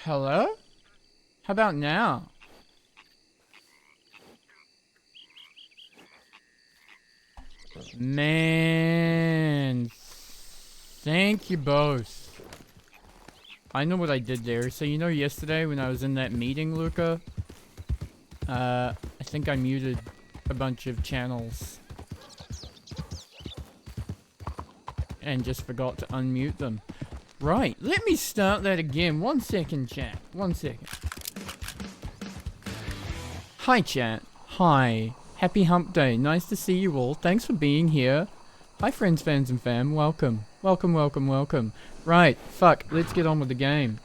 Hello? How about now? Man, thank you both. I know what I did there. So you know yesterday when I was in that meeting, Luca? I think I muted a bunch of channels. And just forgot to unmute them. Right, let me start that again. 1 second, chat. 1 second. Hi, chat. Hi. Happy hump day. Nice to see you all. Thanks for being here. Hi, friends, fans, and fam. Welcome. Welcome, welcome, welcome. Right, fuck. Let's get on with the game.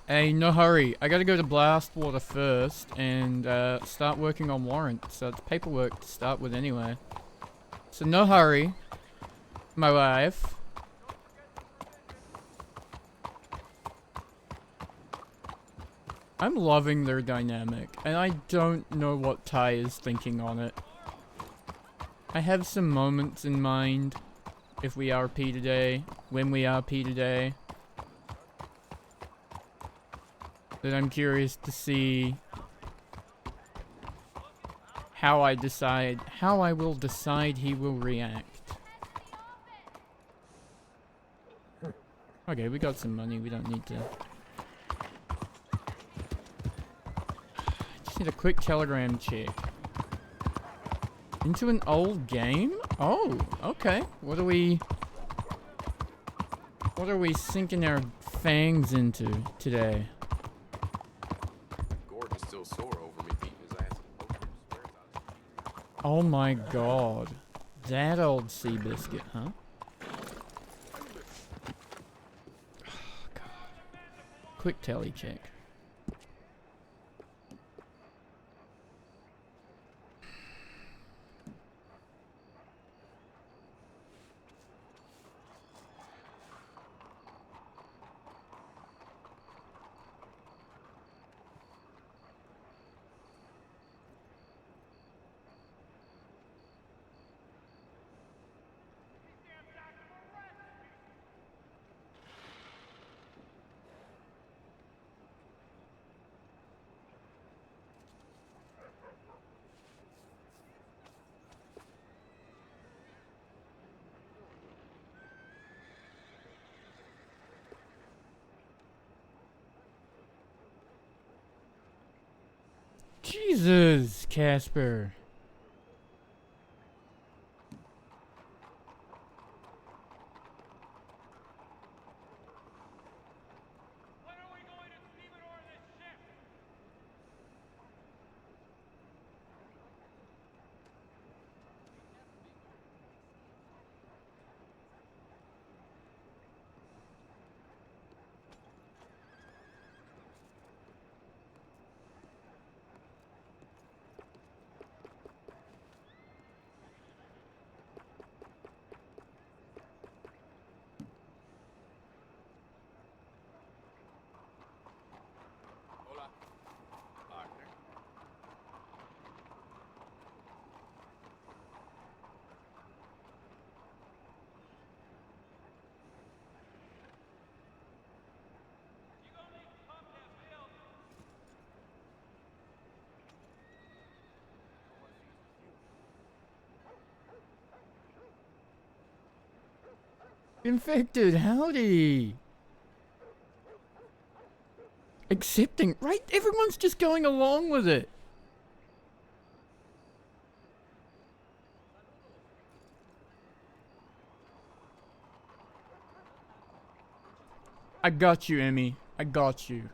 Hey, no hurry. I gotta go to Blast Water first and start working on warrants. So it's paperwork to start with anyway. So no hurry, my wife. I'm loving their dynamic, and I don't know what Ty is thinking on it. I have some moments in mind if we RP today, when we RP today, that I'm curious to see how I will decide he will react. Okay, we got some money, we don't need to. Just need a quick telegram check. Into an old game? Oh, okay. What are we sinking our fangs into today? Gordon's still sore over me beating his ass. Oh my god. That old sea biscuit, huh? Oh god. Quick tally check. Jesus, Casper. Hola. Partner. Infected, howdy. Accepting, right? Everyone's just going along with it. I got you, Emmy. I got you.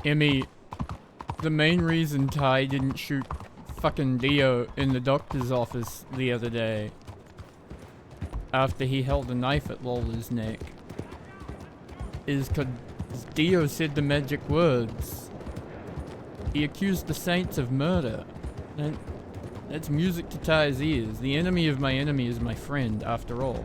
Emmy, the main reason Ty didn't shoot fucking Dio in the doctor's office the other day, after he held a knife at Lola's neck, is because Dio said the magic words. He accused the Saints of murder. That's music to Ty's ears. The enemy of my enemy is my friend, after all.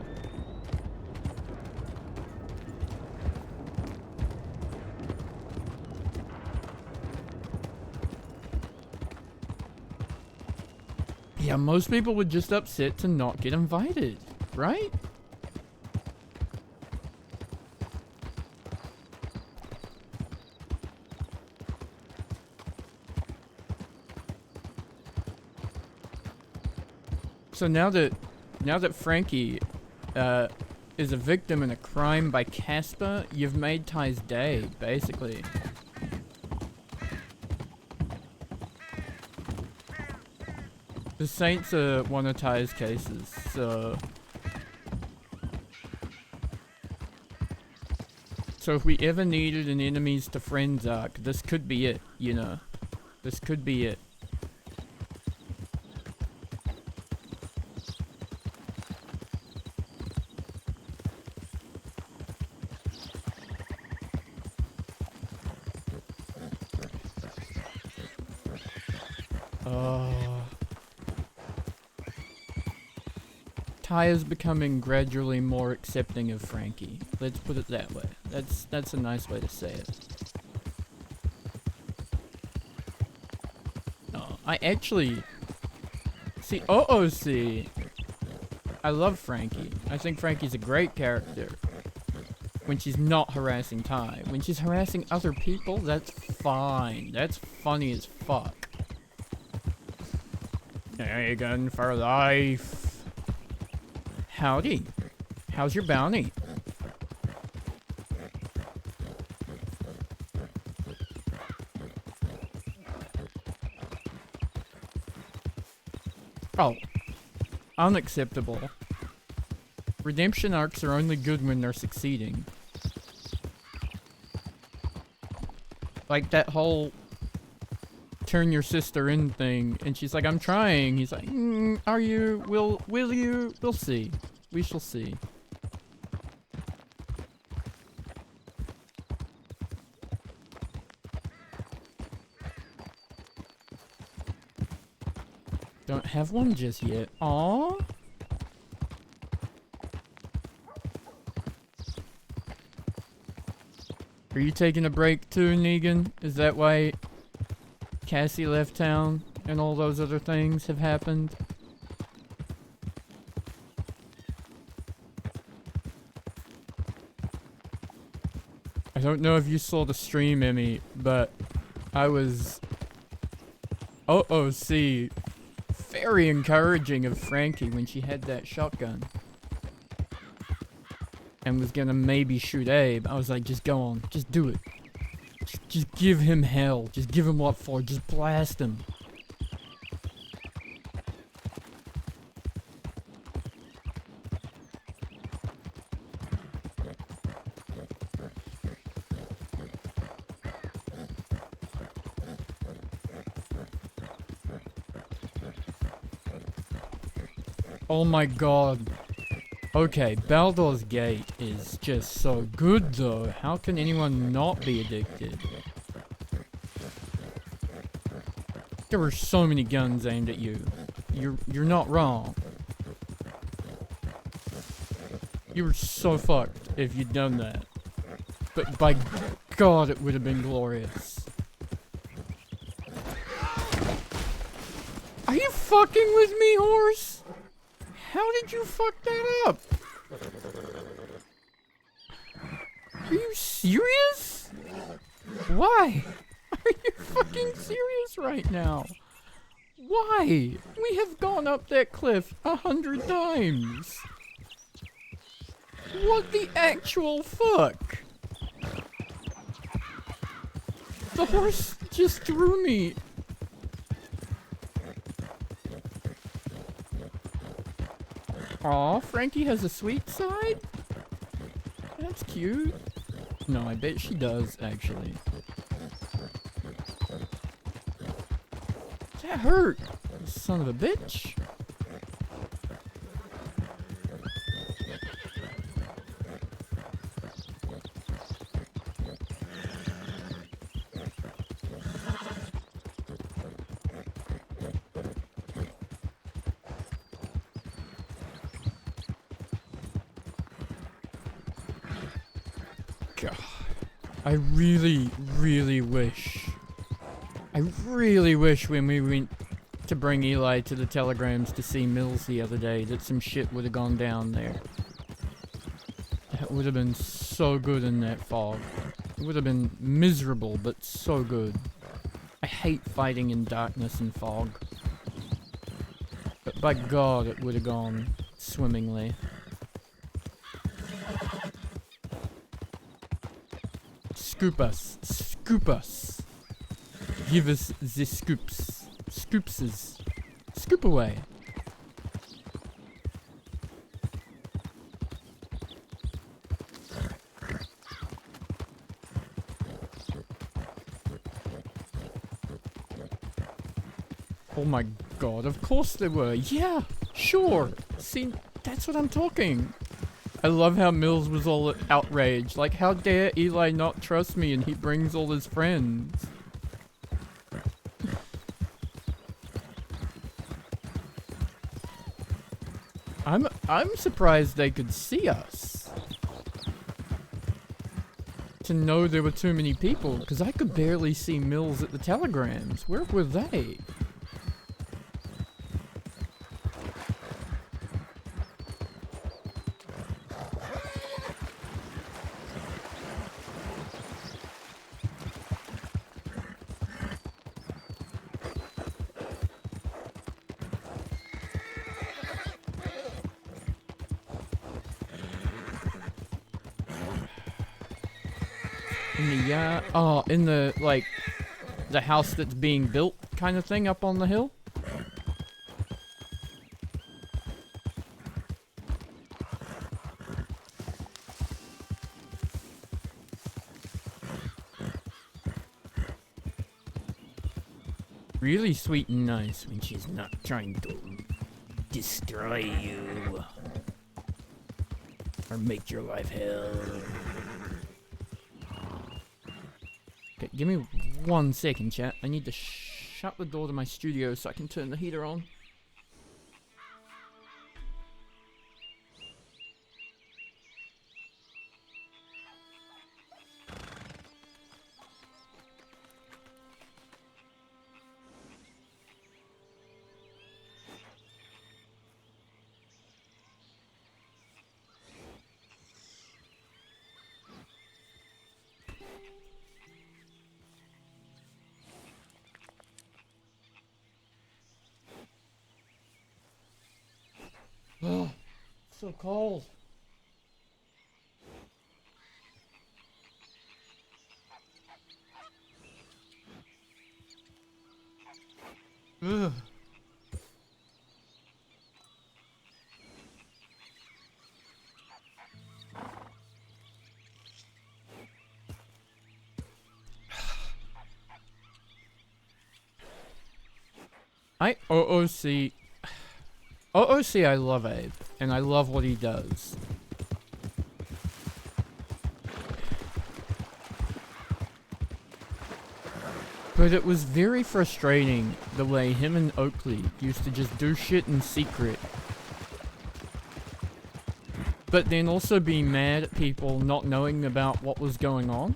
Yeah, most people were just upset to not get invited, right? So now that Frankie is a victim in a crime by Casper, you've made Ty's day, basically. The Saints are one of Ty's cases, so if we ever needed an enemies to friends arc, this could be it, you know. This could be it. Ty is becoming gradually more accepting of Frankie. Let's put it that way. That's a nice way to say it. Oh, I actually see OOC. I love Frankie. I think Frankie's a great character. When she's not harassing Ty. When she's harassing other people, that's fine. That's funny as fuck. Hagen for life. Howdy. How's your bounty? Oh. Unacceptable. Redemption arcs are only good when they're succeeding. Like that whole turn your sister in thing, and she's like, I'm trying. He's like, are you? Will you? We'll see. We shall see. Don't have one just yet. Aww. Are you taking a break too, Negan? Is that why Cassie left town and all those other things have happened? I don't know if you saw the stream, Emmy, but I was OOC very encouraging of Frankie when she had that shotgun and was gonna maybe shoot Abe. I was like, just go on, just do it. Just give him hell. Just give him what for. Just blast him. Oh my god. Okay, Baldur's Gate is just so good though. How can anyone not be addicted? There were so many guns aimed at you. You're not wrong. You were so fucked if you'd done that. But by god, it would have been glorious. Are you fucking with me, horse? How did you fuck that up? Are you serious? Why? Are you fucking serious right now? Why? We have gone up that cliff 100 times. What the actual fuck? The horse just threw me. Aw, Frankie has a sweet side? That's cute. No, I bet she does, actually. That hurt. Son of a bitch. God. I really, really wish. I really wish when we went to bring Eli to the telegrams to see Mills the other day that some shit would have gone down there. That would have been so good in that fog. It would have been miserable, but so good. I hate fighting in darkness and fog. But by God, it would have gone swimmingly. Scoop us. Scoop us. Give us the scoops. Scoopses. Scoop away. Oh my God, of course there were. Yeah, sure. See, that's what I'm talking. I love how Mills was all outraged. Like, how dare Eli not trust me and he brings all his friends? I'm surprised they could see us. To know there were too many people, because I could barely see Mills at the telegrams. Where were they? In the, oh, in the, like, the house that's being built kind of thing up on the hill? Really sweet and nice when she's not trying to destroy you. Or make your life hell. Okay, give me 1 second, chat. I need to shut the door to my studio so I can turn the heater on. Oh, so cold. Ugh. OOC, I love Abe, and I love what he does. But it was very frustrating the way him and Oakley used to just do shit in secret. But then also be mad at people not knowing about what was going on.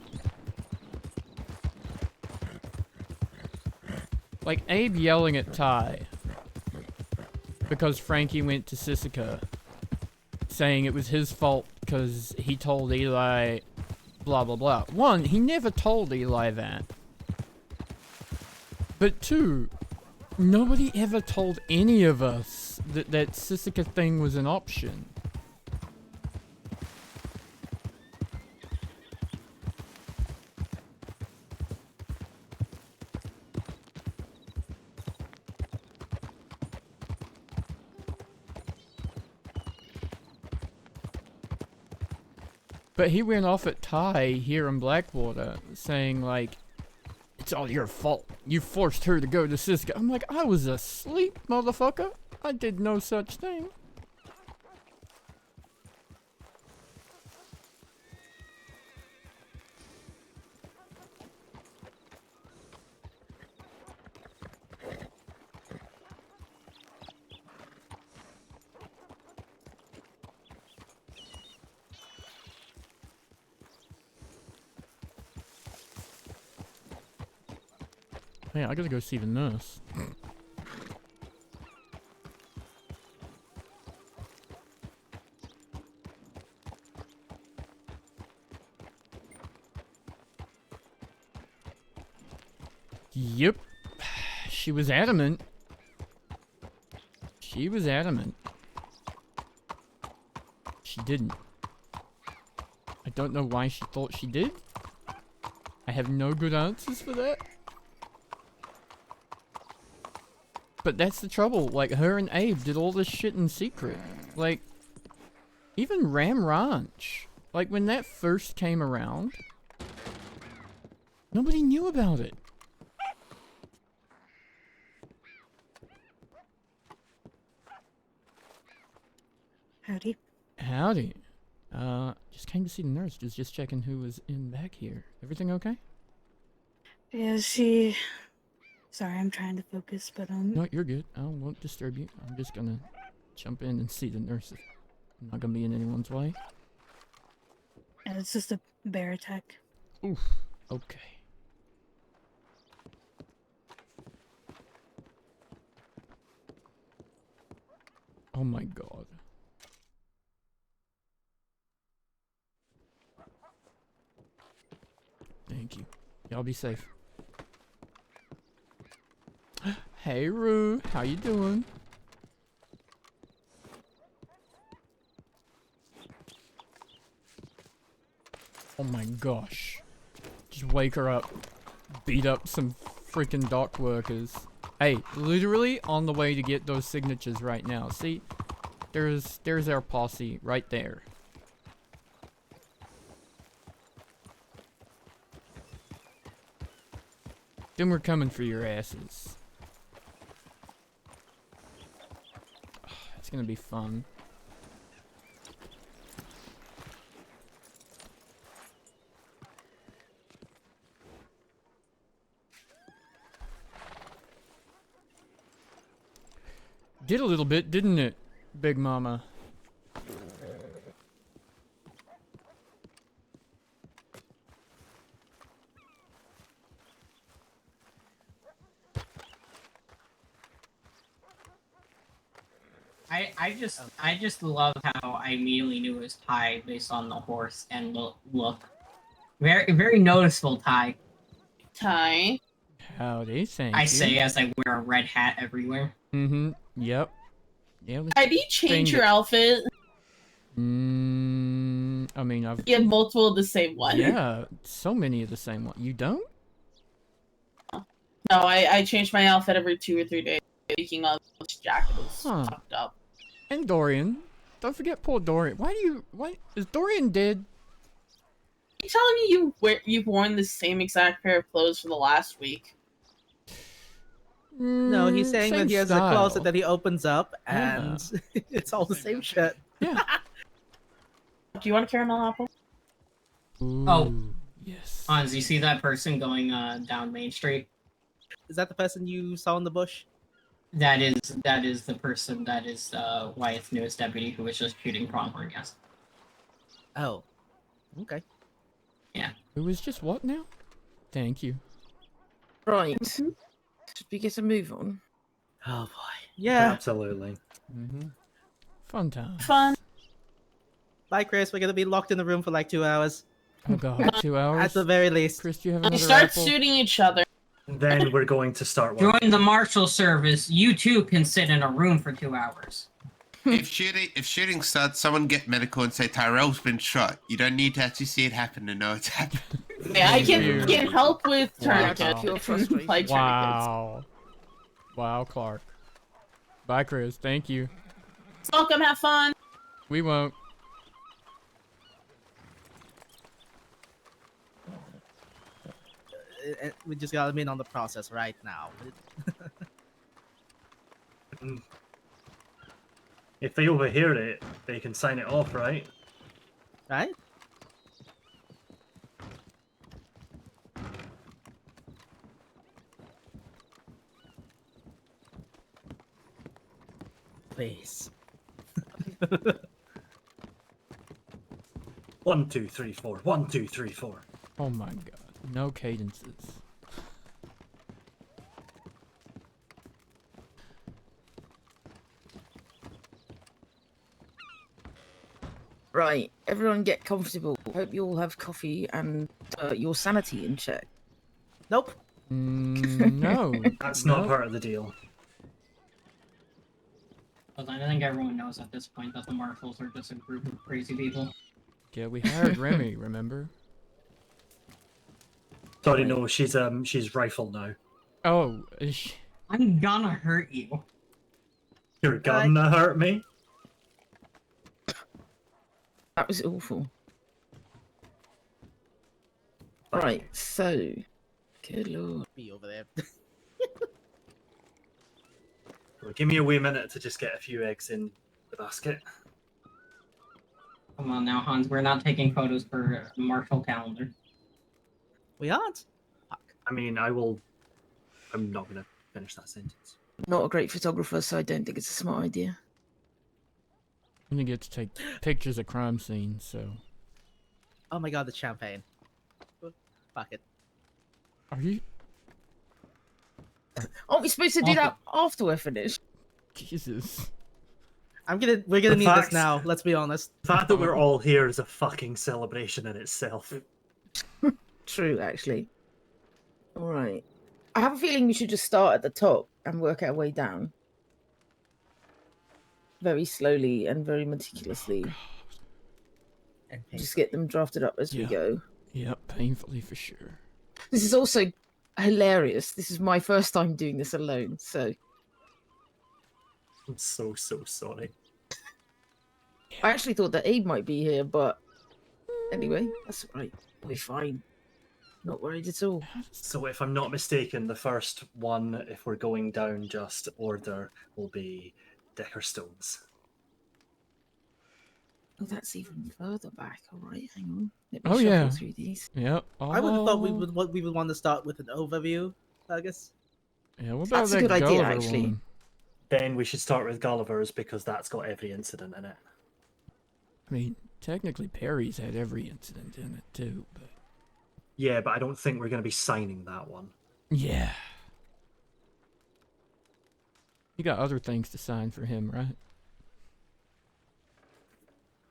Like Abe yelling at Ty because Frankie went to Sissika, saying it was his fault because he told Eli blah blah blah. One, he never told Eli that. But two, nobody ever told any of us that that Sissika thing was an option. But he went off at Ty here in Blackwater, saying like, It's all your fault. You forced her to go to Cisco. I'm like, I was asleep, motherfucker. I did no such thing. Hey, I gotta go see the nurse. Yep. She was adamant. She was adamant. She didn't. I don't know why she thought she did. I have no good answers for that. But that's the trouble. Like, her and Abe did all this shit in secret. Like, even Ram Ranch. Like, when that first came around, nobody knew about it. Howdy. Howdy. Just came to see the nurse. Just checking who was in back here. Everything okay? Yeah, she... Sorry, I'm trying to focus, but No, you're good. I won't disturb you. I'm just gonna jump in and see the nurse. I'm not gonna be in anyone's way. Yeah, it's just a bear attack. Oof. Okay. Oh my god. Thank you. Y'all be safe. Hey Rue, how you doing? Oh my gosh. Just wake her up. Beat up some freaking dock workers. Hey, literally on the way to get those signatures right now. See? There's our posse right there. Then we're coming for your asses. It's gonna be fun. Did a little bit, didn't it, Big Mama? I just love how I immediately knew it was Ty based on the horse and look. Very noticeable Ty. Ty. Howdy, thank I you. say as I wear a red hat everywhere. Mm-hmm. Yep. Yeah. Ty, do you change your outfit? I mean, I've... You have multiple of the same one. Yeah, so many of the same one. You don't? No, I change my outfit every 2 or 3 days. Speaking of, this jacket is fucked up. And Dorian. Don't forget poor Dorian. Why is Dorian dead? You telling me you've worn the same exact pair of clothes for the last week? No, he's saying same that he has style. a closet that he opens up and it's all the same shit. Yeah. Do you want to carry an apple? Ooh, Oh. Yes. Hans, you see that person going down Main Street? Is that the person you saw in the bush? That is the person that is Wyatt's newest deputy who was just shooting Pronghorn, yes. Oh. Okay. Yeah. It was just what now? Thank you. Right. Should we get a move on? Oh boy. Yeah. Absolutely. Mm-hmm. Fun time. Fun. Bye, Chris. We're gonna be locked in the room for like 2 hours. Oh god, 2 hours? At the very least. Chris, do you have You another start apple? shooting each other. Then we're going to start working. Join the Marshal service. You too can sit in a room for 2 hours. If shooting starts, someone get medical and say Tyrell's been shot. You don't need to actually see it happen to know it's happened. Yeah, I can help with Wow. tourniquets. Like Wow. Wow, Clark. Bye, Chris. Thank you. tourniquets. Welcome, have fun. We won't. we just got them in on the process right now. If they overhear it, they can sign it off, right? Right? Please. 1, 2, 3, 4. 1, 2, 3, 4. Oh my god. No cadences. Right, everyone get comfortable. Hope you all have coffee and your sanity in check. Nope. No. That's not Nope. part of the deal. But I think everyone knows at this point that the Marshals are just a group of crazy people. Yeah, we hired Remy, remember? Sorry, no, she's rifle now. Oh, I'm gonna hurt you. You're gonna hurt me? That was awful. Right, so. Good lord. Be over there. Well, give me a wee minute to just get a few eggs in the basket. Come on now, Hans. We're not taking photos for a Marshall calendar. We aren't. Fuck. I mean, I'm not gonna finish that sentence. Not a great photographer, so I don't think it's a smart idea. I'm gonna get to take pictures of crime scenes, so. Oh my god, the champagne. Fuck it. Are you? Aren't we supposed to do that after we're finished? Jesus. We're gonna The need facts- this now, let's be honest. The fact that we're all here is a fucking celebration in itself. True, actually. Alright. I have a feeling we should just start at the top and work our way down. Very slowly and very meticulously. Just get them drafted up as we Yeah. go. Yep, painfully for sure. This is also hilarious. This is my first time doing this alone, so I'm so sorry. I actually thought that Abe might be here, but anyway, that's all right. We'll be fine. Not worried at all. So if I'm not mistaken, the first one, if we're going down just order, will be Deckerstones. Oh, that's even further back. All right, hang on. Let me Oh, shuffle yeah. through these. Yep. I would have thought we all- would want to start with an overview, I guess. Yeah, what about That's a that good idea, Gulliver actually. one? Then we should start with Gulliver's because that's got every incident in it. I mean, technically Perry's had every incident in it too, but Yeah, but I don't think we're going to be signing that one. yeah. You got other things to sign for him, right?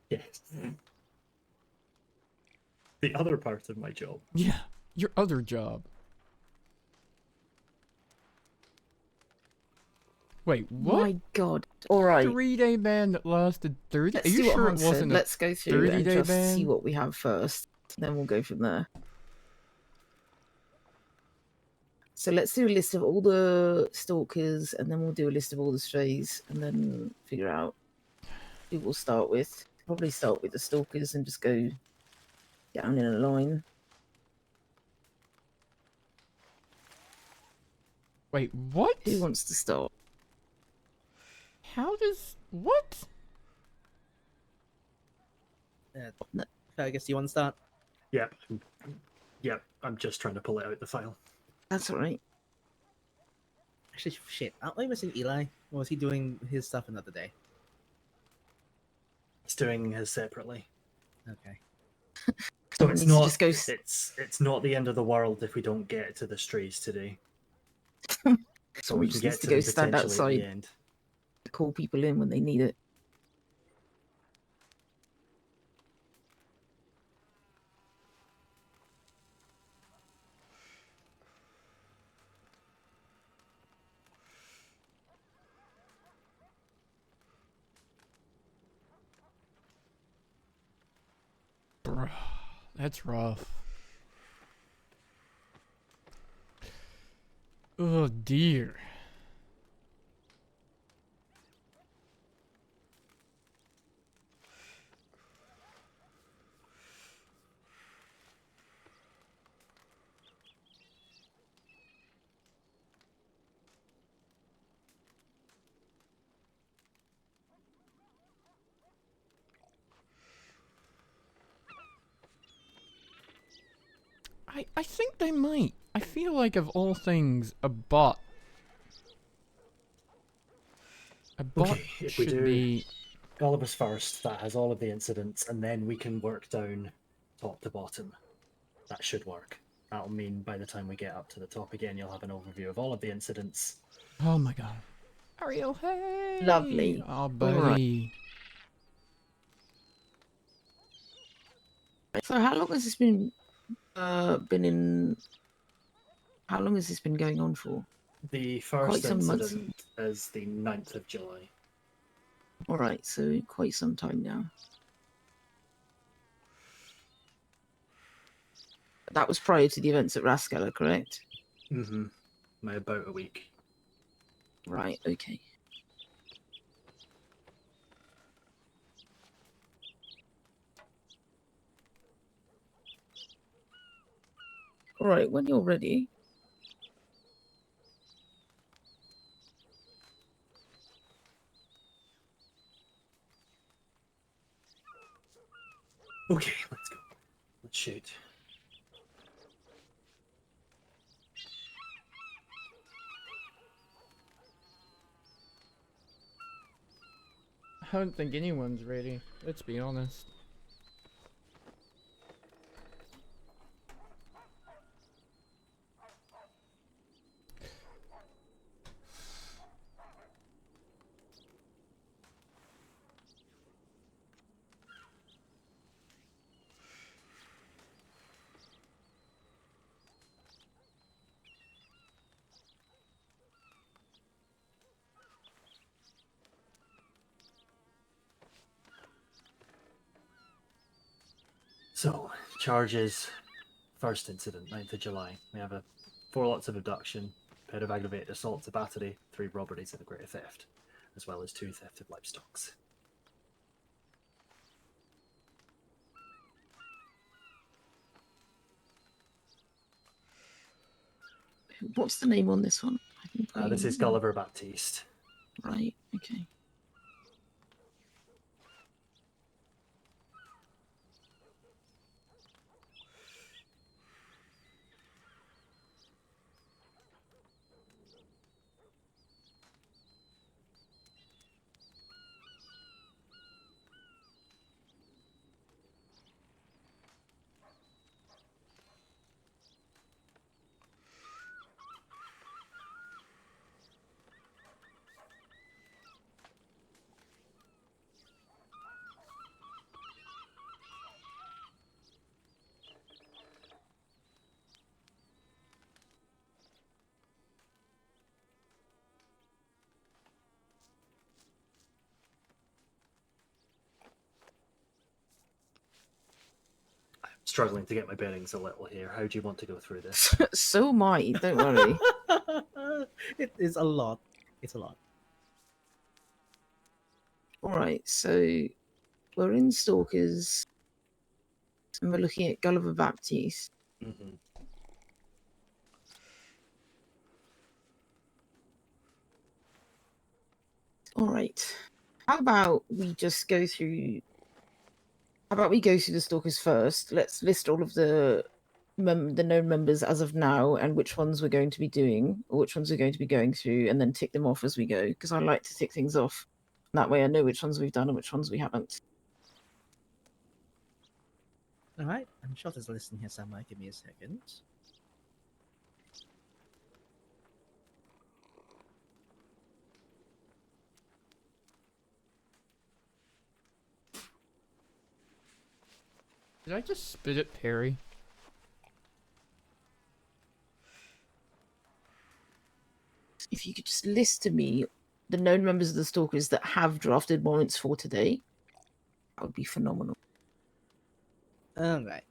Yes. The other part of my job. Yeah, your other job. Wait, what? My God. All right. 3-day ban that lasted 30? Let's Are you see what sure it Hans said. wasn't a Let's go through and 30-day just see ban? what we have first. Then we'll go from there. So let's do a list of all the stalkers, and then we'll do a list of all the strays, and then figure out who we'll start with. Probably start with the stalkers and just go down in a line. Wait, what? Who wants to start? How does... What? I guess you want to start? Yep. Yep. I'm just trying to pull it out the file. That's all right. Actually, shit. Aren't we missing Eli? Or was he doing his stuff another day? It's doing his separately. Okay. So Someone it's needs to not just go it's not the end of the world if we don't get to the strays today. So Someone we can just get needs to to go them stand potentially at outside, the end. call people in when they need it. Bruh, that's rough. Oh dear. I think they might. I feel like of all things, a bot. A bot Okay, if we should do be. Gulliver's first, that has all of the incidents, and then we can work down top to bottom. That should work. That'll mean by the time we get up to the top again, you'll have an overview of all of the incidents. Oh my god. Ariel, hey! Lovely. Oh, All buddy. So how long has this been in? How long has this been going on for? The Quite first some months. incident is the 9th of July. All right, so quite some time now. That was prior to the events at Raskala, correct? Mm-hmm. By about a week. Right. Okay. All right. When you're ready. Okay, let's go. Let's shoot. I don't think anyone's ready. Let's be honest. So, charges. First incident, 9th of July. We have 4 lots of abduction, pair of aggravated assaults, a battery, 3 robberies, and a greater theft, as well as 2 theft of livestock. What's the name on this one? I think This is Gulliver Baptiste. Right. Okay. Struggling to get my bearings a little here. How do you want to go through this? So am I. Don't worry. It is a lot. It's a lot. All right. So we're in Stalkers, and we're looking at Gulliver Baptiste. Mm-hmm. All right. How about we just go through? How about we go through the Stalkers first? Let's list all of the known members as of now, and which ones we're going to be doing, or which ones we're going to be going through, and then tick them off as we go. Because I like to tick things off. That way, I know which ones we've done and which ones we haven't. All right, I'm sure there's a list in here somewhere. Give me a second. Did I just spit at Perry? If you could just list to me the known members of the Stalkers that have drafted warrants for today, that would be phenomenal. All right.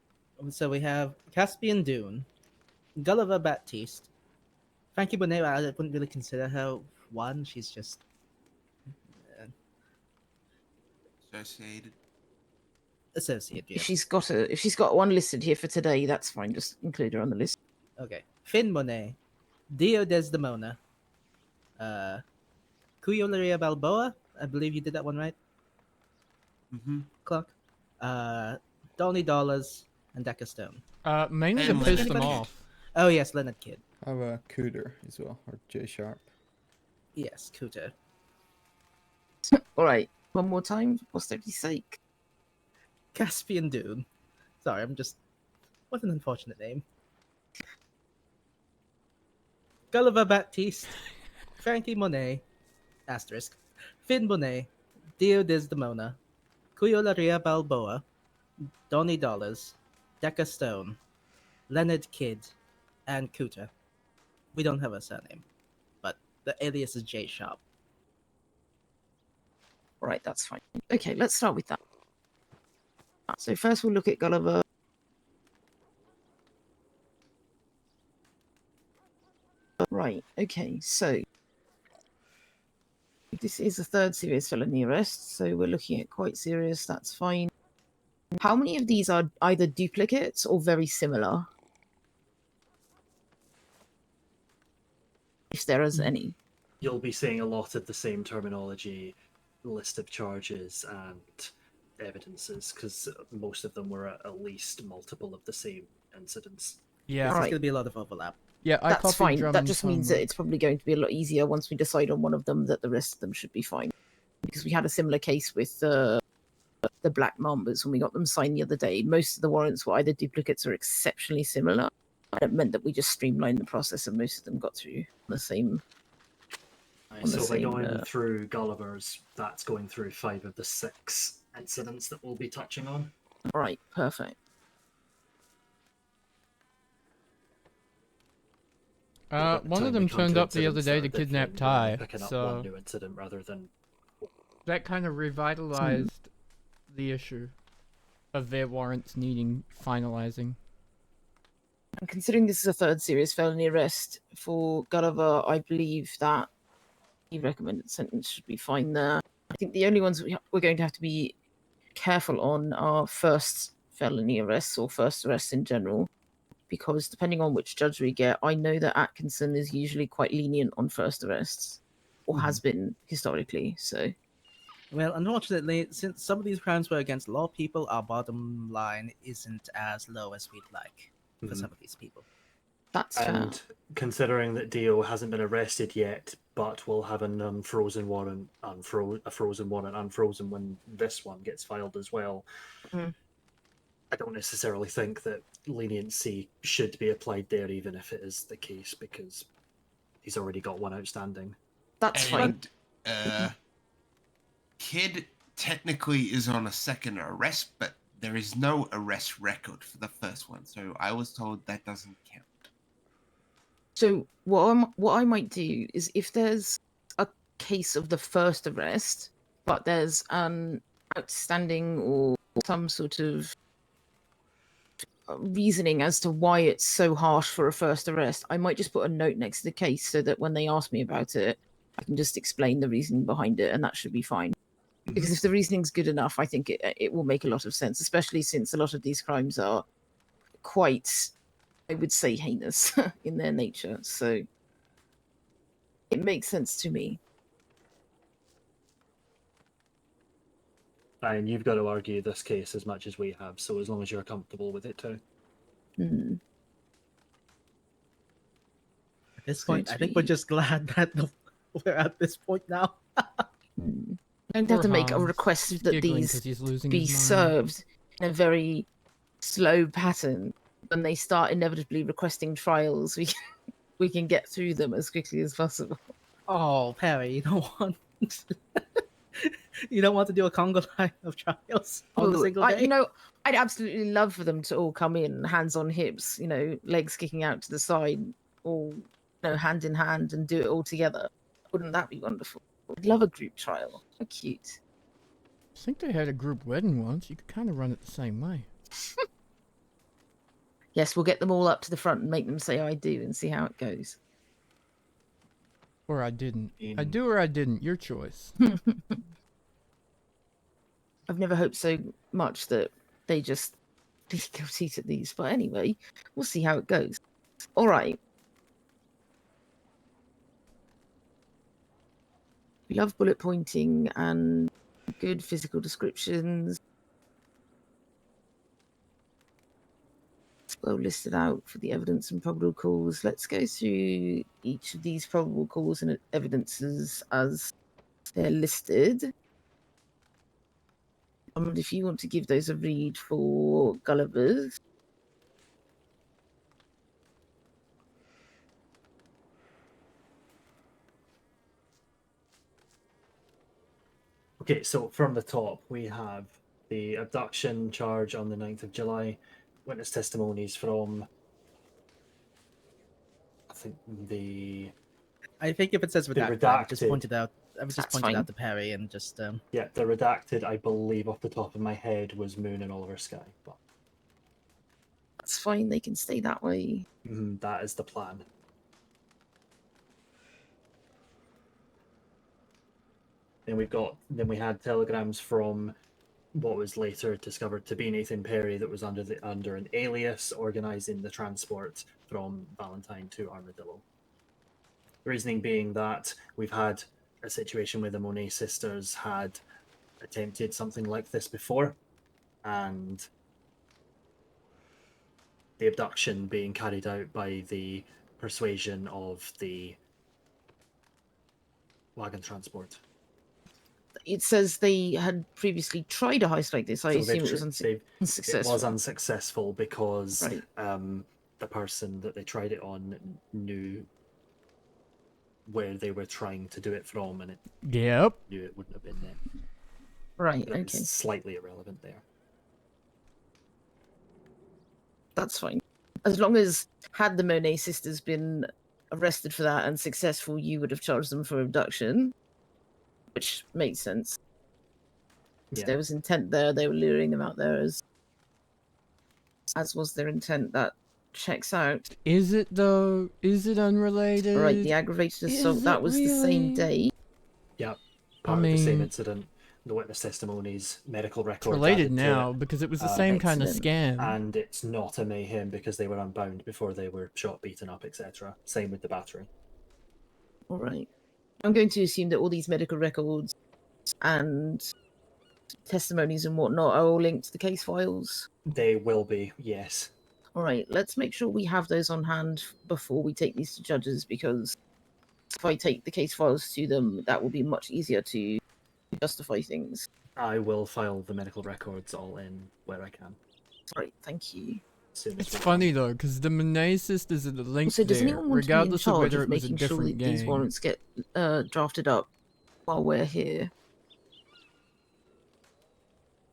So we have Caspian Dune, Gulliver Baptiste, Frankie Bonet. I wouldn't really consider her one. She's just Associated. associate. Yeah. If she's got one listed here for today, that's fine. Just include her on the list. Okay. Finn Monet, Dio Desdemona, Cuyo Laria Balboa. I believe you did that one right. Mm-hmm. Clock. Donny Dollars and Decker Stone. Mainly to And piss Leonard them Kid. off. Oh yes, Leonard Kidd. I have a Cooter as well, or J Sharp. Yes, Cooter. All right, one more time for posterity's sake. Caspian Dune. Sorry, I'm just. What an unfortunate name. Gulliver Baptiste, Frankie Monet, asterisk, Finn Bonet, Dio Desdemona, Cuyolaria Balboa, Donny Dollars, Decca Stone, Leonard Kidd, and Cooter. We don't have a surname, but the alias is J Sharp. All right, that's fine. Okay, let's start with that. So first we'll look at Gulliver. Right, okay, so this is a third serious felony arrest, so we're looking at quite serious, that's fine. How many of these are either duplicates or very similar? If there is any. You'll be seeing a lot of the same terminology, list of charges, and evidences, because most of them were at least multiple of the same incidents. Yeah. There's Right. going to be a lot of overlap. Yeah, I That's copied fine. That Drummond's just means that homework. it's probably going to be a lot easier once we decide on one of them, that the rest of them should be fine. Because we had a similar case with the Black Mambas when we got them signed the other day. Most of the warrants were either duplicates or exceptionally similar. And it meant that we just streamlined the process and most of them got through the same. On the So by same, going through Gulliver's, that's going through 5 of the 6 incidents that we'll be touching on. All right, perfect. By the One of time them we come turned to up the other incidents day that to are kidnap different, we're only Ty, picking up so one new incident rather than that kind of revitalized the issue of their warrants needing finalizing. And considering this is a third serious felony arrest for Gulliver, I believe that the recommended sentence should be fine there. I think the only ones we're going to have to be careful on are first felony arrests or first arrests in general, because depending on which judge we get, I know that Atkinson is usually quite lenient on first arrests, or has been historically, so... Well, unfortunately, since some of these crimes were against law people, our bottom line isn't as low as we'd like for some of these people. That's fair. And considering that Dio hasn't been arrested yet, but will have an unfrozen warrant, a frozen warrant unfrozen when this one gets filed as well, I don't necessarily think that leniency should be applied there, even if it is the case, because he's already got one outstanding. That's fine. Kid technically is on a second arrest, but there is no arrest record for the first one, so I was told that doesn't count. So what I might do is, if there's a case of the first arrest, but there's an outstanding or some sort of reasoning as to why it's so harsh for a first arrest, I might just put a note next to the case so that when they ask me about it, I can just explain the reasoning behind it, and that should be fine. Because if the reasoning's good enough, I think it will make a lot of sense, especially since a lot of these crimes are quite, I would say, heinous in their nature. So it makes sense to me. And you've got to argue this case as much as we have, so as long as you're comfortable with it too. At this point, I think we're just glad that we're at this point now. I'm going to have to make a Hans. request He's that giggling these 'cause he's losing be his mind. served in a very slow pattern. When they start inevitably requesting trials, we can get through them as quickly as possible. Oh, Perry, you don't want you don't want to do a Congo line of trials on a single day? I'd absolutely love for them to all come in, hands on hips, legs kicking out to the side, all hand in hand, and do it all together. Wouldn't that be wonderful? I'd love a group trial. How cute. I think they had a group wedding once. You could kind of run it the same way. Yes, we'll get them all up to the front and make them say I do and see how it goes. Or I didn't. I do or I didn't. Your choice. I've never hoped so much that they just plead guilty to these. But anyway, we'll see how it goes. All right. We love bullet pointing and good physical descriptions. well listed out for the evidence and probable cause. Let's go through each of these probable cause and evidences as they're listed. And if you want to give those a read for Gulliver's. Okay, so from the top, we have the abduction charge on the 9th of July, witness testimonies from, I think, I think if it says the redacted, I would just redacted. point it out. I would just That's point fine. it out to Perry and just Yeah, the redacted, I believe, off the top of my head, was Moon and Oliver Sky. But That's fine, they can stay that way. that is the plan. Then we had telegrams from what was later discovered to be Nathan Perry that was under an alias organising the transport from Valentine to Armadillo. The reasoning being that we've had a situation where the Monet sisters had attempted something like this before, and the abduction being carried out by the persuasion of the wagon transport. It says they had previously tried a heist like this. I So assume it was it unsuccessful. was unsuccessful because Right. the person that they tried it on knew where they were trying to do it from, and it Yep. knew it wouldn't have been them. Right, But okay. it's slightly irrelevant there. That's fine. As long as had the Monet sisters been arrested for that and successful, you would have charged them for abduction, which makes sense. If Yeah. there was intent there, they were luring them out there as was their intent. That checks out. Is it though? Is it unrelated? Right, the aggravated assault, Is that it was the same really? day. Yeah, part of the same incident. The witness testimonies, medical records. It's related added to now it. because it was the same kind of scam. And it's not a mayhem because they were unbound before they were shot, beaten up, etc. Same with the battery. All right. I'm going to assume that all these medical records and testimonies and whatnot are all linked to the case files. They will be, yes. All right, let's make sure we have those on hand before we take these to judges, because if I take the case files to them, that will be much easier to justify things. I will file the medical records all in where I can. Right, thank you. It's funny though, because the Monet sisters are the link So does there, anyone want to be in regardless of charge whether of it was a making sure different that these gang. warrants get drafted up while we're here?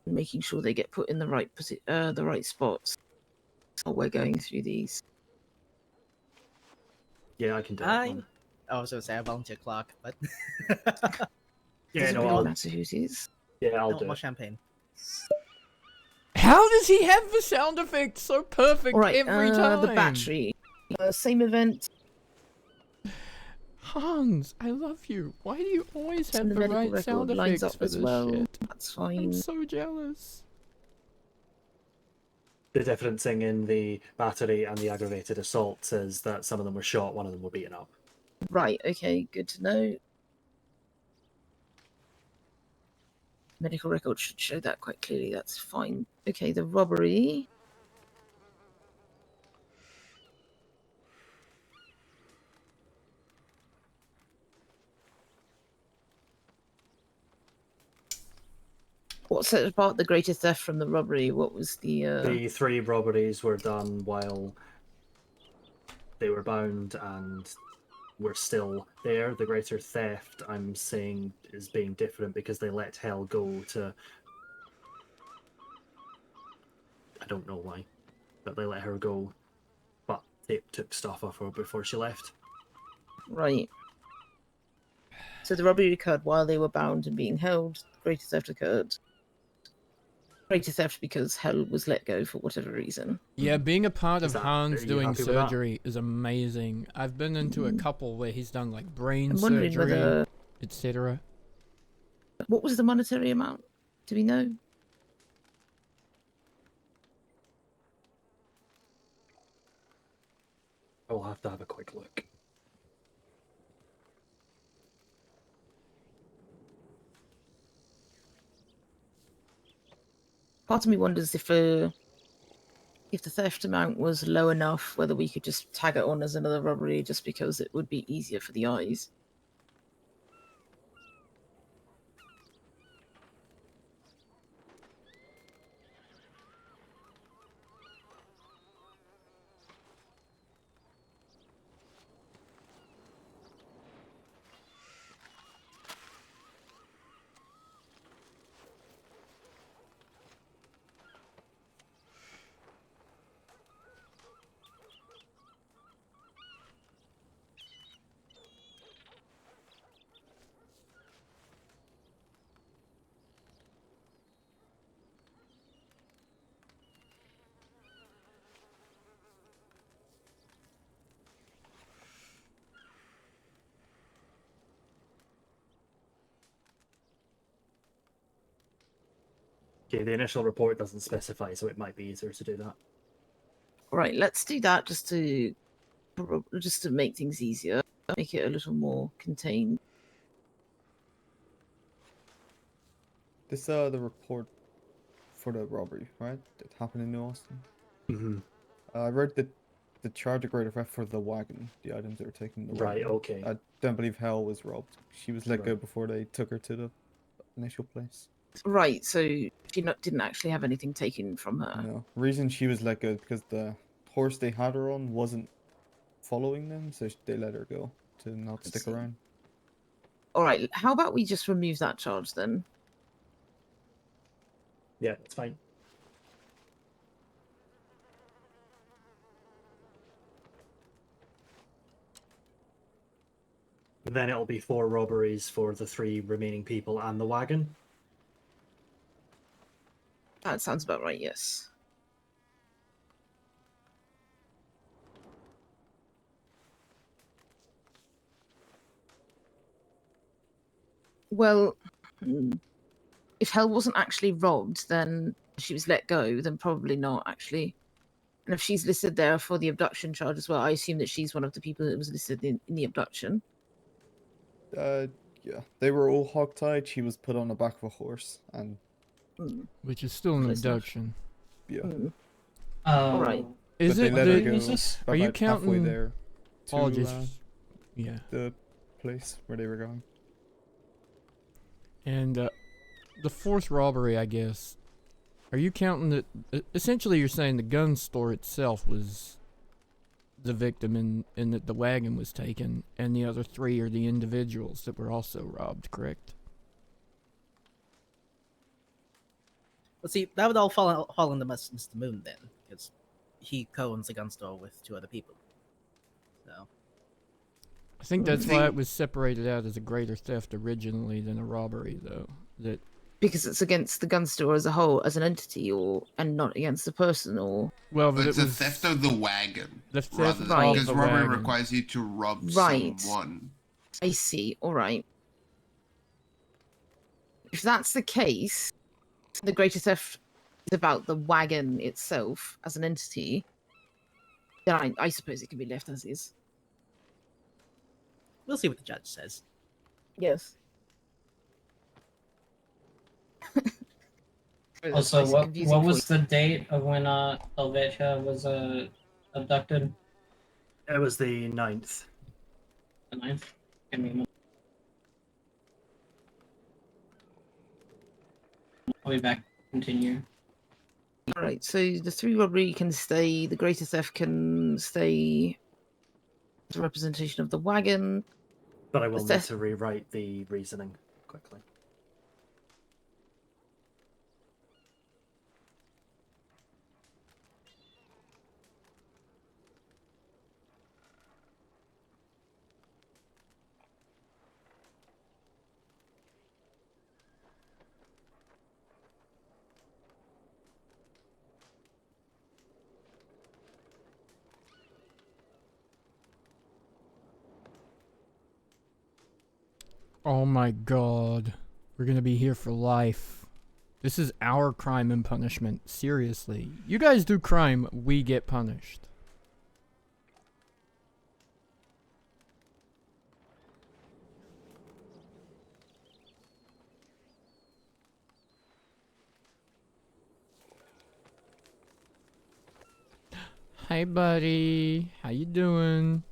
Making sure they get put in the right spots while we're going through these. Yeah, I can do it. I was going to say I volunteer clock, but Yeah, Doesn't no, really I'll, matter who it is. yeah, I I'll want do more it. champagne. How does he have the sound effect so perfect All right, every time? the battery. Same event. Hans, I love you. Why do you always have And the the medical right sound record lines effects up for as this well. shit? That's fine. I'm so jealous. The differencing in the battery and the aggravated assault says that some of them were shot, one of them were beaten up. Right, okay, good to know. Medical record should show that quite clearly, that's fine. Okay, the robbery. What set apart the greater theft from the robbery? What was the The 3 robberies were done while they were bound and were still there. The greater theft, I'm saying, is being different because they let Hell go to... I don't know why, but they let her go, but they took stuff off her before she left. Right. So the robbery occurred while they were bound and being held. Greater theft occurred. Greater theft because Hell was let go for whatever reason. Yeah, being a part of Are Hans you doing happy with that? surgery is amazing. I've been into a couple where he's done like brain I'm wondering surgery, whether... etc. What was the monetary amount? Do we know? I'll have to have a quick look. Part of me wonders if if the theft amount was low enough, whether we could just tag it on as another robbery just because it would be easier for the eyes. Okay, the initial report doesn't specify, so it might be easier to do that. Right, let's do that just to make things easier, make it a little more contained. This the report for the robbery, right? That happened in New Austin. Mm-hmm. I read that the charge of greater theft for the wagon, the items they were taking. The Right. wagon. Okay. I don't believe Hell was robbed. She was let go Right. before they took her to the initial place. Right, so she didn't actually have anything taken from her. No, reason she was let go because the horse they had her on wasn't following them, so they let her go to not stick see. around. All right, how about we just remove that charge then? Yeah, that's fine. Then it'll be 4 robberies for the 3 remaining people and the wagon. That sounds about right, yes. Well, if Hell wasn't actually robbed, then she was let go, then probably not actually. And if she's listed there for the abduction charge as well, I assume that she's one of the people that was listed in the abduction. Yeah, they were all hogtied. She was put on the back of a horse, and Which is still an Close enough. abduction. yeah. Oh, Right. Is But they it let her the? go is this? Are you about halfway counting? there to Apologies. Yeah. the place where they were going. And the fourth robbery, I guess. Are you counting that? Essentially, you're saying the gun store itself was the victim, and that the wagon was taken, and the other 3 are the individuals that were also robbed. Correct? Well, see, that would all fall on the Mr. Moon then, because he co-owns the gun store with 2 other people. So I think that's why it was separated out as a greater theft originally than a robbery, though. That Because it's against the gun store as a whole, as an entity, and not against the person, or... well, but It's it a was theft of the wagon. the theft Rather of than, because the robbery wagon. requires you to rob Right. someone. I see, alright. If that's the case, the greater theft is about the wagon itself as an entity, then I suppose it can be left as is. we'll see what the judge says. Yes. Also, what was the date of when Helvetia was abducted? It was the 9th. The 9th? Give me a moment. I'll be back. Continue. Alright, so the 3 robbery can stay, the greater theft can stay as a representation of the wagon. But I will The need theft- to rewrite the reasoning quickly. Oh my god. We're gonna be here for life. This is our crime and punishment. Seriously. You guys do crime, we get punished. Hey, buddy. How you doing?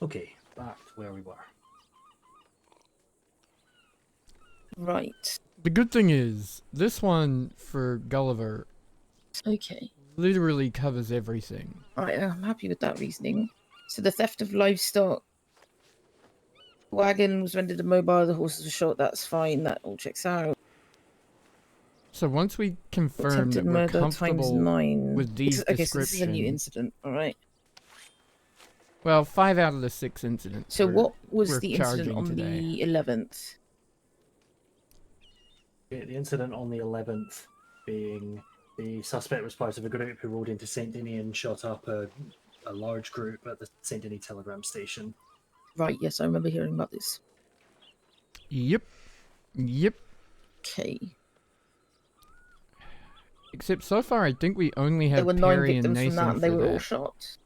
Okay, back to where we were. Right. The good thing is, this one for Gulliver Okay. literally covers everything. Alright, I'm happy with that reasoning. So the theft of livestock. Wagon was rendered immobile, the horses were shot, that's fine, that all checks out. So once we confirm Attempted that we're murder comfortable 9. with these Okay, so this is a new descriptions, incident, alright. well, 5 out of the 6 incidents. So what was we're the incident charging on today. the 11th? The incident on the 11th being the suspect was part of a group who rode into St. Denis and shot up a large group at the St. Denis telegram station. Right, yes, I remember hearing about this. Yep. Yep. Okay. Except so far, I think we only There have were 9 Perry and victims from Nathan that, and they for were all that. shot.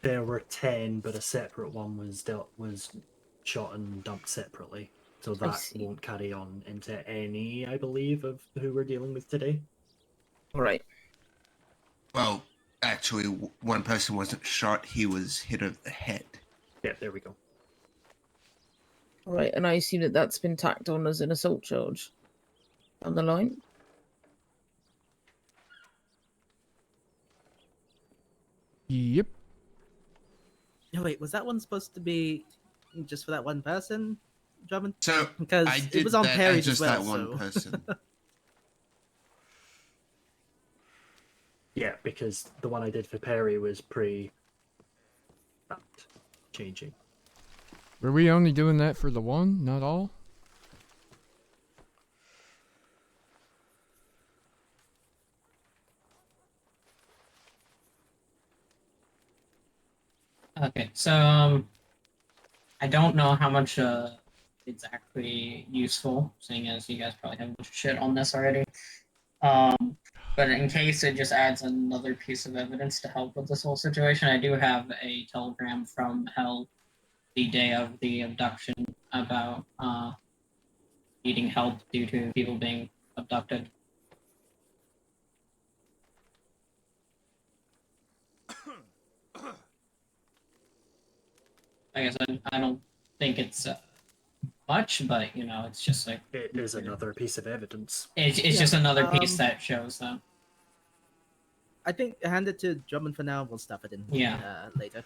There were 10, but a separate one was shot and dumped separately. So that see. won't carry on into any, I believe, of who we're dealing with today. Right. Well, actually, one person wasn't shot, he was hit over the head. Yeah, there we go. Right, and I assume that that's been tacked on as an assault charge on the line. Yep. No, wait, was that one supposed to be just for that one person, Drummond? So Because I did it was on that Perry's as just as well. that one so. person. Yeah, because the one I did for Perry was pre that changing. Were we only doing that for the one, not all? Okay, so I don't know how much it's actually useful, seeing as you guys probably have a bunch of shit on this already. But in case it just adds another piece of evidence to help with this whole situation, I do have a telegram from Hell the day of the abduction about needing help due to people being abducted. I guess I don't think it's much, but you know, it's just like It is another piece of evidence. it's just another piece that shows that. I think hand it to Drummond for now. We'll stuff it in later.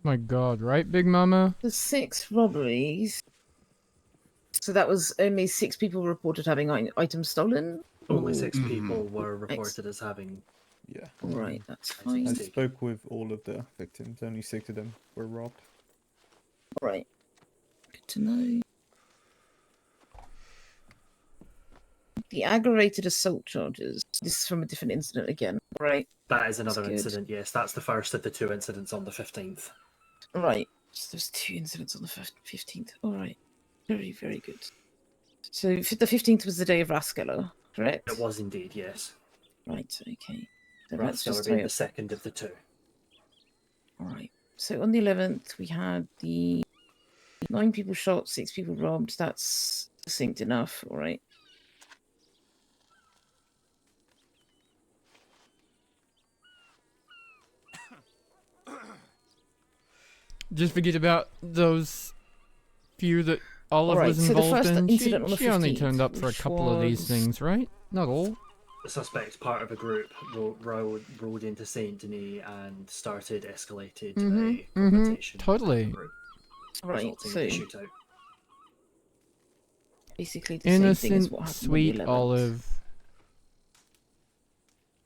My god, right, Big Mama? The 6 robberies. So that was only 6 people reported having items stolen? Only Or- 6 people were reported as having. Yeah. Right, that's I fine. I spoke with all of the victims. Only 6 of them were robbed. Right. Good to know. The aggravated assault charges. This is from a different incident again, right? That is another good. incident, yes. That's the first of the 2 incidents on the 15th. Right. So there's 2 incidents on the 15th. All right. Very, very good. So the 15th was the day of Raskella, correct? It was indeed, yes. Right, okay. So let's Rathskeller just being tie the up. second of the 2. All right. So on the 11th, we had the 9 people shot, 6 people robbed. That's succinct enough. All right. Just forget about those few that Olive Alright, was so the involved first in. incident on the She only 15th, turned up for a which couple of these was- things, right? Not all. The suspect's part of a group rode into Saint Denis and escalated a confrontation. Totally. with the group, Right, resulting so in a shootout. basically the same thing as Innocent, what happened sweet on the 11th. Olive.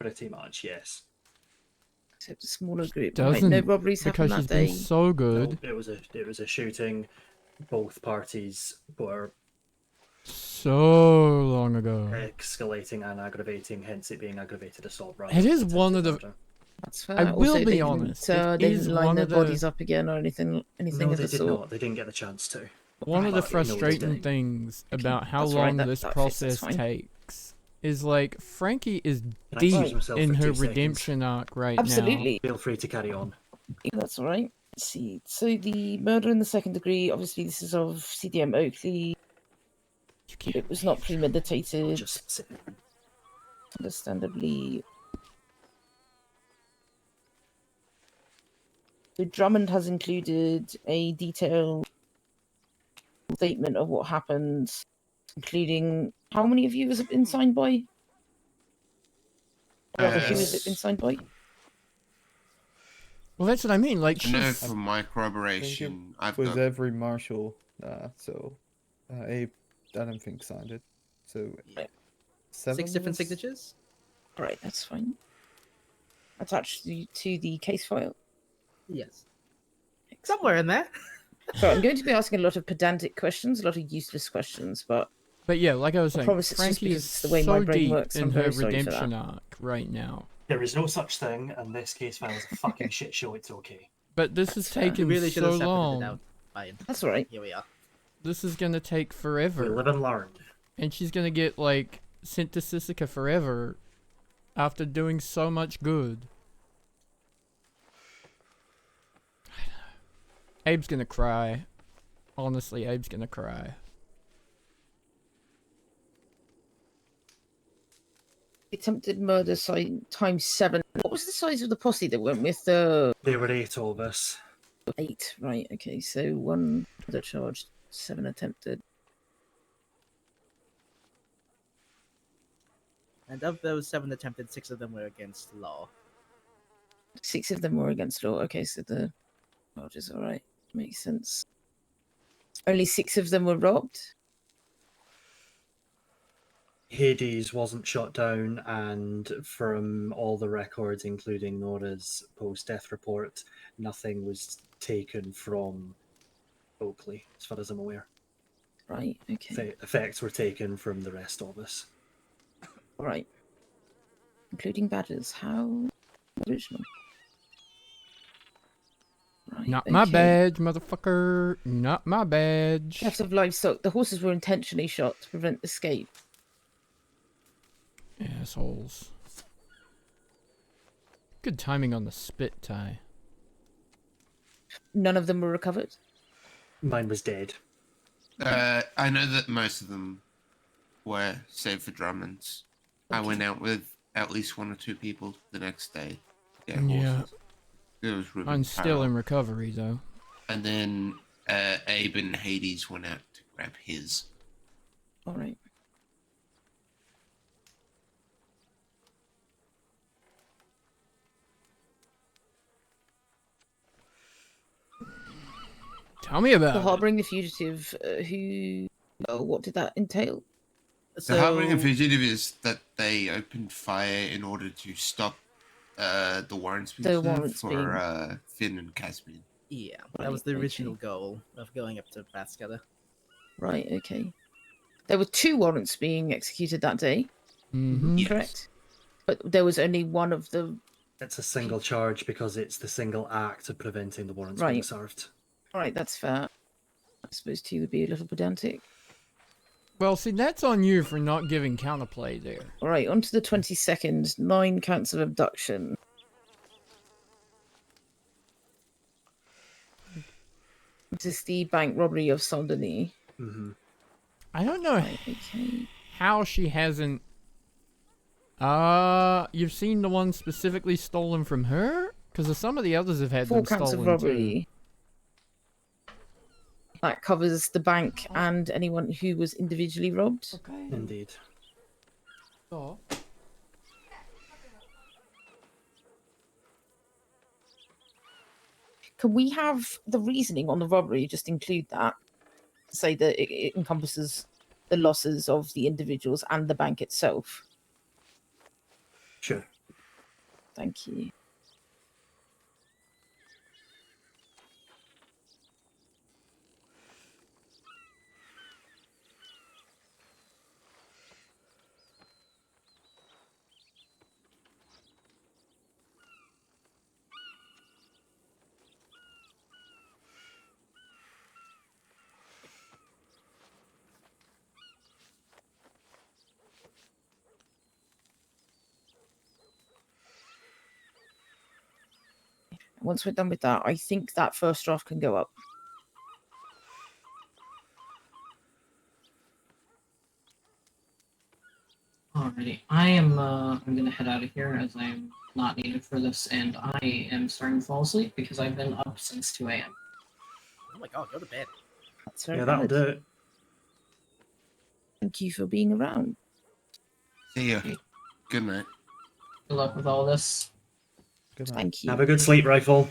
Pretty much, yes. Except a smaller group. Right, no Doesn't, robberies happened because that she's been day. so No, good. it was a shooting. Both parties were So long ago. escalating and aggravating, hence it being aggravated assault rather It than is one of attempted the. murder. That's fair. I will Also, be they honest. Didn't, It they is didn't line one their of the. bodies up again or anything No, of they the did sort. not. They didn't get the chance to. One of the But, you know, they frustrating did. things Okay, about how that's all right, long that- this that fits, that's process fine. takes is like Frankie is Can I deep excuse myself in for her 2 seconds? redemption arc right Absolutely. Feel free to carry on. Yeah, that's all right. Let's see. So the murder in the second degree, obviously this is of CDM Oakley. now. You can't It was not leave. premeditated. Just sit. Understandably. So Drummond has included a detailed statement of what happened, including how many of you has it been signed by? Rather, who has it been signed by? Well, that's what I mean. Like I know she's. from my corroboration, I've was got every Marshal, so Abe, I don't think signed it. So Right. 7 6 of different us? signatures? Right, that's fine. Attached to the case file. Yes. Somewhere in there. So I'm going to be asking a lot of pedantic questions, a lot of useless questions, but But yeah, like I was I saying, promise it's just Frankie because is it's the way my so brain deep works, in I'm her very sorry for redemption arc right now. There is no such thing, and this case file is a fucking shit show. It's okay. But this has That's fair. We taken really should so have separated it long. out. Fine. That's all right. Here we are. This is gonna take We forever, live and learn. and she's gonna get like sent to Sisika forever after doing so much good. Abe's gonna cry. Honestly, Abe's gonna cry. Attempted murder times 7. What was the size of the posse that went with the There were 8 of us. 8? Right, okay, so 1 murder charged, 7 attempted. And of those 7 attempted, 6 of them were against law. 6 of them were against law. Okay, so the charges, all right, makes sense. Only 6 of them were robbed. Hades wasn't shot down, and from all the records, including Nora's post-death report, nothing was taken from Oakley, as far as I'm aware. Right, okay, Effects were taken from the rest of us. all right. Including badges. How original. Right, Not my okay. badge, motherfucker. Not my badge. Theft of livestock. The horses were intentionally shot to prevent escape. Assholes. Good timing on the spit tie. None of them were recovered. Mine was dead. I know that most of them were, save for Drummond's. I went out with at least 1 or 2 people the next day to get Yeah. horses. It was Ruben I'm still Tyrell. in recovery though. And then Abe and Hades went out to grab his. All right. Tell me about The it. harboring the fugitive. Who? Oh, what did that entail? The harboring of fugitive is that they opened fire in order to stop the warrants being The served warrants for being- Finn and Caspian. Yeah, Right, that was the okay. original goal of going up to Bathscatter. Right. Okay. There were 2 warrants being executed that day. Mm-hmm. Yes. Correct. But there was only one of the. It's a single charge because it's the single act of preventing the warrants being Right. served. All right, that's fair. I suppose 2 would be a little pedantic. Well, see, that's on you for not giving counterplay there. All right, on to the 22nd. 9 counts of abduction. This is the bank robbery of Saint Denis. Mm-hmm. I don't know Right, okay. how she hasn't. You've seen the one specifically stolen from her? Because some of the others have had 4 them counts of stolen too. robbery. That covers the bank and anyone who was individually robbed. Okay. Indeed. So, Can we have the reasoning on the robbery just include that? Say that it encompasses the losses of the individuals and the bank itself. Sure. Thank you. Once we're done with that, I think that first draft can go up. Alrighty, I'm gonna head out of here as I'm not needed for this, and I am starting to fall asleep because I've been up since 2 a.m. Oh my god, go to bed. That's very Yeah, that'll good. do it. Thank you for being around. See ya. Good night. Good luck with all this. Good night. Thank you. Have a good sleep, Rifle.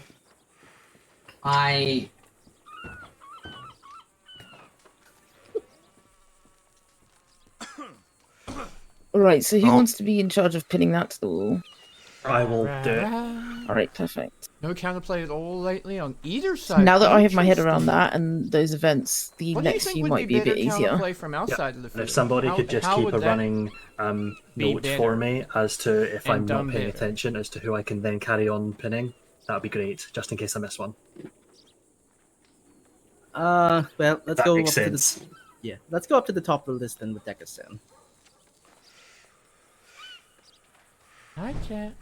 I Alright, so who Oh. wants to be in charge of pinning that to the wall? I will do it. Alright, perfect. No counterplay at all lately on either side. Now that I have my head around Interesting. that and those events, the What do you next think few would might be a better bit easier. counterplay from outside of the And field? if somebody How- could just how keep would a that running be note better for me as to if and I'm done not paying better? attention as to who I can then carry on pinning, that would be great, just in case I miss one. Well, let's That go makes up sense. to the let's go up to the top of the list then with Deckerson. Hi, chat.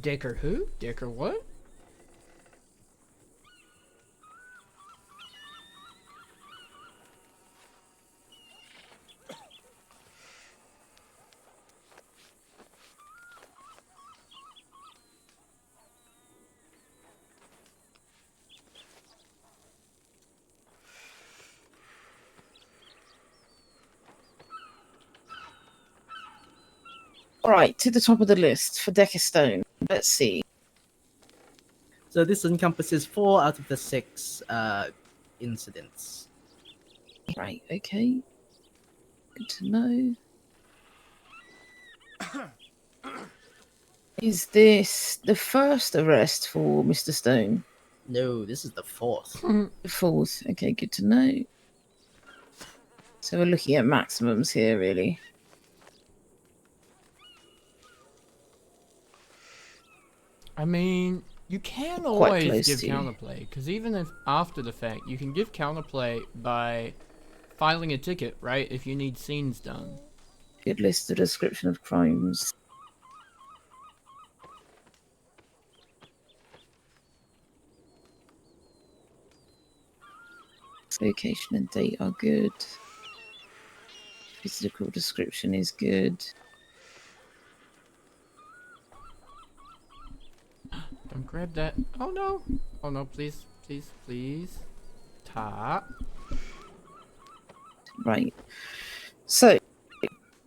Decker who? Decker what? Alright, to the top of the list for Decker Stone. Let's see. So this encompasses 4 out of the 6 incidents. Right, okay. Good to know. Is this the first arrest for Mr. Stone? No, this is the 4th. The fourth. Okay, good to know. So we're looking at maximums here, really. I mean, you can Quite always close give to. counterplay, because even if after the fact, you can give counterplay by filing a ticket, right? If you need scenes done. Good list of description of crimes. Location and date are good. Physical description is good. Don't grab that. Oh no! Oh no, please, please, please. Top. Right. So,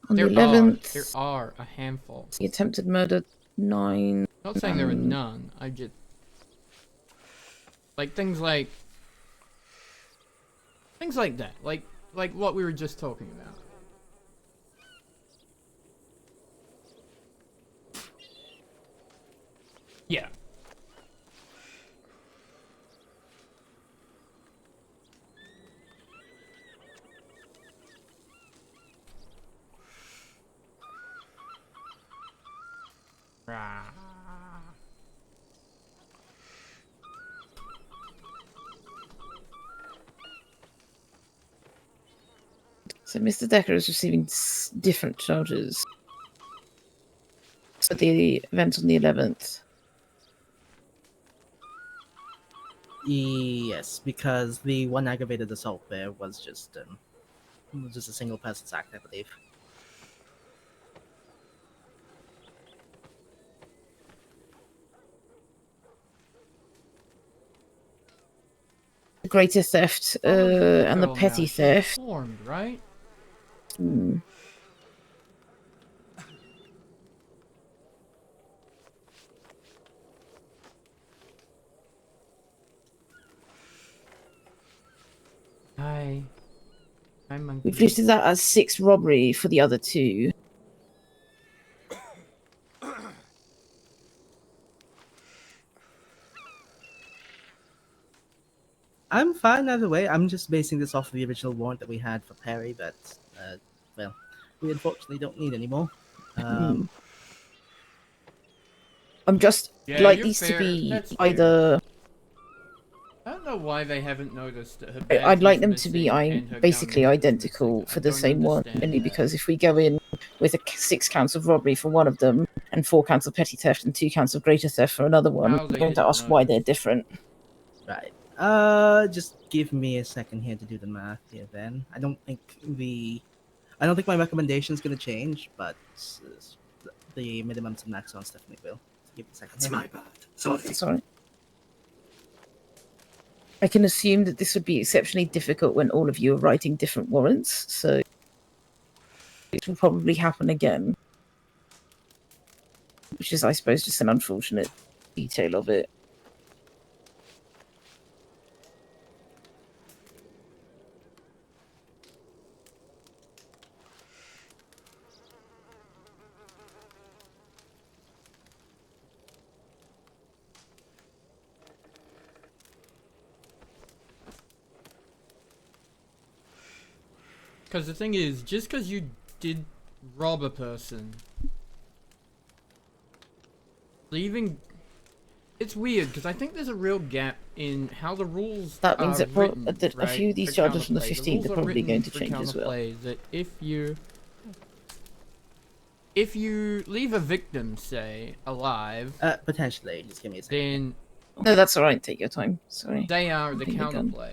on There the 11th, there are a handful. the attempted murder, 9. Not saying there were none. I just like things like that, like what we were just talking about. Yeah. Rah. So Mr. Decker is receiving different charges. So the event on the 11th. Yes, because the one aggravated assault there was just a single person's act, I believe. The greater theft and the Girl petty now, she's theft. informed, right? Hmm. Hi. Hi, monkey. We've listed that as 6 robbery for the other 2. I'm fine either way. I'm just basing this off of the original warrant that we had for Perry, but well, we unfortunately don't need any more. I'm just Yeah, like you're these to fair. be That's fair. either. I don't know why they haven't noticed that her I'd badge like is them to be missing and her basically gun is identical missing. for I the don't same one, understand only that. because if we go in with 6 counts of robbery for one of them and 4 counts of petty theft and 2 counts of greater theft for another one, How we're they going to didn't ask why notice. they're different. Right. Just give me a second here to do the math here. Then I don't think my recommendation is going to change, but the minimums and maximums definitely will. So give me a second. That's here. my bad. Sorry. Sorry. I can assume that this would be exceptionally difficult when all of you are writing different warrants, so it will probably happen again. Which is, I suppose, just an unfortunate detail of it. Because the thing is, just because you did rob a person, leaving... It's weird, because I think there's a real gap in how the rules That means are that, written, that a right, few of these for charges from the counterplay. 15th rules are probably written going to for change as well. counterplay that if you leave a victim, say, alive, Potentially. Just give me a second. then No, that's alright, take your time. Sorry. they are the Holding the gun. counterplay.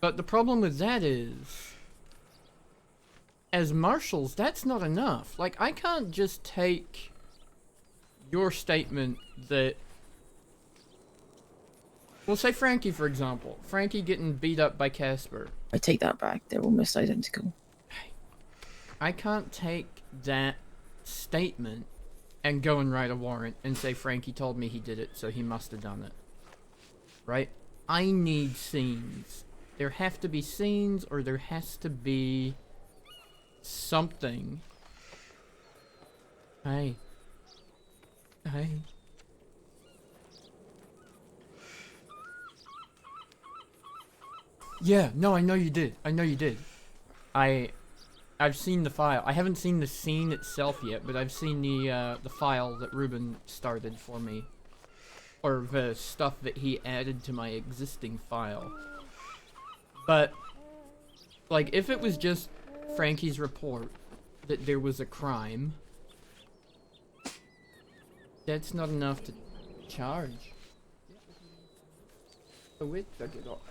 But the problem with that is, as marshals, that's not enough. Like, I can't just take your statement that... Well, say Frankie, for example. Frankie getting beat up by Casper. I take that back. They're almost identical. I can't take that statement and go and write a warrant and say Frankie told me he did it, so he must have done it. Right? I need scenes. There have to be scenes, or there has to be something. Hey. Hey. Yeah, no, I know you did. I know you did. I've seen the file. I haven't seen the scene itself yet, but I've seen the file that Ruben started for me. Or the stuff that he added to my existing file. But, like, if it was just Frankie's report that there was a crime, that's not enough to charge. So wait, check it out.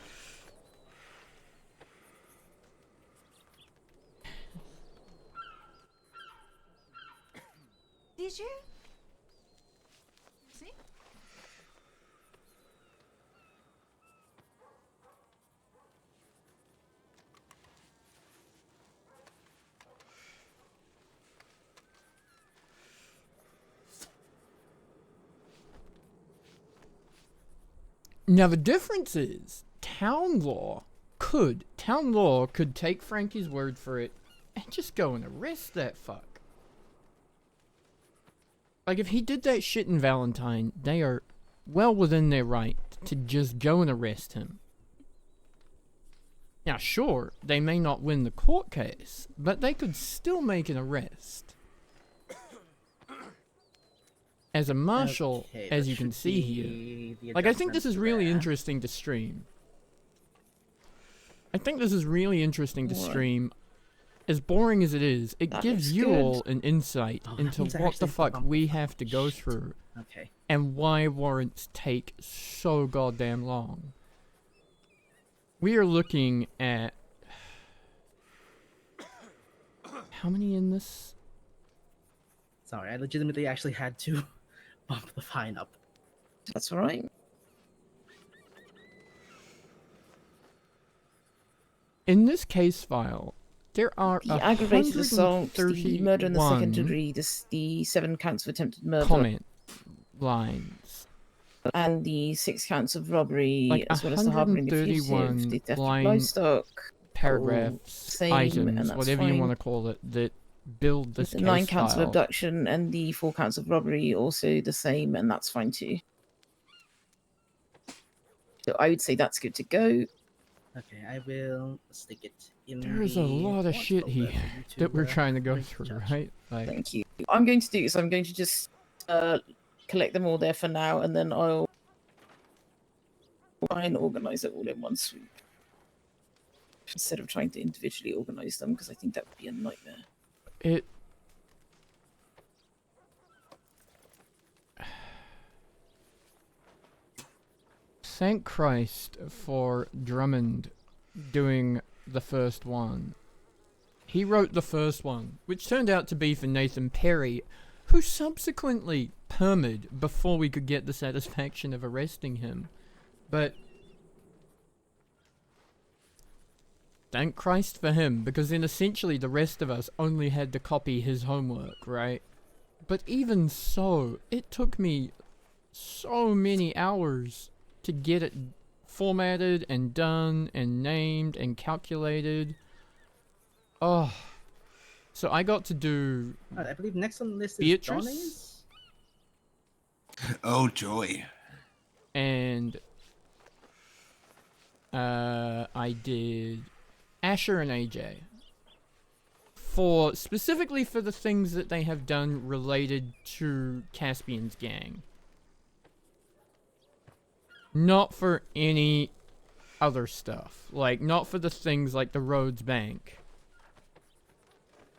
Did you? See? Now the difference is, town law could take Frankie's word for it and just go and arrest that fuck. Like, if he did that shit in Valentine, they are well within their right to just go and arrest him. Now, sure, they may not win the court case, but they could still make an arrest. As a marshal, Okay, as that you can should see be here, the like, I think this adjustments is really there. interesting to stream. I think this is really interesting to What? stream. As boring as it is, it That gives looks you good. all an insight Oh, that into means I what the actually fuck bumped we the have to go shit. through Okay. and why warrants take so goddamn long. We are looking at... How many in this? Sorry, I legitimately actually had to bump the fine up. That's alright. In this case file, there are The aggravated assault, the murder in the second 131 degree, the 7 counts of attempted murder. comment lines. and the 6 counts of robbery, Like as well as the harboring the fugitive, 131 the theft of line livestock, paragraphs, same, and items, that's whatever you fine. want to call it, that build this The case 9 counts of file. abduction and the 4 counts of robbery also the same, and that's fine too. So I would say that's good to go. Okay, I will stick it in There's the a lot of warrant shit folder here for you to, that we're trying to go bring to through, judge. right? Like, Thank you. I'm going to do is I'm going to just collect them all there for now, and then I'll try and organize it all in one swoop instead of trying to individually organize them, because I think that would be a nightmare. it. Thank Christ for Drummond doing the first one. He wrote the first one, which turned out to be for Nathan Perry, who subsequently permed before we could get the satisfaction of arresting him. But thank Christ for him, because then essentially the rest of us only had to copy his homework, right? But even so, it took me so many hours to get it formatted and done and named and calculated. Oh. So I got to do Alright, I believe next on the list is Beatrice? Donnie's. Oh joy. And I did Asher and AJ. Specifically for the things that they have done related to Caspian's gang. Not for any other stuff. Like, not for the things like the Rhodes Bank.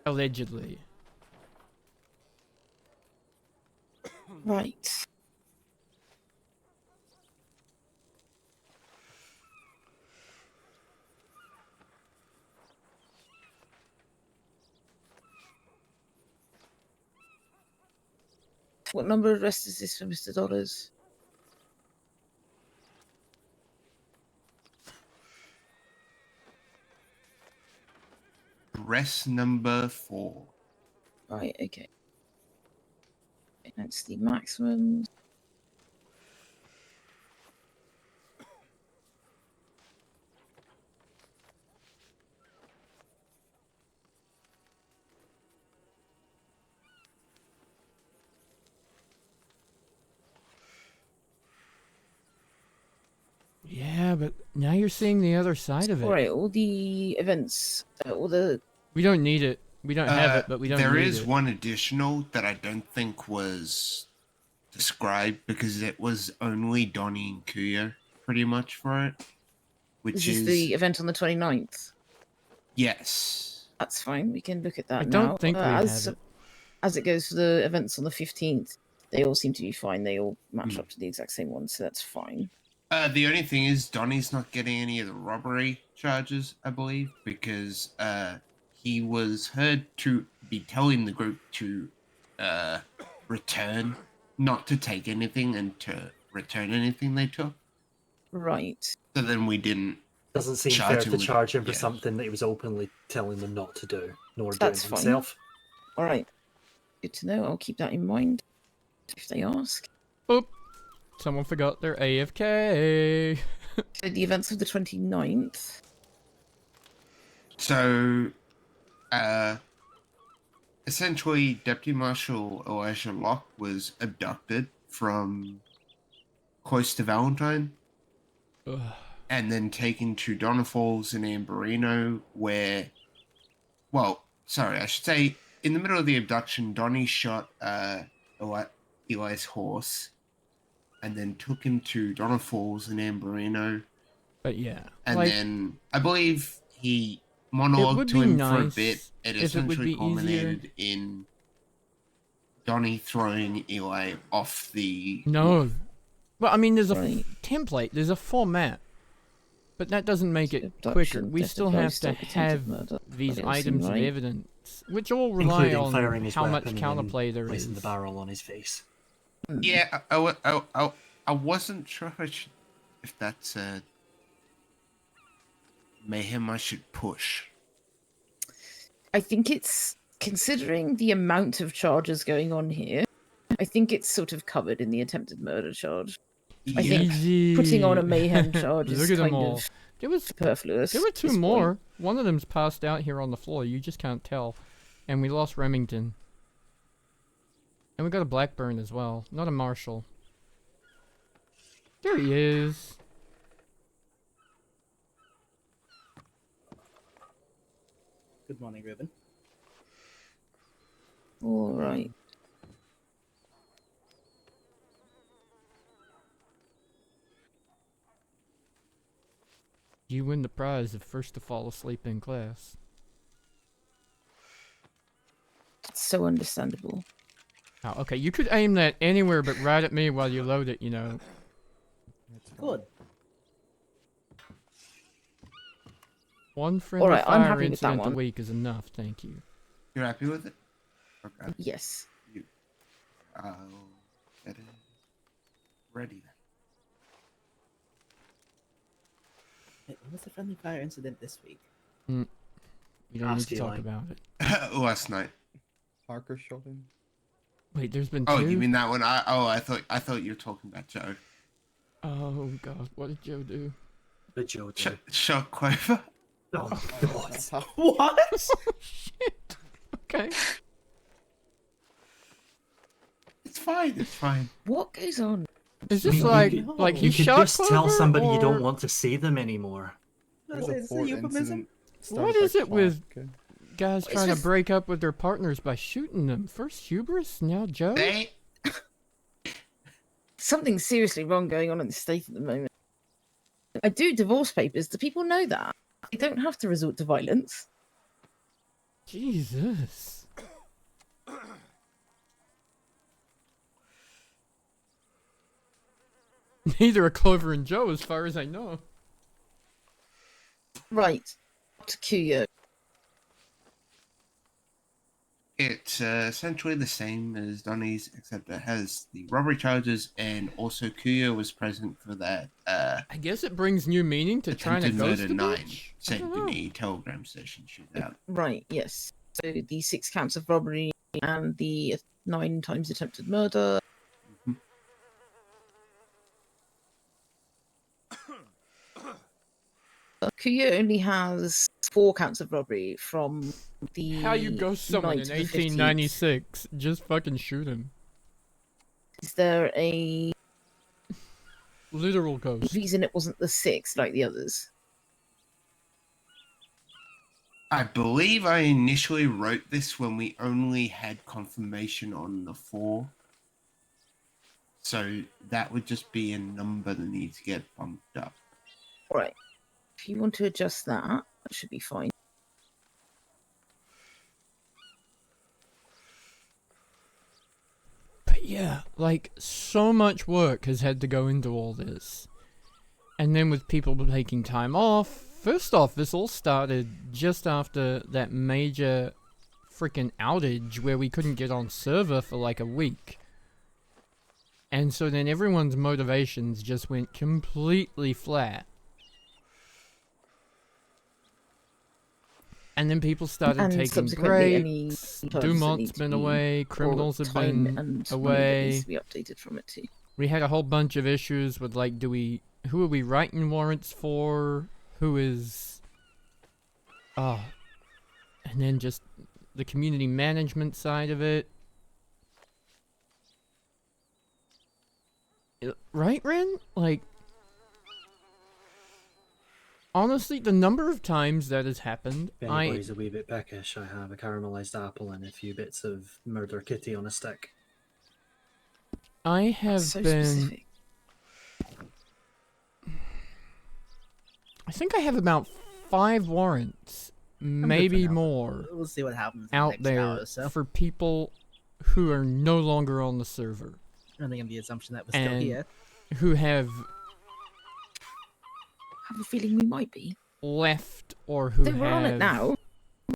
Allegedly. Right. What number of arrests is this for Mr. Dollars? Arrest number 4. Right, okay. That's the maximum. Yeah, but now you're seeing the other side of it. Alright, all the events, all the... We don't need it. We don't have it, but we don't There need is it. one additional that I don't think was described because it was only Donnie and Kuya pretty much for it. Which This is the event on the 29th. Yes. That's fine, we can look at that I now. don't think we have it. As it goes for the events on the 15th, they all seem to be fine. They all match up to the exact same one, so that's fine. The only thing is Donnie's not getting any of the robbery charges, I believe, because he was heard to be telling the group to return, not to take anything, and to return anything they took. Right. So then we didn't. Doesn't seem fair to charge him for something that he was openly telling them not to do, nor That's doing fine. himself. Alright. Good to know. I'll keep that in mind if they ask. Oop. Someone forgot their AFK. So the events of the 29th. So, essentially, Deputy Marshal Elijah Locke was abducted from close to Valentine. Ugh. And then taken to Donna Falls in Amberino, where, well, sorry, I should say, in the middle of the abduction, Donnie shot Eli's horse, and then took him to Donna Falls in Amberino. But yeah, and like, then I believe he it monologued would to be him for a nice bit. It if it would essentially be culminated in Donnie throwing Eli off the. No. Well, I mean, there's a template, there's a format. But that doesn't make it quicker. We still have to have these items of evidence, which all rely Including on firing his how much weapon and counterplay there placing is. the barrel on his face. Yeah, I wasn't sure if that's mayhem I should push. I think it's, considering the amount of charges going on here, I think it's sort of covered in the attempted murder charge. I think Easy. putting on a mayhem charge is Look at them kind all. of There was superfluous. There were at two this more. point. One of them's passed out here on the floor. You just can't tell. And we lost Remington. And we got a Blackburn as well. Not a Marshal. There he is. Good morning, Ruben. All right. You win the prize of first to fall asleep in class. It's so understandable. Oh, okay. You could aim that anywhere but right at me while you load it, you know. Good. One friendly Alright, I'm fire happy with that incident a one. week is enough, thank you. You're happy with it? Okay. Yes. I'll get it ready then. Wait, what was the friendly fire incident this week? You don't need Ask to talk Eli. about it. Last night. Parker shot him. Wait, there's been Oh, two? you mean that one? I thought you were talking about Joe. Oh god, what did Joe do? The Joe Sh- did. Shockwave. Oh god. What? Shit. Okay. It's fine. It's fine. What goes on? Is I this mean, like you like he You could shot just tell Clover, somebody you or don't want to see them anymore. Is There's this a a fort euphemism? incident What started is by it with Clark, guys It's trying to just- break up with their partners by shooting them? First hubris, now Joe? They Something seriously wrong going on in the state at the moment. I do divorce papers. Do people know that? They don't have to resort to violence. Jesus. Neither are Clover and Joe, as far as I know. Right. To Kuyo. It's essentially the same as Donnie's, except it has the robbery charges, and also Kuya was present for that I guess it brings new meaning to trying to attempted ghost murder a 9 bitch. I sent don't in know. a telegram session shootout. Right, yes. So the 6 counts of robbery and the 9 times attempted murder. Mhm. Kuyo only has 4 counts of robbery from the. How you ghost someone 9th in to the 15th. 1896? Just fucking shoot him. Is there a Literal ghost. reason it wasn't the 6 like the others? I believe I initially wrote this when we only had confirmation on the 4. So that would just be a number that needs to get bumped up. Alright. If you want to adjust that, that should be fine. But yeah, like, so much work has had to go into all this. And then with people taking time off, first off, this all started just after that major freaking outage where we couldn't get on server for like a week. And so then everyone's motivations just went completely flat. And then people started And taking subsequently, any breaks. charges that Dumont's need to been be- away. or Criminals have time been and money that away. needs to be updated from it too. We had a whole bunch of issues with like, who are we writing warrants for? Who is, and then just the community management side of it. Right, Ren? Like, honestly, the number of times that has happened, If anybody's a wee bit peckish, I have a caramelized apple and a few bits of murder kitty on a stick. I have So been. specific. I think I have about 5 warrants, maybe now. more, We'll see what happens in the out next there hour or so. for people who are no longer on the server, Running on the assumption that we're still and here. who have I have a feeling we might be. left or who They were on it have now.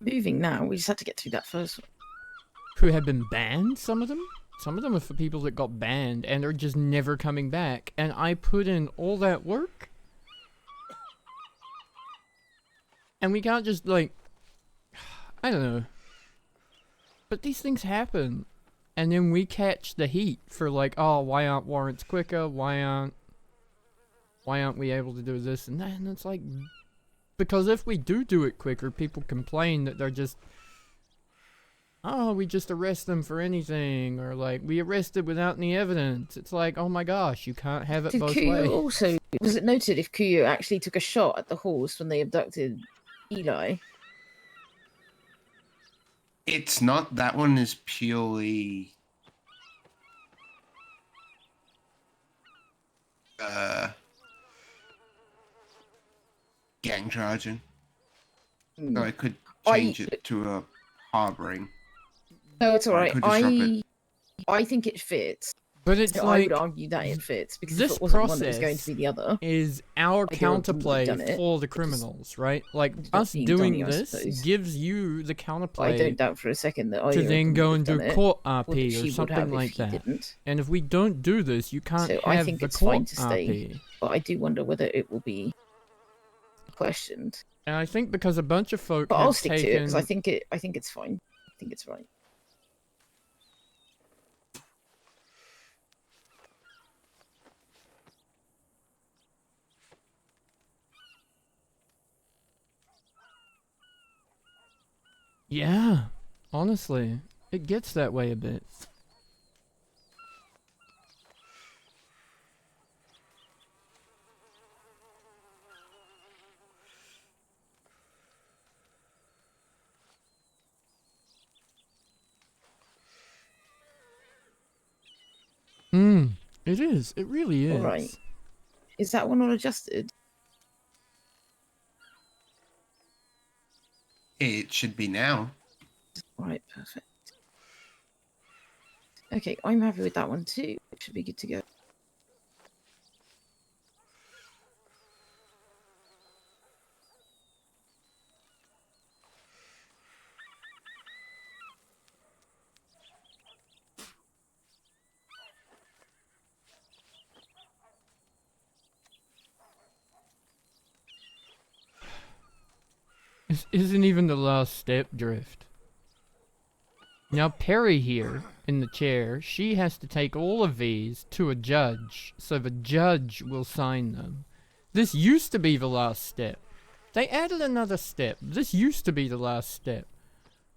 Moving now. We just had to get through that first one. who have been banned. Some of them are for people that got banned and are just never coming back. And I put in all that work, and we can't just like, I don't know. But these things happen, and then we catch the heat for like, oh, why aren't warrants quicker? Why aren't why aren't we able to do this and that? And it's like, because if we do it quicker, people complain that they're just, oh, we just arrest them for anything, or like, we arrested without any evidence. It's like, oh my gosh, you can't have it Did both Kuyo ways. also, was it noted if Kuyo actually took a shot at the horse when they abducted Eli? It's not. That one is purely gang charging. So I could change it to a harboring. No, it's Or alright. could just drop it. I think it fits. But it's So I like, would argue that it fits because this if it wasn't one, it was going to process be the other. is our I don't think we've counterplay done it, for the because criminals, right? Like, it's not us being doing done, I this suppose. gives you the I counterplay don't doubt for a second that to Aya then would go have and do done it, court or that RP she or would something have like if he that. didn't. And if we don't do this, you can't So have I think the it's court fine to stay, RP. but I do wonder whether it will be questioned. And I think because a bunch of folk But have I'll stick to it taken... because I think it's fine. I think it's right. Yeah, honestly, it gets that way a bit. It is. It really is. Alright. Is that one all adjusted? It should be now. Right, perfect. Okay, I'm happy with that one too. It should be good to go. This isn't even the last step, Drift. Now Perry here, in the chair, she has to take all of these to a judge, so the judge will sign them. This used to be the last step. They added another step. This used to be the last step.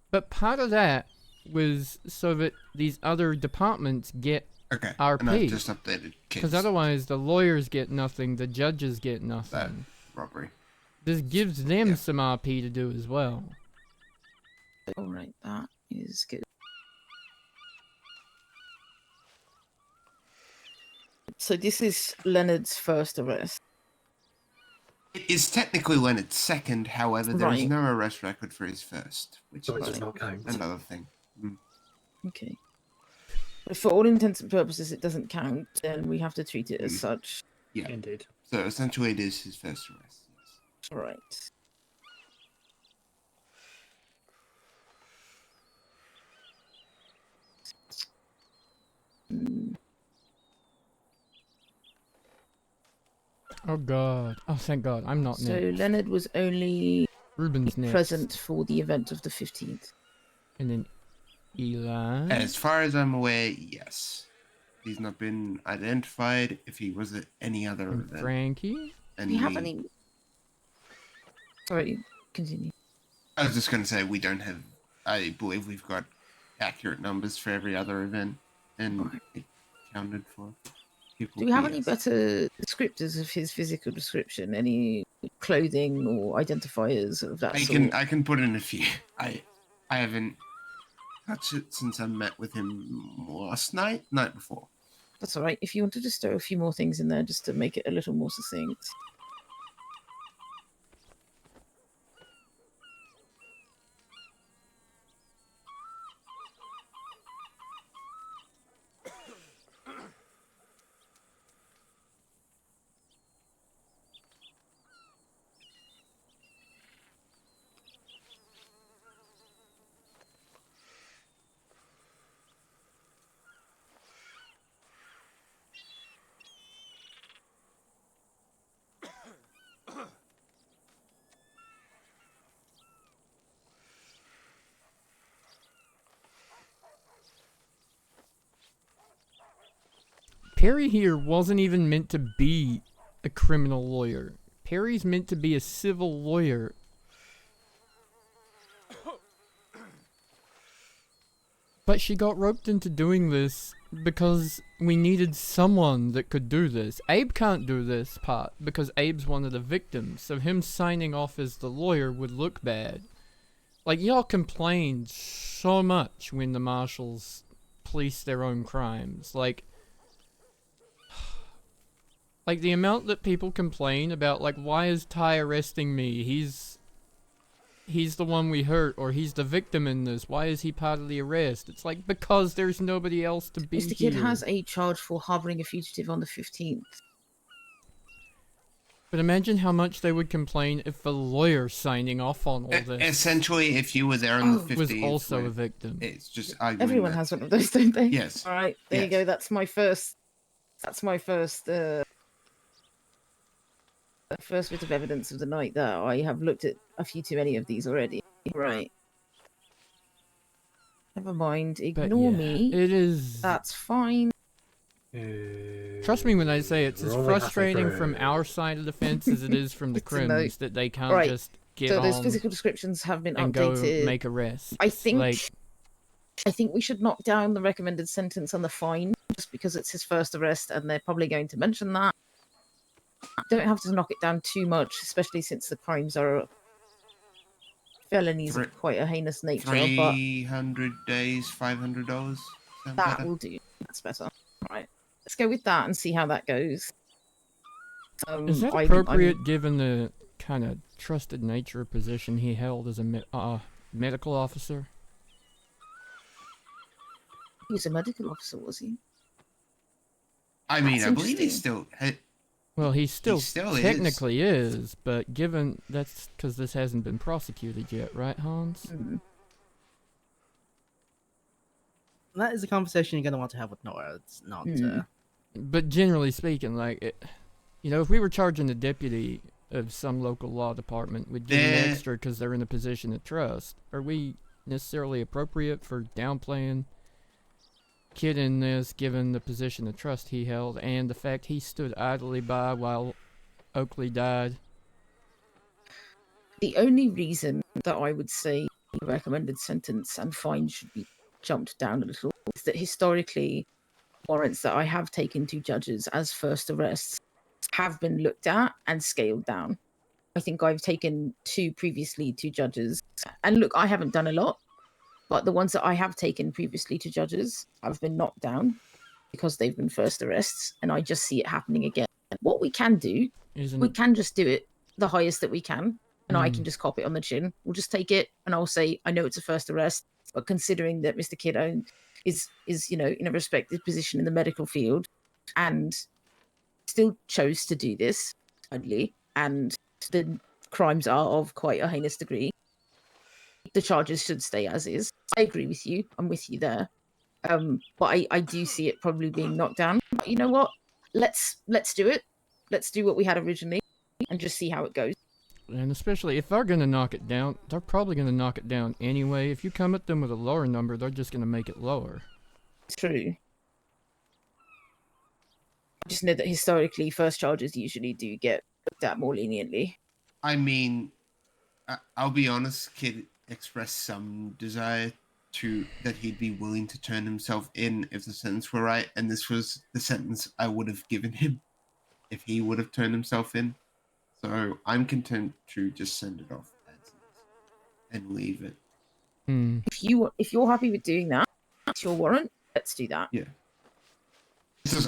But part of that was so that these other departments get Okay, and I've RP. just updated Because kids. otherwise the lawyers get nothing, the judges get nothing. Robbery. This gives them some RP to do as well. Alright, that is good. So this is Leonard's first arrest. It is technically Leonard's second, however, there is Right. no arrest record for his first, which So it is does not count. another thing. Okay. But for all intents and purposes, it doesn't count, and we have to treat it as such. Yeah. Indeed. So essentially, it is his first arrest. Yes. Alright. Oh god. Oh thank god, I'm not So next. Leonard was only Ruben's next. present for the event of the 15th. And then Eli. As far as I'm aware, yes. He's not been identified if he was at any other And event. Frankie? Do you have any... Sorry, continue. I was just going to say, we don't have... I believe we've got accurate numbers for every other event, and it counted for people. Do we have any yes. better descriptors of his physical description? Any clothing or identifiers of that sort? I can put in a few. I haven't touched it since I met with him last night before. That's alright. If you want to just throw a few more things in there just to make it a little more succinct. Perry here wasn't even meant to be a criminal lawyer. Perry's meant to be a civil lawyer. But she got roped into doing this because we needed someone that could do this. Abe can't do this part because Abe's one of the victims, so him signing off as the lawyer would look bad. Like, y'all complained so much when the marshals policed their own crimes. Like the amount that people complain about, like, why is Ty arresting me? He's the one we hurt, or he's the victim in this. Why is he part of the arrest? It's like, because there's nobody else to be Mr. here. Kidd has a charge for harboring a fugitive on the 15th. But imagine how much they would complain if the lawyer signing off on all this Essentially, if you were there on the 15th, was also a victim. It's just arguing Everyone that. has one of those, don't they? Yes. All right, there you Yes. go. That's my first. First bit of evidence of the night there. I have looked at a few too many of these already. Right. Never mind. But Ignore yeah, me. it is. That's fine. Trust me when I say it's as We're only halfway frustrating through. from our side of the fence as it is from the It's a note. crims that they can't Right. just get So on those physical descriptions have been and updated. go make arrests. I think. Like, I think we should knock down the recommended sentence on the fine just because it's his first arrest, and they're probably going to mention that. Don't have to knock it down too much, especially since the crimes are felonies of quite a heinous nature. But 300 days, $500. that will do. That's better. Right. Let's go with that and see how that goes. is that I'm- appropriate given the kind of trusted nature of position he held as a medical officer? He was a medical officer, was he? I mean, That's I believe he's interesting. still. Well, he still is. technically is, but given that's because this hasn't been prosecuted yet, right, Hans? That is a conversation you're gonna want to have with Nora. It's not. But generally speaking, like, if we were charging a deputy of some local law department with getting They're- extra because they're in a position of trust, are we necessarily appropriate for downplaying Kid in this, given the position of trust he held and the fact he stood idly by while Oakley died? The only reason that I would say the recommended sentence and fine should be jumped down a little is that historically, warrants that I have taken to judges as first arrests have been looked at and scaled down. I think I've taken two previously to judges. And look, I haven't done a lot, but the ones that I have taken previously to judges have been knocked down because they've been first arrests, and I just see it happening again. What we can do, we can just do it the highest that we can, and I can just cop it on the chin. We'll just take it, and I'll say, I know it's a first arrest, but considering that Mr. Kiddo is in a respected position in the medical field and still chose to do this, sadly, and the crimes are of quite a heinous degree, the charges should stay as is. I agree with you. I'm with you there. But I do see it probably being knocked down. But you know what? Let's do it. Let's do what we had originally and just see how it goes. And especially if they're going to knock it down, they're probably going to knock it down anyway. If you come at them with a lower number, they're just going to make it lower. It's true. I just know that historically, first charges usually do get looked at more leniently. I mean, I'll be honest, Kid expressed some desire that he'd be willing to turn himself in if the sentence were right, and this was the sentence I would have given him if he would have turned himself in. So I'm content to just send it off as is and leave it. If you're happy with doing that, that's your warrant. Let's do that. Yeah.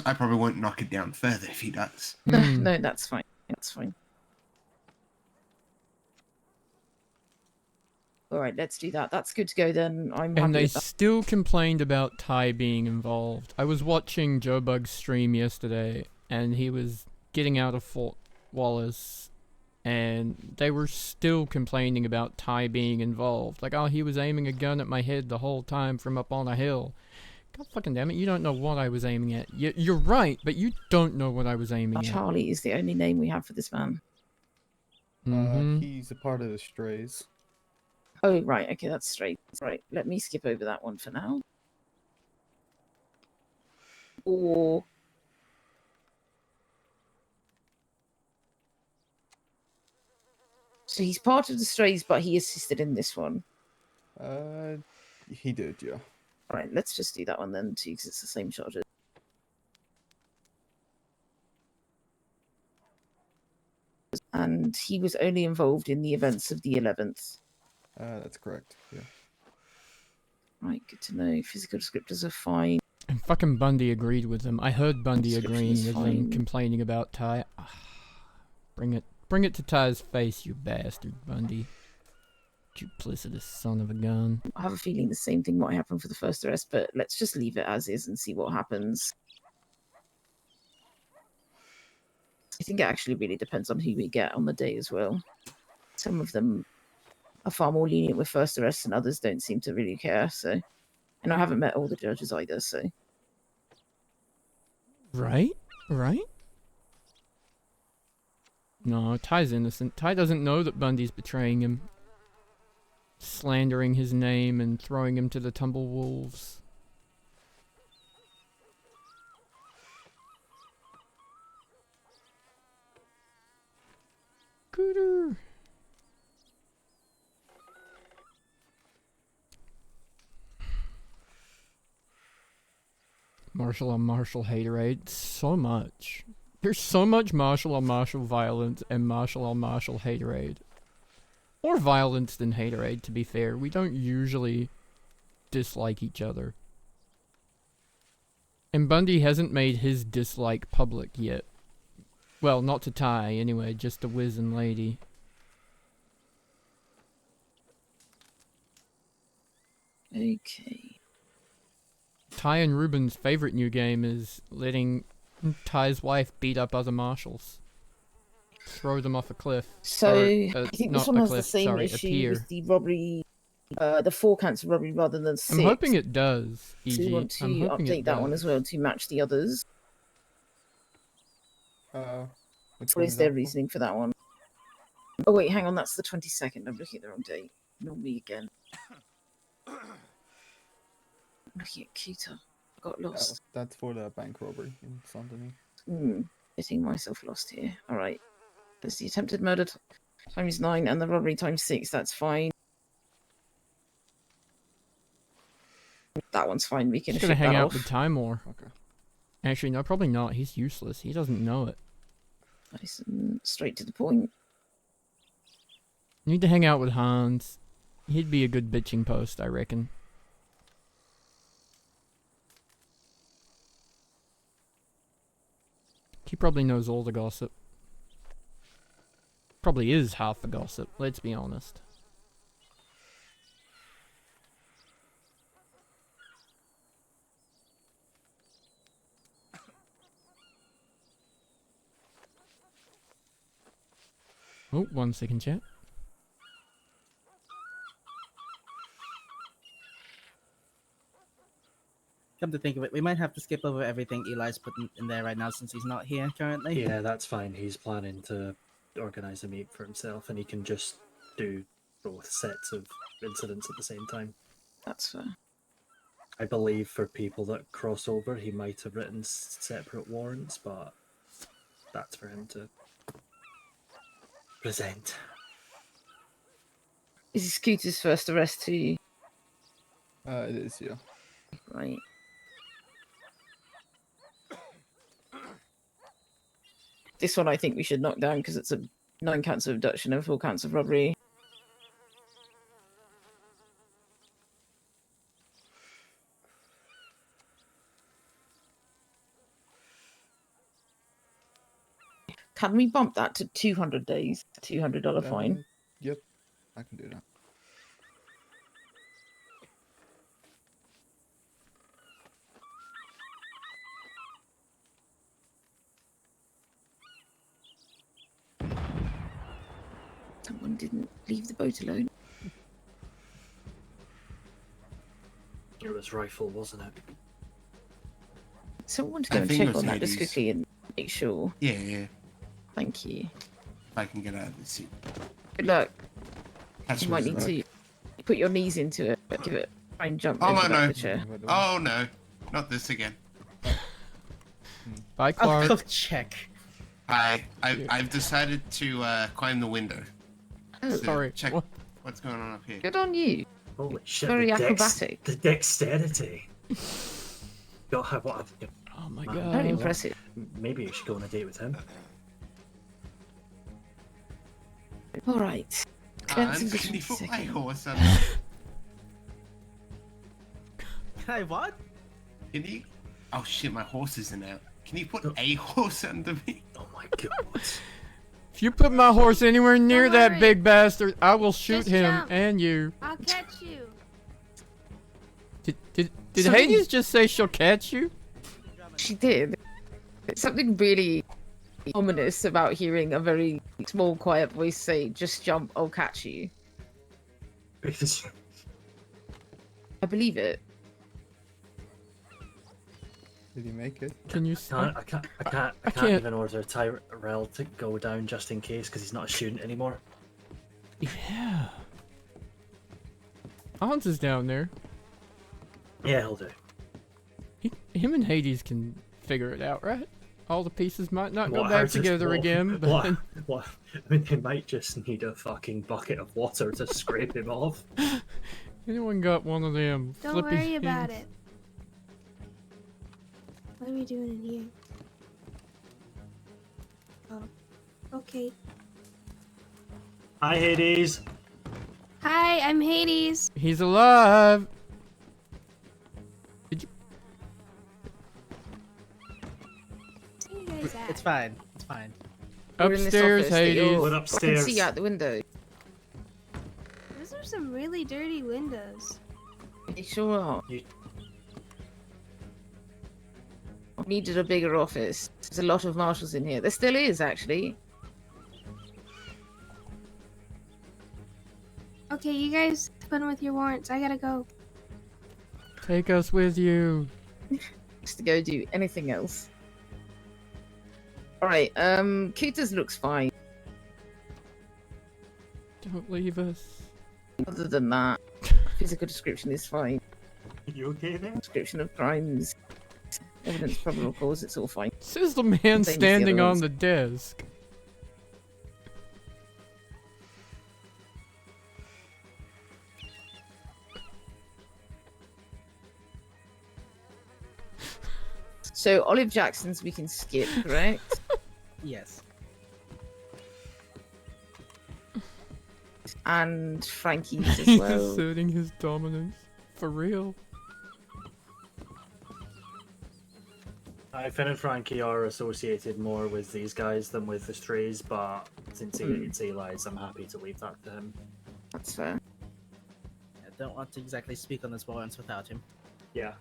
I probably won't knock it down further if he does. No, that's fine. That's fine. All right, let's do that. That's good to go then. I'm happy And they with that. still complained about Ty being involved. I was watching Joe Bug's stream yesterday, and he was getting out of Fort Wallace, and they were still complaining about Ty being involved. Like, oh, he was aiming a gun at my head the whole time from up on a hill. God fucking damn it, you don't know what I was aiming at. You're right, but you don't know what I was aiming at. Charlie is the only name we have for this man. He's a part of the Strays. Oh, right. Okay, that's straight. Right. Let me skip over that one for now. Or So he's part of the strays, but he assisted in this one. He did, yeah. All right, let's just do that one then too, because it's the same charges. And he was only involved in the events of the 11th. That's correct. Yeah. Right, good to know. Physical descriptors are fine. And fucking Bundy agreed with him. I heard Bundy Description agreeing is with him, fine. complaining about Ty. Bring it to Ty's face, you bastard, Bundy. Duplicitous son of a gun. I have a feeling the same thing might happen for the first arrest, but let's just leave it as is and see what happens. I think it actually really depends on who we get on the day as well. Some of them are far more lenient with first arrests, and others don't seem to really care. So, and I haven't met all the judges either. So, Right? No, Ty's innocent. Ty doesn't know that Bundy's betraying him. Slandering his name and throwing him to the tumble wolves. Cooter. Marshal on Marshal haterade. So much. There's so much Marshal on Marshal violence and Marshal on Marshal haterade. More violence than haterade, to be fair. We don't usually dislike each other. And Bundy hasn't made his dislike public yet. Well, not to Ty, anyway, just to Wiz and Lady. okay. Ty and Ruben's favorite new game is letting Ty's wife beat up other marshals. Throw them off a cliff. So Or, I think this not one a has cliff, the same sorry, a issue pier. with the robbery, the 4 counts of robbery rather than 6. I'm hoping it does, So we EG. want to I'm hoping update it that one does. as well to match the others. Which What one is their that for? reasoning for that one? Oh wait, hang on, that's the 22nd. I'm looking at the wrong date. Not me again. I'm looking at Cuta. I got lost. That's for the bank robbery in Saint Denis. Getting myself lost here. All right. There's the attempted murder times 9 and the robbery times 6. That's fine. That one's fine. We can He's gonna ship hang that out off. with Ty more. Okay. Actually, no, probably not. He's useless. He doesn't know it. Nice and straight to the point. Need to hang out with Hans. He'd be a good bitching post, I reckon. He probably knows all the gossip. Probably is half the gossip, let's be honest. Oh, 1 second, chat. Come to think of it, we might have to skip over everything Eli's put in there right now since he's not here currently. Yeah, that's fine. He's planning to organise a meet for himself, and he can just do both sets of incidents at the same time. That's fair. I believe for people that cross over, he might have written separate warrants, but that's for him to present. Is this Scooter's first arrest too? It is, yeah. Right. This one I think we should knock down because it's a 9 counts of abduction and 4 counts of robbery. Can we bump that to 200 days? $200 fine. Yep, I can do that. Someone didn't leave the boat alone. It was rifle, wasn't it? Someone to I go and think it check was on that just Hades. quickly and make sure. Yeah. Thank you. If I can get out of the seat. Good luck. That's You might what need it's to put your knees into it. Give it. Try and jump Oh, over no. the chair. Oh no, not this again. Bye, Clark. I'll check. I've decided to climb the window. Oh, Sorry. Check What? what's going on up here. good on you. Holy shit! Very the acrobatic. The dexterity. God, what? Oh my Man, god. Very impressive. Maybe you should go on a date with him. All right. And can you put my horse under? Can I what? Can you? Oh shit, my horse isn't out. Can you put a horse under me? Oh my god. If you put my horse anywhere near Don't that worry. big bastard, I will shoot Just him jump. and you. I'll catch you. Did Something- Hades just say she'll catch you? She did. It's something really ominous about hearing a very small, quiet voice say, "Just jump, I'll catch you." Because I believe it. Did he make it? Can you? I can't can't- even order Tyrell to go down just in case because he's not a student anymore. Yeah. Hans is down there. Yeah, he'll do. Him and Hades can figure it out, right? All the pieces might not go What, back how's this together walk? again, but What? What? I mean, they might just need a fucking bucket of water to scrape him off. anyone got one of them Don't flippy worry about things? it. What are we doing in here? Oh, okay. Hi, Hades. Hi, I'm Hades. He's alive. Where you guys at? It's fine. It's fine. We're in this Upstairs, office that Hades. you're- What I upstairs? can see out the window. Those are some really dirty windows. They sure are. You- Needed a bigger office. There's a lot of marshals in here. There still is, actually. Okay, you guys fun with your warrants. I gotta go. Take us with you. Just to go do anything else. Alright, Kutas looks fine. Don't leave us. Other than that, physical description is fine. You okay there? Description of crimes, evidence, probable cause, it's all fine. This is the man Same as the standing other on ones. the desk. So, Olive Jackson's we can skip, correct? Yes. And Frankie's as He's well. asserting his dominance. For real. Finn and Frankie are associated more with these guys than with the strays, but since it's Eli's, I'm happy to leave that to him. That's fair. I don't want to exactly speak on his warrants without him. Yeah.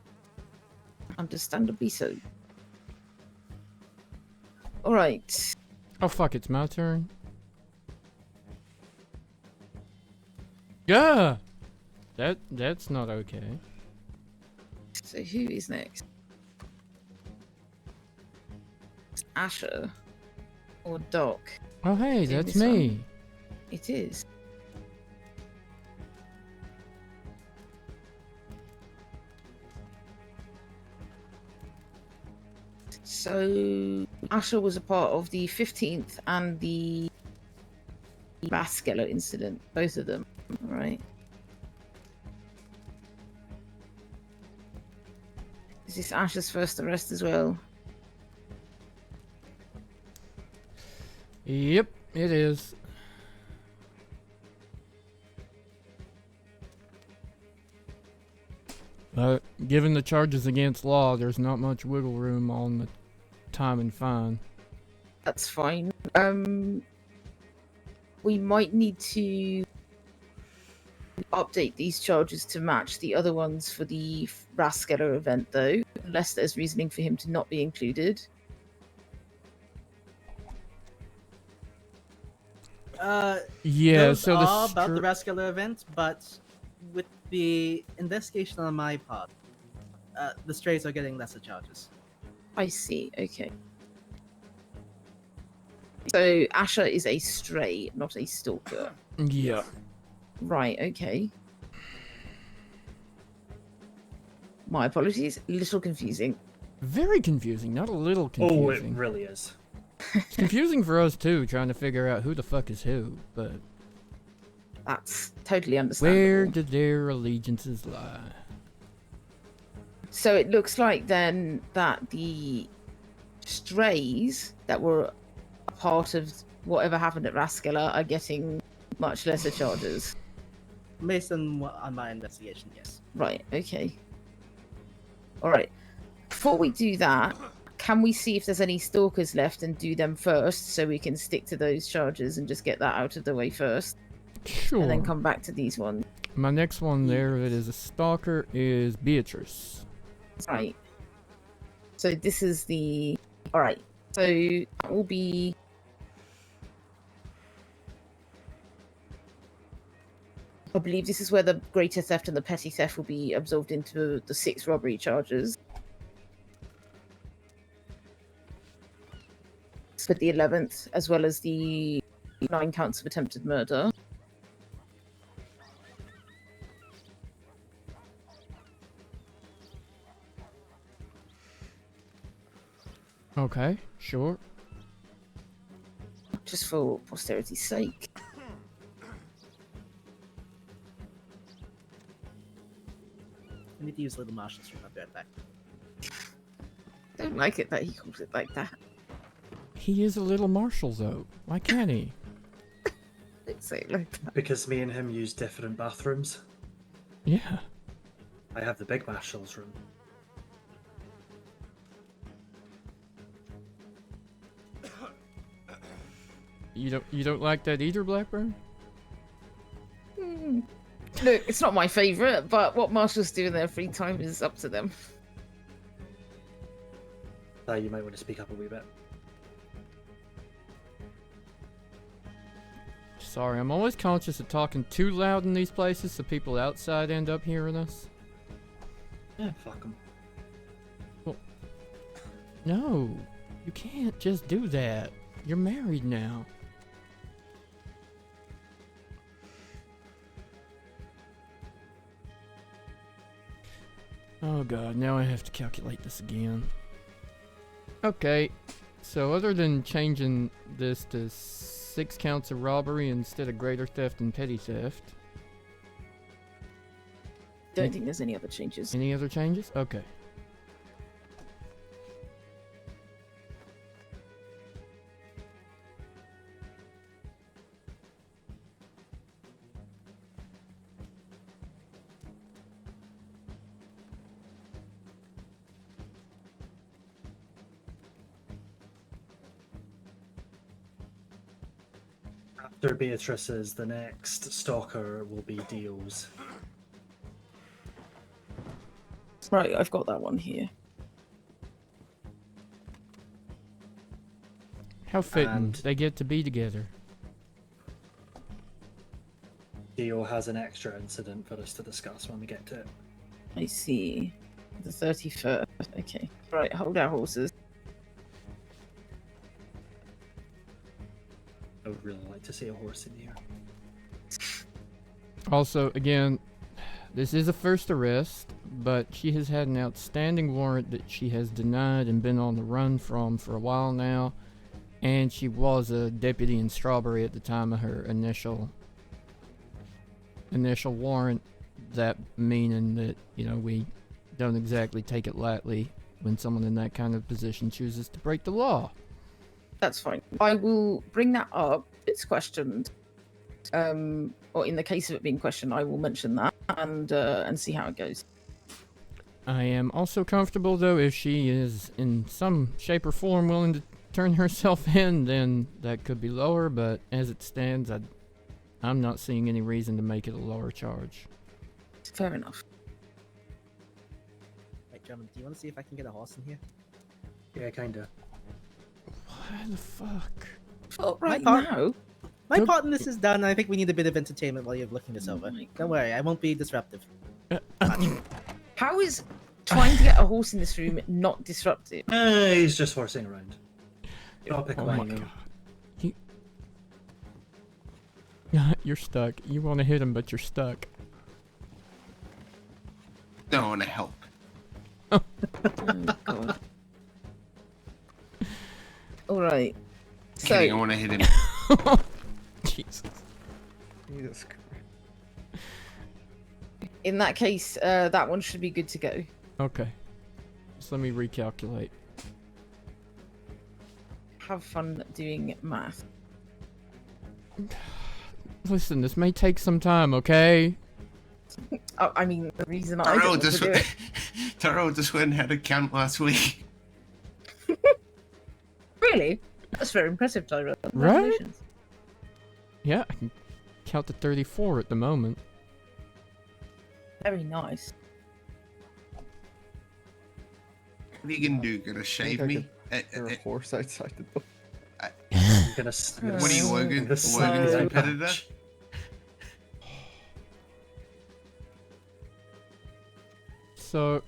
Understandably so. Alright. Oh fuck, it's my turn. Yeah! That's not okay. So, who is next? Asher or Doc? Oh hey, Do that's this one. me. It is. So Asher was a part of the 15th and the Baskeller incident, both of them, right? Is this Asher's first arrest as well? Yep, it is. But given the charges against law, there's not much wiggle room on the time and fine. That's fine. We might need to update these charges to match the other ones for the Raskeller event, though, unless there's reasoning for him to not be included. Yeah, Those so are the about the Rascaller event, but with the investigation on my part, the strays are getting lesser charges. I see, okay. So Asher is a stray, not a stalker. Yeah. Right, okay. My apologies, a little confusing. Very confusing, not a little Oh, it confusing. really is. It's confusing for us too, trying to figure out who the fuck is who, but That's totally understandable. Where do their allegiances lie? So it looks like then that the strays that were a part of whatever happened at Raskela are getting much lesser charges. Based on my investigation, yes. Right, okay. Alright. Before we do that, can we see if there's any stalkers left and do them first so we can stick to those charges and just get that out of the way first? Sure. And then come back to these ones. My next one there that is a stalker is Beatrice. Right. So this is the... Alright. So that will be... I believe this is where the greater theft and the petty theft will be absorbed into the 6 robbery charges. For the 11th, as well as the 9 counts of attempted murder. Okay, sure. Just for posterity's sake. I need to use Little Marshal's room. I'll be right back. Don't like it that he calls it like that. He is a little Marshal, though. Why can't he? Don't say it like that. Because me and him use different bathrooms. Yeah. I have the big Marshal's room. You don't like that either, Blackburn? Look, it's not my favourite, but what Marshals do in their free time is up to them. You might want to speak up a wee bit. Sorry, I'm always conscious of talking too loud in these places so people outside end up hearing us. Yeah, fuck them. Well, no, you can't just do that. You're married now. Oh god, now I have to calculate this again. Okay, so other than changing this to 6 counts of robbery instead of greater theft and petty theft. Don't think there's any other changes. Any other changes? Okay. After Beatrice's, the next stalker will be Dio's. Right, I've got that one here. How fitting And- they get to be together. Dio has an extra incident for us to discuss when we get to it. I see. The 31st. Okay. Right, hold our horses. I would really like to see a horse in here. Also, again, this is a first arrest, but she has had an outstanding warrant that she has denied and been on the run from for a while now, and she was a deputy in Strawberry at the time of her initial warrant, that meaning that, you know, we don't exactly take it lightly when someone in that kind of position chooses to break the law. That's fine. I will bring that up. It's questioned. Or in the case of it being questioned, I will mention that and see how it goes. I am also comfortable, though, if she is in some shape or form willing to turn herself in, then that could be lower, but as it stands, I'm not seeing any reason to make it a lower charge. Fair enough. Right, Drummond, do you want to see if I can get a horse in here? Yeah, kinda. What the fuck? Oh, right part- now. My Nope. part in this is done. I think we need a bit of entertainment while you're looking this over. my Don't worry, I won't be disruptive. How is trying to get a horse in this room not disruptive? He's just horsing around. I'll pick Oh up my my god. You're stuck. You want to hit him, but you're stuck. Don't want to help. Oh, God. Alright. So, Kidding, I want to hit him. Jesus. Jesus Christ. In that case, that one should be good to go. Okay. Just let me recalculate. Have fun doing math. Listen, this may take some time, okay? Oh, I mean, the reason I don't Tyrell want to just do it. Tyrell just went and had a count last week. Really? That's very impressive, Tyrell. Right? Congratulations. Yeah, I can count to 34 at the moment. Very nice. What are you gonna do? Gonna shave I me? There a horse outside the door. I'm gonna, What are you, Wogan? Wogan's competitor? So,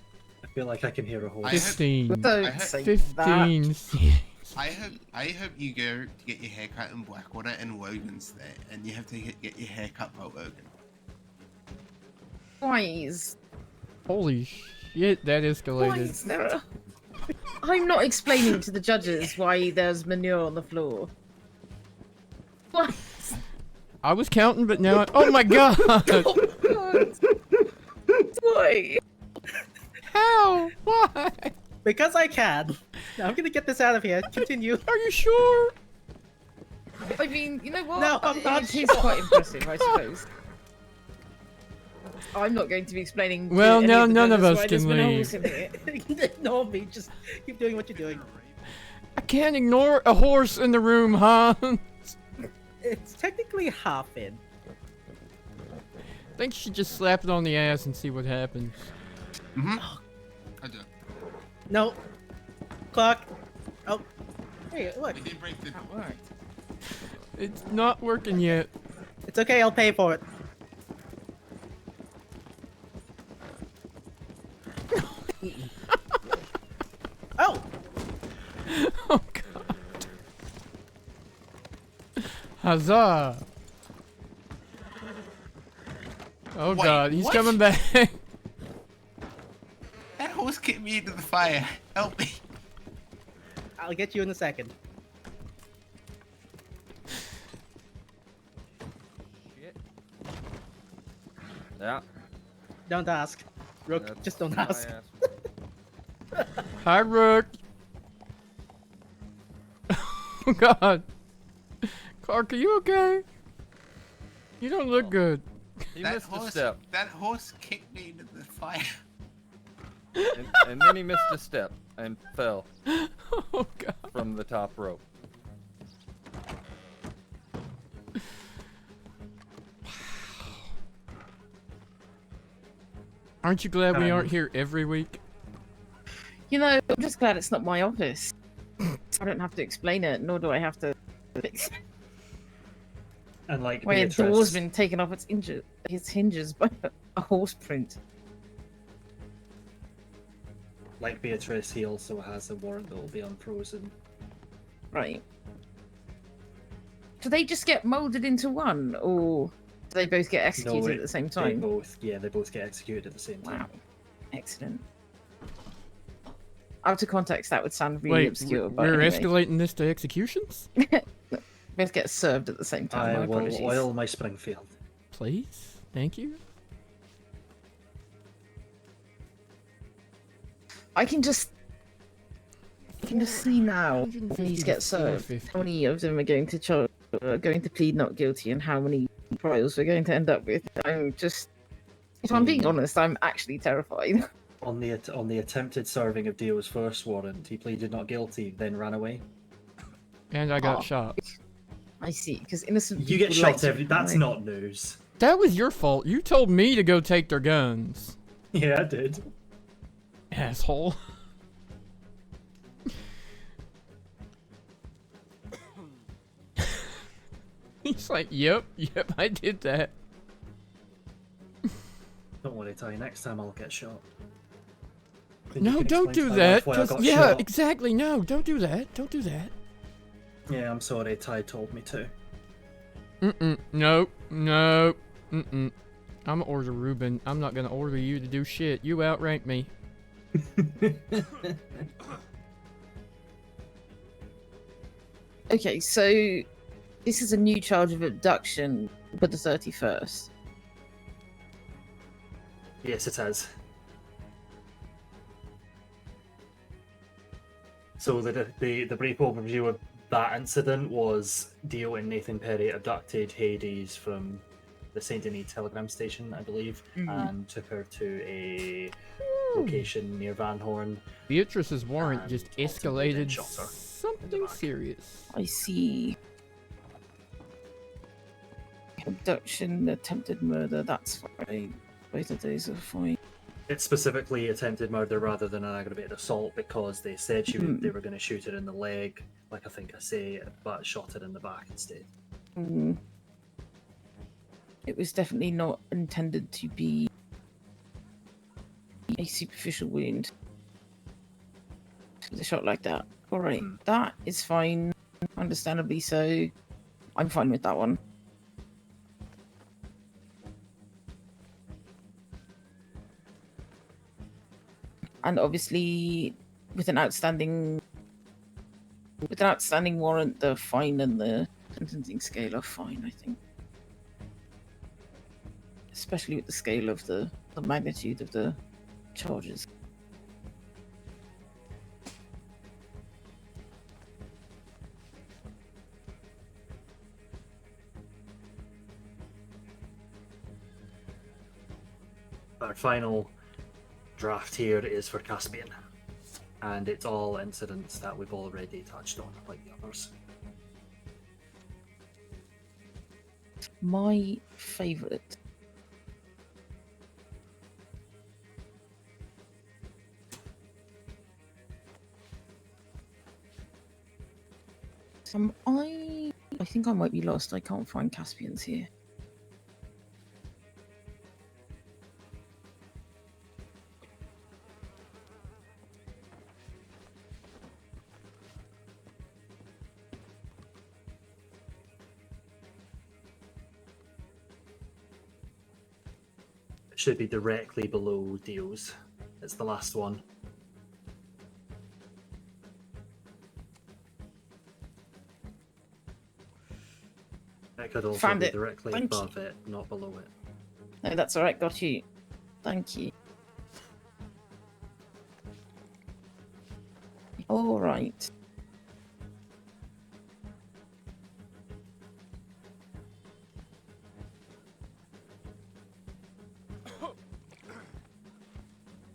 I feel like I can hear a horse. 15. Don't say 15. I hope you go to get your haircut in Blackwater and Wogan's there, and you have to get your haircut by Wogan. Why is... Holy shit, that Why escalated. is there a... I'm not explaining to the judges why there's manure on the floor. What? I was counting, but now oh my god! Oh, God. Why? How? Why? Because I can. Now I'm gonna get this out of here. Continue. Are you sure? I mean, you know what? No, I'm not It is sure. quite impressive, I suppose. I'm not going to be explaining. to Well, any now of the none of judges us why there's can manure leave. in here. Ignore me. Just keep doing what you're doing. I can't ignore a horse in the room, huh? It's technically half in. I think you should just slap it on the ass and see what happens. Mm-hmm. I do. No. Clock. Oh. Hey, look. I did break the. That worked. It's not working yet. It's okay. I'll pay for it. Oh. Oh god. Huzzah! Oh Wait, god, he's what? coming back. That horse kicked me into the fire. Help me. I'll get you in a second. Yeah. Don't ask. Rook, That's just don't why I ask. asked. Hi, Rook. Oh god. Clark, are you okay? You don't look good. He missed a step, That horse kicked me into the fire. and then he missed a step and fell Oh god. from the top rope. Aren't you glad we aren't here every week? You know, I'm just glad it's not my office. I don't have to explain it, nor do I have to. And like My door's Beatrice, been taken off its hinges by a horse print. like Beatrice, he also has a warrant that will be unfrozen. Right. Do they just get molded into one, or do they both get executed at the same time? They both get executed at the same time. Wow. Excellent. Out of context, that would sound really Wait, obscure. But we're anyway. escalating this to executions? Both get served at the same time. I My will apologies. oil my Springfield. Please? Thank you. I can just see now when these get served 450. how many of them are going to plead not guilty and how many trials we're going to end up with. I'm just, if I'm being honest, I'm actually terrified. On the attempted serving of Dio's first warrant, he pleaded not guilty, then ran away. And I got Oh. shot. I see, because innocent You get people shot like to every. That's die. not news. That was your fault. You told me to go take their guns. Yeah, I did. Asshole. He's like, yep, I did that. Don't worry, Ty. Next time I'll get shot. Then you No, can don't explain do to my wife that. why I 'Cause- got yeah, shot. exactly. No, don't do that. Don't do that. Yeah, I'm sorry. Ty told me to. Nope. I'm gonna order Ruben. I'm not gonna order you to do shit. You outrank me. Okay, so this is a new charge of abduction for the 31st. Yes, it has. So the brief overview of that incident was Dio and Nathan Perry abducted Hades from the Saint Denis telegram station, I believe, and took her to a location near Van Horn. Beatrice's warrant and just ultimately then escalated shot her in the something back. serious. I see. Abduction, attempted murder, that's fine. Both of those are fine. It's specifically attempted murder rather than an aggravated assault because they said they were going to shoot her in the leg, like I think I say, but shot her in the back instead. It was definitely not intended to be a superficial wound. With a shot like that. Alright, that is fine. Understandably so. I'm fine with that one. And obviously, with an outstanding warrant, the fine and the sentencing scale are fine, I think. Especially with the scale of the magnitude of the charges. Our final draft here is for Caspian, and it's all incidents that we've already touched on, like the others. My favourite. I think I might be lost. I can't find Caspians here. It should be directly below Dio's. It's the last one. It could also Found be it. directly Thank above it, not below it. No, that's alright. Got you. Thank you. Alright.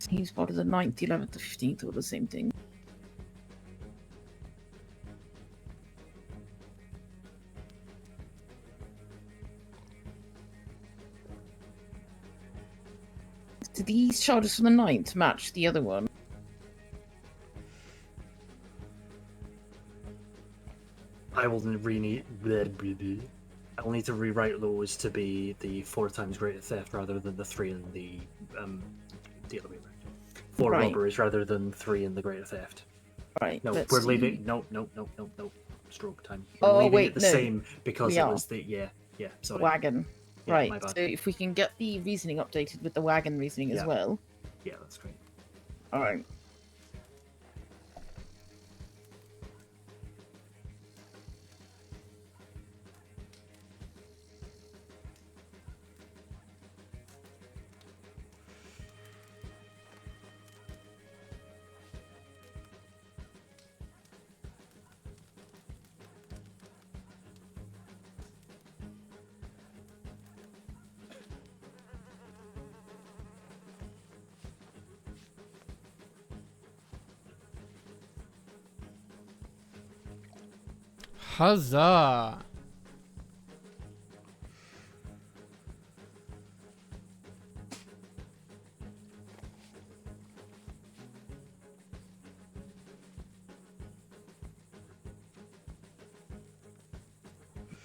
He's part of the 9th, 11th, the 15th, or the same thing. Do these charges from the 9th match the other one? I will I'll need to rewrite those to be the 4 times greater theft rather than the 3 in the the other way around. 4 Right. robberies rather than 3 in the greater theft. Right. No, let's we're do- leaving. No. Stroke time. We're Oh, leaving wait, it the no. same because We it are. was the sorry. Wagon. Yeah, Right. my bad. So if we can get the reasoning updated with the wagon reasoning as Yeah. well. Yeah, that's great. Alright. Huzzah!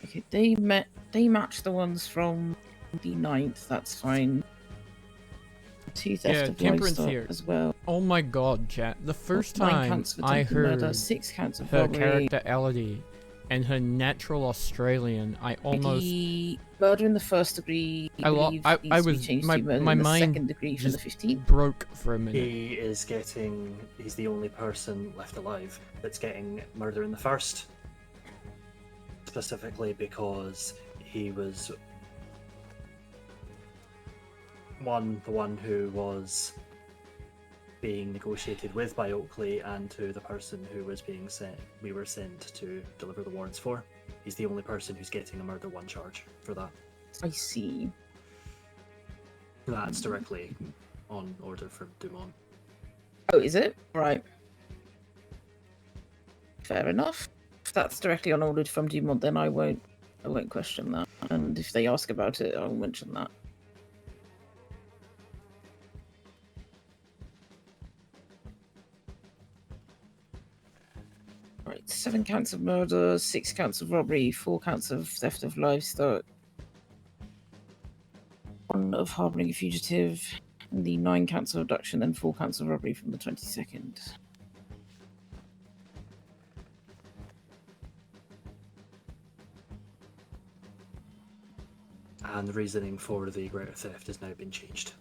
Okay, they match the ones from the 9th, that's fine. 2 theft Yeah, of Temperance livestock here. as well. Oh my god, chat. The first 9 time counts of I attempted heard murder, 6 counts of her robbery. character Elodie and her natural Australian, I almost... The murder in the 1st degree, I believe, I needs to be was... changed My, to murder my in the mind 2nd degree from the just 15th. broke for a minute. He's the only person left alive that's getting murder in the 1st. Specifically because he was the one who was being negotiated with by Oakley, and to the person who was being we were sent to deliver the warrants for. He's the only person who's getting a murder 1 charge for that. I see. That's directly on order from Dumont. Oh, is it? Right. Fair enough. If that's directly on ordered from Dumont, then I won't question that. And if they ask about it, I'll mention that. Right, 7 counts of murder, 6 counts of robbery, 4 counts of theft of livestock, 1 of harbouring a fugitive, and the 9 counts of abduction, and 4 counts of robbery from the 22nd. And the reasoning for the greater theft has now been changed.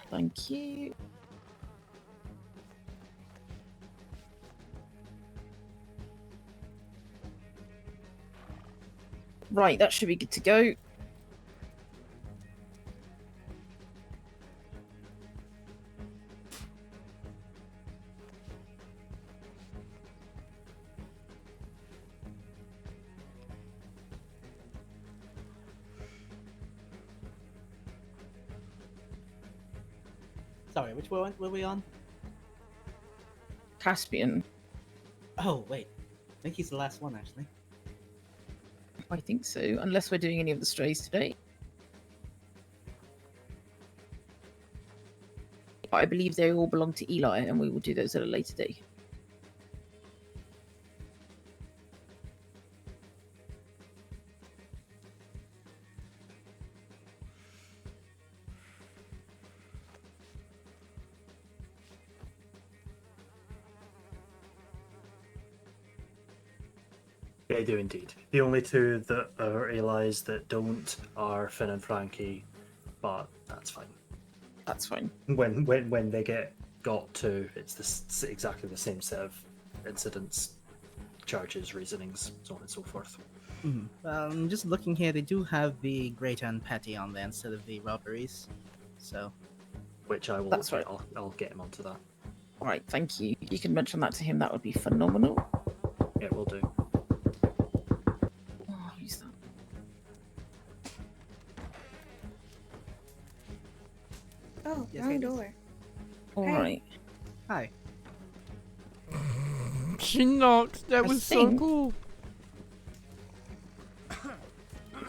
Thank you. Right, that should be good to go. Sorry, which one were we on? Caspian. Oh, wait. I think he's the last one, actually. I think so, unless we're doing any of the strays today. I believe they all belong to Eli, and we will do those at a later date. They do indeed. The only 2 that are Eli's that don't are Finn and Frankie, but that's fine. That's fine. When they got to, it's exactly the same set of incidents, charges, reasonings, so on and so forth. Mm-hmm. I'm just looking here. They do have the great and petty on there instead of the robberies. So, which I will. That's right. I'll get him onto that. All right, thank you. You can mention that to him. That would be phenomenal. Yeah, we'll do. Oh, who's that? Oh, Yes, wrong ladies. door. All Hey. right. Hi. She knocked. That I was so think- cool.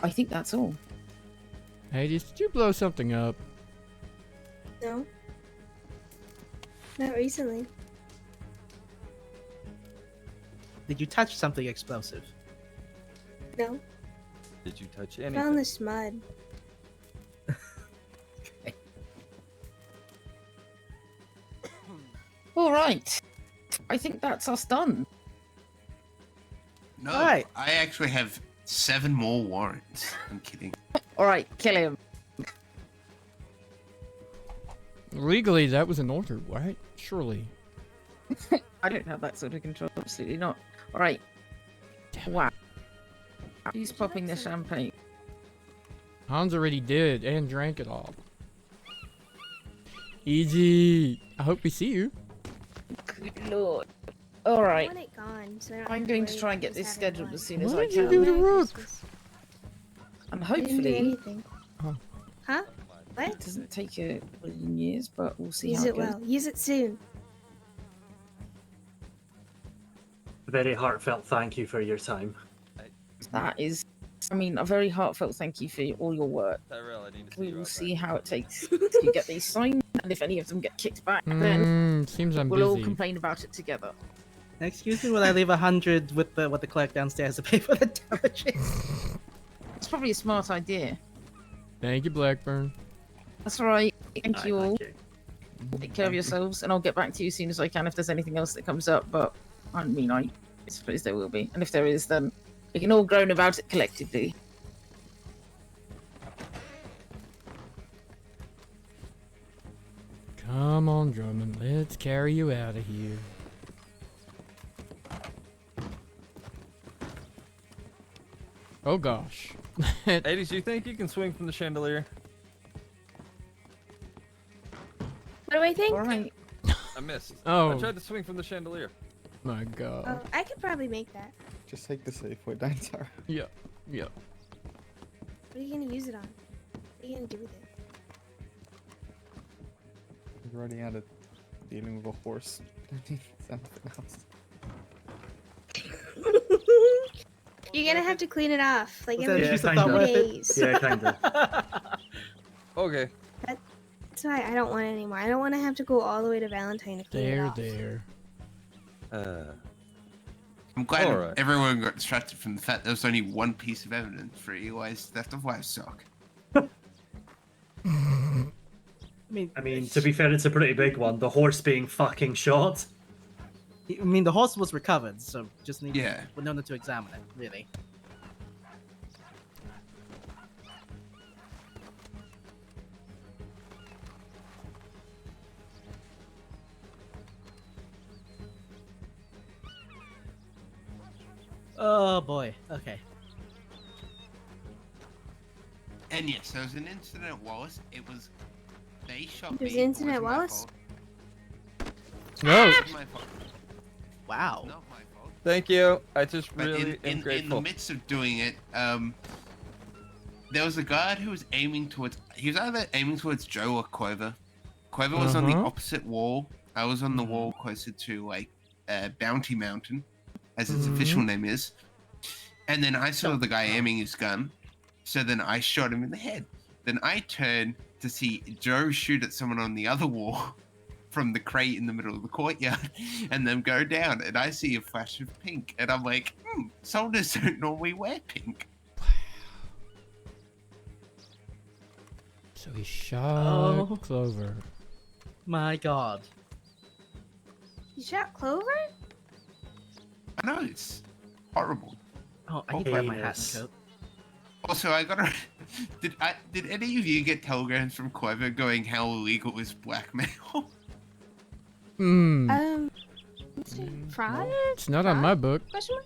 I think that's all. Hades, did you blow something up? No. Not recently. Did you touch something explosive? No. Did you touch Found anything? this mud. All right. I think that's us done. No, Alright. I actually have 7 more warrants. I'm kidding. All right, kill him. Legally, that was an order, right? Surely. I don't have that sort of control. Absolutely not. All right. Wow. Who's popping the champagne? Hans already did and drank it all. Easy. I hope we see you. Good lord. All right. I want it gone, so I don't I'm have to going to worry try and about get just this having scheduled one. as soon as What I did you do can. to Rook? And I didn't do hopefully, anything. Oh. Huh? What? it doesn't take a million years, but we'll see Use how it it goes. well. Use it soon. A very heartfelt thank you for your time. That is, I mean, a very heartfelt thank you for all your work. Tyrell, I need to see We you will outside. see how it takes to get these signed, and if any of them get kicked back, then Seems I'm we'll all busy. complain about it together. Excuse me, will I leave 100 with the clerk downstairs to pay for the damages? It's probably a smart idea. Thank you, Blackburn. That's all right. Thank Aye, you all. you. Take care of yourselves, and I'll get back to you as soon as I can if there's anything else that comes up. But I mean, I suppose there will be, and if there is, then we can all groan about it collectively. Come on, Drummond. Let's carry you out of here. Oh gosh. Hades, do you think you can swing from the chandelier? do I think? All right. I missed. Oh. I tried to swing from the chandelier. My God. Oh, I could probably make that. Just take the safe way down, Tara. Yep. Yep. What are you gonna use it on? What are you gonna do with it? We've already had it dealing with a horse. Don't need something else. You're gonna have to clean it off, like Was every that Yeah, just a kinda. thought 2 worth it? days. Yeah, kinda. Okay. That's why I don't want it anymore. I don't want to have to go all the way to Valentine to clean it There, off. there. I'm glad Alright. everyone got distracted from the fact there was only one piece of evidence for Eli's theft of livestock. I mean, To be fair, it's a pretty big one. The horse being fucking shot. I mean, the horse was recovered, so just need Yeah. Winona to examine it, really. Oh boy. Okay. And yes, there was an incident at Wallace. It was they shot There's me. an It incident at wasn't my Wallace? fault. No. It wasn't my fault. Wow. Not my fault. Thank you. I just But really am in the grateful. midst of doing it, there was a guard who was aiming towards. He was either aiming towards Joe or Quover. Quover was on the opposite wall. I was on the wall closer to like Bounty Mountain, as its official name is. And then I saw the guy aiming his gun, so then I shot him in the head. Then I turned to see Joe shoot at someone on the other wall from the crate in the middle of the courtyard, and them go down, and I see a flash of pink, and I'm like, soldiers don't normally wear pink. So he shot Oh. Clover. My God. You shot Clover? I know, it's horrible. Oh, I need to wear my hat and Heinous. coat. Also, I gotta. Did any of you get telegrams from Quover going how illegal is blackmail? Hmm. Fraud? It's not on my book. Question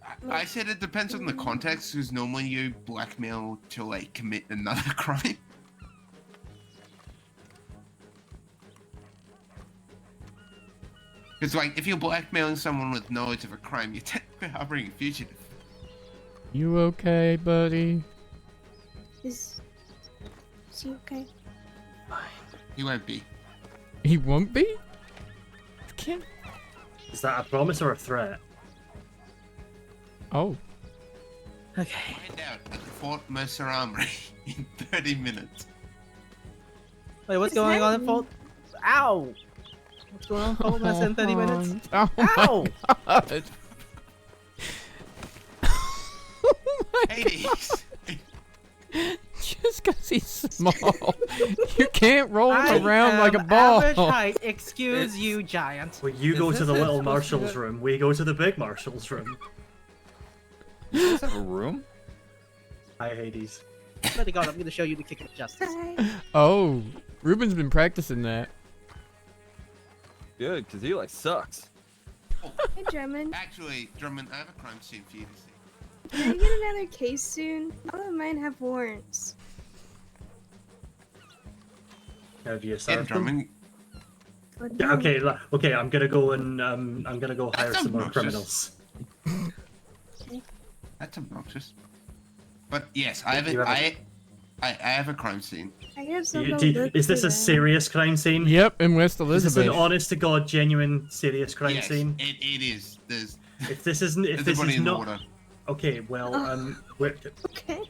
mark? I said it depends on the context, because normally you blackmail to like commit another crime. Because like if you're blackmailing someone with knowledge of a crime, you're technically harboring a fugitive. You okay, buddy? Is he okay? He won't be. He won't be? Can't. Is that a promise or a threat? Oh. Okay. Find out at the Fort Mercer Armory in 30 minutes. Wait, what's Does going that on in mean- Fort? Ow! What's going on in Fort Mercer in 30 minutes? Oh Ow! my God. Oh my Hades! Just because he's small. You can't roll I him around like a am ball. Average height. Excuse you, giant. Well, you Is go to this the it? little Supposed to marshal's be room, we go to the big marshal's room. You guys have a room? Hi, Hades. Bloody God, I'm going to show you the kick of justice. Hi. Oh, Ruben's been practicing that. Good, because Eli sucks. Hey, Drummond. Actually, Drummond, I have a crime scene for you to see. Can I get another case soon? All of mine have warrants. Have you Yeah, served them? Drummond. But Yeah, no. okay, okay, I'm gonna go and I'm gonna go hire That's some more obnoxious. criminals. That's obnoxious. But yes, I have You have I have a crime scene. I have some Is this a serious crime scene? Yep, in West Is this Elizabeth. an honest to God, genuine, serious crime Yes, scene? it is. There's If this isn't, if this everybody is in not, order. okay, well, I Okay.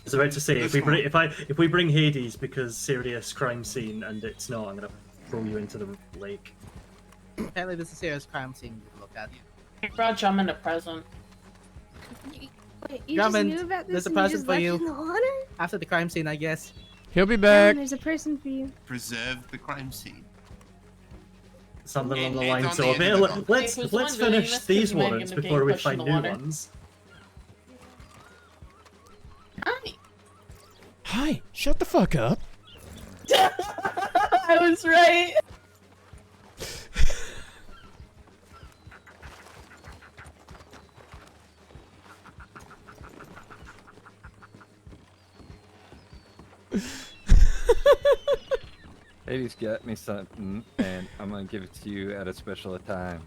was about to say Let's if we bring Hades because serious crime scene and it's not, I'm gonna throw you into the lake. Apparently, this is a serious crime scene to look at. I brought Drummond a present. Wait, you Drummond, just knew about there's this a and you present just for left you. it in the water? After the crime scene, I guess. He'll be Drummond, back. there's a person for you. Preserve the crime scene. Something along the It's lines on the of, end "Hey, of the let- dock." let's Who's let's the one doing finish this? 'Cause these you might warrants end up before getting we pushed in find the new water. ones." Hi. Hi, shut the fuck up. I was right. Hades got me something, and I'm gonna give it to you at a special time.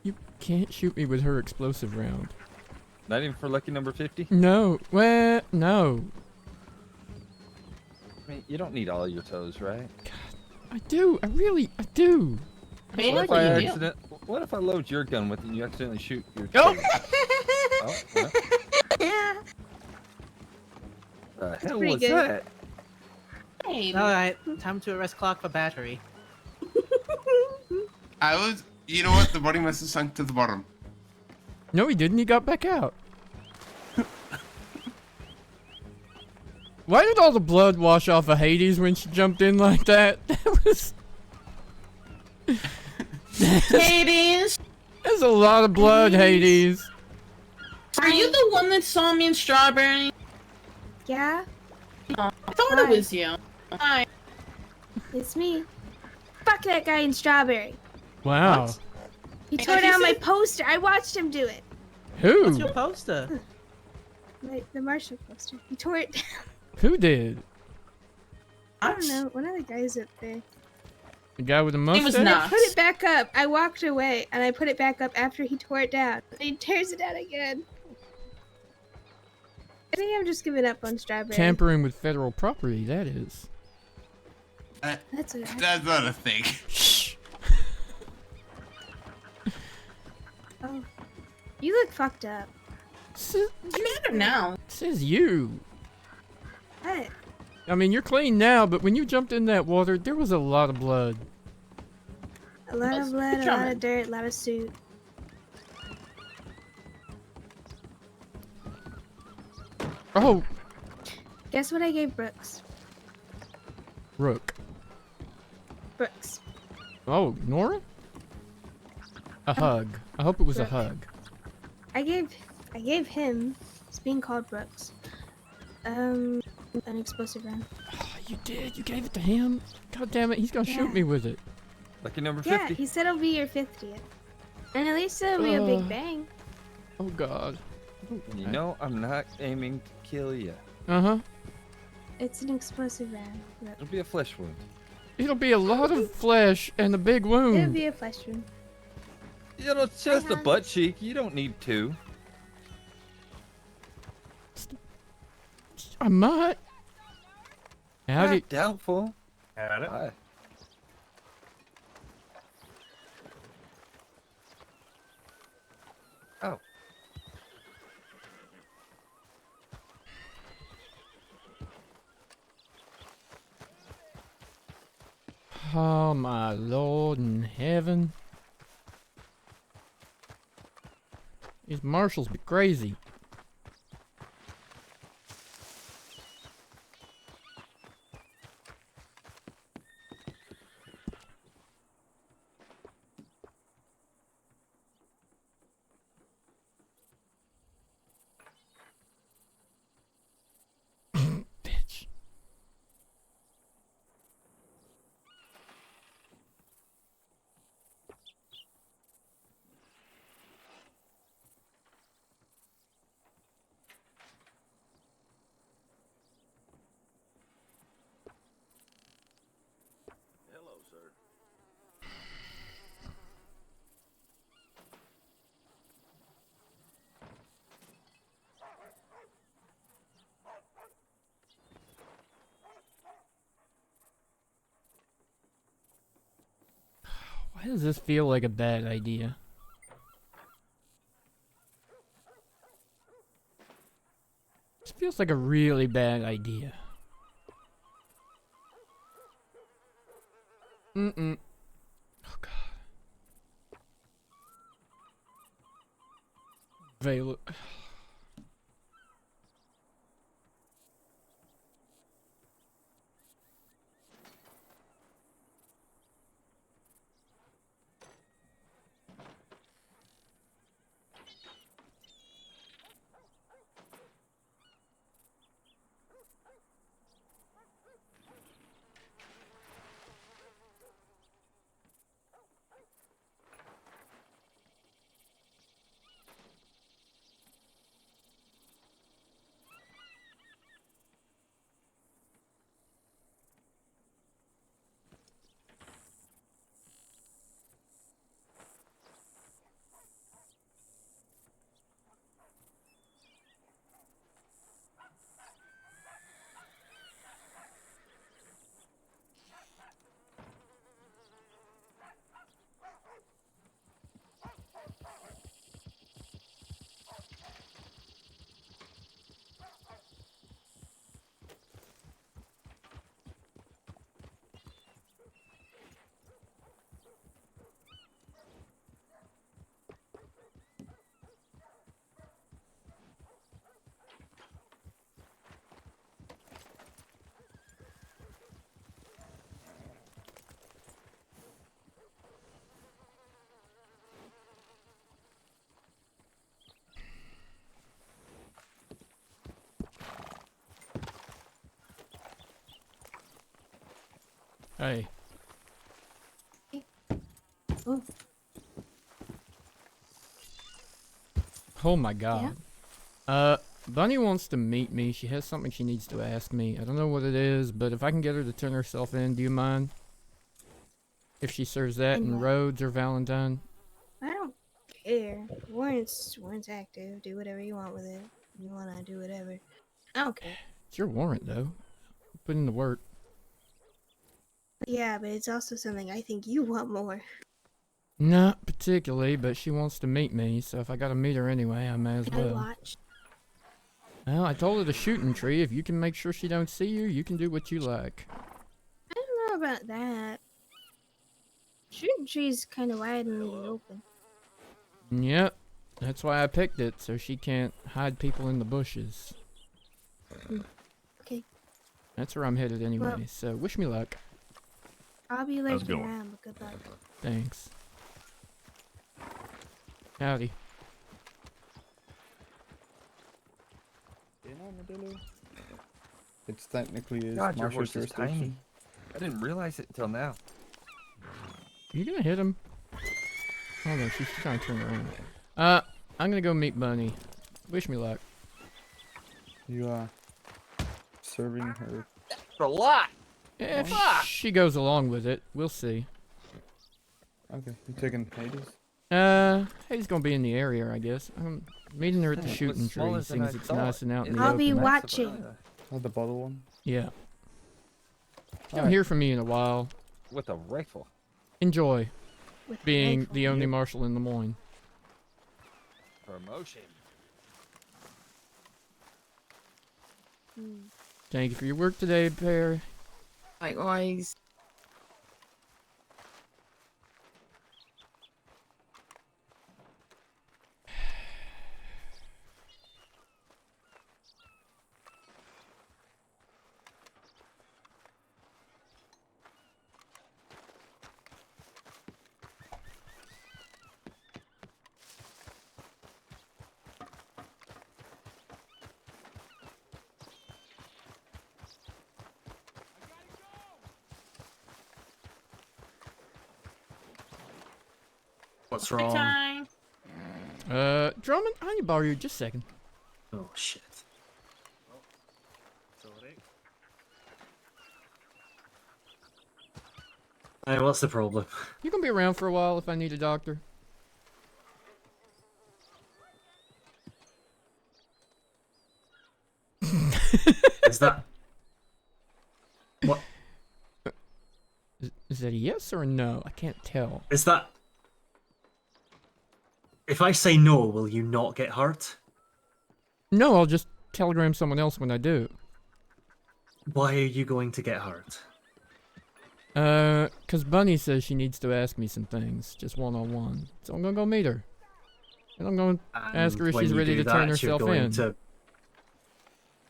You can't shoot me with her explosive round. Not even for lucky number 50? No. Well, no. I mean, you don't need all your toes, right? I do. I do. What if I load your gun with it and you accidentally shoot your Oh! toes? Oh, well. The hell pretty was good. that? Hey, Alright, time to arrest Clock for battery. You know what? The body must have sunk to the bottom. No, he didn't. He got back out. Why did all the blood wash off of Hades when she jumped in like that? That was... Hades! There's a lot of blood, Hades. Are you the one that saw me in Strawberry? Yeah, I thought it was you. Hi. it's me. Fuck that guy in Strawberry. Wow. He tore down my poster. I watched him do it. Who? What's your poster? The Marshal poster. He tore it down. Who did? I don't know. One of the guys up there. The guy with the mustache? was I not. put it back up. I walked away and I put it back up after he tore it down. And he tears it down again. I think I'm just giving up on Strawberry. Tampering with federal property, that is. That's what That's not a thing. Shh. Oh. You look fucked up. I'm better now. Says you. What? I mean, you're clean now, but when you jumped in that water, there was a lot of blood. A lot of blood, a lot drumming. of dirt, a lot of suit. Oh, Guess what I gave Brooks? Rook. Brooks. Oh, Nora? A hug. I hope it was a Rook. hug. I gave him, it's being called Brooks, an explosive round. Oh, you did? You gave it to him? God damn it, he's gonna shoot Yeah. me with it. Lucky number Yeah, 50? he said it'll be your 50th. And at least it'll be a big bang. Oh god. And you know I'm not aiming to kill you. Uh-huh. It's an explosive round. Rook. It'll be a flesh wound. It'll be a lot of flesh and a big It'll wound. be a flesh wound. You know, it's just a Hans. butt cheek. You don't need two. I might. Howdy. Doubtful. Had it. Hi. Oh. Oh my lord in heaven. These marshals be crazy. Bitch. Hello, sir. Why does this feel like a bad idea? This feels like a really bad idea. Mm-mm. Oh god. Veil. Hey. Oh, Oh my god. Bunny wants to meet me. She has something she needs to ask me. I don't know what it is, but if I can get her to turn herself in, do you mind? If she serves that in what? Rhodes or Valentine? I don't care. Warrant's active. Do whatever you want with it. You wanna do whatever. I don't care. It's your warrant, though. Put in the work. Yeah, but it's also something I think you want more. Not particularly, but she wants to meet me, so if I gotta meet her anyway, I may as I well. watch. Well, I told her the shooting tree. If you can make sure she don't see you, you can do what you like. I don't know about that. Shooting tree's kind of wide and open. Yep. That's why I picked it, so she can't hide people in the bushes. Okay. That's where I'm headed anyway, Well- so wish me luck. I'll be How's it lurking going? around, but good luck. Thanks. Howdy. It's technically his God, your martial horse is tiny. jurisdiction. I didn't realize it until now. You gonna hit him? Oh no, she's trying to turn around. I'm gonna go meet Bunny. Wish me luck. You are serving her. A lot. If she goes along with it, we'll see. Okay, you taking Hades? He's gonna be in the area, I guess. I'm meeting her at the It was shooting tree. smaller than Seems I it's thought. nice and out in the I'll open. be watching. Oh, the bottle one? Yeah. Don't Alright. hear from me in a while. With a rifle. Enjoy With a being rifle. the only marshal in Des Moines. Promotion. Thank you for your work today, Pear. Likewise. What's Good wrong? time. Drummond, I need to borrow you just a second. Oh shit. Sorry. Hey, what's the problem? You gonna be around for a while if I need a doctor? Is that what? Is that a yes or a no? I can't tell. Is that? If I say no, will you not get hurt? No, I'll just telegram someone else when I do. Why are you going to get hurt? 'Cause Bunny says she needs to ask me some things, just one-on-one. So I'm gonna go meet her. And I'm gonna ask her if when she's you ready do to turn that, you're herself going in. to-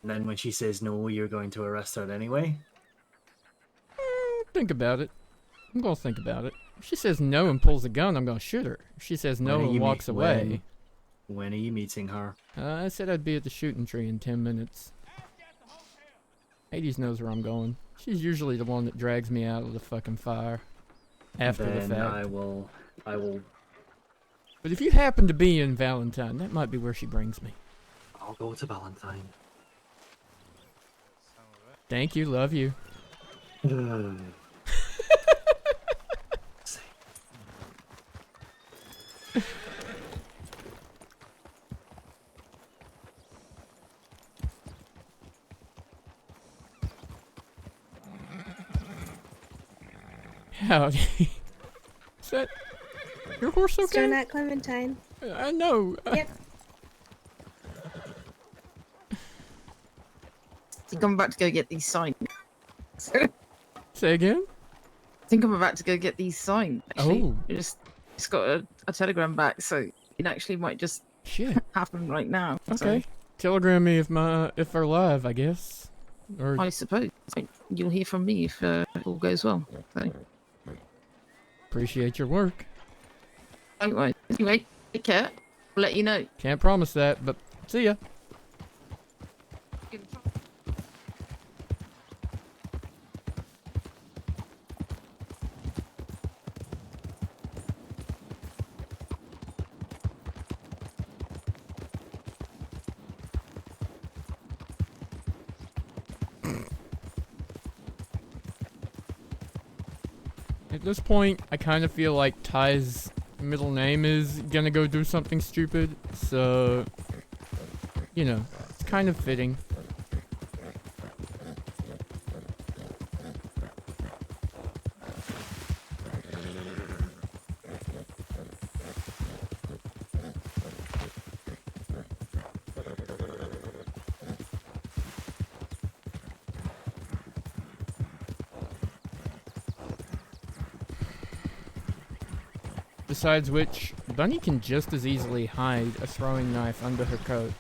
And then when she says no, you're going to arrest her anyway? Think about it. I'm gonna think about it. If she says no and pulls a gun, I'm gonna shoot her. If she says no When are and you meet- walks away, When are you meeting her? I said I'd be at the shooting tree in 10 minutes. Hades knows where I'm going. She's usually the one that drags me out of the fucking fire. After Then the fact. I will. But if you happen to be in Valentine, that might be where she brings me. I'll go to Valentine. Thank you, love you. Howdy. Is that your horse okay? Still not Clementine. I know. Yep. I think I'm about to go get these signed. Say again? I think I'm about to go get these signed. Actually. Oh. I just got a telegram back, so it actually might just happen right now. Okay. Telegram me if they're live, I guess. Or So I suppose you'll hear from me if all goes well. So. appreciate your work. Anyway, take care. I'll let you know. Can't promise that, but see ya. At this point, I kind of feel like Ty's middle name is gonna go do something stupid, so, you know, it's kind of fitting. Besides which, Bunny can just as easily hide a throwing knife under her coat.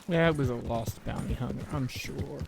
That was a lost bounty hunter, I'm sure.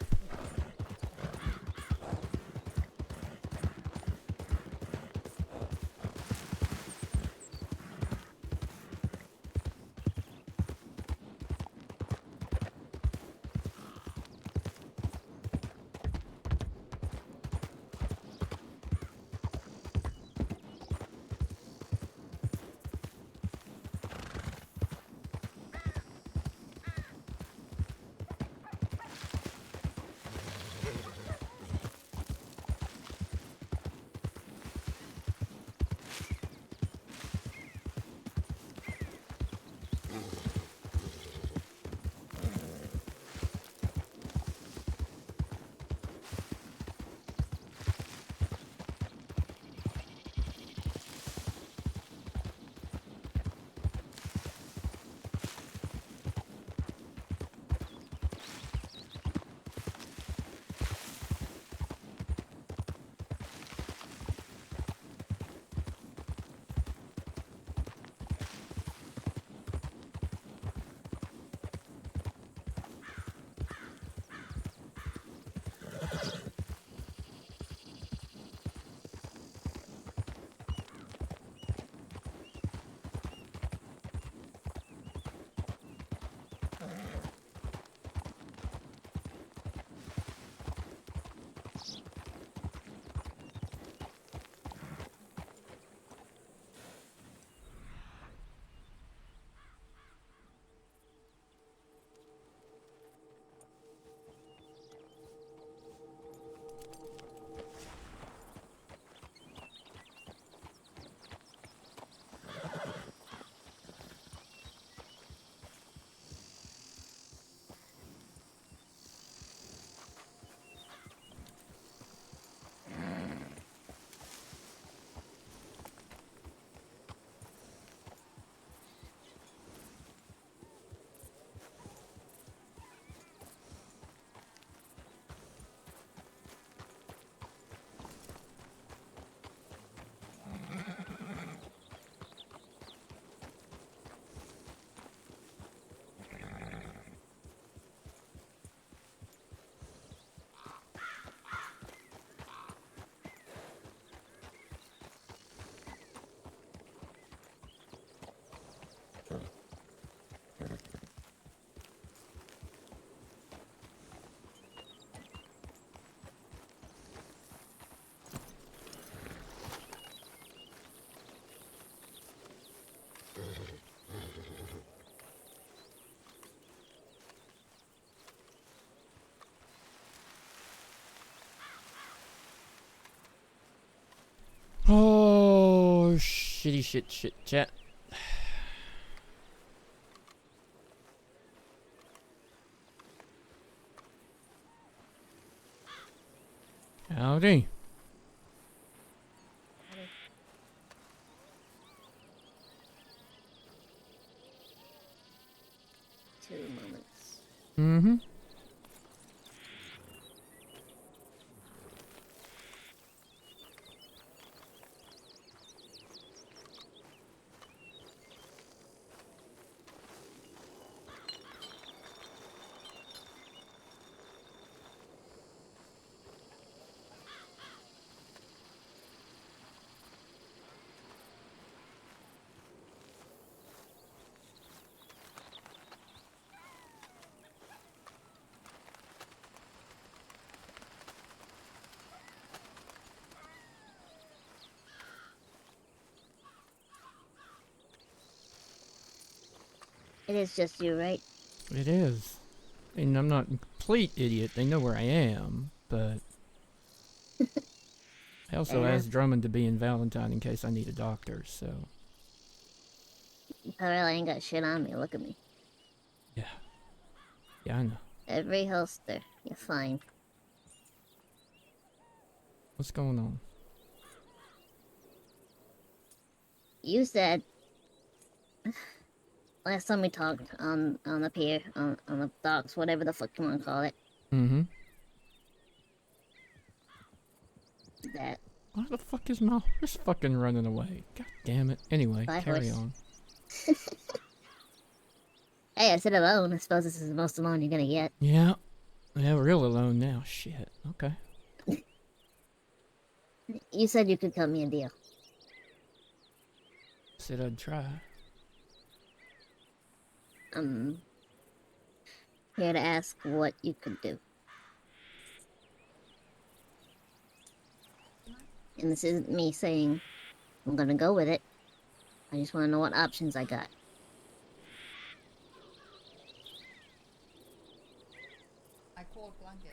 Shitty shit, chat. Howdy. 2 moments. Mm-hmm. It is just you, right? It is. And I'm not a complete idiot. They know where I am, but I also Fair asked Drummond to be in Valentine in case I need a doctor, so Tyrell ain't got shit on me. Look at me. yeah. Yeah, I know. Every holster. You're fine. What's going on? You said last time we talked on the pier, on the docks, whatever the fuck you want to call it, Mm-hmm. that Why the fuck is my horse fucking running away? God damn it. Anyway, My carry horse. on. Hey, I said alone. I suppose this is the most alone you're gonna get. Yeah. Yeah, real alone now. Shit. Okay. You said you could cut me a deal. Said I'd try. I'm here to ask what you could do. And this isn't me saying I'm gonna go with it. I just want to know what options I got. I called blanket.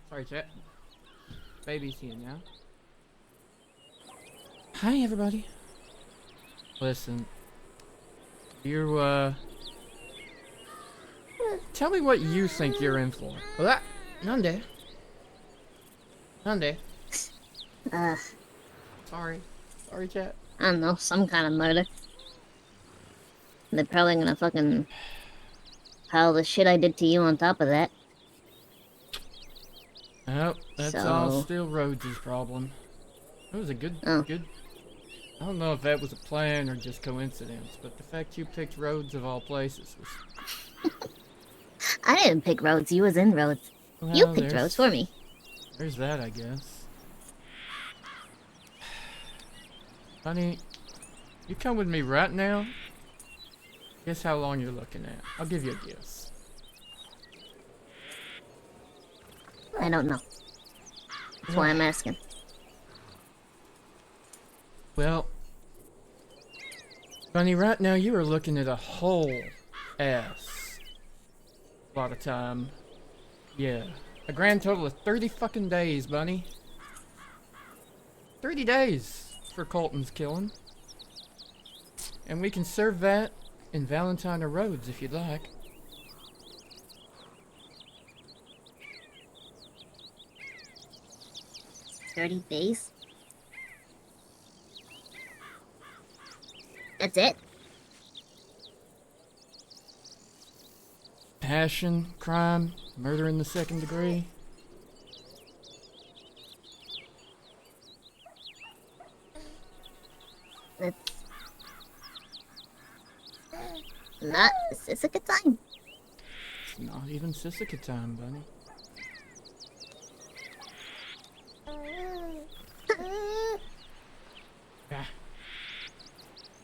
Sorry, chat. Baby's here now. Hi, everybody. Listen. You, tell me what you think you're in for. Hola. Nande. Nande. Sorry. Sorry, chat. I don't know, some kind of murder. They're probably gonna fucking pile the shit I did to you on top of that. Oh, that's all So- still Rhodes' problem. It was a good, Oh. good... I don't know if that was a plan or just coincidence, but the fact you picked Rhodes of all places was... I didn't pick Rhodes, you was in Rhodes. Well, You picked there's- Rhodes for me. There's that, I guess. Honey, you come with me right now? Guess how long you're looking at. I'll give you a guess. I don't know. That's why I'm asking. Well, Bunny, right now you are looking at a whole ass lot of time. Yeah. A grand total of 30 fucking days, Bunny. 30 days for Colton's killing. And we can serve that in Valentine or Rhodes if you'd like. $30 days? That's it? Passion, crime, murder in the second degree. That's not Sissica time. It's not even Sissica time, Bunny. Ah.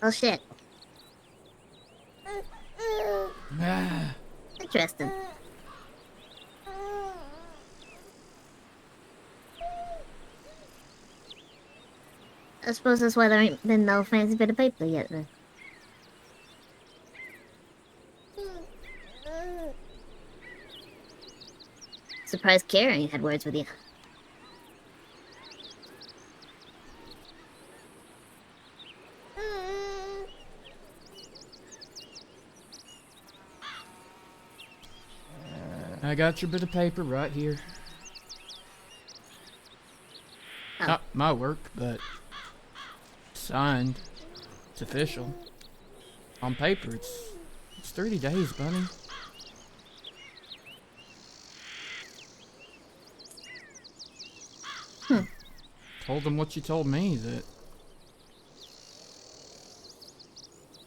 Oh shit. Ah. Interesting. I suppose that's why there ain't been no fancy bit of paper yet then. Surprised Karen had words with you. I got your bit of paper right here. Oh. Not my work, but signed. It's official. On paper, it's 30 days, Bunny. Told them what you told me, that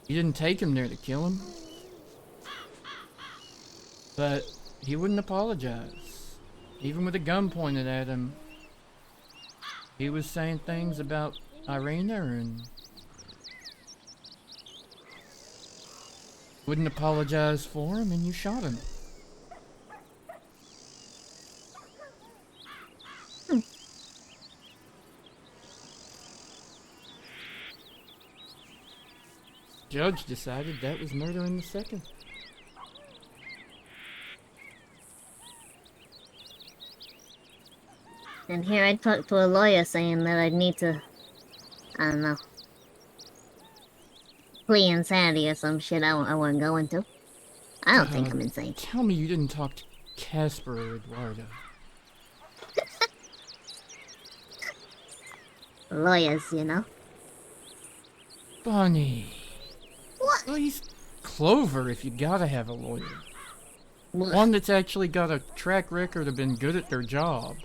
you didn't take him there to kill him. But he wouldn't apologize. Even with a gun pointed at him. He was saying things about Irina and wouldn't apologize for him, and you shot him. Judge decided that was murder in the second. And here I talked to a lawyer saying that I'd need to, I don't know, plea insanity or some shit I wasn't going to. I don't think I'm insane. Tell me you didn't talk to Casper or Eduardo. Lawyers, you know. Bunny. What? At least Clover if you gotta have a lawyer. One that's actually got a track record of being good at their job.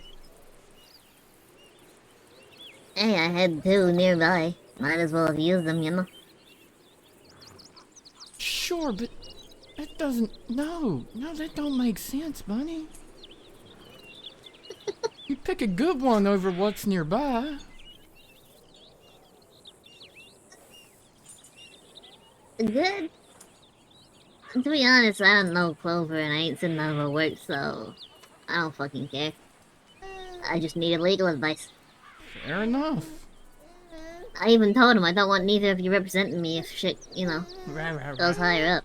Hey, I had two nearby. Might as well have used them, you know. Sure, but that doesn't... No, that don't make sense, Bunny. You pick a good one over what's nearby. Good? To be honest, I don't know Clover and I ain't seen none of her work, so I don't fucking care. I just needed legal advice. Fair enough. I even told him I don't want neither of you representing me if shit, you know, goes higher up.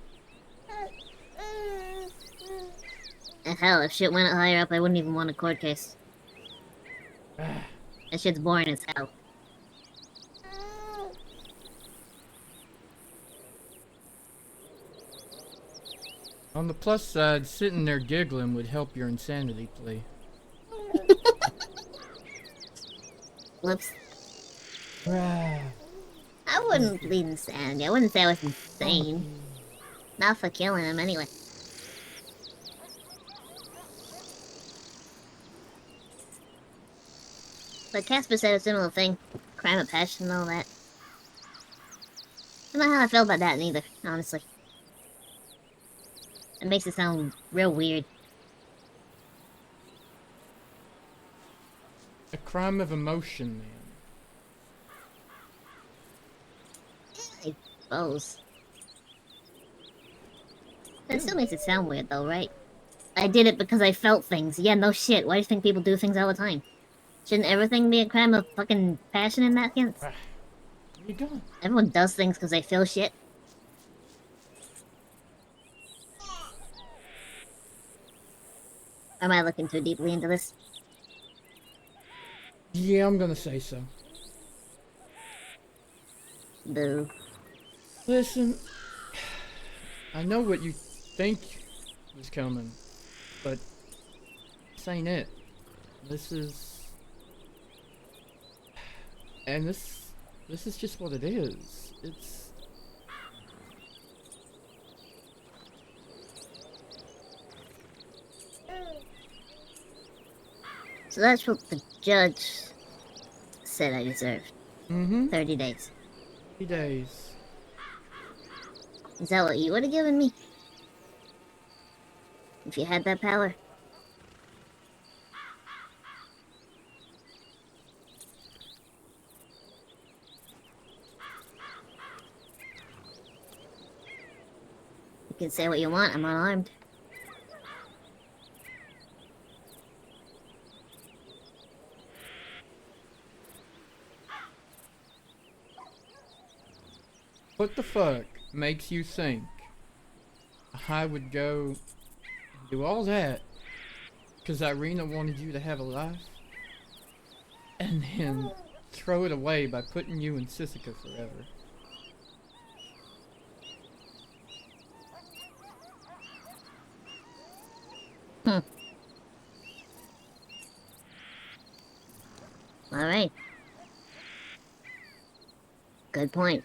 And hell, if shit went higher up, I wouldn't even want a court case. That shit's boring as hell. On the plus side, sitting there giggling would help your insanity plea. Whoops. I wouldn't plead insanity. I wouldn't say I was insane. Not for killing him, anyway. But Casper said a similar thing. Crime of passion and all that. I don't know how I feel about that neither, honestly. It makes it sound real weird. A crime of emotion, man. I suppose. That still makes it sound weird though, right? I did it because I felt things. Yeah, no shit. Why do you think people do things all the time? Shouldn't everything be a crime of fucking passion in that sense? Where you going? Everyone does things because they feel shit. Am I looking too deeply into this? Yeah, I'm gonna say so. Boo. Listen, I know what you think is coming, but this ain't it. This is... And this is just what it is. It's... So that's what the judge said I deserved. 30 days. 30 days. Is that what you would have given me? If you had that power? You can say what you want, I'm unarmed. What the fuck makes you think I would go do all that Because Irina wanted you to have a life. And then throw it away by putting you in Sisika forever. Alright. Good point.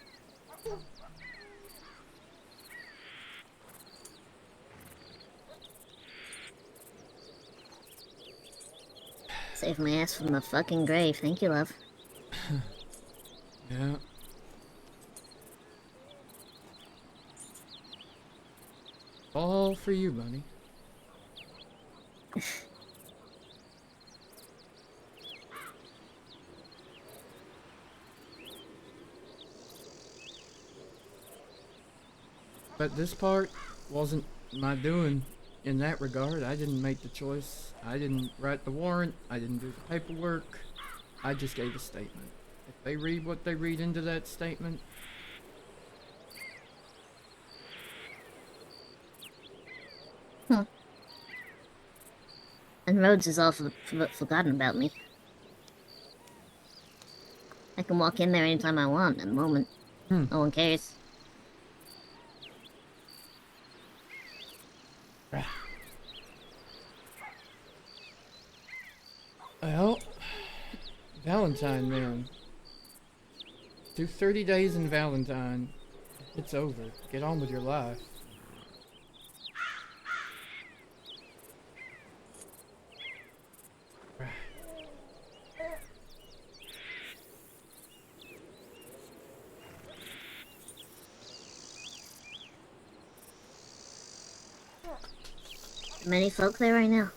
Saved my ass from the fucking grave. Thank you, love. Yeah. All for you, buddy. But this part wasn't my doing in that regard. I didn't make the choice. I didn't write the warrant. I didn't do the paperwork. I just gave a statement. If they read what they read into that statement, And Rhodes has all forgotten about me. I can walk in there anytime I want at the moment. No one cares. well, Valentine, man. Do 30 days in Valentine. It's over. Get on with your life. Many folk there right now.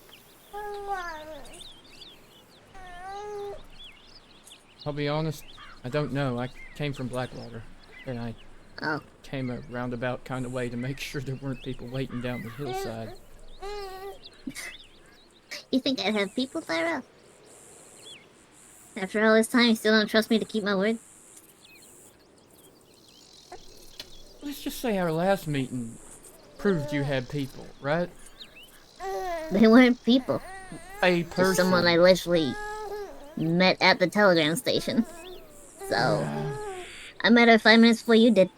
I'll be honest, I don't know. I came from Blackwater, and I came a roundabout kind of way to make sure there weren't people waiting down the hillside. You think I'd have people, Tyrell? After all this time, you still don't trust me to keep my word? Let's just say our last meeting proved you had people, right? They weren't people. A Just person. someone I literally met at the telegram station. So, I met her 5 minutes before you did.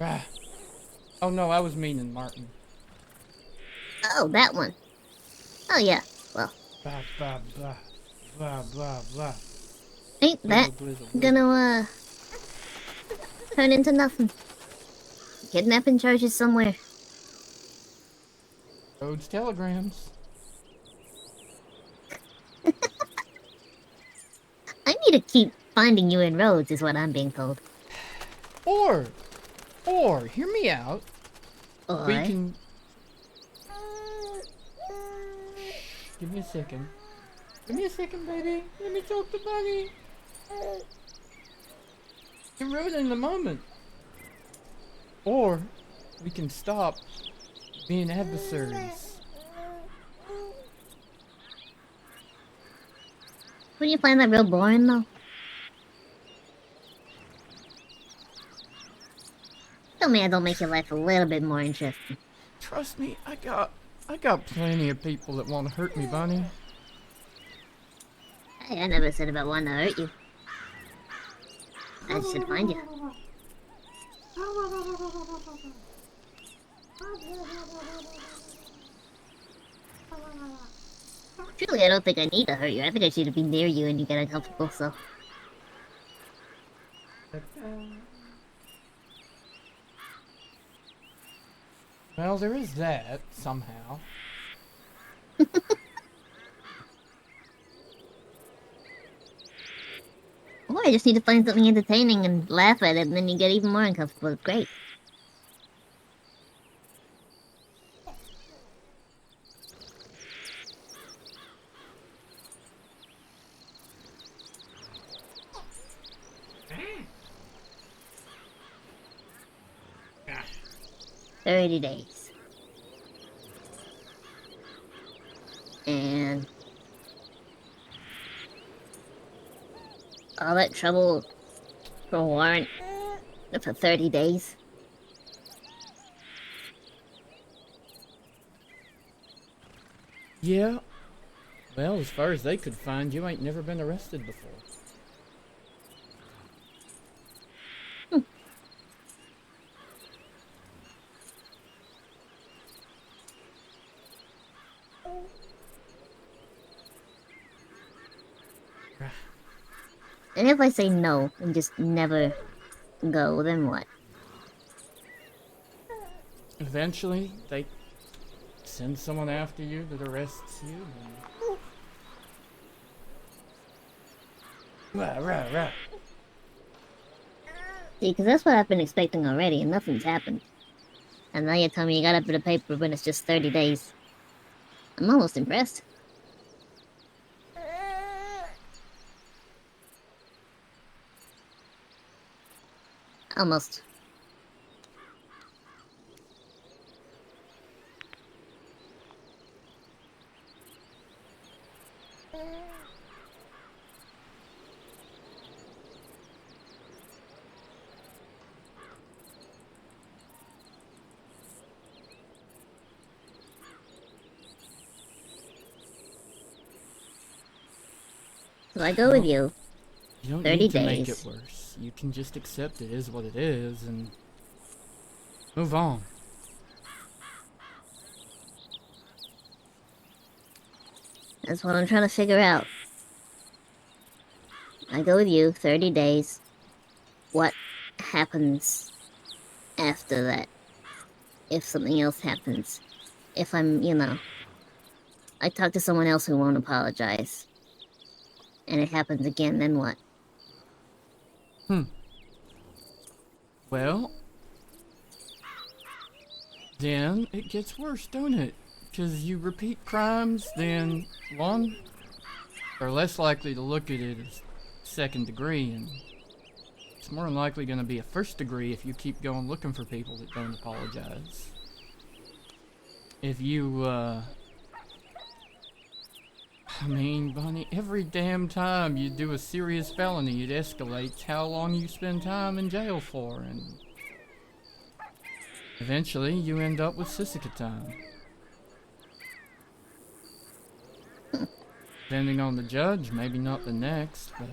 Right. Oh no, I was meaning Martin. Oh, that one. Oh yeah, well. Blah, blah, blah. Blah, blah, blah. Ain't that gonna, turn into nothing. Kidnapping charges somewhere. Rhodes telegrams. I need to keep finding you in roads, is what I'm being told. Or, hear me out. We Or? can... Give me a second. Give me a second, baby. Let me talk to Bunny. You're ruining the moment. Or, we can stop being adversaries. Wouldn't you find that real boring, though? Tell me I don't make your life a little bit more interesting. Trust me, I got plenty of people that want to hurt me, Bunny. Hey, I never said about wanting to hurt you. I just said find you. Truly, I don't think I need to hurt you. I think I should be near you and you get uncomfortable, so... Well, there is that, somehow. Or I just need to find something entertaining and laugh at it, and then you get even more uncomfortable. Great. Ah. 30 days. And... all that trouble for a warrant for 30 days. Yeah. Well, as far as they could find, you ain't never been arrested before. And if I say no and just never go, then what? Eventually, they send someone after you that arrests you. And... Right. See, because that's what I've been expecting already, and nothing's happened. And now you're telling me you got a bit of paper when it's just 30 days. I'm almost impressed. Almost. So I go with you. You don't 30 need to days. make it worse. You can just accept it is what it is and move on. That's what I'm trying to figure out. I go with you, 30 days. What happens after that? If something else happens. If I'm, I talk to someone else who won't apologize. And it happens again, then what? Well, then it gets worse, don't it? Because you repeat crimes, then one, they're less likely to look at it as second degree, and it's more than likely going to be a first degree if you keep going looking for people that don't apologize. If you, I mean, Bunny, every damn time you do a serious felony, it escalates how long you spend time in jail for, and eventually you end up with Sissika time. Depending on the judge, maybe not the next, but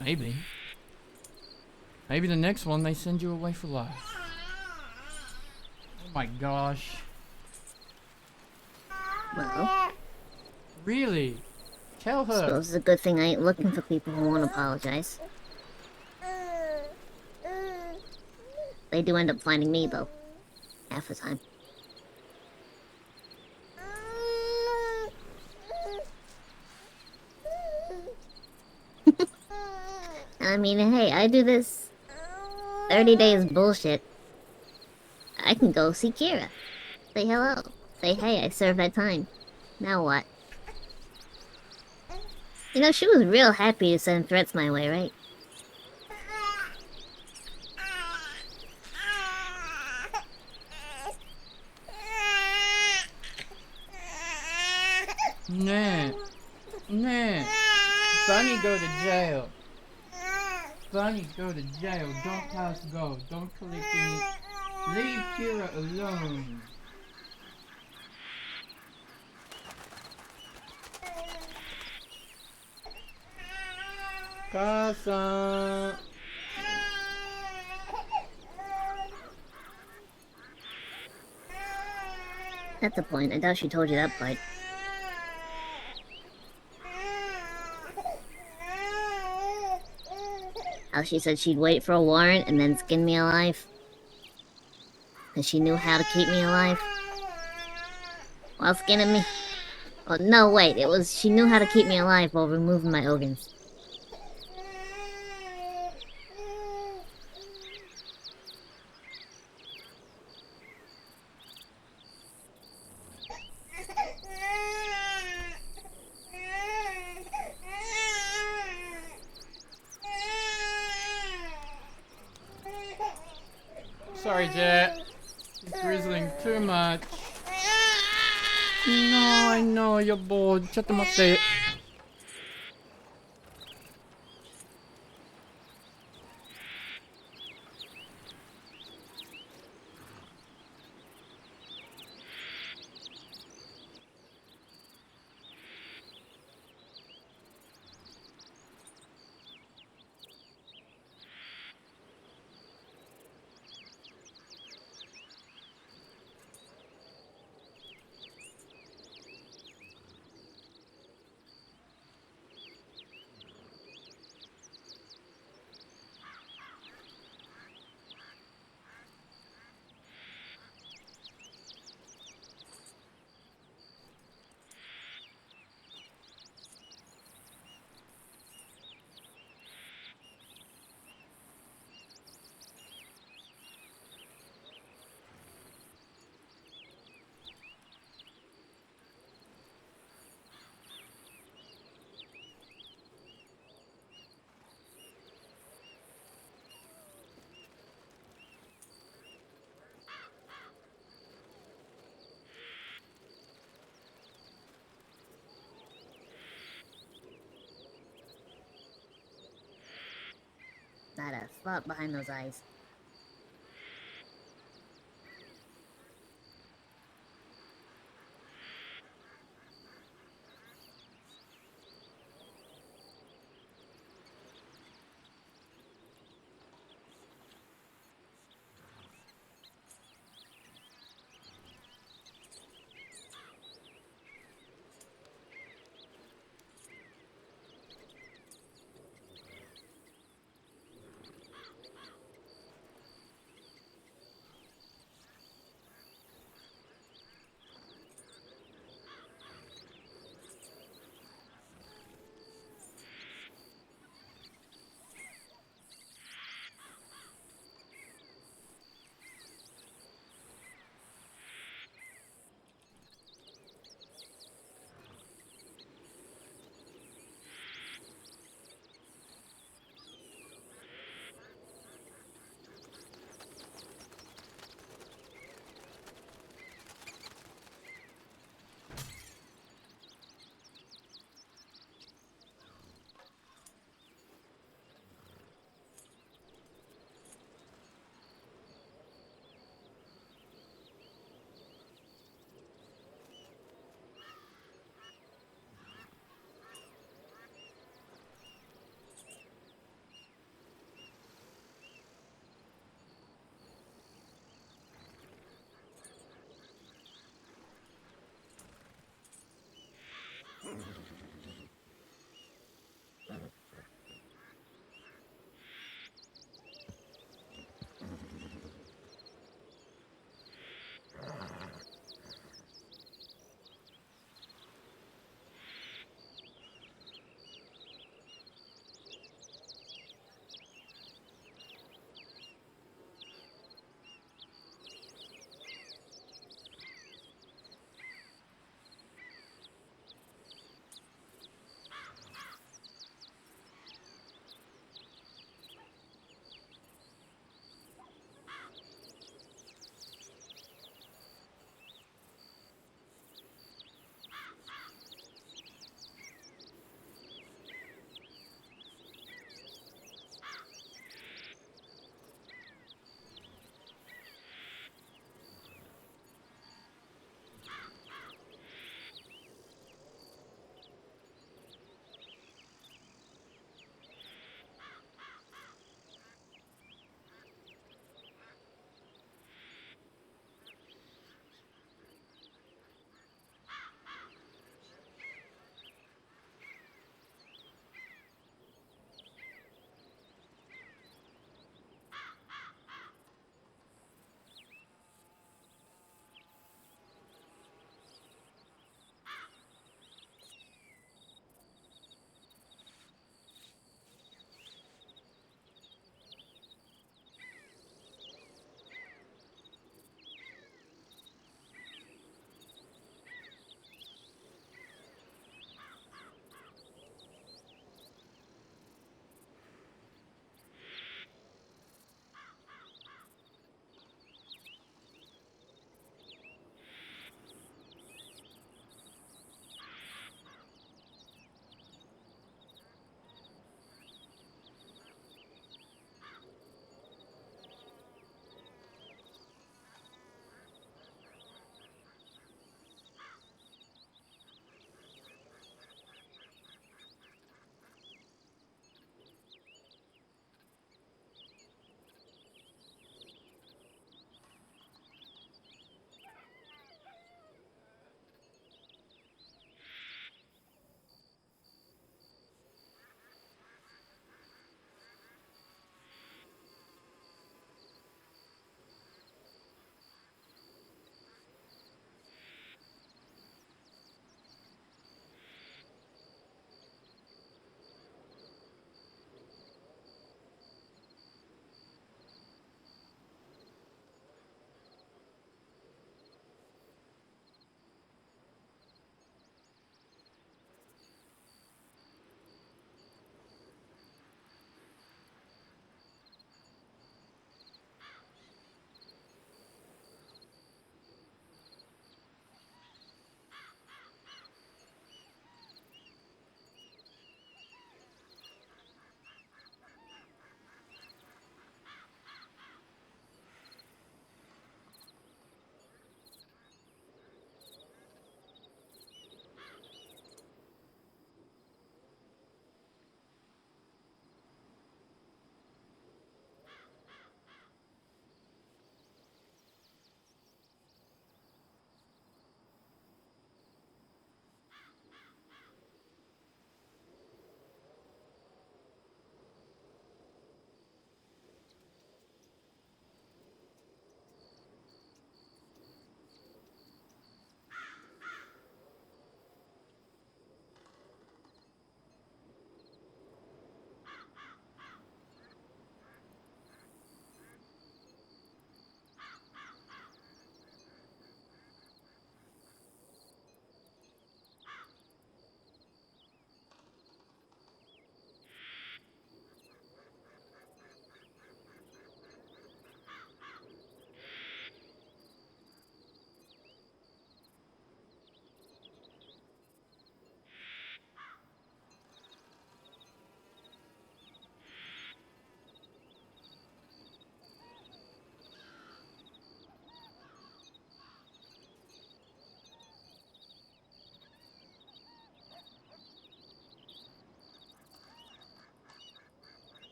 maybe. Maybe the next one they send you away for life. Oh my gosh. Well, Really? Tell her. suppose it's a good thing I ain't looking for people who won't apologize. They do end up finding me, though. Half the time. I mean, hey, I do this 30 days bullshit. I can go see Kira. Say hello. Say, hey, I served that time. Now what? She was real happy to send threats my way, right? Nah. Bunny go to jail. Bunny go to jail. Don't pass go. Don't collect any. Leave Kira alone. Casa. That's the point. I doubt she told you that part. How she said she'd wait for a warrant and then skin me alive. Because she knew how to keep me alive. While skinning me. Oh, no, wait. It was she knew how to keep me alive while removing my organs. Sorry, Jet. He's grizzling too much. No, I know you're bored. Shut them up there. thought behind those eyes.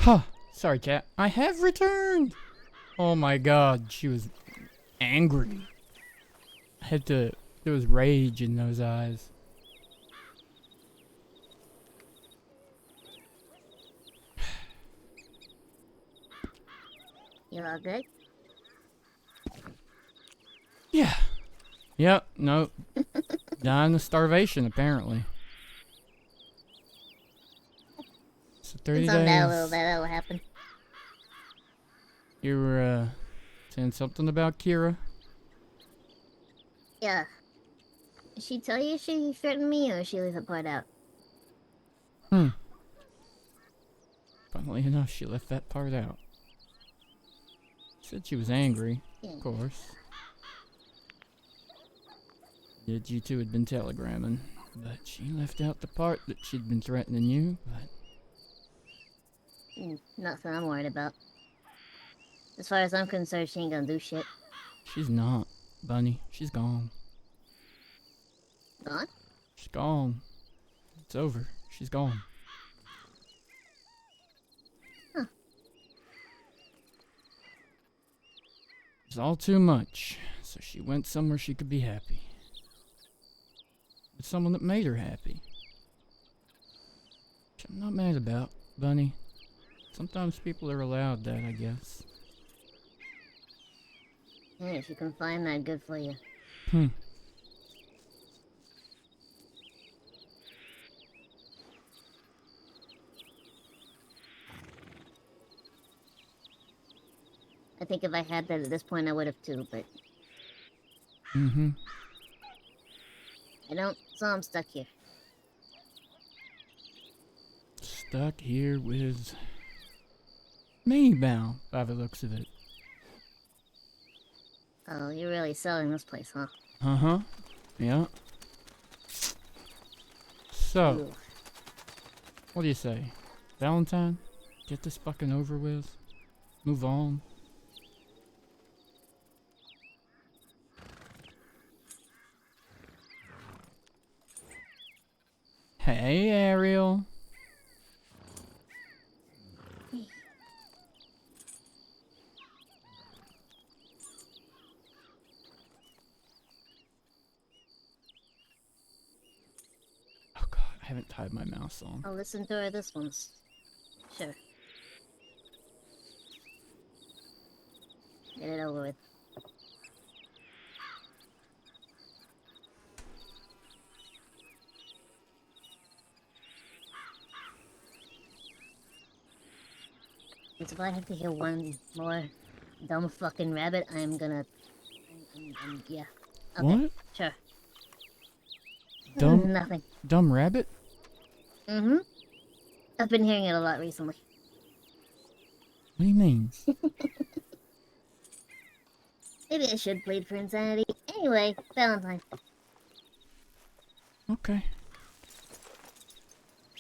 Huh. Sorry, cat. I have returned! Oh my god, she was angry. I had to... There was rage in those eyes. You all good? Yeah. Yep, no. Dying of starvation, apparently. So 30 It's on that little days. bit, that'll happen. You were, saying something about Kira? Yeah. Did she tell you she threatened me, or did she leave that part out? Funnily enough, she left that part out. Said she was angry, Yeah. of course. Did you two had been telegramming, but she left out the part that she'd been threatening you, but... Nothing I'm worried about. As far as I'm concerned, she ain't gonna do shit. She's not, Bunny. She's gone. Gone? She's gone. It's over. She's gone. Huh. It's all too much, so she went somewhere she could be happy. With someone that made her happy. Which I'm not mad about, Bunny. Sometimes people are allowed that, I guess. Hey, if you can find that, good for you. I think if I had that at this point, I would have too, but I don't, so I'm stuck here. Stuck here with... me bound, by the looks of it. Oh, you're really selling this place, huh? Uh-huh. Yeah. So, Ooh. what do you say? Valentine? Get this fucking over with? Move on? Hey, Ariel. Oh god, I haven't tied my mouse on. I'll listen to her this once. Sure. Get it over with. And if I have to hear one more dumb fucking rabbit, I'm gonna... yeah. Okay, What? sure. Dumb? Nothing. Dumb rabbit? Mm-hmm. I've been hearing it a lot recently. What do you mean? Maybe I should plead for insanity. Anyway, Valentine. Okay.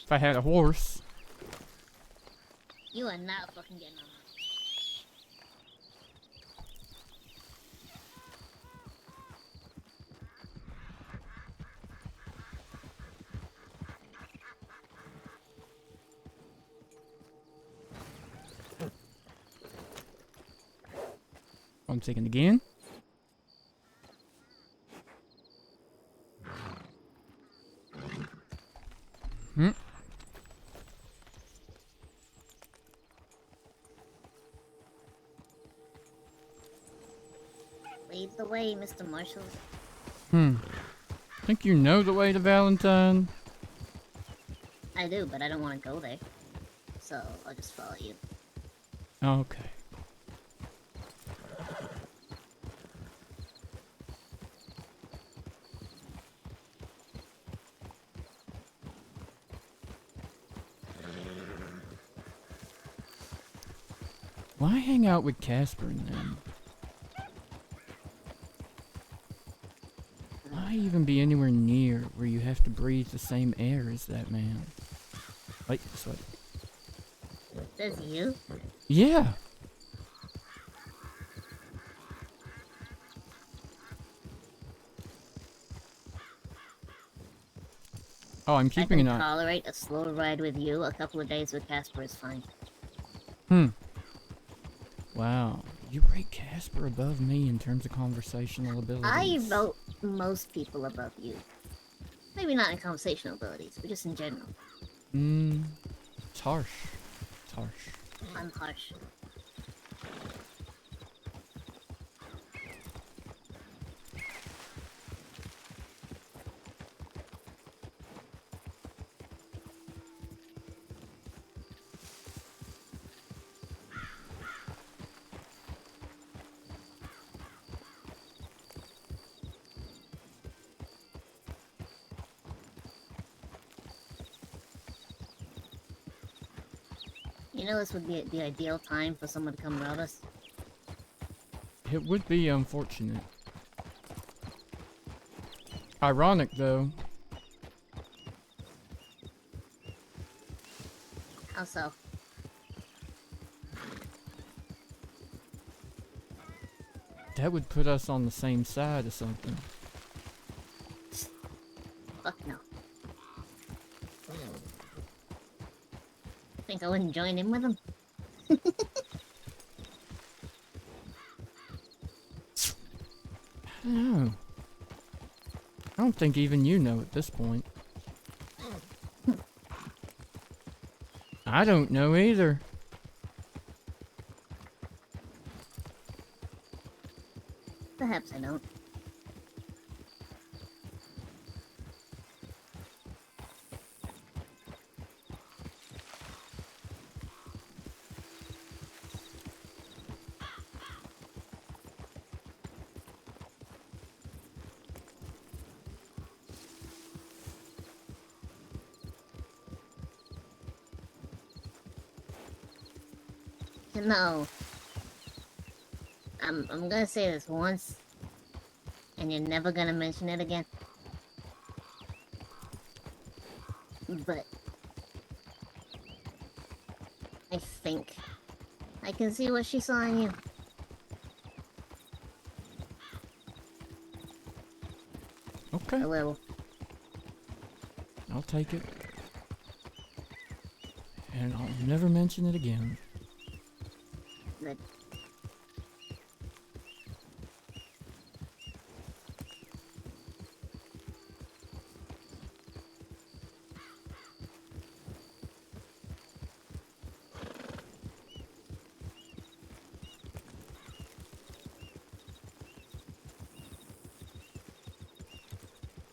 If I had a horse. You are not fucking getting on. I'm taking again. Lead the way, Mr. Marshall. Think you know the way to Valentine? I do, but I don't want to go there. So, I'll just follow you. Okay. Why hang out with Casper and them? Why even be anywhere near where you have to breathe the same air as that man? Wait, this way. Says you? Yeah. Oh, I'm keeping I an can eye. tolerate a slow ride with you. A couple of days with Casper is fine. Wow. You rate Casper above me in terms of conversational abilities. I vote most people above you. Maybe not in conversational abilities, but just in general. It's harsh. It's harsh. I'm harsh. You know, this would be the ideal time for someone to come rob us. It would be unfortunate. Ironic, though. How so? That would put us on the same side or something. Fuck no. Think I wouldn't join in with them? No. I don't think even you know at this point. I don't know either. Perhaps I don't. No. I'm gonna say this once, and you're never gonna mention it again. But I think I can see what she saw in you. Okay. A little. I'll take it. And I'll never mention it again. Good.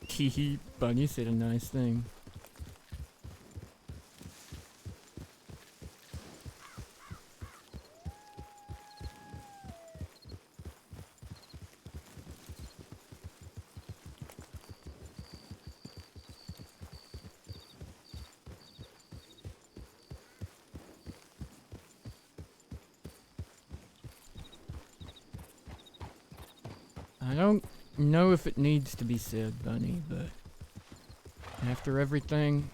Hehe, Bunny said a nice thing. I don't know if it needs to be said, Bunny, but after everything,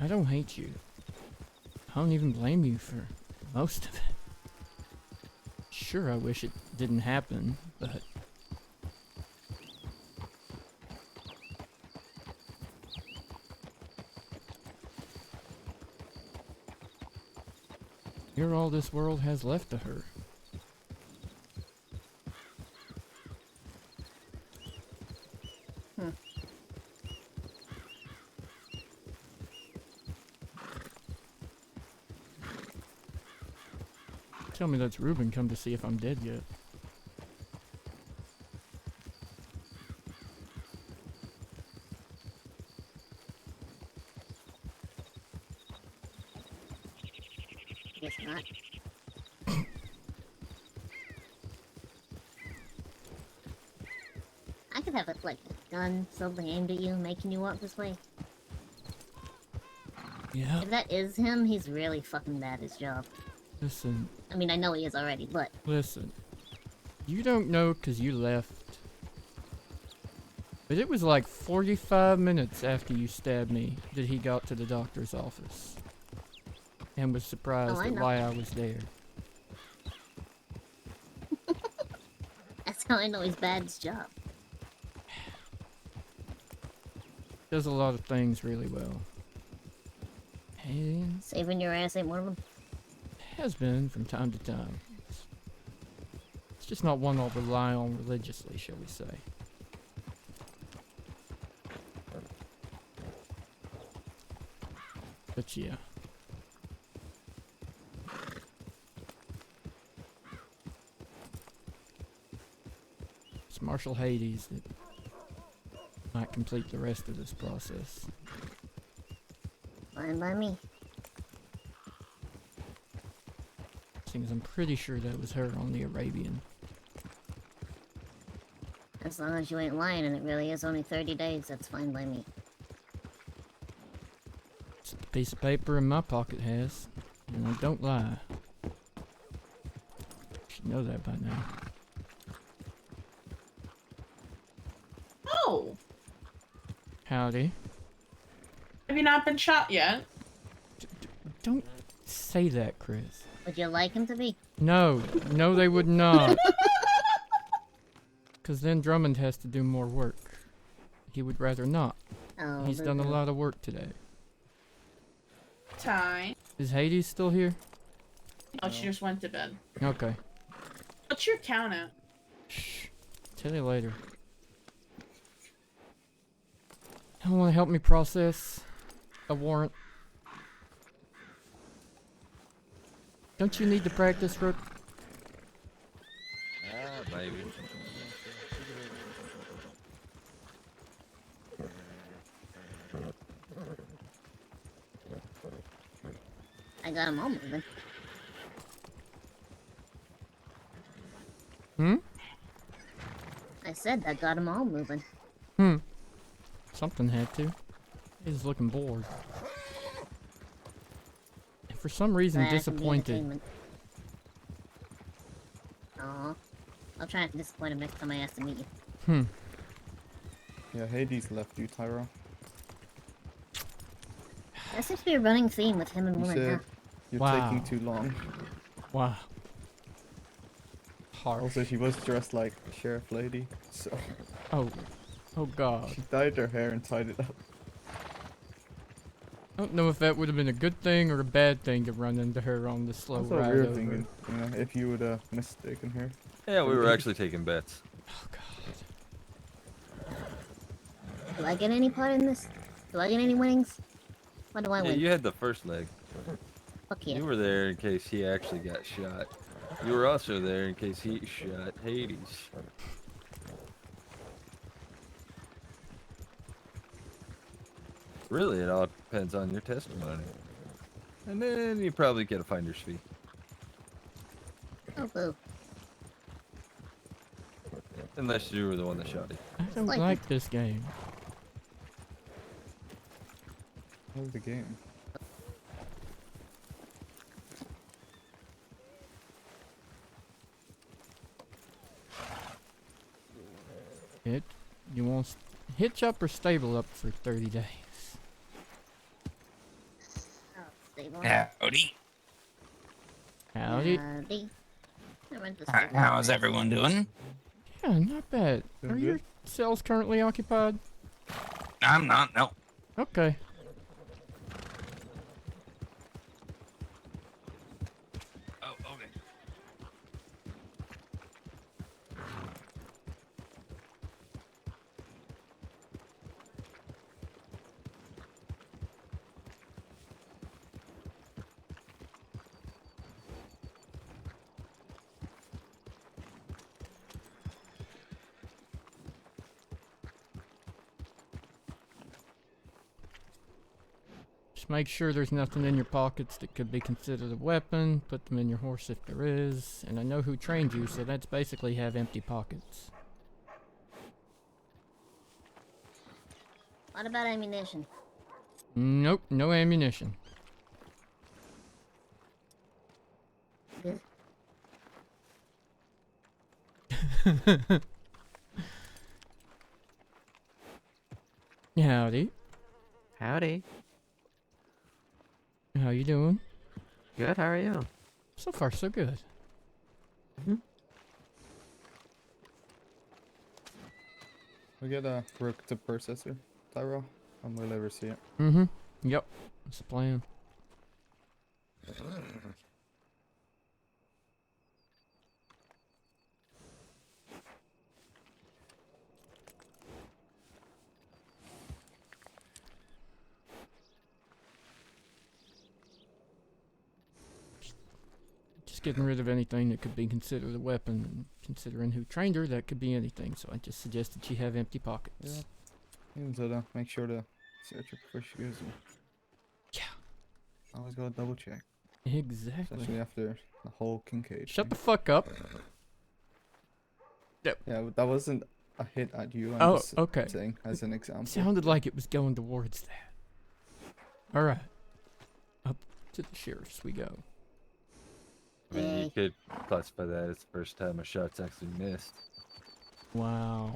I don't hate you. I don't even blame you for most of it. Sure, I wish it didn't happen, but you're all this world has left to her. Tell me that's Ruben come to see if I'm dead yet. Guess not. I could have like a gun, something aimed at you, making you walk this way. Yeah. If that is him, he's really fucking bad at his job. Listen. I mean, I know he is already, but... Listen. You don't know because you left. But it was like 45 minutes after you stabbed me that he got to the doctor's office. And was surprised at why I was there. That's how I know he's bad at his job. Does a lot of things really well. And Saving your ass ain't one of them. has been from time to time. It's just not one I'll rely on religiously, shall we say. But yeah. It's Marshal Hades that might complete the rest of this process. Fine by me. Seems I'm pretty sure that was her on the Arabian. As long as you ain't lying and it really is only 30 days, that's fine by me. It's the piece of paper in my pocket has, and I don't lie. You should know that by now. Oh, Howdy. have you not been shot yet? Don't say that, Chris. Would you like him to be? No, no they would not. Because then Drummond has to do more work. He would rather not. Oh, He's done a boo-boo. lot of work today. Time. Is Hades still here? Oh, she just went to bed. Okay. What's your count at? Shh. Tell you later. You want to help me process a warrant? Don't you need to practice, Rook? Ah, maybe. I got him all moving. Hmm? I said I got them all moving. Hmm. Something had to. He's looking bored. And for some reason That can be disappointed. entertainment. Aw. I'll try not to disappoint him next time I ask to meet you. Hmm. Yeah, Hades left you, Tyrell. That seems to be a running theme with him and You women, said huh? you're Wow. taking too long. Wow. Harsh. Also, she was dressed like a sheriff lady, so Oh. Oh god. she dyed her hair and tied it up. I don't know if that would have been a good thing or a bad thing to run into her on the slow That's what ride we were over. thinking, you know, if you would have mistaken her. Yeah, we were actually taking bets. Oh god. Do I get any part in this? Do I get any winnings? What do I Yeah, win? you had the first leg. Fuck yeah. You were there in case he actually got shot. You were also there in case he shot Hades. Really, it all depends on your testimony. And then you probably get a finder's fee. Oh, boo. Unless you were the one that shot him. I don't like this game. How's the game? You want hitch up or stable up for 30 days? Oh, stable. Howdy. Howdy. Howdy. I went to How's everyone doing? Yeah, not bad. Doing Are your good. cells currently occupied? I'm not, no. Okay. Oh, okay. Just make sure there's nothing in your pockets that could be considered a weapon. Put them in your horse if there is. And I know who trained you, so that's basically have empty pockets. What about ammunition? Nope, no ammunition. Howdy. Howdy. How you doing? Good, how are you? So far, so good. We get a Rook to processor, Tyrell. And we'll ever see it. Mm-hmm. Yep. That's the plan. Just getting rid of anything that could be considered a weapon, and considering who trained her, that could be anything. So I just suggested she have empty pockets. Yeah. Even so, though, make sure to search her before she goes in. Yeah. Always gotta double check. Exactly. Especially after the whole Kincaid. Shut the thing. fuck up. Yep. Yeah, but that wasn't a hit at you. I'm Oh, just okay. saying as an example. Sounded like it was going towards that. Alright. Up to the sheriff's we go. I mean, you could classify that as the first time a shot's actually missed. Wow.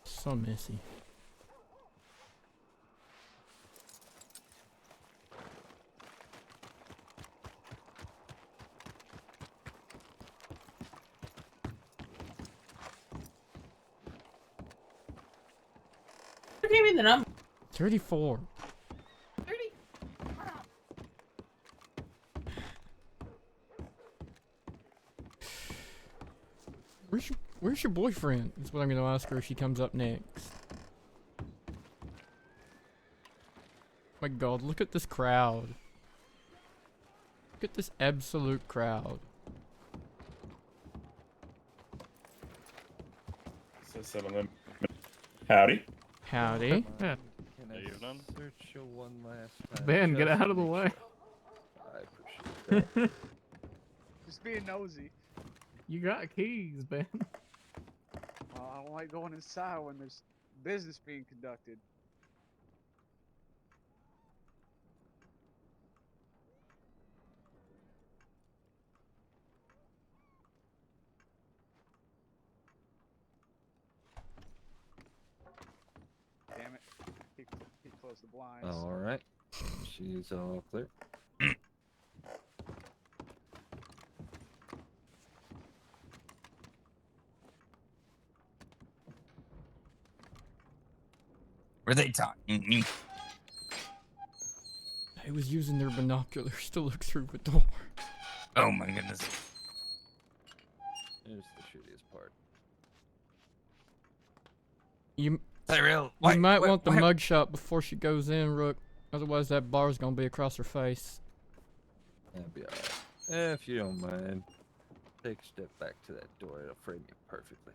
So messy. Who gave me the number? 34. 30. Where's your boyfriend? That's what I'm gonna ask her if she comes up next. My god, look at this crowd. Look at this absolute crowd. So some of them. Howdy. Howdy. Can I search you one last time? Ben, get just out to of the make way. sure? I appreciate that. Just being nosy. You got keys, Ben. I don't like going inside when there's business being conducted. Damn it. He closed the blinds. All right. She's all clear. Were they talking? They was using their binoculars to look through the door. Oh my goodness. Here's the shittiest part. You Tyrell, you might want the mugshot before she goes in, Rook. Otherwise that bar's gonna be across her face. That'd be alright. If you don't mind, take a step back to that door. It'll frame you perfectly.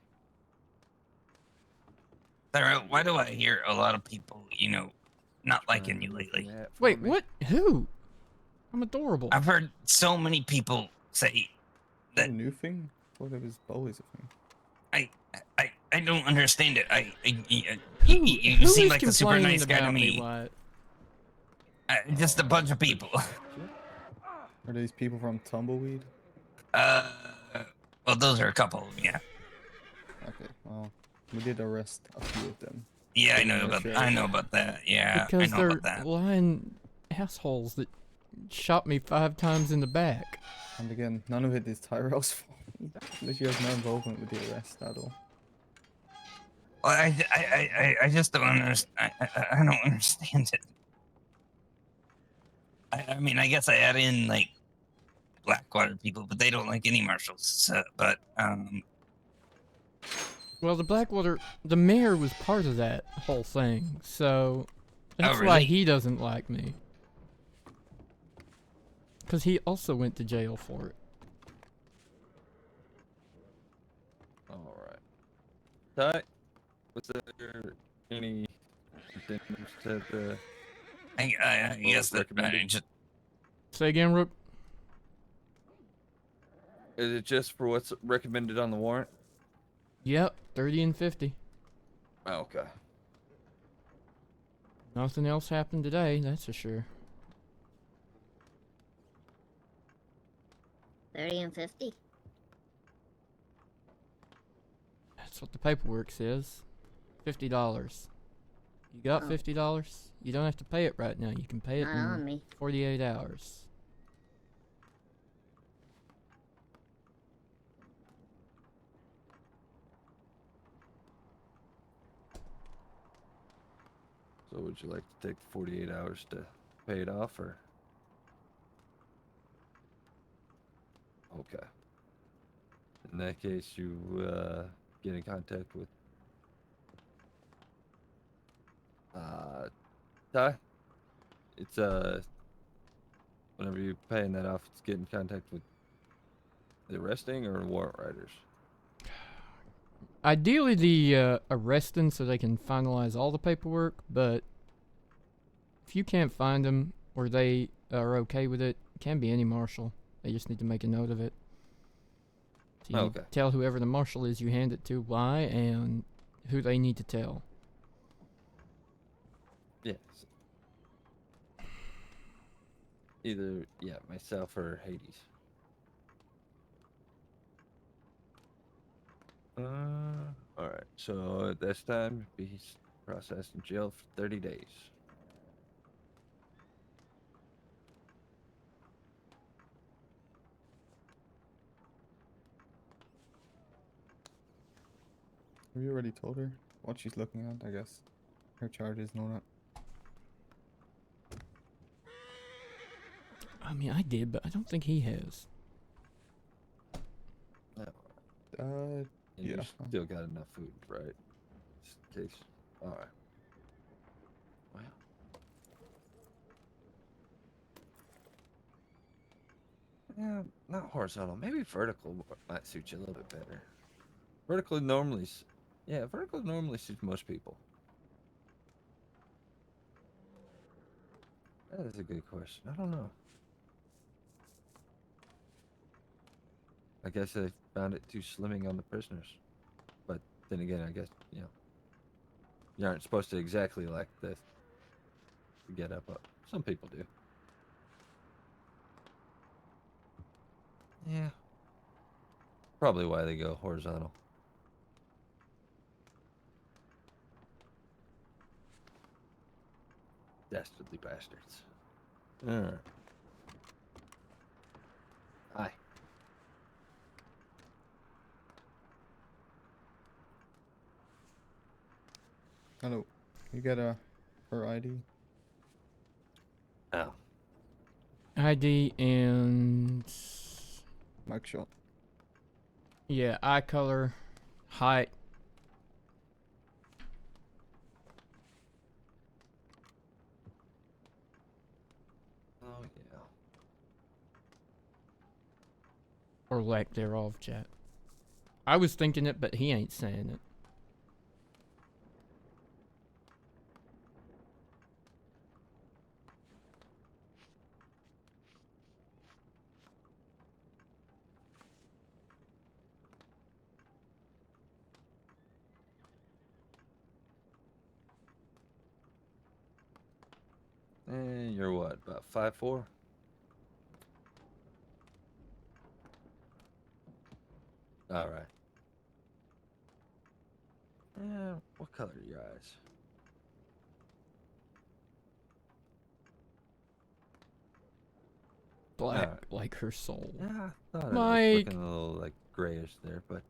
Tyrell, why do I hear a lot of people, not liking you lately? Wait, what? Who? I'm adorable. I've heard so many people say that. A new thing? I thought it was always a thing. I don't understand it. Who You seem is like a super complaining nice guy to about me. What? Just a bunch of people. Are these people from Tumbleweed? Well, those are a couple of them, yeah. Okay, well, we did arrest a few of them. Yeah, I know about that. Yeah, Because I know they're about that. lying assholes that shot me 5 times in the back. And again, none of it is Tyrell's fault. She has no involvement with the arrest at all. Well, I just don't understand. I don't understand it. I mean, I guess I add in like Blackwater people, but they don't like any marshals. But Well, the mayor was part of that whole thing, so that's why really? he doesn't like me. Because he also went to jail for it. Alright. Ty, was there any things that I guess that just... Say again, Rook? Is it just for what's recommended on the warrant? Yep, 30 and 50. Oh, okay. Nothing else happened today, that's for sure. 30 and 50. That's what the paperwork says. $50. You got Oh. $50? You don't have to pay it right now. You can pay it Not on me. in 48 hours. So would you like to take 48 hours to pay it off, or? Okay. In that case, you get in contact with Ty. It's whenever you're paying that off, it's get in contact with the arresting or warrant writers. Ideally, the arresting so they can finalize all the paperwork, but if you can't find them or they are okay with it, it can be any marshal. They just need to make a note of it. So you Okay. tell whoever the marshal is you hand it to, why, and who they need to tell. Yes. Either, myself or Hades. Alright, so at this time, be processed in jail for 30 days. Have you already told her what she's looking at? I guess her charges and all that. I mean, I did, but I don't think he has. And Yeah. you still got enough food, right? Just in case. Alright. Wow. Yeah, not horizontal. Maybe vertical might suit you a little bit better. Vertical normally suits most people. That is a good question. I don't know. I guess they found it too slimming on the prisoners. But then again, I guess, you aren't supposed to exactly like this to get up. Some people do. Yeah. Probably why they go horizontal. Dastardly bastards. Alright. Hi. Hello. You get her ID? Oh. ID and... Mugshot. Yeah, eye color, height. Oh, yeah. Or lack thereof, chat. I was thinking it, but he ain't saying it. And you're what, about 5'4"? Alright. What color are your eyes? Black, Alright. like her soul. Yeah, I thought it was Mike! looking a little like grayish there, but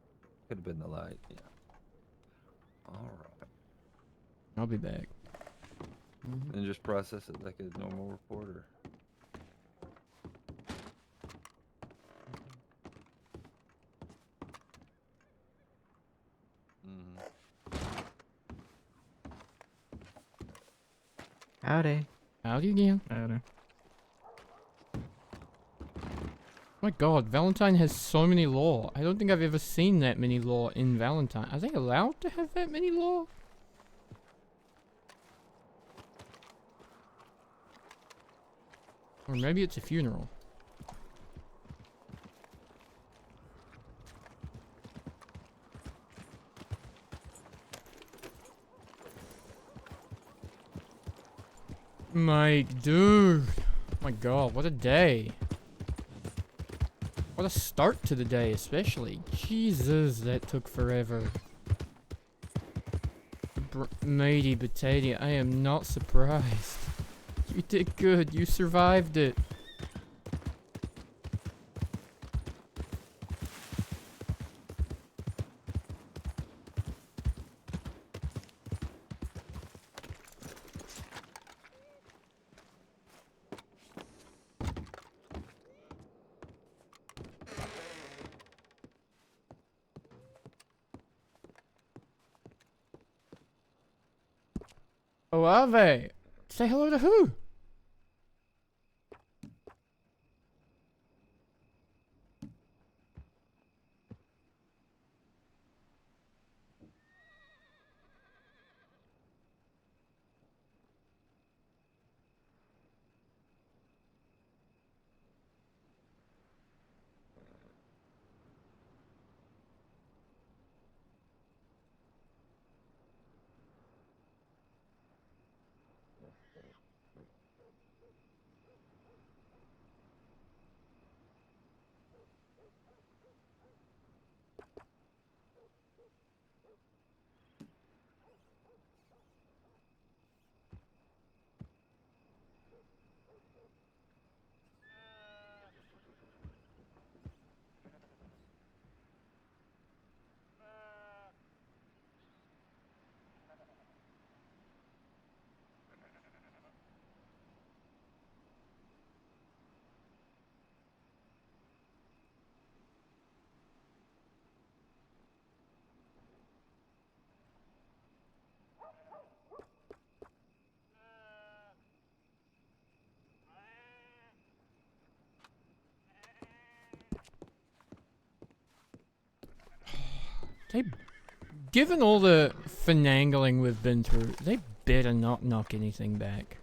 could have been the light, yeah. Alright. I'll be back. And just process it like a normal reporter. Howdy. Howdy again. Howdy. My god, Valentine has so many law. I don't think I've ever seen that many law in Valentine. Are they allowed to have that many law? Or maybe it's a funeral. Mike, dude. Oh my god, what a day. What a start to the day, especially. Jesus, that took forever. matey potato. I am not surprised. You did good. You survived it. Oh, Ave! Say hello to who? They, given all the finagling we've been through, they better not knock anything back.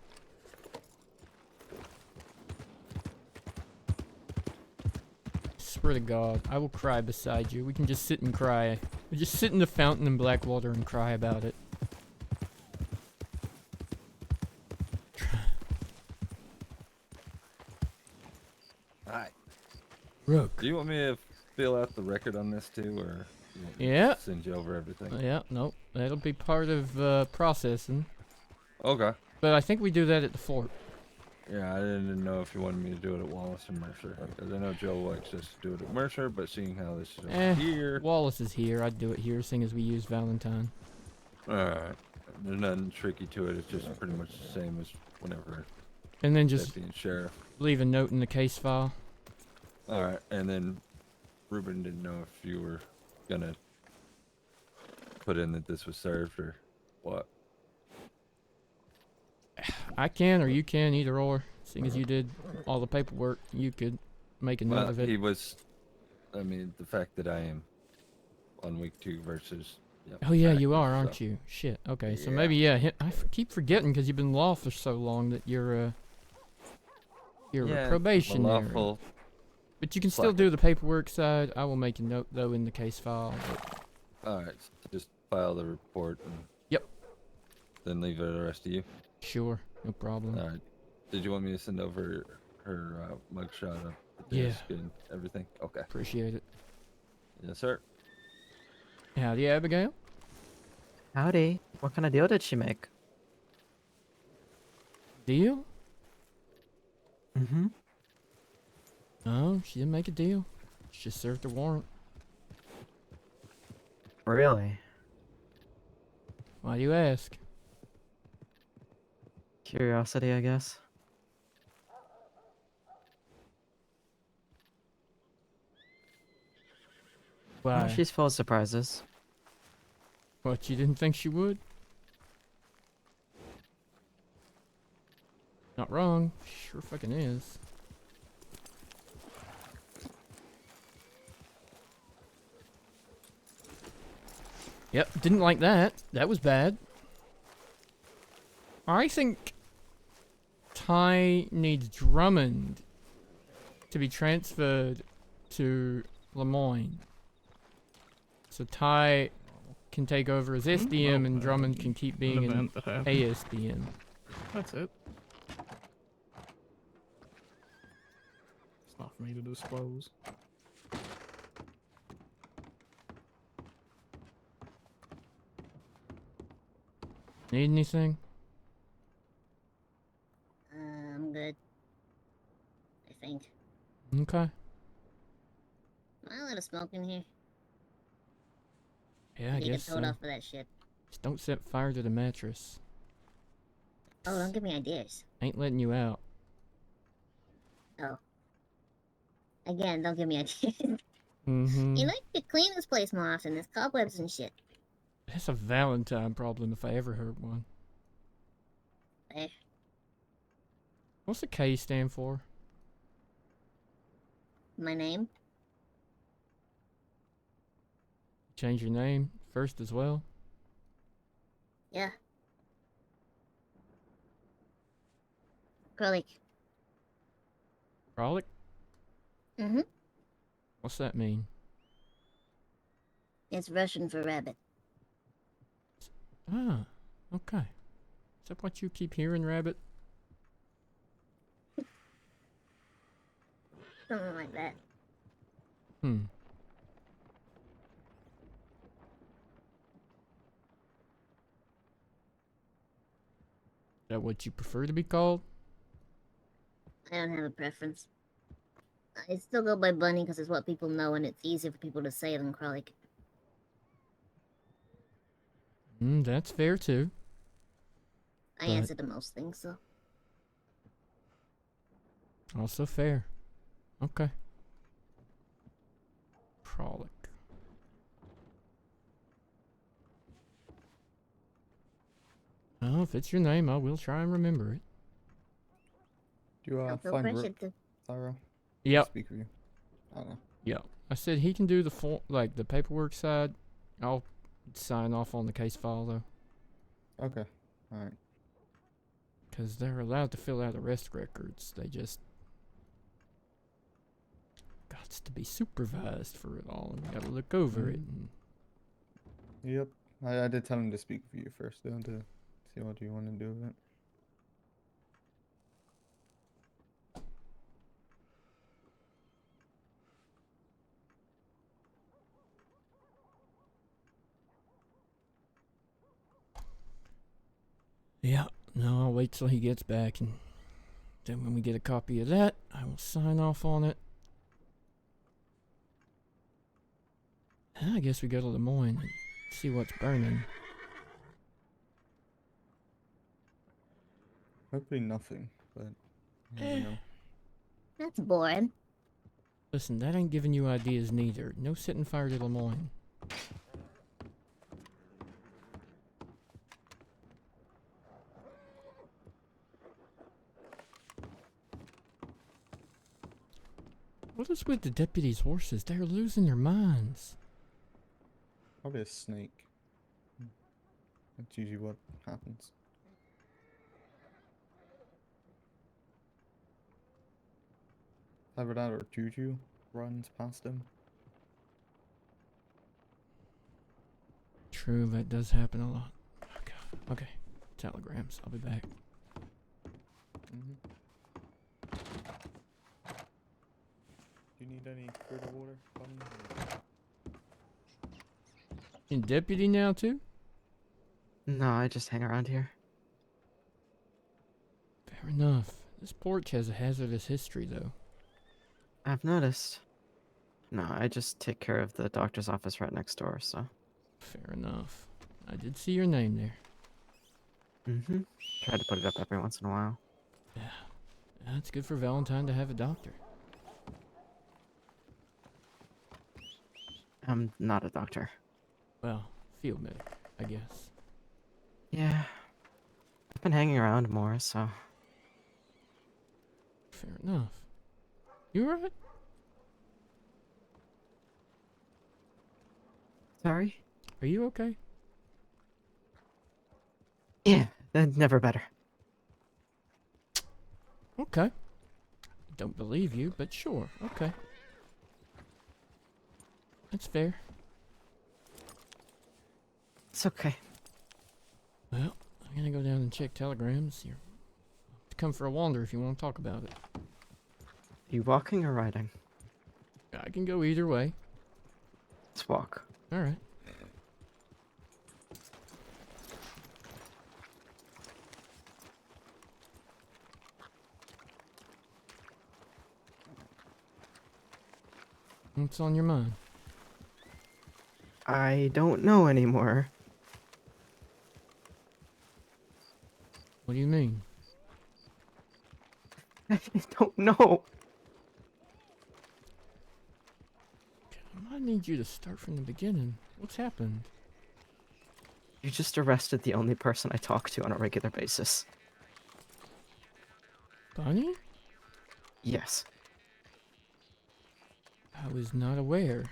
Swear to God, I will cry beside you. We can just sit and cry. We just sit in the fountain in Blackwater and cry about it. Alright. Rook. Do you want me to fill out the record on this too, or you want me to Yeah. send you over everything? Yeah, nope. That'll be part of processing. Okay. But I think we do that at the fort. Yeah, I didn't know if you wanted me to do it at Wallace or Mercer, because I know Joe likes us to do it at Mercer, but seeing how this is over here. Wallace is here. I'd do it here, seeing as we use Valentine. Alright. There's nothing tricky to it. It's just pretty much the same as whenever. And then just deputy and sheriff. leave a note in the case file. Alright, and then Ruben didn't know if you were gonna put in that this was served or what. I can, or you can, either or. Seeing as you did all the paperwork, you could make a note of it. He was, I mean, the fact that I am on week 2 versus. Oh yeah, you are, aren't you? Shit. Okay, so Yeah. maybe yeah. Keep forgetting because you've been law for so long that you're Yeah, a probationary. lawful But you can still do the paperwork side. I will make a note though in the case file. Alright, so just file the report and. Yep. Then leave it to the rest of you. Sure, no problem. Alright. Did you want me to send over her mugshot of the Yeah. disc and everything? Okay. Appreciate it. Yes, sir. Howdy, Abigail. Howdy. What kind of deal did she make? Deal? Mm-hmm. No, she didn't make a deal. She just served a warrant. Really? Why do you ask? Curiosity, I guess. Why? Oh, she's full of surprises. What, you didn't think she would? Not wrong. Sure fucking is. Yep, didn't like that. That was bad. I think Ty needs Drummond to be transferred to Lemoyne. So Ty can take over as SDM and Drummond can keep being an event that happened. ASDM. That's it. It's not for me to disclose. Need anything? I'm good. I think. Okay. Am I allowed to smoke in here? Yeah, I You guess get told so. off for that shit. Just don't set fire to the mattress. Oh, don't give me ideas. Ain't letting you out. Oh. Again, don't give me ideas. Mm-hmm. You know, you could clean this place more often. There's cobwebs and shit. That's a Valentine problem if I ever heard one. Eh. What's the K stand for? My name? Change your name first as well? Yeah. Kralik. Frolic? Mm-hmm. What's that mean? It's Russian for rabbit. Ah, okay. Is that what you keep hearing, Rabbit? Something like that. Hmm. Is that what you prefer to be called? I don't have a preference. I still go by Bunny because it's what people know and it's easier for people to say than Kralik. That's fair too. I But- answer to most things, so. Also fair. Okay. Frolic. Oh, if it's your name, I will try and remember it. Do you Don't feel find pressured Rook, to. Tyrell? Yep. Speak with you. I don't know. Yep. I said he can do the the paperwork side. I'll sign off on the case file though. Okay. Alright. Because they're allowed to fill out arrest records. They just got to be supervised for it all. And we gotta look over it. And Yep. I did tell him to speak with you first, though, to see what you want to do with it. yeah, no, I'll wait till he gets back, and then when we get a copy of that, I will sign off on it. And I guess we go to Lemoyne and see what's burning. Hopefully nothing, but you never know. That's boring. Listen, that ain't giving you ideas neither. No setting fire to Lemoyne. What is with the deputies' horses? They're losing their minds. Probably a snake. That's usually what happens. Either that or Juju runs past him. True, that does happen a lot. Okay, okay. Telegrams. I'll be back. Do you need any further water? In deputy now too? No, I just hang around here. Fair enough. This porch has a hazardous history, though. I've noticed. No, I just take care of the doctor's office right next door, so. Fair enough. I did see your name there. Mm-hmm. Try to put it up every once in a while. Yeah. It's good for Valentine to have a doctor. I'm not a doctor. Well, field medic, I guess. Yeah. I've been hanging around more, so. Fair enough. You alright? Sorry? Are you okay? Yeah, never better. Okay. Don't believe you, but sure. Okay. That's fair. It's okay. Well, I'm gonna go down and check telegrams. You're to come for a wander if you want to talk about it. You walking or riding? I can go either way. Let's walk. Alright. What's on your mind? I don't know anymore. What do you mean? I don't know. I might need you to start from the beginning. What's happened? You just arrested the only person I talk to on a regular basis. Bunny? Yes. I was not aware.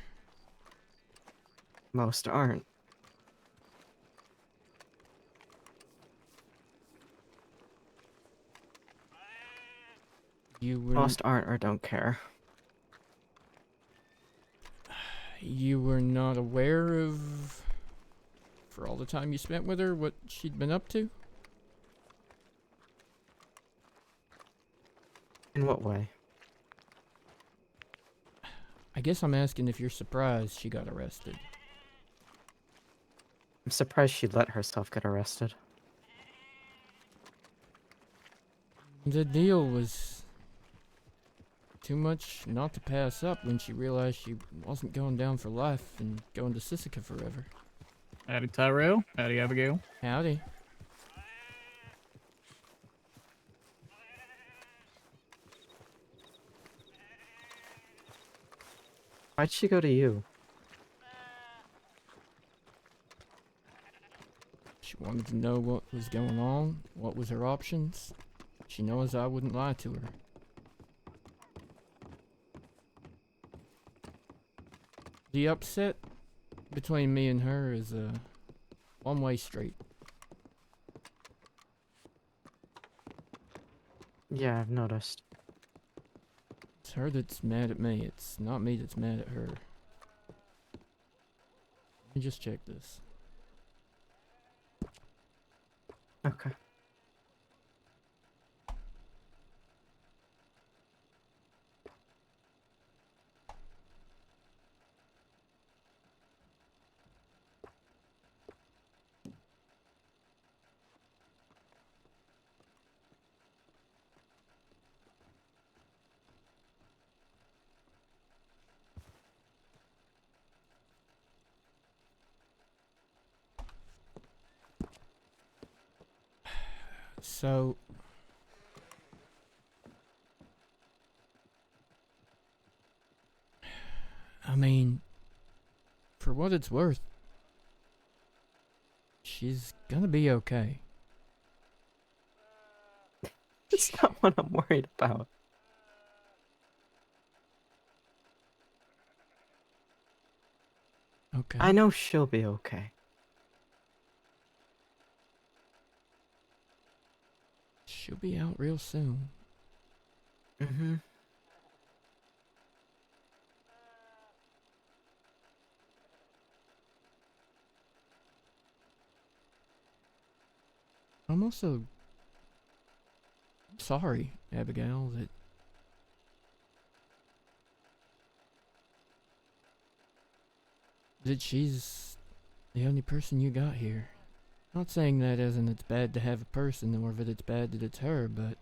Most aren't. You were... Most aren't or don't care. You were not aware of... For all the time you spent with her, what she'd been up to? In what way? I guess I'm asking if you're surprised she got arrested. I'm surprised she let herself get arrested. The deal was too much not to pass up when she realized she wasn't going down for life and going to Sisika forever. Howdy, Tyrell. Howdy, Abigail. Howdy. Why'd she go to you? She wanted to know what was going on, what was her options. She knows I wouldn't lie to her. The upset between me and her is a one-way street. Yeah, I've noticed. It's her that's mad at me. It's not me that's mad at her. Let me just check this. Okay. So... I mean, for what it's worth, she's gonna be okay. That's not what I'm worried about. Okay. I know she'll be okay. She'll be out real soon. Mm-hmm. I'm also sorry, Abigail, that she's the only person you got here. Not saying that as in it's bad to have a person or that it's bad that it's her, but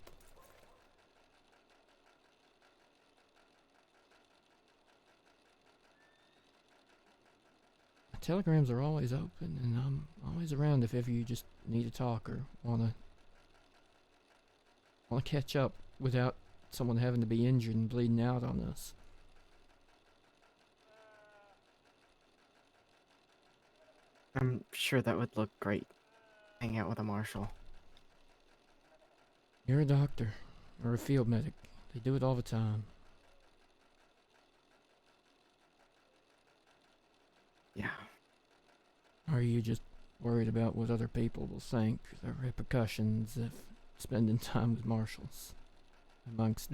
my telegrams are always open and I'm always around if ever you just need to talk or wanna catch up without someone having to be injured and bleeding out on us. I'm sure that would look great. Hang out with a marshal. You're a doctor or a field medic. They do it all the time. Yeah. Are you just worried about what other people will think, the repercussions of spending time with marshals amongst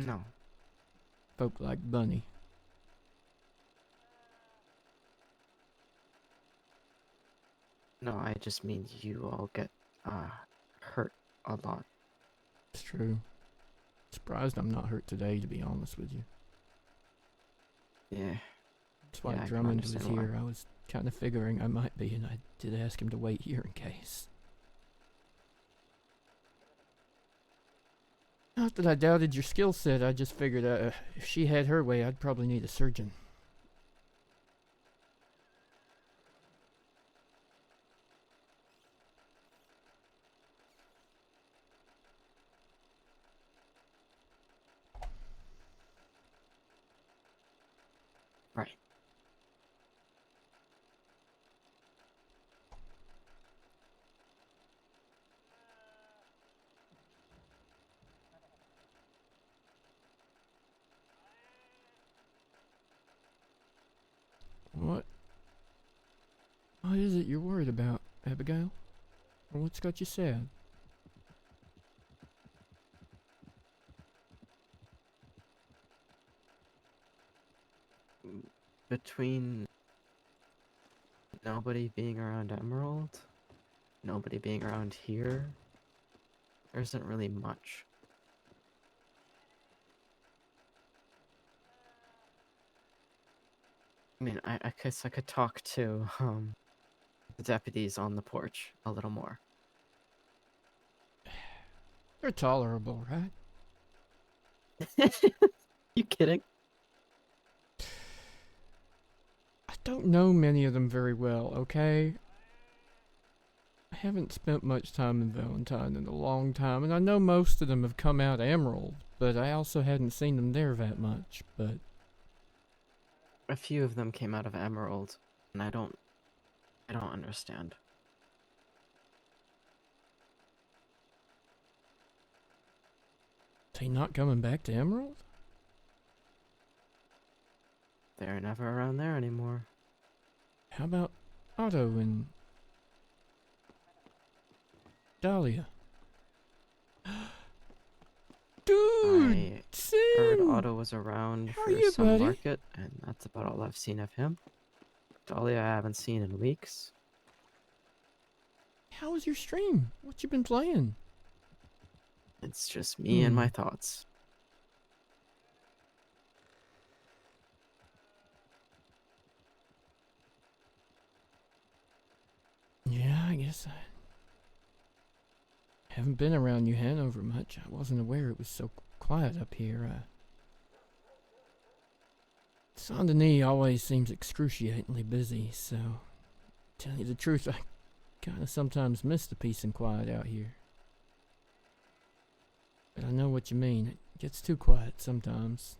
folk like Bunny? No, I just mean you all get hurt a lot. It's true. Surprised I'm not hurt today, to be honest with you. Yeah. That's why Yeah, I can Drummond was understand why. here. I was kind of figuring I might be, and I did ask him to wait here in case. Not that I doubted your skill set, I just figured if she had her way, I'd probably need a surgeon. Abigail? Or what's got you sad? Between nobody being around Emerald, nobody being around here, there isn't really much. I mean, I guess I could talk to the deputies on the porch a little more. They're tolerable, right? You kidding? I don't know many of them very well, okay? I haven't spent much time in Valentine in a long time, and I know most of them have come out Emerald, but I also hadn't seen them there that much, but... A few of them came out of Emerald, and I don't understand. They not coming back to Emerald? They're never around there anymore. How about Otto and Dahlia? Dude! I Sim! heard Otto was around How for are you, some buddy? market, and that's about all I've seen of him. Dahlia I haven't seen in weeks. How was your stream? What you been playing? It's just me and my Hmm. thoughts. Yeah, I guess I haven't been around New Hanover much. I wasn't aware it was so quiet up here. Saint Denis always seems excruciatingly busy, so tell you the truth, I kinda sometimes miss the peace and quiet out here. But I know what you mean. It gets too quiet sometimes.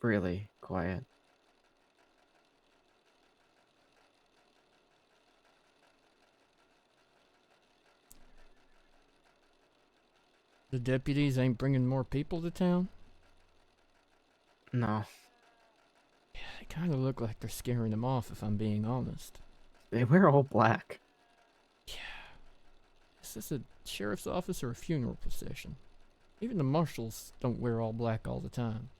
Really quiet. The deputies ain't bringing more people to town? No, Yeah, they kinda look like they're scaring them off, if I'm being honest. they wear all black. Is this a sheriff's office or a funeral procession? Even the marshals don't wear all black all the time.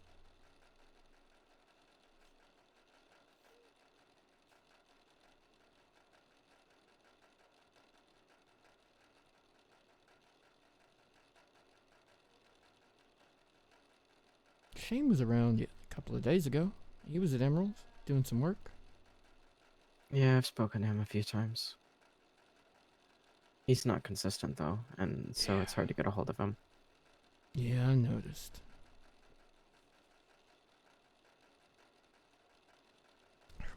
Shane was around a couple of days ago. He was at Emerald, doing some work. Yeah, I've spoken to him a few times. He's not consistent though, and so it's hard to get a hold of him. Yeah, I noticed.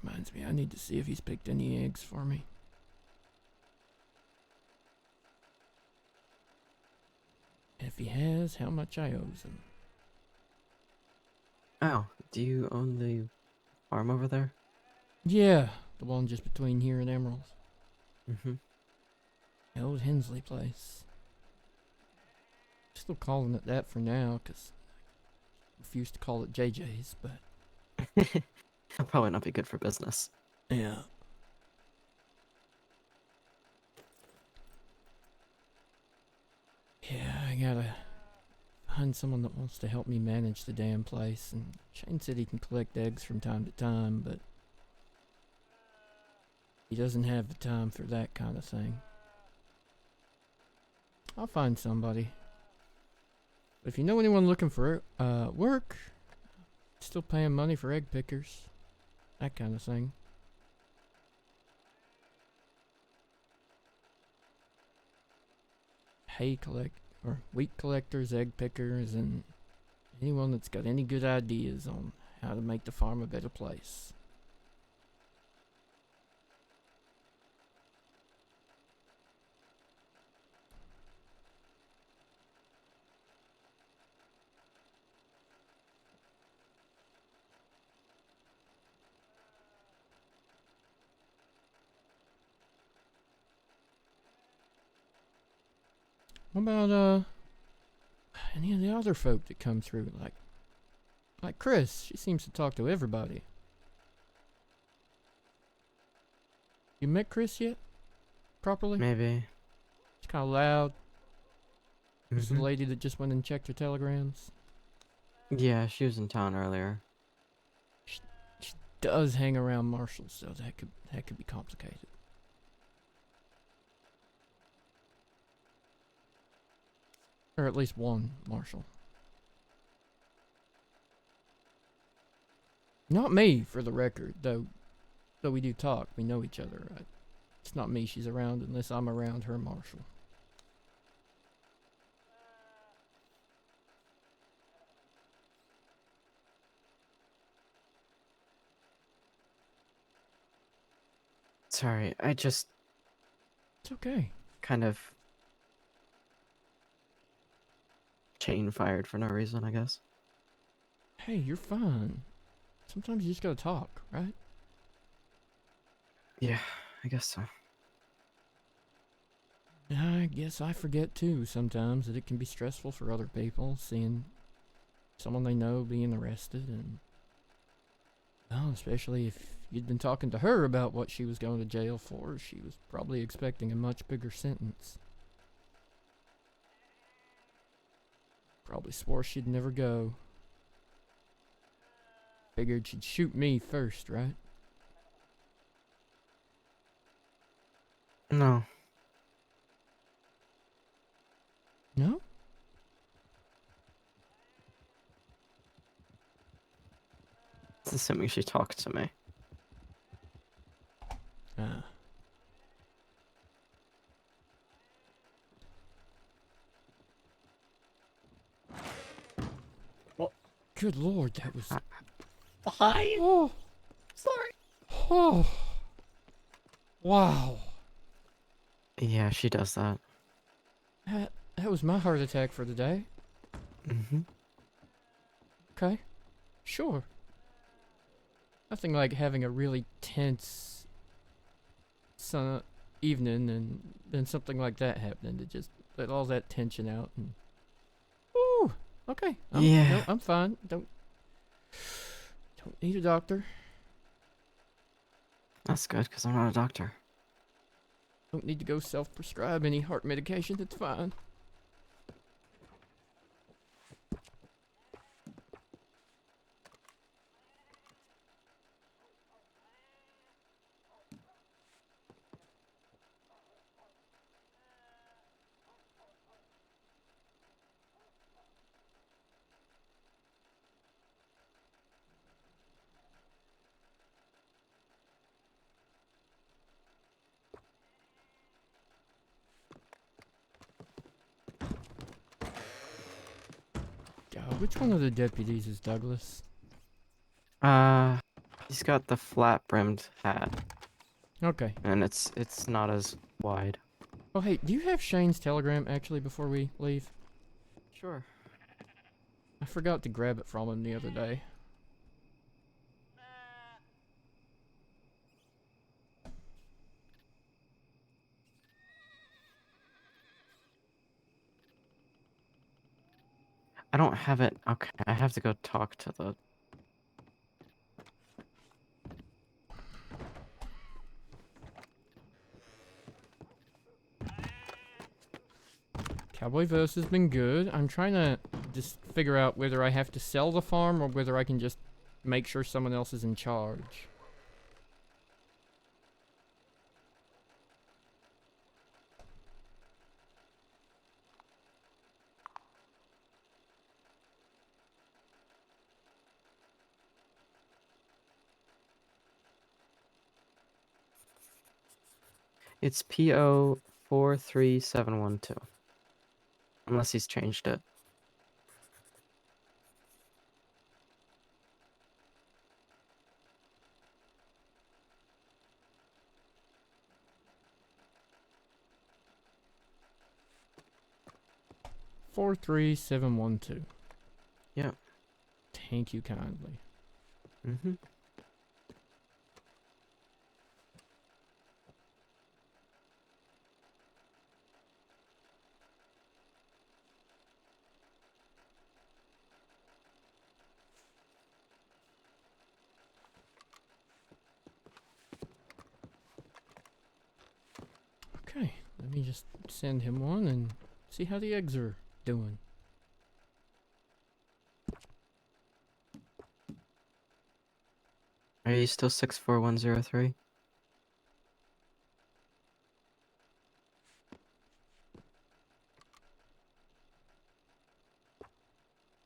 Reminds me, I need to see if he's picked any eggs for me. If he has, how much I owes him. Oh, do you own the farm over there? Yeah, the one just between here and Emerald. Mm-hmm. The old Hensley place. Still calling it that for now, because I refuse to call it JJ's, but... That'll probably not be good for business. Yeah. Yeah, I gotta find someone that wants to help me manage the damn place, and Shane said he can collect eggs from time to time, but he doesn't have the time for that kind of thing. I'll find somebody. But if you know anyone looking for work, still paying money for egg pickers, that kind of thing. Hay collect or wheat collectors, egg pickers, and anyone that's got any good ideas on how to make the farm a better place. What about any of the other folk that come through, like Chris? She seems to talk to everybody. You met Chris yet? properly? Maybe. It's kind of loud. This is the Mhm. lady that just went and checked her telegrams. Yeah, she was in town earlier. She does hang around Marshall, so that could be complicated. Or at least one Marshall. Not me, for the record, though we do talk. We know each other. It's not me she's around unless I'm around her Marshall. Sorry, I just It's okay. kind of chain fired for no reason, I guess. Hey, you're fine. Sometimes you just gotta talk, right? Yeah, I guess so. I guess I forget too sometimes that it can be stressful for other people seeing someone they know being arrested, and well, especially if you'd been talking to her about what she was going to jail for, she was probably expecting a much bigger sentence. Probably swore she'd never go. Figured she'd shoot me first, right? No. No? It's assuming she talked to me. Ah. What? Good lord, that was... Hi. Oh. Sorry. Oh. Wow. Yeah, she does that. That was my heart attack for the day. Mm-hmm. Okay. Sure. Nothing like having a really tense evening and then something like that happening to just let all that tension out and... Ooh. Okay. Yeah. No, I'm fine. Don't need a doctor. That's good, because I'm not a doctor. Don't need to go self-prescribe any heart medication. That's fine. Which one of the deputies is Douglas? He's got the flat-brimmed hat. Okay. And it's not as wide. Oh, hey, do you have Shane's telegram, actually, before we leave? Sure. I forgot to grab it from him the other day. I don't have it. Okay, I have to go talk to the... Cowboy Verse has been good. I'm trying to just figure out whether I have to sell the farm or whether I can just make sure someone else is in charge. It's PO 43712. Unless he's changed it. Four 43712. Yep. Thank you kindly. Mm-hmm. Okay, let me just send him one and see how the eggs are doing. Are you still 64103?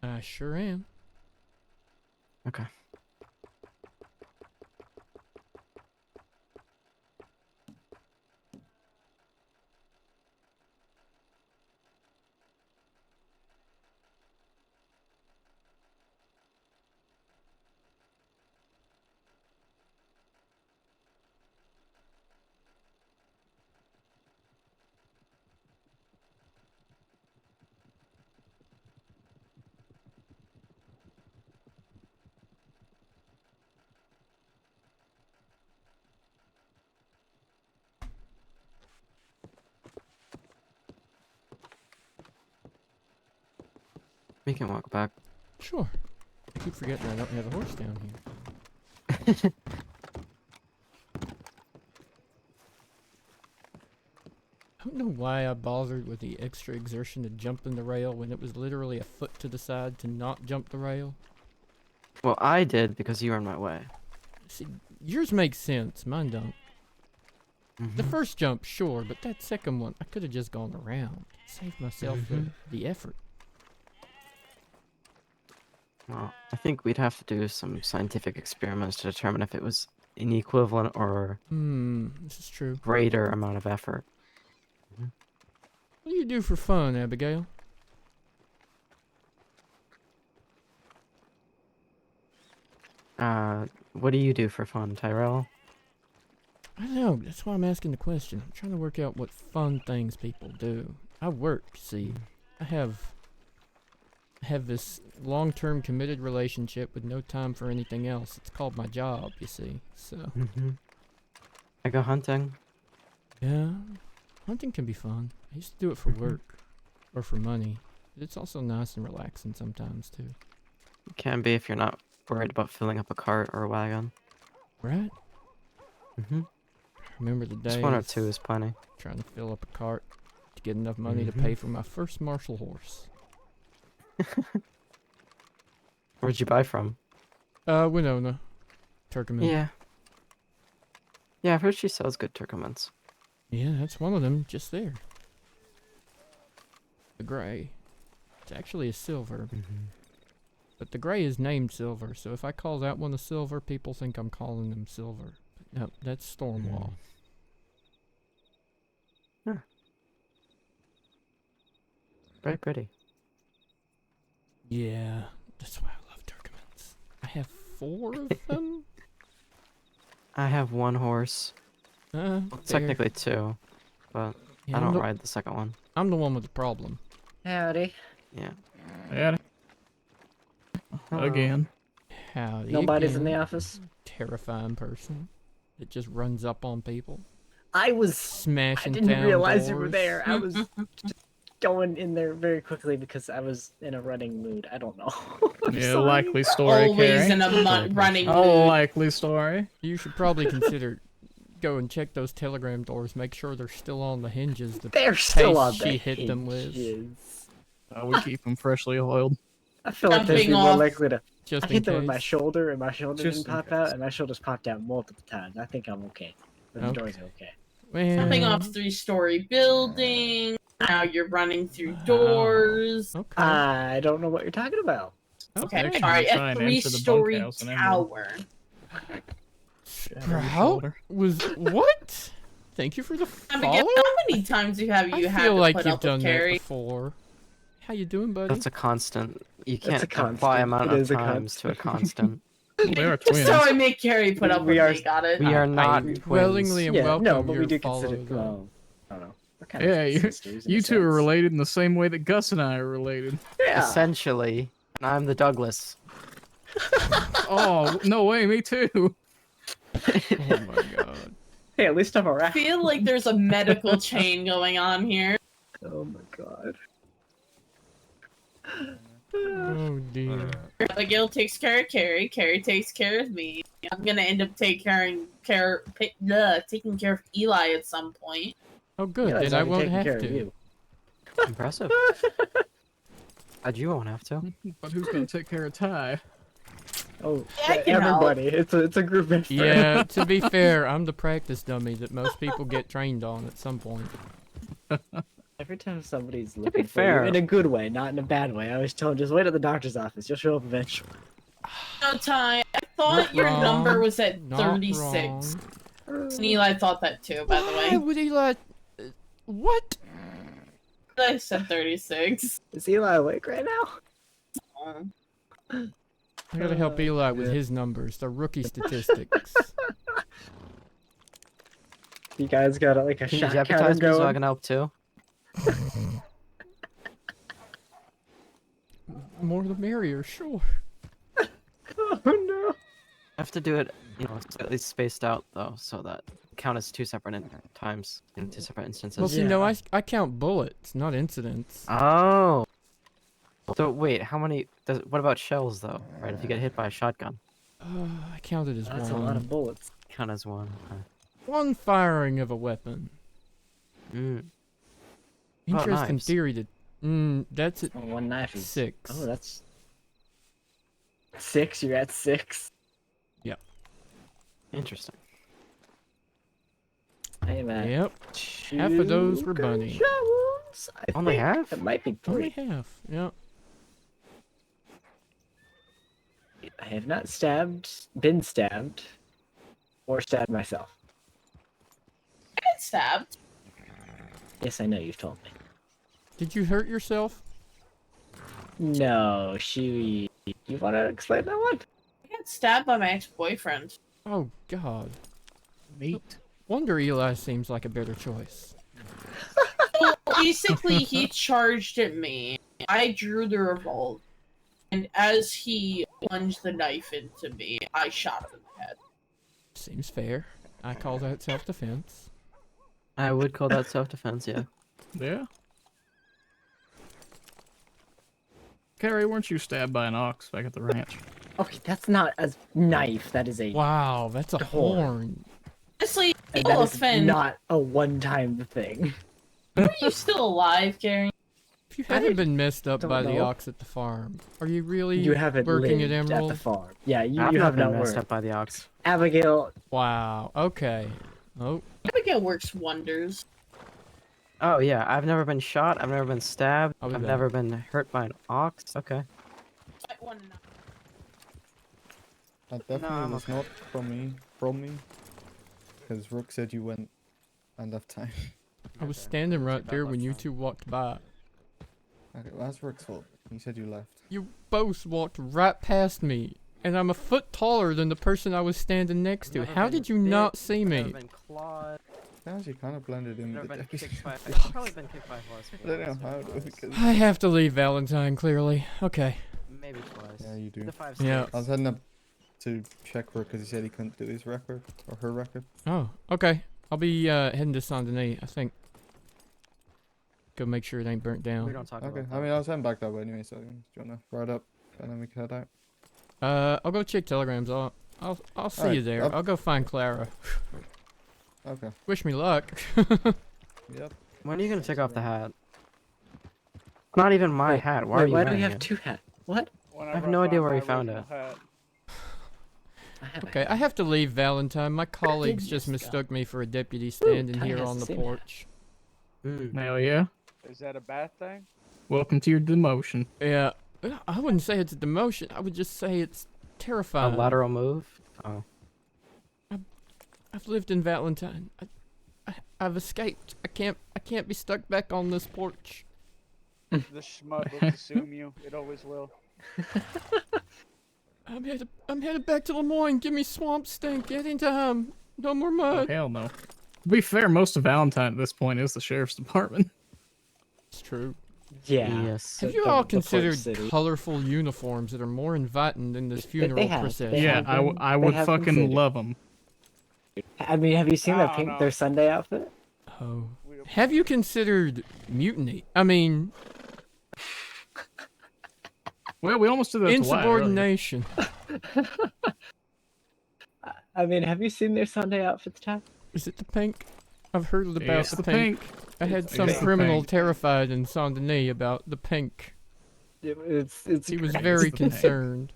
I sure am. Okay. We can walk back. Sure. I keep forgetting I don't have a horse down here. I don't know why I bothered with the extra exertion to jump in the rail when it was literally a foot to the side to not jump the rail. Well, I did because you were in my way. See, yours makes sense, mine don't. The first jump, sure, but that second one, I could have just gone around. Saved myself the effort. Well, I think we'd have to do some scientific experiments to determine if it was an equivalent or this is true. greater amount of effort. What do you do for fun, Abigail? What do you do for fun, Tyrell? I don't know, that's why I'm asking the question. I'm trying to work out what fun things people do. I work, see. I have this long-term committed relationship with no time for anything else. It's called my job, you see, so. I go hunting. Yeah, hunting can be fun. I used to do it for work, or for money. But it's also nice and relaxing sometimes, too. It can be if you're not worried about filling up a cart or a wagon. Right? Remember the days. Just one or two is plenty. Trying to fill up a cart to get enough money to pay for my first Marshal horse. Where'd you buy from? Winona. Turcoman. Yeah. Yeah, I've heard she sells good Turcomans. Yeah, that's one of them, just there. The gray. It's actually a silver. But the gray is named Silver, so if I call that one a silver, people think I'm calling them silver. But no, that's Stormwall. Huh. Very pretty. Yeah, that's why I love Turcomans. I have 4 of them? I have one horse. Well, technically 2, but Yeah, I don't I'm the- ride the second one. I'm the one with the problem. Howdy. Yeah. Howdy. Hello. Again. Howdy Nobody's in the again. office? Terrifying person that just runs up on people. I smashing didn't down realize you were doors. there. I was just going in there very quickly because I was in a running mood. I don't know. I'm Yeah, sorry. likely story, Always Carrie. in a running A mood. likely story. You should probably consider go and check those telegram doors. Make sure they're still on the hinges. The They're still pace on the she hit them with. hinges. We keep them freshly oiled. I feel like they'd be more likely to. Just I hit in them with my case. shoulder, and my shoulder Just didn't in pop out, and my shoulders popped out multiple times. I think I'm okay. The Okay. doors are okay. Jumping Well, off 3-story building. Now you're running through doors. Okay. I don't know what you're talking about. Okay, Actually, sorry. try A and enter the 3-story bunkhouse and enter. tower. Sprout was what? Thank you for the follow. Abigail, how many times have you I had feel to like put you've up done with that Carrie? before. How you doing, buddy? That's a constant. You That's can't a apply constant. amount It of is a times to a constant. They are Just twins. so I make Carrie put up with me, got it? We are not I twins. willingly and Yeah, welcome no, but your we do follow, consider. though. Well, I don't know. We're kind of Yeah, sisters in you a two are sense. related in the same way that Gus and I are related. Yeah. Essentially, I'm the Douglas. Oh, no way, me too. Oh my god. Hey, at least I'm I around. feel like there's a medical chain going on here. Oh my god. Oh dear. Abigail takes care of Carrie. Carrie takes care of me. I'm gonna end up taking care of Eli at some point. Oh, good. Eli's Then I already won't taking have care of to. you. Impressive. You won't have to. But who's gonna take care of Ty? Oh, I can everybody! It's a group effort. Yeah, to be fair, I'm the practice dummy that most people get trained on at some point. Every time somebody's be looking for fair- you, in a good way, not in a bad way, I always tell them, just wait at the doctor's office. You'll show up eventually. No, Ty, I thought Not your wrong, number was at not 36. And Eli thought that too, by the Why way. would Eli... What? I said 36. Is Eli awake right now? I gotta help Eli with his numbers, the rookie statistics. You guys got like a Can you shot counter jeopardize me so I going? can help too? More the merrier, sure. Oh no! I have to do it, slightly spaced out though, so that count as two separate times in two separate instances. Well, see, no, I count bullets, not incidents. Oh. So wait, how many? What about shells though? Right, if you get hit by a shotgun. I counted as That's one. a lot of bullets. Count as one. Okay. One firing of a weapon. Interesting knives? theory to... that's at One knife is 6. Oh, that's 6. You're at 6. Yep. Interesting. I am at Yep. Half of those were bunny. Only half? It might be 3. Only half, yep. I have not been stabbed, or stabbed myself. I got stabbed. Yes, I know, you've told me. Did you hurt yourself? No, you want to explain that one? I got stabbed by my ex-boyfriend. Oh, God. Meat. Wonder Eli seems like a better choice. So basically, he charged at me. I drew the revolver, and as he plunged the knife into me, I shot him in the head. Seems fair. I call that self-defense. I would call that self-defense, yeah. Yeah. Carrie, weren't you stabbed by an ox back at the ranch? Okay, that's not a knife. That is a Wow, that's a horn. Honestly, and no that is offense. not a one-time thing. Are you still alive, Carrie? If you haven't been messed up don't by the know. ox at the farm, are you really You haven't working lived at Emerald? the farm. Yeah, you I've have not been not messed worked. up by the ox. Abigail, Wow, okay. Oh, Abigail works wonders. Oh yeah, I've never been shot, I've never been stabbed, I'll be I've back. never been hurt by an ox. Okay. That definitely I'm was not from me. Because Rook said you went and left time. I was standing right there when you two walked by. Okay, well, that's Rook's fault. He said you left. You both walked right past me, and I'm a foot taller than the person I was standing next to. How did you not see I've me? never been clawed. Actually, kind of blended in Never with the been deputy. kicked by I've probably been kicked by a horse. I don't know how though, because I have to leave Valentine, clearly. Okay. Maybe twice. yeah, you do. The 5 Yeah. sticks. I was heading up to check Rook because he said he couldn't do his record or her record. Oh, okay. I'll be heading to Saint Denis, I think. Go make sure it ain't burnt We down. don't talk Okay, about I mean I was heading back that way anyway, so do you wanna ride up and then we can head out? I'll go check telegrams. I'll see Alright, you there. up. I'll go find Clara. Okay. Wish me luck. Yep. When are you gonna take off the hat? Not even my hat. Why are wait, you why do we wearing have it? 2 hats? What? I have no idea where he found it. Okay, I have to leave Valentine. My colleagues just mistook me for a deputy standing Tiny here has on the the same hat. porch. Hell yeah. Is that a bad thing? Welcome to your demotion. Yeah, I wouldn't say it's a demotion. I would just say it's A terrifying. lateral move? Oh. I've lived in Valentine. I've escaped. I can't be stuck back on this porch. The schmud will consume you. It always will. I'm headed back to Lemoyne. Give me swamp stink. Get in time. No more Oh, mud. hell no. To be fair, most of Valentine at this point is the sheriff's department. It's true. Yeah. Yes. Have you all considered colorful uniforms that are more inviting than this funeral have. procession? Yeah, I would have fucking considered. love them. I mean, have you seen I don't know. their Sunday outfit? Oh. Have you considered mutiny? I mean, Well, we almost did that to Wyatt earlier. insubordination. I mean, have you seen their Sunday outfits, Ty? Is it the pink? I've heard about It's the the pink. pink. I had It's some the criminal pink. terrified in Saint Denis about the pink. It's He was great. very It's the pink. concerned.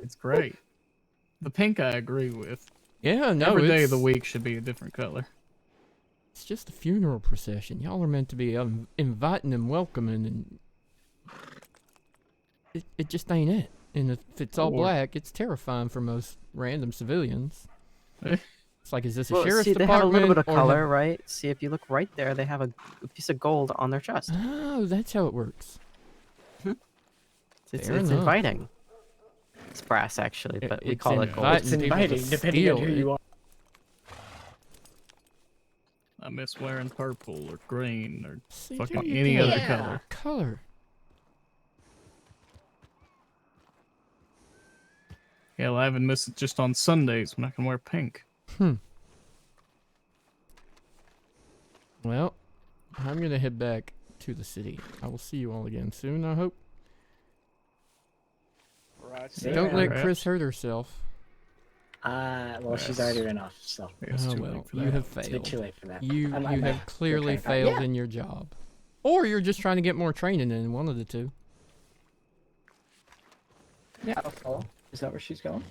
It's great. The pink I agree with. Yeah, no, Every day of the it's- week should be a different color. It's just a funeral procession. Y'all are meant to be inviting and welcoming, and it just ain't it. And if it's all Or- black, it's terrifying for most random civilians. It's like, is this a Well, sheriff's see, they department? have a little bit of or color, have- right? See, if you look right there, they have a piece of gold on their chest. Oh, that's how it works. It's Fair enough. inviting. It's brass, actually, but we It's call it gold. inviting people to steal it. I miss wearing purple or green or See, fucking there you any go. other Yeah. color. Color. Yeah, well, I haven't missed it just on Sundays when I can wear pink. Well, I'm gonna head back to the city. I will see you all again soon, I hope. Right. Don't let Chris hurt herself. Well, she's already ran off, so. Oh well, you have failed. It's a bit too late for that. You I'm have back. clearly Okay. failed Yeah. in your job, or you're just trying to get more training in. One of the two. Yeah, I'll follow. Is that where she's going?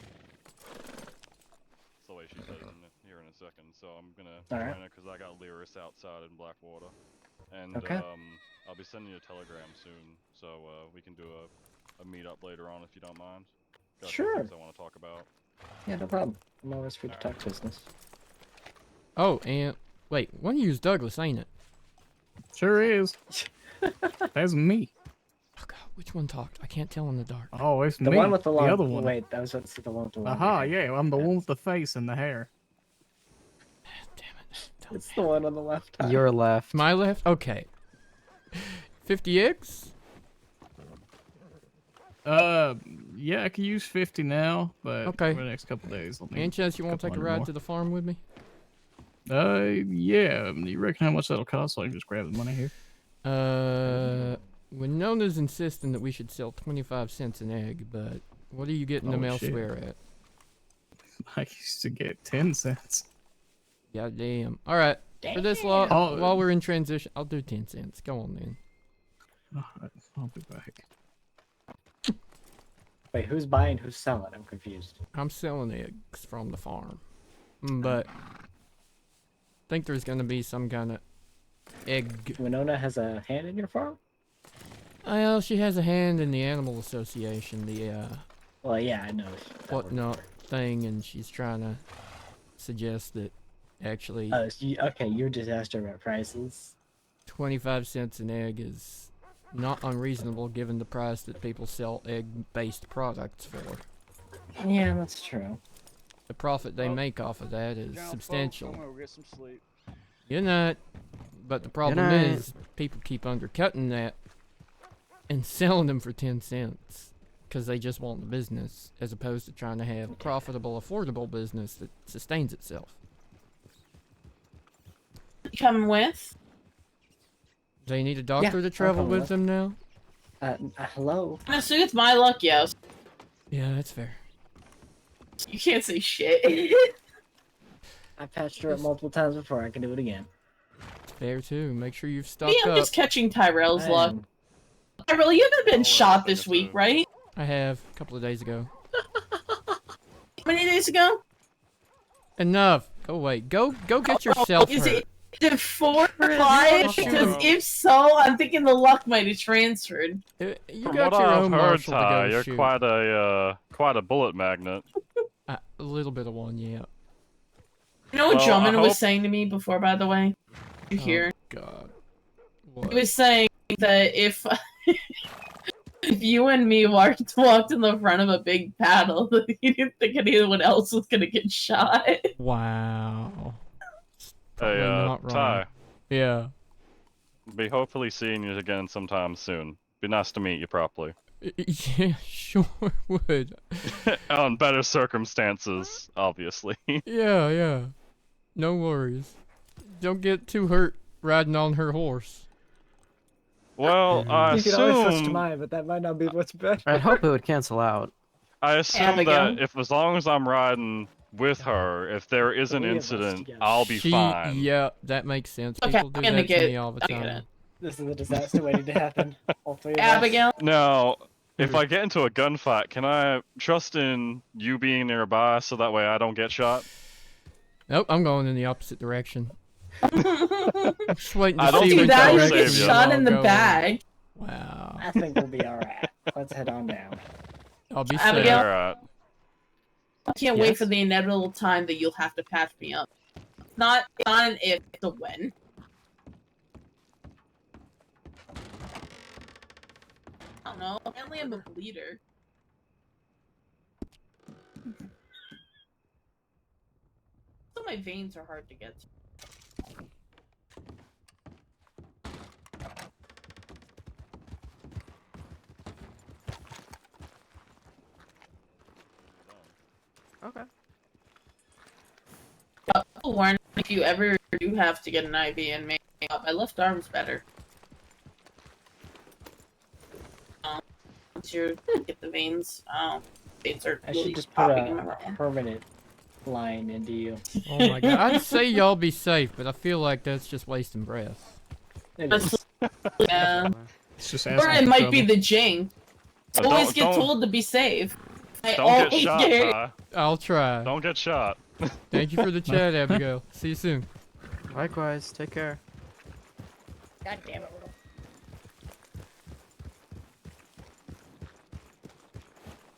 That's the way she's heading here in a second. So I'm gonna Alright. join her because I got Lyris outside in Blackwater, and Okay. I'll be sending you a telegram soon, so we can do a meetup later on if you don't mind. Got some Sure. things I want to talk about. Yeah, no problem. I'm always free to talk business. Oh, and wait, one of you's Douglas, ain't it? Sure is. That's me. Oh God, which one talked? I can't tell in the dark. Oh, it's The me. one with the long. other one. Wait, I was about to say the one with the long. Aha, yeah, I'm the one with the face and the hair. It's the one on the left. Your left. My left. Okay. 50x. Yeah, I can use 50 now, but Okay. for the next couple days, I'll need Any chance you want to take a couple ride more. to the farm with me? Yeah. You reckon how much that'll cost? So I can just grab the money here. Winona's insisting that we should sell 25 cents an egg, but what are you getting them Oh, shit. elsewhere at? I used to get 10 cents. God damn. All right. For this lot, Oh, while we're in transition, I'll do 10 cents. Go on then. Alright, I'll be back. Wait, who's buying? Who's selling? I'm confused. I'm selling eggs from the farm, but I think there's gonna be some kind of egg. Winona has a hand in your farm? Well, she has a hand in the animal association, the Well, yeah, I know. whatnot thing, and she's trying to suggest that actually Oh, so okay, you just asked her about prices. 25 cents an egg is not unreasonable given the price that people sell egg-based products for. Yeah, that's true. The profit they make off of that is Jump, folks, substantial. I'm gonna go get some sleep. You're not. But the problem night. is, people keep undercutting that and selling them for 10 cents because they just want the business, as opposed to trying to have a profitable, affordable business that sustains itself. You coming with? They need a doctor Yeah, to I'll travel come with with. them now? Hello? Honestly, it's my luck, yes. Yeah, that's fair. You can't say shit. I patched her up multiple times before. I can do it again. It's fair too. Make sure you've stocked Maybe I'm up. just catching Tyrell's I luck. am. Tyrell, you haven't been shot this week, right? I have a couple of days ago. How many days ago? Enough. Go away. Go get yourself Is hurt. it 4 or Chris, 5? you Because wanna shoot if so, I'm thinking the luck might have transferred. You From got what your I've own heard, Marshal to Ty, go you're shoot. quite a bullet magnet. A little bit of one, yeah. You know what Well, Drummond I was hope- saying to me before, by the way? You hear? God. He was saying that if if you and me walked in the front of a big battle, he didn't think anyone else was gonna get shot. Wow. Hey, not wrong. Ty, Yeah. be hopefully seeing you again sometime soon. Be nice to meet you properly. Yeah, sure would. On better circumstances, obviously. Yeah. No worries. Don't get too hurt riding on her horse. Well, I You can always trust assume mine, but that might not be what's better. I hope it would cancel out. I assume Abigail. that if as long as I'm riding with her. If there is an Three of us incident, together. I'll be fine. Yeah, that makes sense. Okay, People do I'm gonna that to get me all the I get time. it. This is a disaster waiting to happen. All three of us. Abigail. Now, Hmm. if I get into a gunfight, can I trust in you being nearby so that way I don't get shot? Nope, I'm going in the opposite direction. Just waiting to I don't see think which that'll direction save you ya. Shot all in the go. bag. Wow. I think we'll be alright. Let's head on down. I'll be Abigail? safe. Alright. I can't wait Yes? for the inevitable time that you'll have to patch me up. Not an if, it's a when. I don't know. Apparently I'm a bleeder. So my veins are hard to get to. Okay. Warren, if you ever do have to get an IV in me, my left arm's better. Once you get the veins, veins are I really should just put popping in my a right hand. permanent line into you. Oh my god. I'd say y'all be safe, but I feel like that's just wasting breath. It is. Yeah. It's just Or asking it for might trouble. be the Jing. But Always get don't- told to be safe. I Don't get always shot, get- Ty. I'll try. Don't get shot. Thank you for the chat, Abigail. See you soon. Likewise. Take care. God damn it.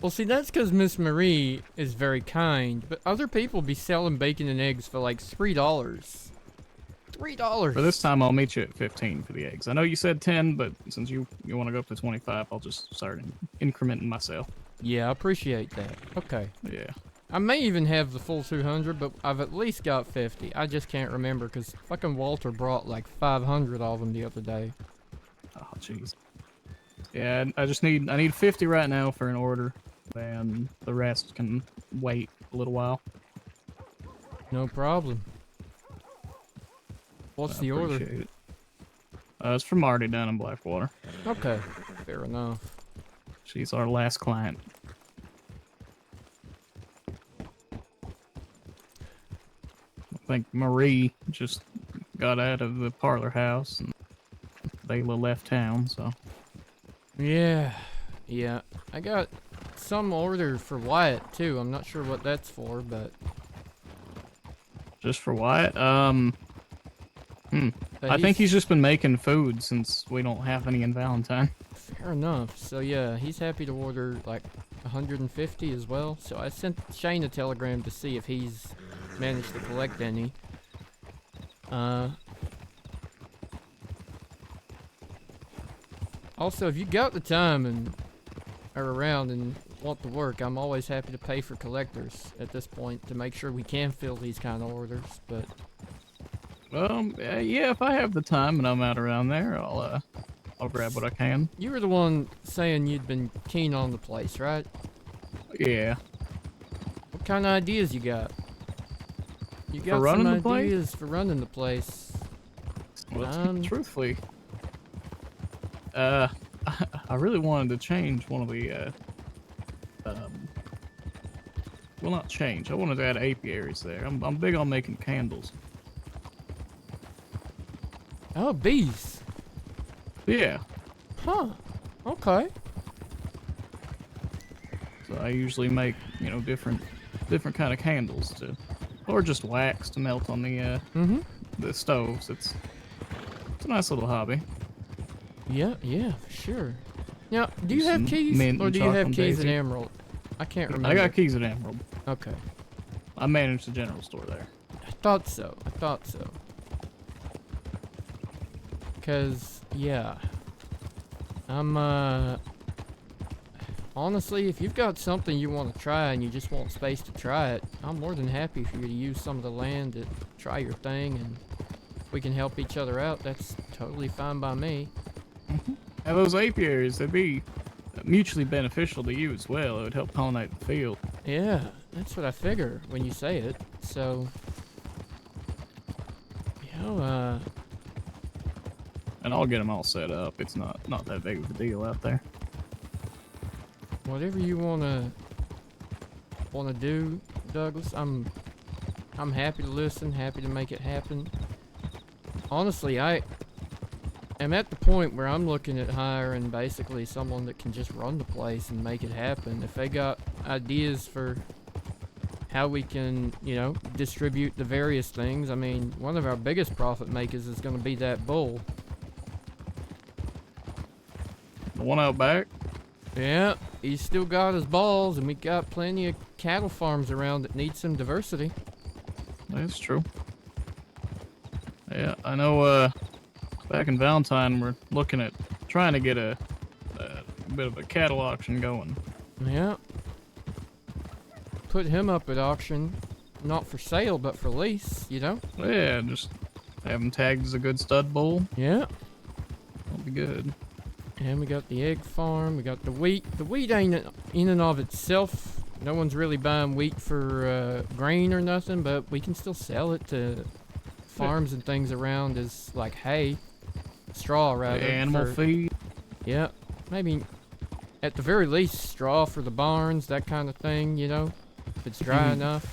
Well, see, that's because Miss Marie is very kind, but other people be selling bacon and eggs for like $3. $3. For this time, I'll meet you at 15 for the eggs. I know you said 10, but since you want to go up to 25, I'll just start incrementing myself. Yeah, I appreciate that. Okay. Yeah. I may even have the full 200, but I've at least got 50. I just can't remember because fucking Walter brought like 500 of them the other day. Oh, jeez. Yeah, I need 50 right now for an order, and the rest can wait a little while. No problem. What's the order? Appreciate it. It's from Marty down in Blackwater. Okay, fair enough. She's our last client. I think Marie just got out of the parlor house and Layla left town, so. Yeah, I got some order for Wyatt too. I'm not sure what that's for, but Just for Wyatt? But I think he's just been making food since we don't have any in Valentine. fair enough. So yeah, he's happy to order like 150 as well. So I sent Shane a telegram to see if he's managed to collect any. Also, if you got the time and are around and want to work, I'm always happy to pay for collectors at this point to make sure we can fill these kind of orders. But Yeah, if I have the time and I'm out around there, I'll grab what I can. you were the one saying you'd been keen on the place, right? Yeah. What kind of ideas you got? You got running some the place? ideas for running the place. Well, truthfully, I really wanted to change one of the, well, not change. I wanted to add apiaries there. I'm big on making candles. Oh, bees. Yeah. Huh. Okay. So I usually make, different kind of candles or just wax to melt on the stoves. It's a nice little hobby. Yeah, for sure. Now, do you have Some keys, mint or and do you have chocolate keys at daisy. Emerald? I can't remember. I got keys at Emerald. Okay. I manage the general store there. I thought so. Cause, yeah. I'm, honestly, if you've got something you want to try and you just want space to try it, I'm more than happy for you to use some of the land to try your thing, and if we can help each other out, that's totally fine by me. And those apiaries, they'd be mutually beneficial to you as well. It would help pollinate the field. Yeah, that's what I figure when you say it. So, And I'll get them all set up. It's not that big of a deal out there. whatever you wanna do, Douglas. I'm happy to listen, happy to make it happen. Honestly, I am at the point where I'm looking at hiring basically someone that can just run the place and make it happen. If they got ideas for how we can, you know, distribute the various things. I mean, one of our biggest profit makers is going to be that bull. The one out back? Yeah, he's still got his balls, and we got plenty of cattle farms around that need some diversity. That's true. Yeah, I know, back in Valentine, we're looking at trying to get a bit of a cattle auction going. Yeah. Put him up at auction, not for sale, but for lease, you know? Yeah, just have him tagged as a good stud bull. Yeah. That'll be good. And we got the egg farm, we got the wheat. The wheat ain't in and of itself. No one's really buying wheat for grain or nothing, but we can still sell it to farms and things around as like hay. Straw, rather. Animal feed. Yeah. Maybe, at the very least, straw for the barns, that kind of thing, you know? If it's dry enough.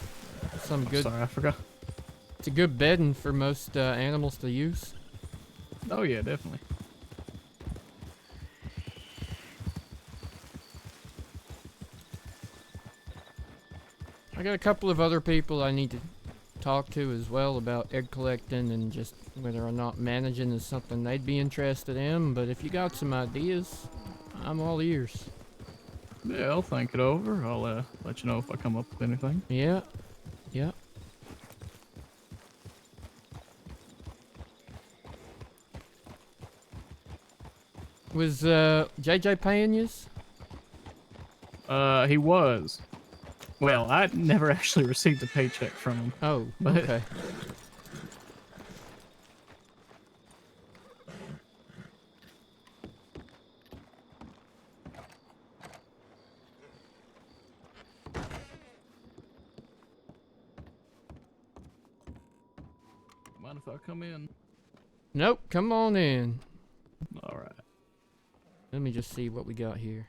Some good. Sorry, I forgot. It's a good bedding for most animals to use. Oh yeah, definitely. I got a couple of other people I need to talk to as well about egg collecting and just whether or not managing is something they'd be interested in. But if you got some ideas, I'm all ears. Yeah, I'll think it over. I'll let you know if I come up with anything. Yeah. Yeah. Was JJ paying yous? He was. Well, I never actually received a paycheck from him. Oh, but okay. Mind if I come in? Nope, come on in. Alright. Let me just see what we got here.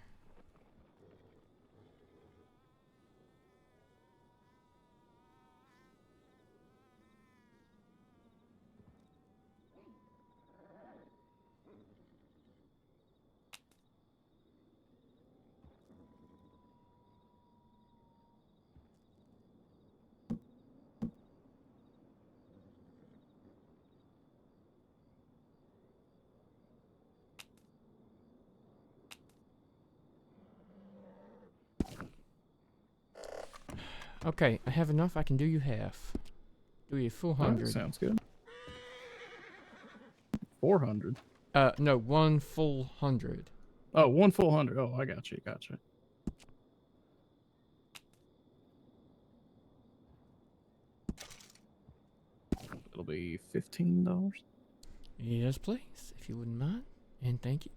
Okay, I have enough. I can do you half. Do you full 100. Sounds good. 400. No, 1 full 100. Oh, 1 full 100. Oh, I got you. Gotcha. It'll be $15. Yes, please, if you wouldn't mind. And thank you.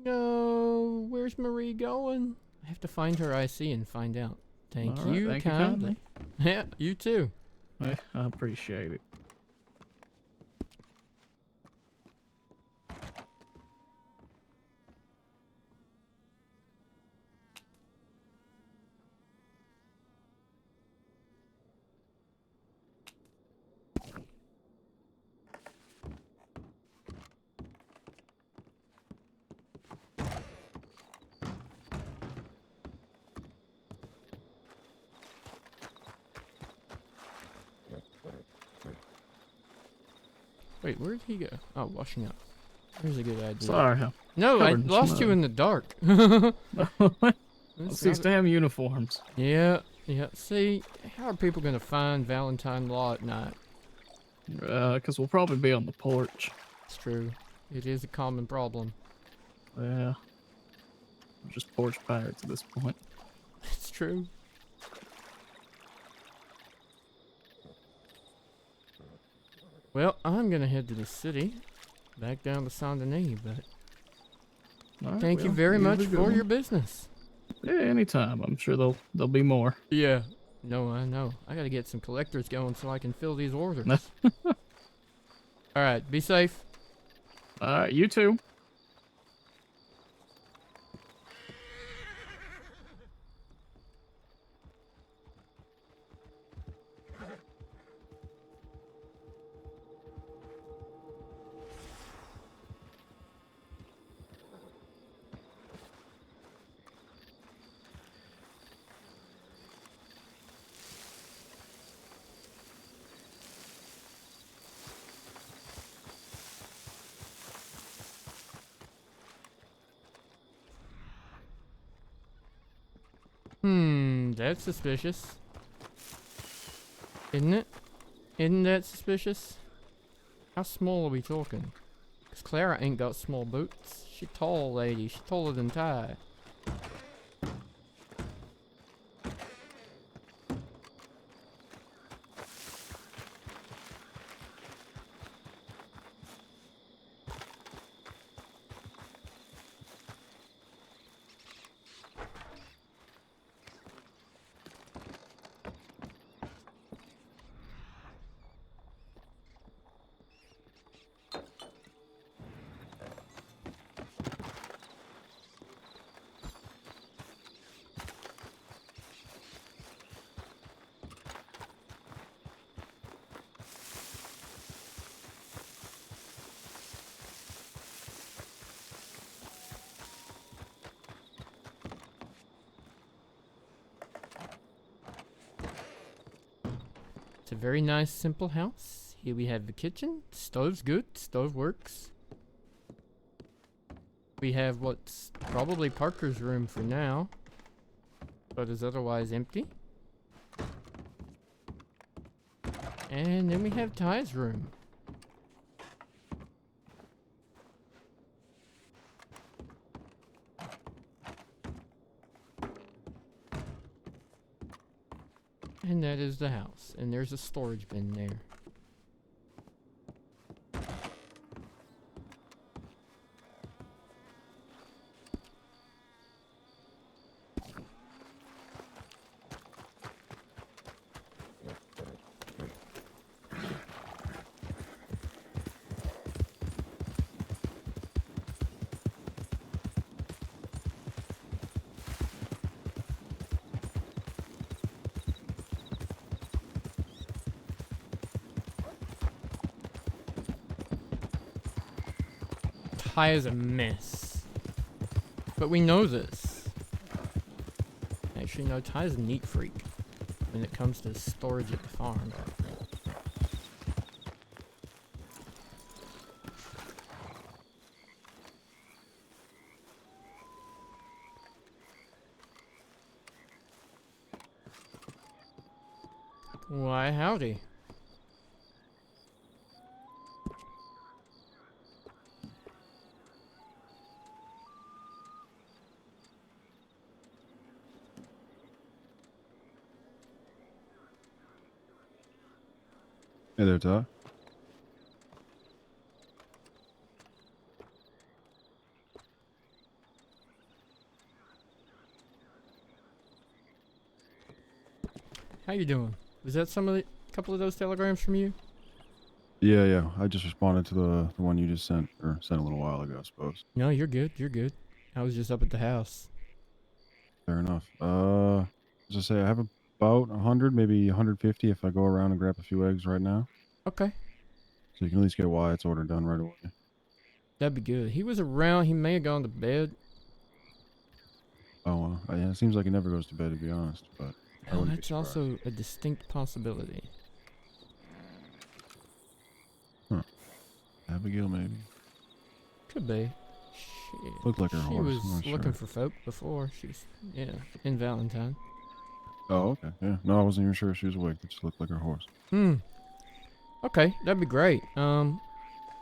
No, where's Marie going? I have to find her IC and find out. Thank All right, you thank you kindly. Yeah, you too. I appreciate it. Wait, where'd he go? Oh, washing up. Here's a good idea. Sorry. No, I Covered in lost you snow. in the dark. It's these damn uniforms. Yeah, yeah. See, how are people gonna find Valentine Law at night? Because we'll probably be on the porch. It's true. It is a common problem. Yeah. We're just porch pirates at this point. It's true. Well, I'm gonna head to the city, back down to Saint Denis, but Alright, thank you well, very you have much a good for one. your business. Yeah, anytime. I'm sure there'll be more. Yeah. No, I know. I gotta get some collectors going so I can fill these orders. Alright, be safe. Alright, you too. That's suspicious. Isn't it? Isn't that suspicious? How small are we talking? Because Clara ain't got small boots. She tall lady. She taller than Ty. It's a very nice, simple house. Here we have the kitchen. Stove's good. Stove works. We have what's probably Parker's room for now, but is otherwise empty. And then we have Ty's room. And that is the house. And there's a storage bin there. Ty is a mess. But we know this. Actually, no, Ty's a neat freak when it comes to storage at the farm. Why, howdy. Hey there, Ty. How you doing? Was that some of the couple of those telegrams from you? Yeah. I just responded to the one you just sent, or sent a little while ago, I suppose. No, you're good. You're good. I was just up at the house. Fair enough. As I say, I have about 100, maybe 150 if I go around and grab a few eggs right now. Okay. So you can at least get Wyatt's order done right away. That'd be good. He was around. He may have gone to bed. Oh, yeah, it seems like he never goes to bed, to be honest, but I Oh, wouldn't be that's surprised. also a distinct possibility. Huh. Abigail, maybe? Could be. Shit. Looked like her She horse, was I'm not looking sure. for folk before. She was, yeah, in Valentine. Oh, okay. Yeah. No, I wasn't even sure if she was awake. It just looked like her horse. Okay, that'd be great. Yeah,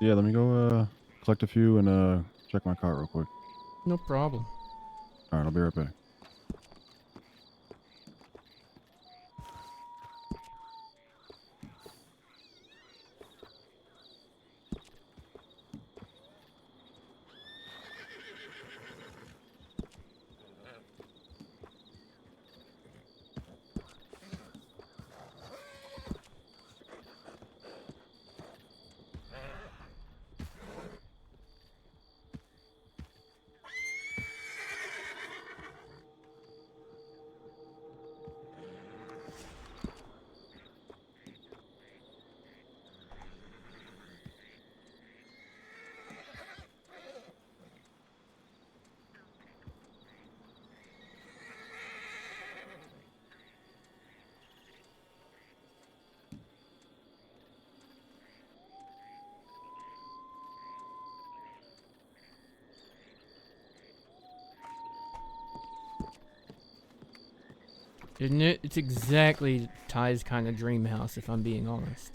let me go collect a few and check my cart real quick. No problem. All right, I'll be right back. Isn't it? It's exactly Ty's kind of dream house, if I'm being honest.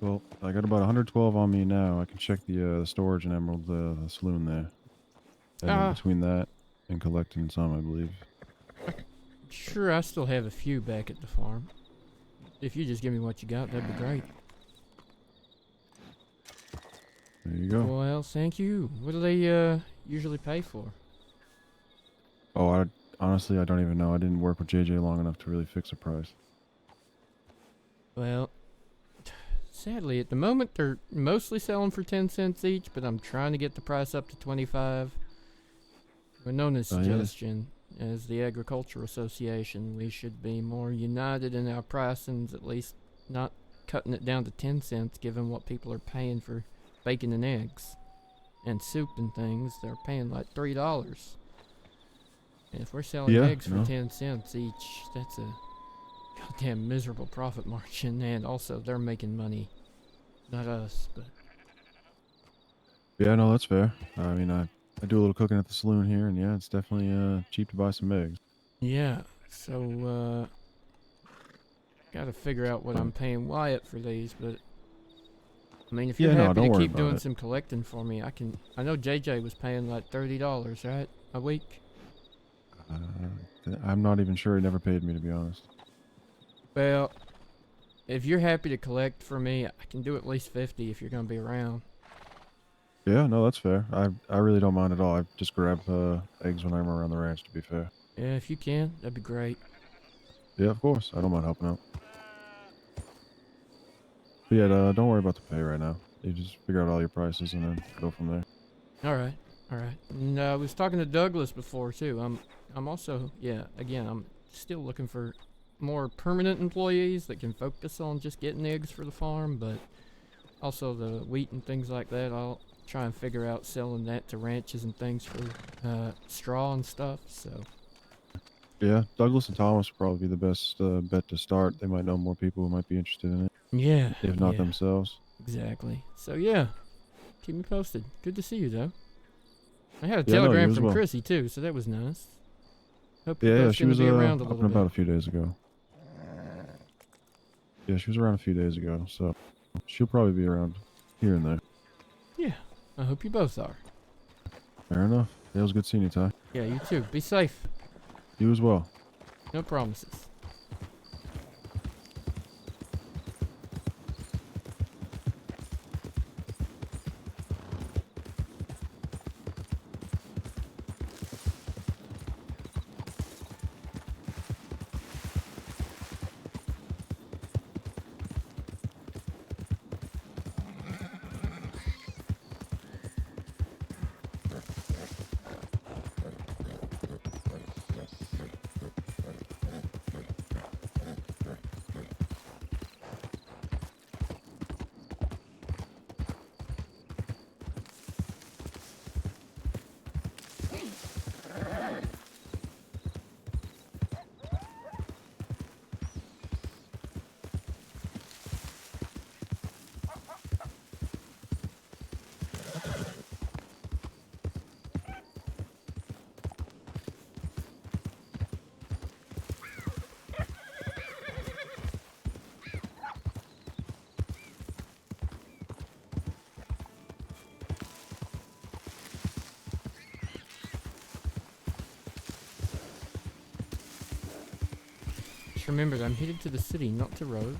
Well, I got about 112 on me now. I can check the storage and Emerald saloon there. And then between that and collecting some, I believe. Sure, I still have a few back at the farm. If you just give me what you got, that'd be great. There you go. Well, thank you. What do they usually pay for? Oh, honestly, I don't even know. I didn't work with JJ long enough to really fix a price. Well, sadly, at the moment, they're mostly selling for 10 cents each, but I'm trying to get the price up to 25. We're known as Suggestion, as the Agriculture Association. We should be more united in our pricings, at least not cutting it down to 10 cents, given what people are paying for bacon and eggs and soup and things. They're paying like $3. And if we're selling eggs for 10 cents each, that's a goddamn miserable profit margin, and also they're making money, not us. But Yeah, no, that's fair. I mean, I do a little cooking at the saloon here, and yeah, it's definitely cheap to buy some eggs. yeah, so gotta figure out what I'm paying Wyatt for these. But I mean, if you're happy to keep doing some collecting for me, I know JJ was paying like $30, right, a week. I'm not even sure. He never paid me, to be honest. Well, if you're happy to collect for me, I can do at least 50 if you're gonna be around. Yeah, no, that's fair. I really don't mind at all. I just grab eggs when I'm around the ranch, to be fair. Yeah, if you can, that'd be great. Yeah, of course. I don't mind helping out. But yeah, don't worry about the pay right now. You just figure out all your prices and then go from there. All right. And I was talking to Douglas before too. I'm also, yeah, again, I'm still looking for more permanent employees that can focus on just getting eggs for the farm, but also the wheat and things like that. I'll try and figure out selling that to ranches and things for straw and stuff. So Yeah, Douglas and Thomas would probably be the best bet to start. They might know more people who might be interested in it. Yeah, if not themselves. Exactly. So yeah, keep me posted. Good to see you though. I had a Yeah, no, telegram you as from well. Chrissy too, so that was nice. Hope you're Yeah, both she gonna was be around a up little and about bit. a few days ago. Yeah, she was around a few days ago, so she'll probably be around here and there. Yeah, I hope you both are. Fair enough. Yeah, it was good seeing you, Ty. Yeah, you too. Be safe. You as well. No promises. Just remember that I'm headed to the city, not to Rhodes.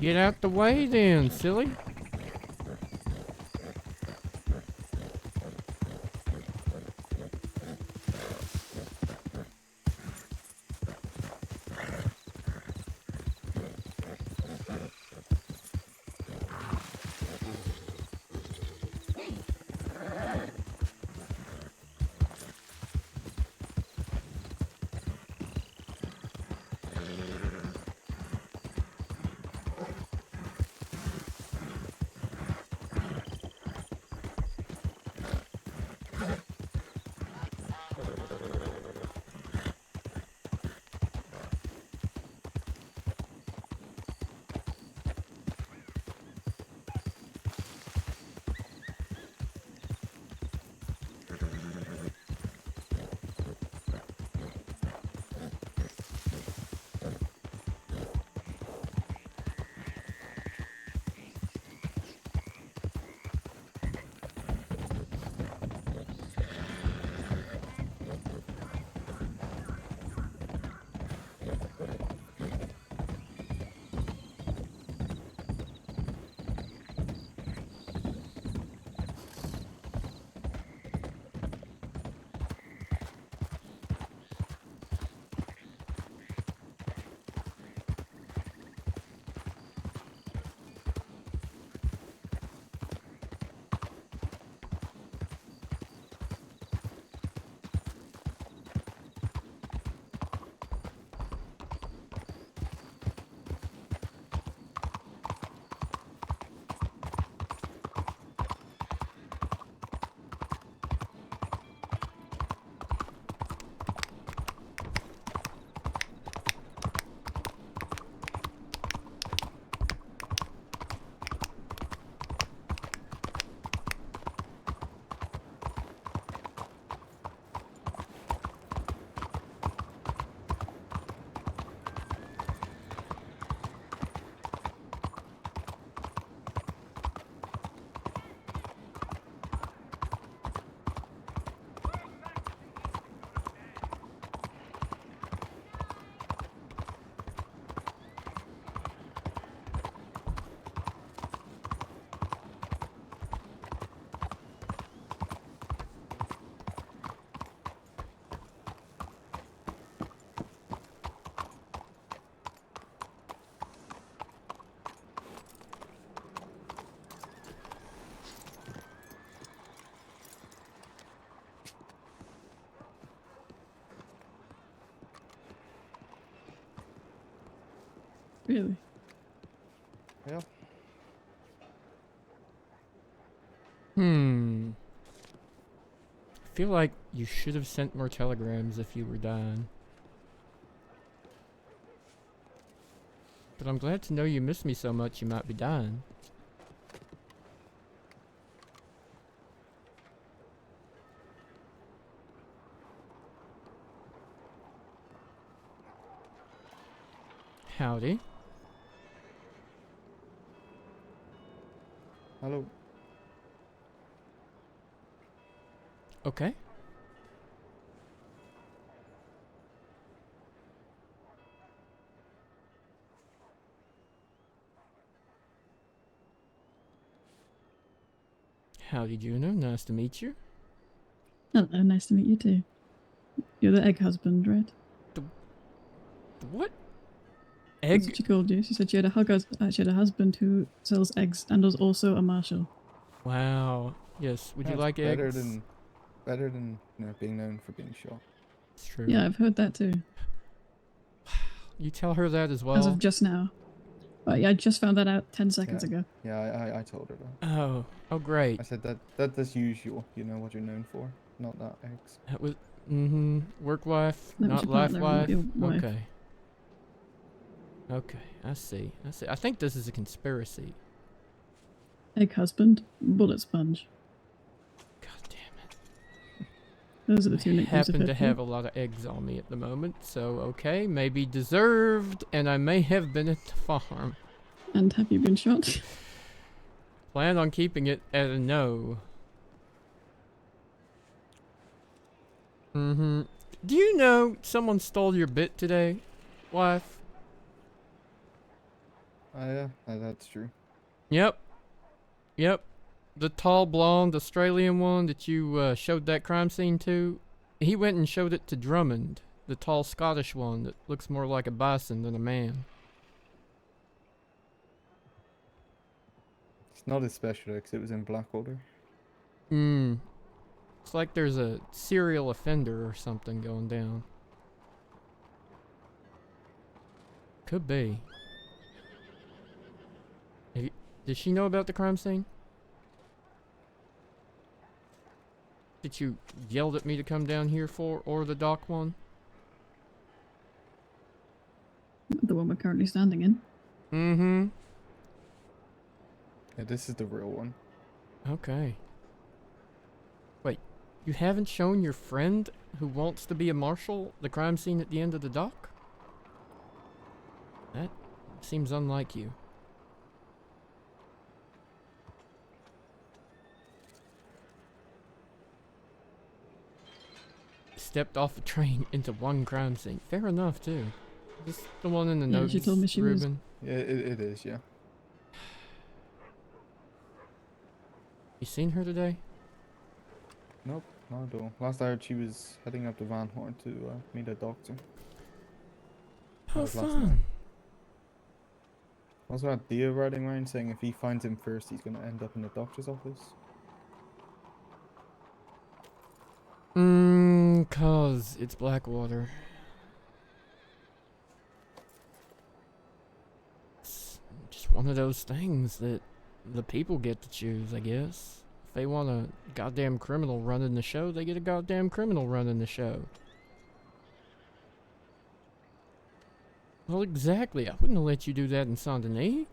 Get out the way then, silly. Really? Yeah. I feel like you should have sent more telegrams if you were dying. But I'm glad to know you miss me so much you might be dying. Howdy. Hello. Okay. Howdy, Juno. Nice to meet you. Hello, nice to meet you too. You're the egg husband, right? The what? That's Egg? what she called you. She said she had a husband who sells eggs and was also a marshal. Wow. Yes. Would you That's like better eggs? Better than being known for being shot. It's true. Yeah, I've heard that too. You tell her that as well. As of just now. But yeah, I just found that out 10 seconds ago. Yeah, I told her that. Oh, great. I said that's usual. You know what you're known for, not that eggs. That was work life, That was not your life partner, not life. your wife. Okay. Okay, I see. I think this is a conspiracy. Egg husband, bullet sponge. God damn it. Those are the two I nicknames I've happen heard to for have you. a lot of eggs on me at the moment, so okay, maybe deserved, and I may have been at the farm. And have you been shot? Plan on keeping it at a no. Do you know someone stole your bit today, wife? Yeah, that's true. Yep. The tall blonde Australian one that you showed that crime scene to, he went and showed it to Drummond, the tall Scottish one that looks more like a bison than a man. It's not as special because it was in Blackwater. It's like there's a serial offender or something going down. Could be. Did she know about the crime scene? Did you yelled at me to come down here for, or the dock one? The one we're currently standing in. Yeah, this is the real one. Okay. Wait, you haven't shown your friend who wants to be a marshal the crime scene at the end of the dock? That seems unlike you. Stepped off a train into one crime scene. Fair enough, too. Is this the one in the Yeah, notes, she told me she was. Ruben? Yeah, it is, yeah. You seen her today? Nope, not at all. Last I heard, she was heading up to Van Horn to meet a doctor. That Oh, was last fun. night. Also had Dia riding around saying if he finds him first, he's gonna end up in the doctor's office. 'Cause it's Blackwater. It's just one of those things that the people get to choose, I guess. If they want a goddamn criminal running the show, they get a goddamn criminal running the show. Well, exactly. I wouldn't have let you do that in Saint Denis.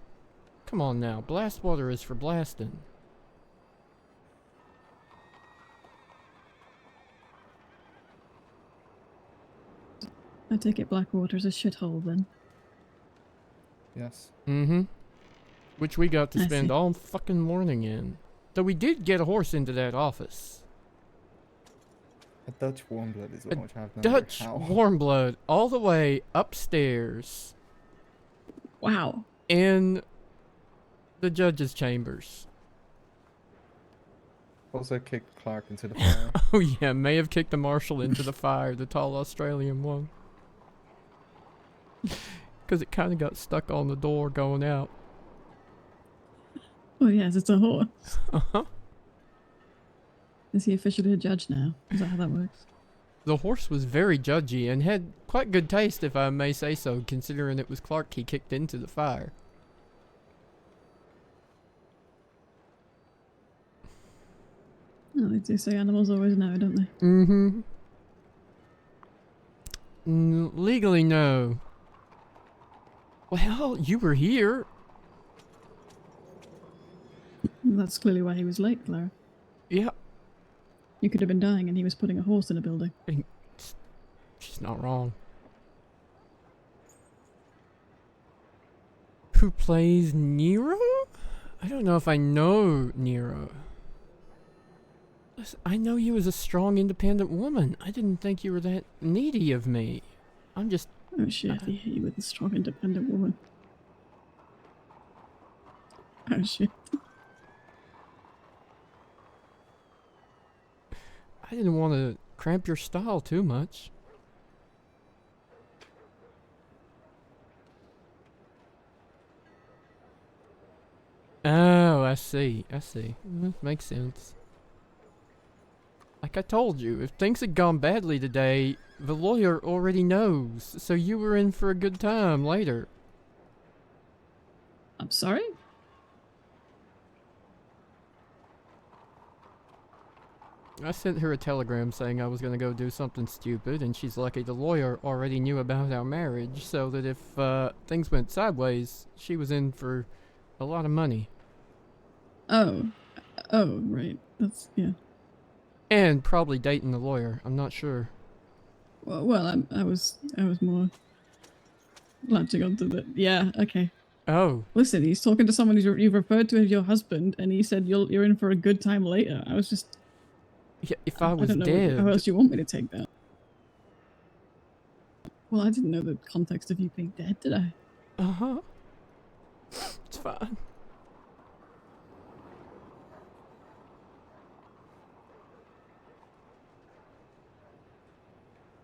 Come on now, Blastwater is for blasting. I take it Blackwater's a shithole then. Yes. Which we got to I spend see. all fucking morning in. Though we did get a horse into that office. A Dutch warm blood is A what which I have no Dutch idea how. warm blood all the way upstairs. Wow. In the judge's chambers. Also kicked Clark into the fire. Oh yeah, may have kicked the marshal into the fire, the tall Australian one. Because it kind of got stuck on the door going out. Oh yes, it's a horse. Uh-huh. Is he officially a judge now? Is that how that works? The horse was very judgy and had quite good taste, if I may say so, considering it was Clark he kicked into the fire. Oh, they do say animals always know, don't they? Legally, no. Well, you were here. That's clearly why he was late, Clara. Yeah. You could have been dying and he was putting a horse in a building. She's not wrong. Who plays Nero? I don't know if I know Nero. Listen, I know you as a strong, independent woman. I didn't think you were that needy of me. I'm just... Oh shit, he hit you with a strong, independent woman. Oh shit. I didn't want to cramp your style too much. Oh, I see. I see. Makes sense. Like I told you, if things had gone badly today, the lawyer already knows, so you were in for a good time later. I'm sorry? I sent her a telegram saying I was gonna go do something stupid, and she's lucky the lawyer already knew about our marriage, so that if things went sideways, she was in for a lot of money. Oh. Oh, right. That's, yeah. And probably dating the lawyer, I'm not sure. Well, I was more latching onto the. Yeah, okay. Oh. Listen, he's talking to someone you've referred to as your husband, and he said you're in for a good time later. I was just. Yeah, if I was don't know dead. how else you want me to take that. Well, I didn't know the context of you being dead, did I? Uh-huh. It's fine.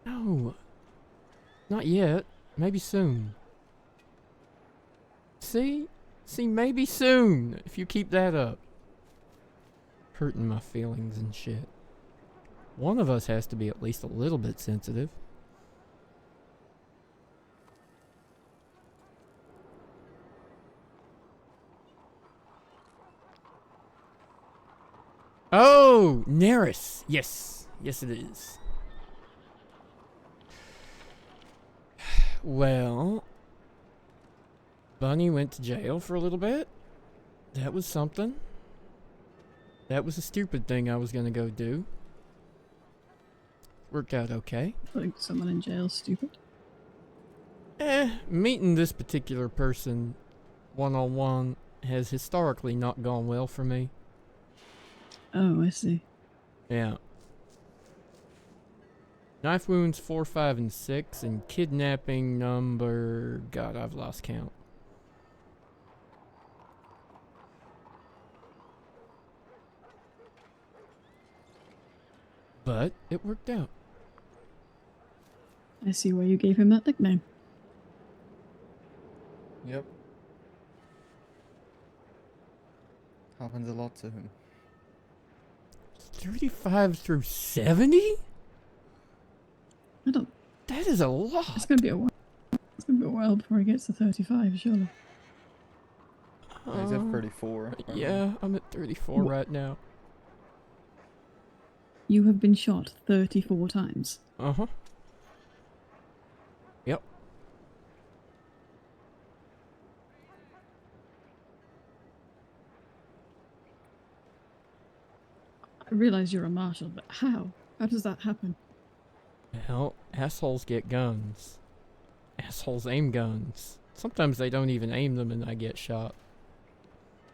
No. Not yet. Maybe soon. See? See, maybe soon, if you keep that up. Hurting my feelings and shit. One of us has to be at least a little bit sensitive. Oh, Neris. Yes. Yes, it is. Well, Bunny went to jail for a little bit. That was something. That was a stupid thing I was gonna go do. Worked out okay. Putting someone in jail is stupid. Meeting this particular person one-on-one has historically not gone well for me. Oh, I see. Yeah. Knife wounds 4, 5, and 6, and kidnapping number... God, I've lost count. But it worked out. I see why you gave him that nickname. Yep. Happens a lot to him. 35 through 70? I don't... That is a lot. It's gonna be a while. It's gonna be a while before he gets to 35, surely. He's at 34. Yeah, I'm at 34 right now. You have been shot 34 times. Uh-huh. Yep. I realize you're a marshal, but how? How does that happen? Well, assholes get guns. Assholes aim guns. Sometimes they don't even aim them and I get shot.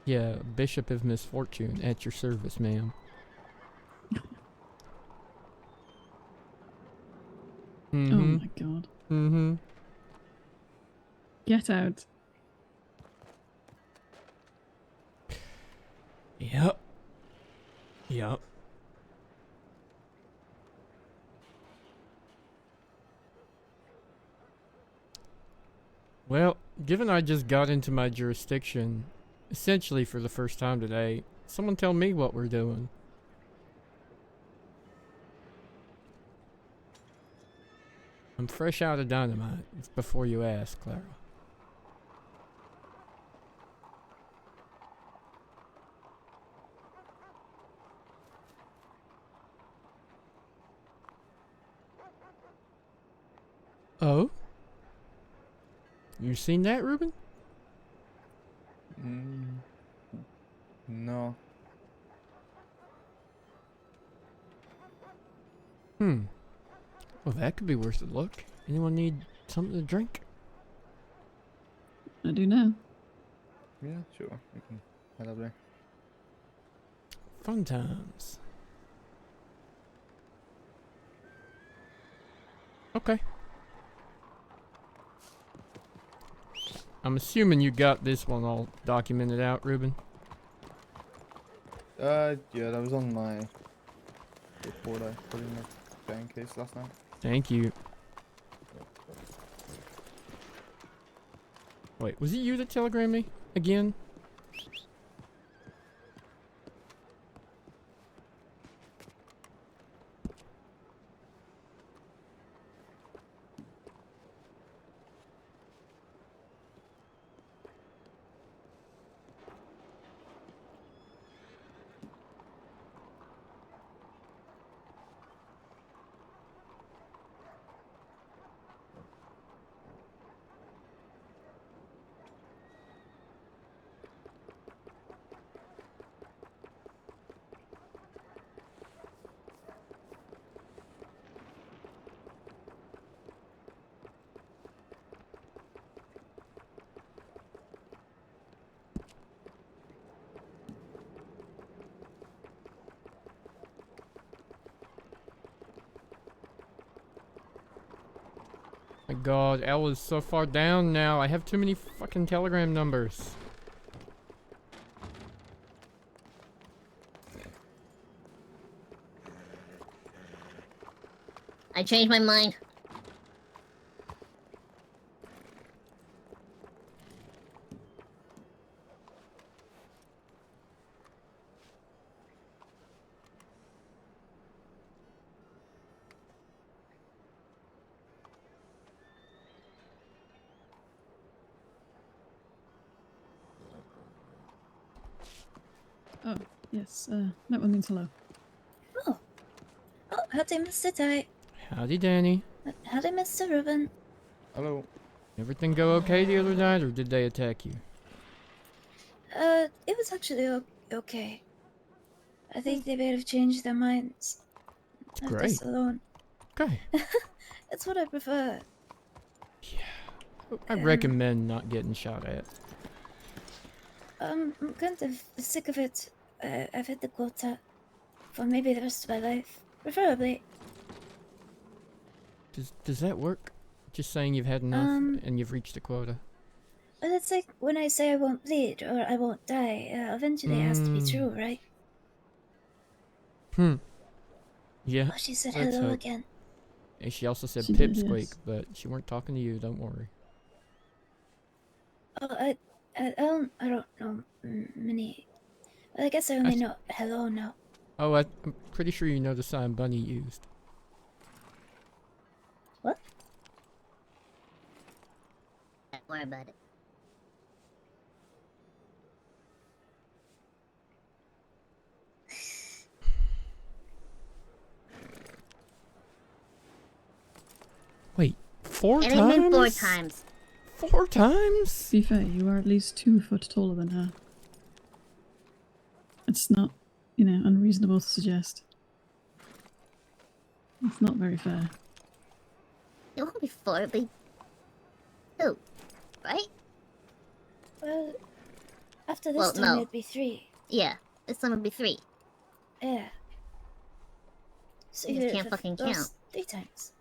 Yeah, Bishop of Misfortune, at your service, ma'am. Oh my god. Mm-hmm. Get out. Yep. Yep. Well, given I just got into my jurisdiction, essentially for the first time today, someone tell me what we're doing. I'm fresh out of dynamite. It's before you ask, Clara. Oh? You seen that, Ruben? No. Well, that could be worth a look. Anyone need something to drink? I do now. Yeah, sure. We can head up there. Fun times. Okay. I'm assuming you got this one all documented out, Ruben. Yeah, that was on my report I put in the bang case last night. Thank you. Wait, was it you that telegrammed me again? My god, L is so far down now. I have too many fucking telegram numbers. I changed my mind. Oh, yes, that one means hello. Oh, howdy, Mr. Ty. Howdy, Danny. Howdy, Mr. Ruben. Hello. Everything go okay the other night, or did they attack you? It was actually okay. I think they may have changed their minds. Left us Great. alone. Okay. That's what I prefer. I recommend not getting shot at. I'm kind of sick of it. I've hit the quota for maybe the rest of my life. Preferably. Does that work? Just saying you've had enough and you've reached a quota. But it's like when I say I won't bleed or I won't die, eventually it has to be true, right? Yeah. Oh, she said let's hello hope. again. And she also said She did, pipsqueak, yes. but she weren't talking to you, don't worry. Oh, I don't know many. Well, I guess I only know hello now. Oh, I'm pretty sure you know the sign Bunny used. What? Don't worry about it. Wait, 4 It times? ain't been 4 times. 4 times? To be fair, you are at least 2 foot taller than her. It's not, unreasonable to suggest. It's not very fair. It won't be 4, it'll be 2. Right? Well, after this Well, time no. it'd be 3. Yeah, this time it'll be 3. Yeah. So You you can't fucking count. 3 times.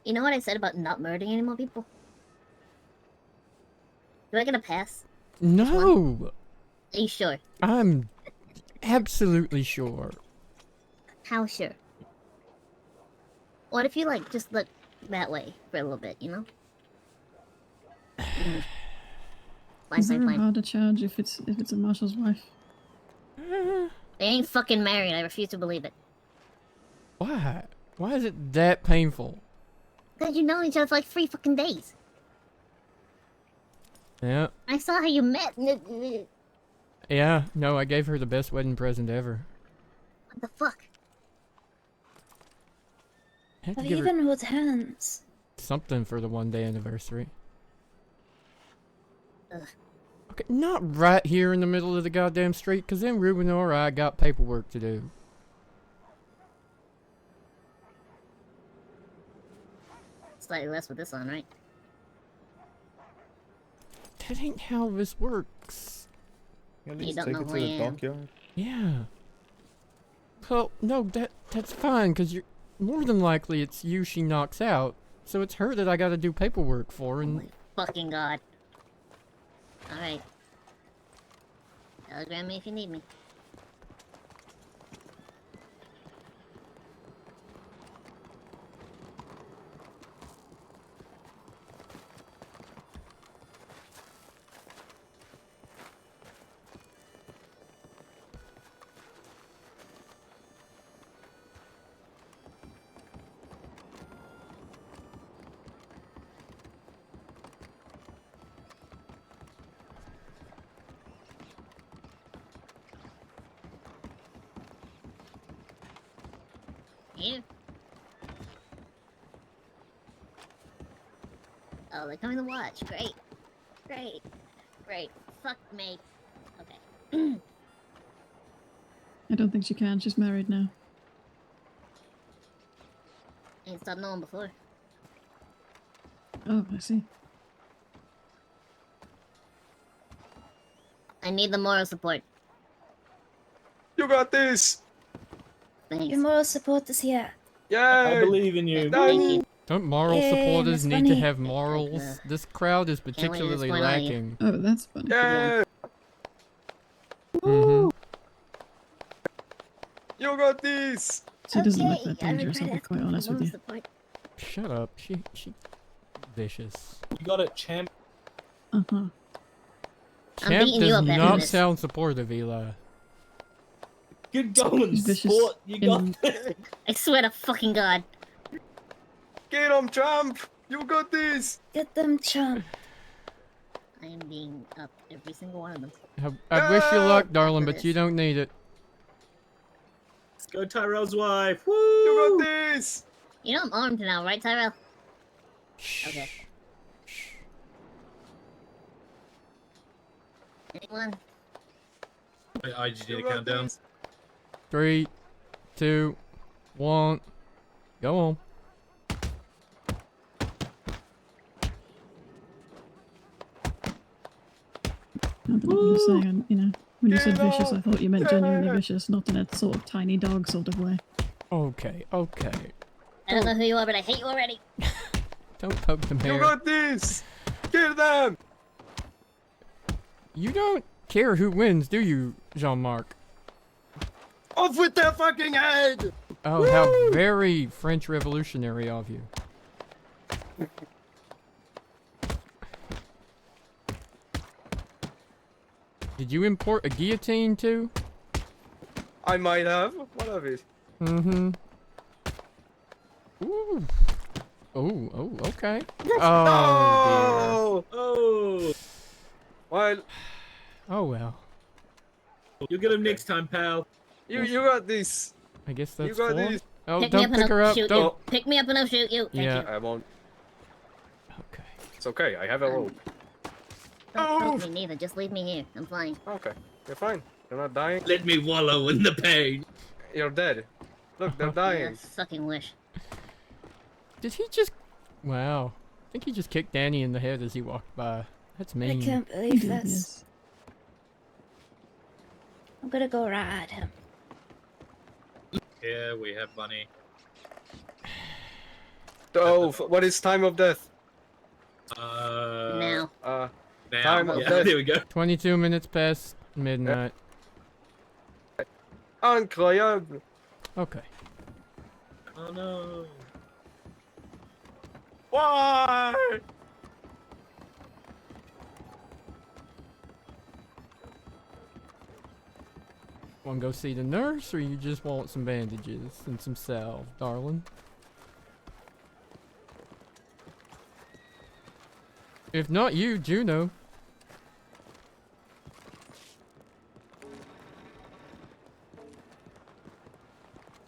You know what I said about not murdering any more people? Do I get a pass? No! Are you sure? I'm absolutely sure. How sure? What if you, just look that way for a little bit, you know? Is there a harder charge if it's a Marshal's wife? They ain't fucking married, I refuse to believe it. Why? Why is it that painful? Because you know each other for 3 fucking days. Yeah. I saw how you met. What Yeah, no, I gave her the best wedding present ever. the fuck? Had to Have give you her even hold hands? something for the 1-day anniversary. Ugh. Okay, not right here in the middle of the goddamn street, because then Ruben or I got paperwork to do. Slightly less with this on, right? That ain't how this works. You at You least don't take know it to who I the am. dockyard. Yeah. Well, no, that's fine, because you're more than likely it's you she knocks out. So it's her that I gotta do paperwork for, and Fucking god. Alright. Telegram me if you need me. Here. Oh, they're coming to watch. Great. Great. Great. Fuck me. Okay. I don't think she can. She's married now. Ain't stopped knowing before. Oh, I see. I need the moral support. You got this! Thanks. Your moral support is here. Yay! I believe in you. Thank you. don't moral Yay, supporters that's need to funny. have morals? This crowd is wait to particularly disappoint all you. lacking. Oh, that's funny. Yay! Mm-hmm. You got this! She doesn't look Okay, that dangerous, I'll be quite honest with you. Support. Shut up. She vicious. You got it, champ. Uh-huh. I'm Champ beating you does up after not this. sound supportive, Eli. Good going, Vicious sport. You got in- this. I swear to fucking god. Get him, champ! You got this! Get them, chump. I am being up every single one of them. I wish you luck, darling, After but you this. don't need it. Let's go, Tyrell's wife. Woo! You got this! You know I'm armed now, right, Tyrell? Okay. Anyone? I just did a countdown. 3, 2, 1, go on. Not that I'm just saying, you know, when you said Get vicious, I off! thought you meant genuinely Yeah. vicious, not in a sort of tiny dog sort of way. Okay, okay. I don't know who you are, but I hate you already. Don't poke the You bear. got this! Kill them! You don't care who wins, do you, Jean-Marc? Off with their fucking head! Oh, how very French revolutionary of you. Did you import a guillotine too? I might have. What of it? Mm-hmm. Ooh. Oh, okay. Oh, Oh! Well, dear. Oh, well. You'll get him next time, pal. you got this. I guess You that's got 4. this. Oh, Pick me don't up and pick her I'll up. shoot Don't. you. Pick me up and I'll shoot you. Thank Yeah. you. I won't. Okay. It's okay. I have a rope. Don't poke me neither. Just leave me here. I'm fine. Okay. You're fine. You're not dying. Let me wallow in the pain. You're dead. Look, they're Yeah, dying. sucking wish. Did he just... Wow. I think he just kicked Danny in the head as he walked by. That's I mean. can't believe this. I'm gonna go ride him. Yeah, we have money. Oh, what is time of death? Now. Now. Time of Yeah, death. there we go. 22 minutes past midnight. Incroyable. Okay. Oh no. Why? Want to go see the nurse, or you just want some bandages and some salve, darling? If not you, Juno.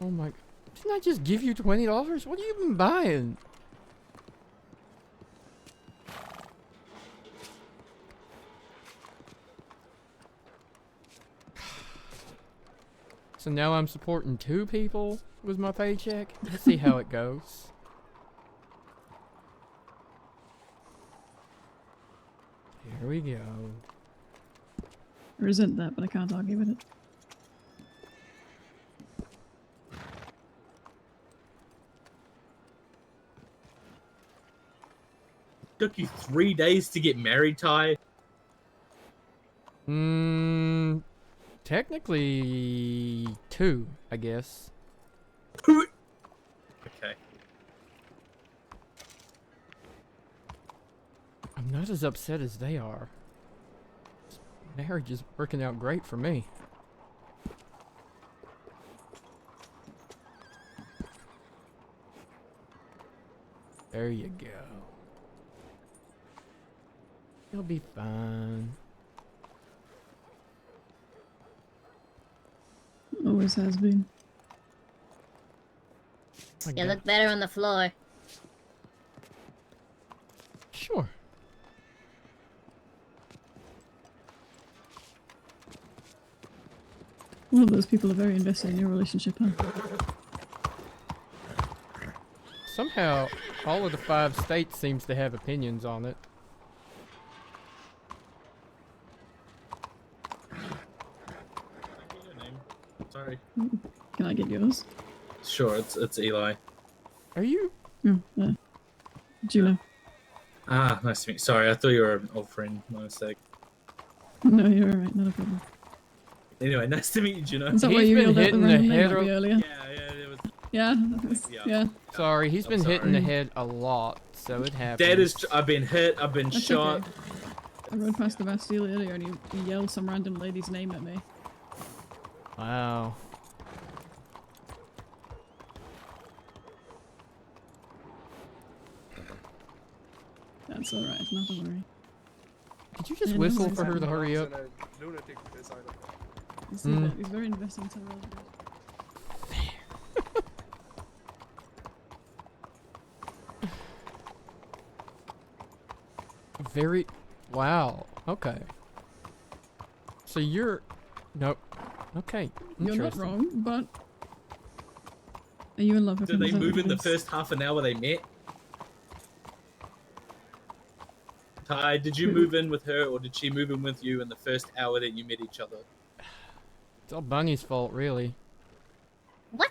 Oh my... Didn't I just give you $20? What have you been buying? So now I'm supporting 2 people with my paycheck? Let's see how it goes. Here we go. I resent that, but I can't argue with it. took you 3 days to get married, Ty? Technically 2, I guess. Okay. I'm not as upset as they are. This marriage is working out great for me. There you go. You'll be fine. Always has been. You look better on the floor. Sure. All of those people are very invested in your relationship, huh? Somehow, all of the 5 states seems to have opinions on it. Sorry. Can I get yours? Sure, it's Eli. Are you? Oh, Juno. Ah, nice to meet you. Sorry, I thought you were an old friend. My mistake. No, you're alright, not a problem. Anyway, nice to meet you, Juno. Is that why you yelled out the random name at me earlier? Yeah, Yeah. Sorry, he's been hit in the sorry. head a lot, so it happens. That is, I've been hit, I've been That's shot. okay. I rode past the Bastille earlier and he yelled some random lady's name at me. Wow. That's alright, not a worry. Could you just Yeah, no whistle worries. for her to hurry up? You see that? He's very invested in Tyrell. Very... Wow. Okay. So you're... Nope. Okay. You're not Interesting. wrong, but... Are you in love with Did they him? move in the first half an hour they met? Ty, did you move in with her, or did she move in with you in the first hour that you met each other? It's all Bunny's fault, really. What?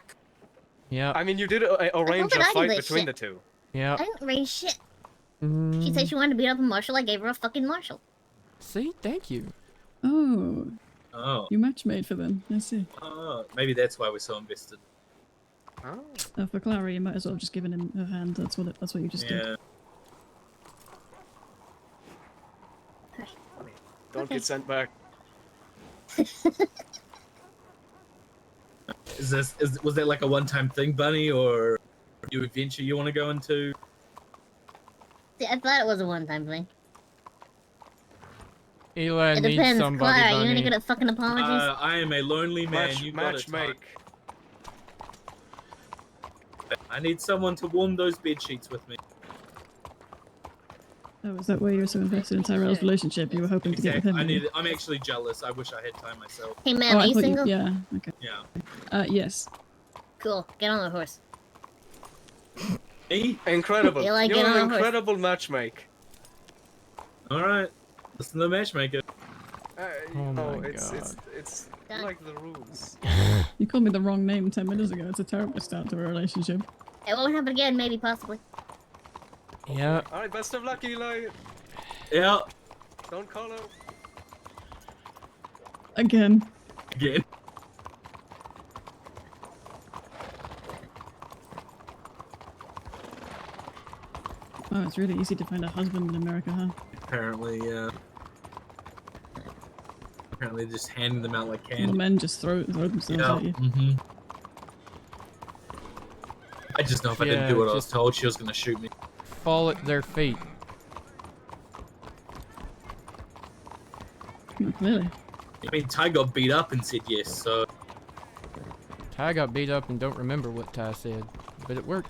Yeah. I mean, you did arrange did a I do fight this between shit? the two. Yeah. I didn't raise shit. She said she wanted to beat up a Marshal. I gave her a fucking Marshal. See? Thank you. Oh. Oh. You match made for them. I see. Oh, maybe that's why we're so invested. Oh. For Clara, you might as well have just given him her hand. That's what you just did. Don't get sent back. Was that like a one-time thing, Bunny, or a new adventure you want to go into? See, I thought it was a one-time thing. Eli It needs depends. somebody, Clara, Bunny. you gonna get a fucking apologies? I am a lonely man. You got match it. make. I need someone to warm those bed sheets with me. Oh, is that why you were so invested in Tyrell's relationship? You were hoping to get with Exactly. him? I'm actually jealous. I wish I had time myself. Hey man, Oh, are I you thought single? Yeah. Okay. Yeah. Yes. Cool. Get on the horse. Me? Incredible. You like You're it on an a horse. incredible matchmake. All right. Listen to the matchmaker. Oh no, my it's like the rules. You called me the wrong name 10 minutes ago. It's a terrible start to a relationship. It won't happen again, maybe, possibly. Yeah. All right, best of luck, Eli. Yeah. Don't call out. Again. Again. Oh, it's really easy to find a husband in America, huh? Apparently, yeah. Apparently, just handing them out like All candy. men just throw themselves at you. Mm-hmm. I just know if I didn't Yeah, do what I was just- told, she was gonna shoot me. Fall at their feet. Not clearly. I mean, Ty got beat up and said yes, so Ty got beat up and don't remember what Ty said, but it worked.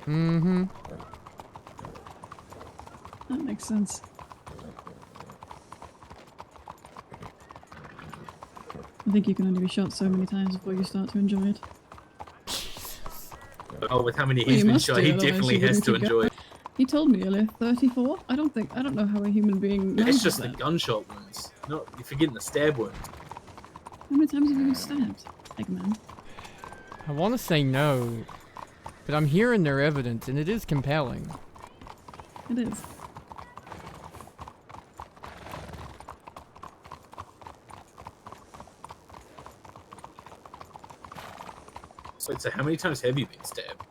Mm-hmm. That makes sense. I think you can only be shot so many times before you start to enjoy it. oh, with how many Well, he's you been must shot, do, he otherwise definitely you has wouldn't to keep enjoy going. it. He told me earlier, 34? I don't know how a human being It's manages just the that. gunshot wounds. No, you're forgetting the stab wounds. How many times have you been stabbed, Eggman? I want to say no, But I'm hearing their evidence, and it is compelling. It is. So how many times have you been stabbed?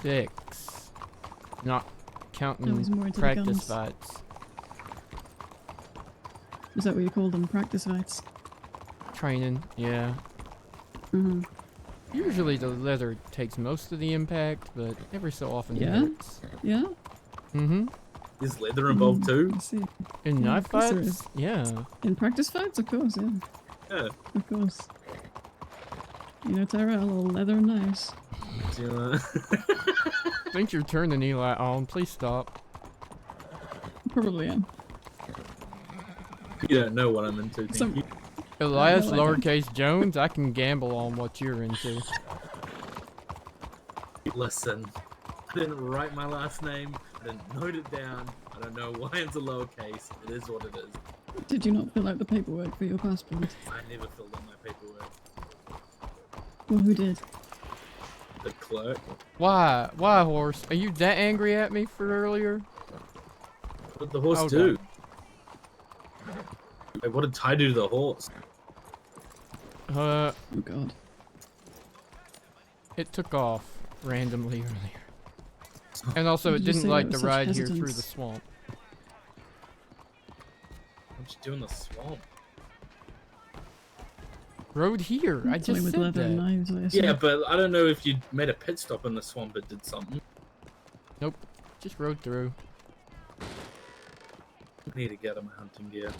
6. Not counting was more into the practice guns. fights. Is that what you call them? Practice fights? Training, yeah. Mm-hmm. Usually the leather takes most of the impact, but every so often it Yeah? hits. Yeah? Mm-hmm. Is leather involved too? I see. In Yeah, knife of course there fights? is. Yeah. In practice fights? Of course, yeah. Yeah. Of course. You know, Tyrell, all leather and knives. I think you're turning Eli on. Please stop. Probably am. You don't know what I'm into, thank you. Elias no, I don't. lowercase Jones, I can gamble on what you're into. Listen, I didn't write my last name. I didn't note it down. I don't know why it's a lowercase. It is what it is. Did you not fill out the paperwork for your passport? I never filled out my paperwork. Well, who did? The clerk. Why? Why, horse? Are you that angry at me for earlier? What did the horse Hold do? Wait, what did Ty do to the horse? Oh god. It took off randomly earlier. And also Why it did you didn't say like that the with such ride here through the hesitance? swamp. What'd you do in the swamp? Road here. I Playing just with said leather and that. knives, I assume. Yeah, but I don't know if you made a pit stop in the swamp and did something. Nope. Just rode through. I need to get him a hunting gear.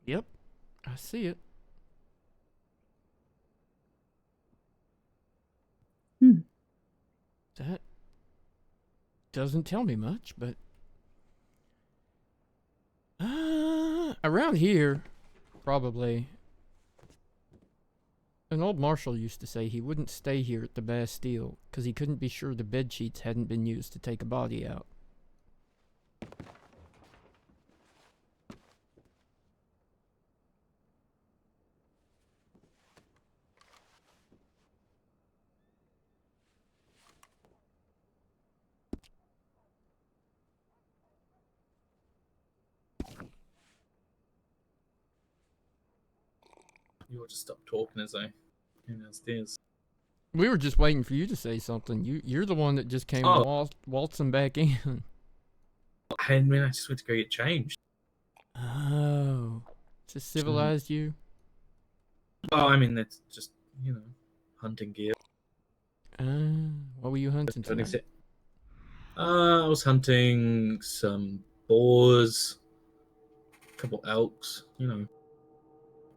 Yep. I see it. That doesn't tell me much, but around here, probably. An old Marshal used to say he wouldn't stay here at the Bastille because he couldn't be sure the bed sheets hadn't been used to take a body out. You ought to stop talking as I came downstairs. We were just waiting for you to say something. You're the one that just came waltzing back in. I mean, I just went to go get changed. Oh. Just civilized you? Well, I mean, that's just, you know, hunting gear. What were you hunting Don't tonight? accept- I was hunting some boars, a couple elks, you know,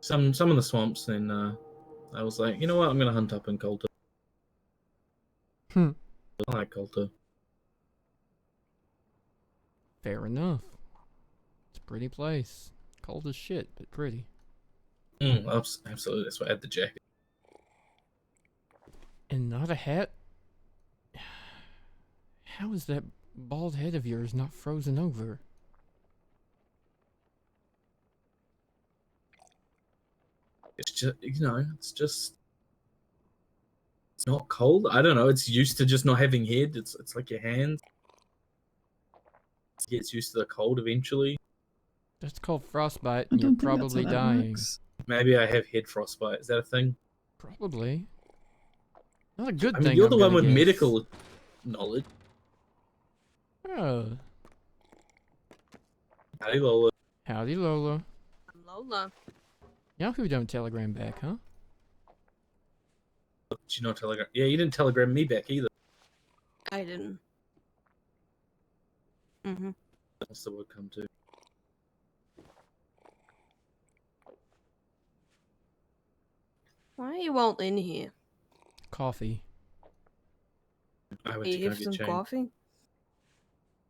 some in the swamps. Then I was like, you know what, I'm gonna hunt up in Coulter. I like Coulter. Fair enough. It's a pretty place. Cold as shit, but pretty. Absolutely, that's why I had the jacket. And not a hat? How is that bald head of yours not frozen over? It's just, you know, it's not cold. I don't know. It's used to just not having head. It's like your hands. It gets used to the cold eventually. That's called frostbite, I and you're don't think that's probably how that dying. works. Maybe I have head frostbite. Is that a thing? Probably. Not a good I mean, thing. you're I'm the one gonna with guess. medical knowledge. Oh. Howdy, Lola. Howdy, Lola. Lola. Y'all who don't telegram back, huh? Did you not telegram? Yeah, you didn't telegram me back either. I didn't. Mm-hmm. What's the word come to? Why are you all in here? Coffee. I went You to go have get some changed. coffee?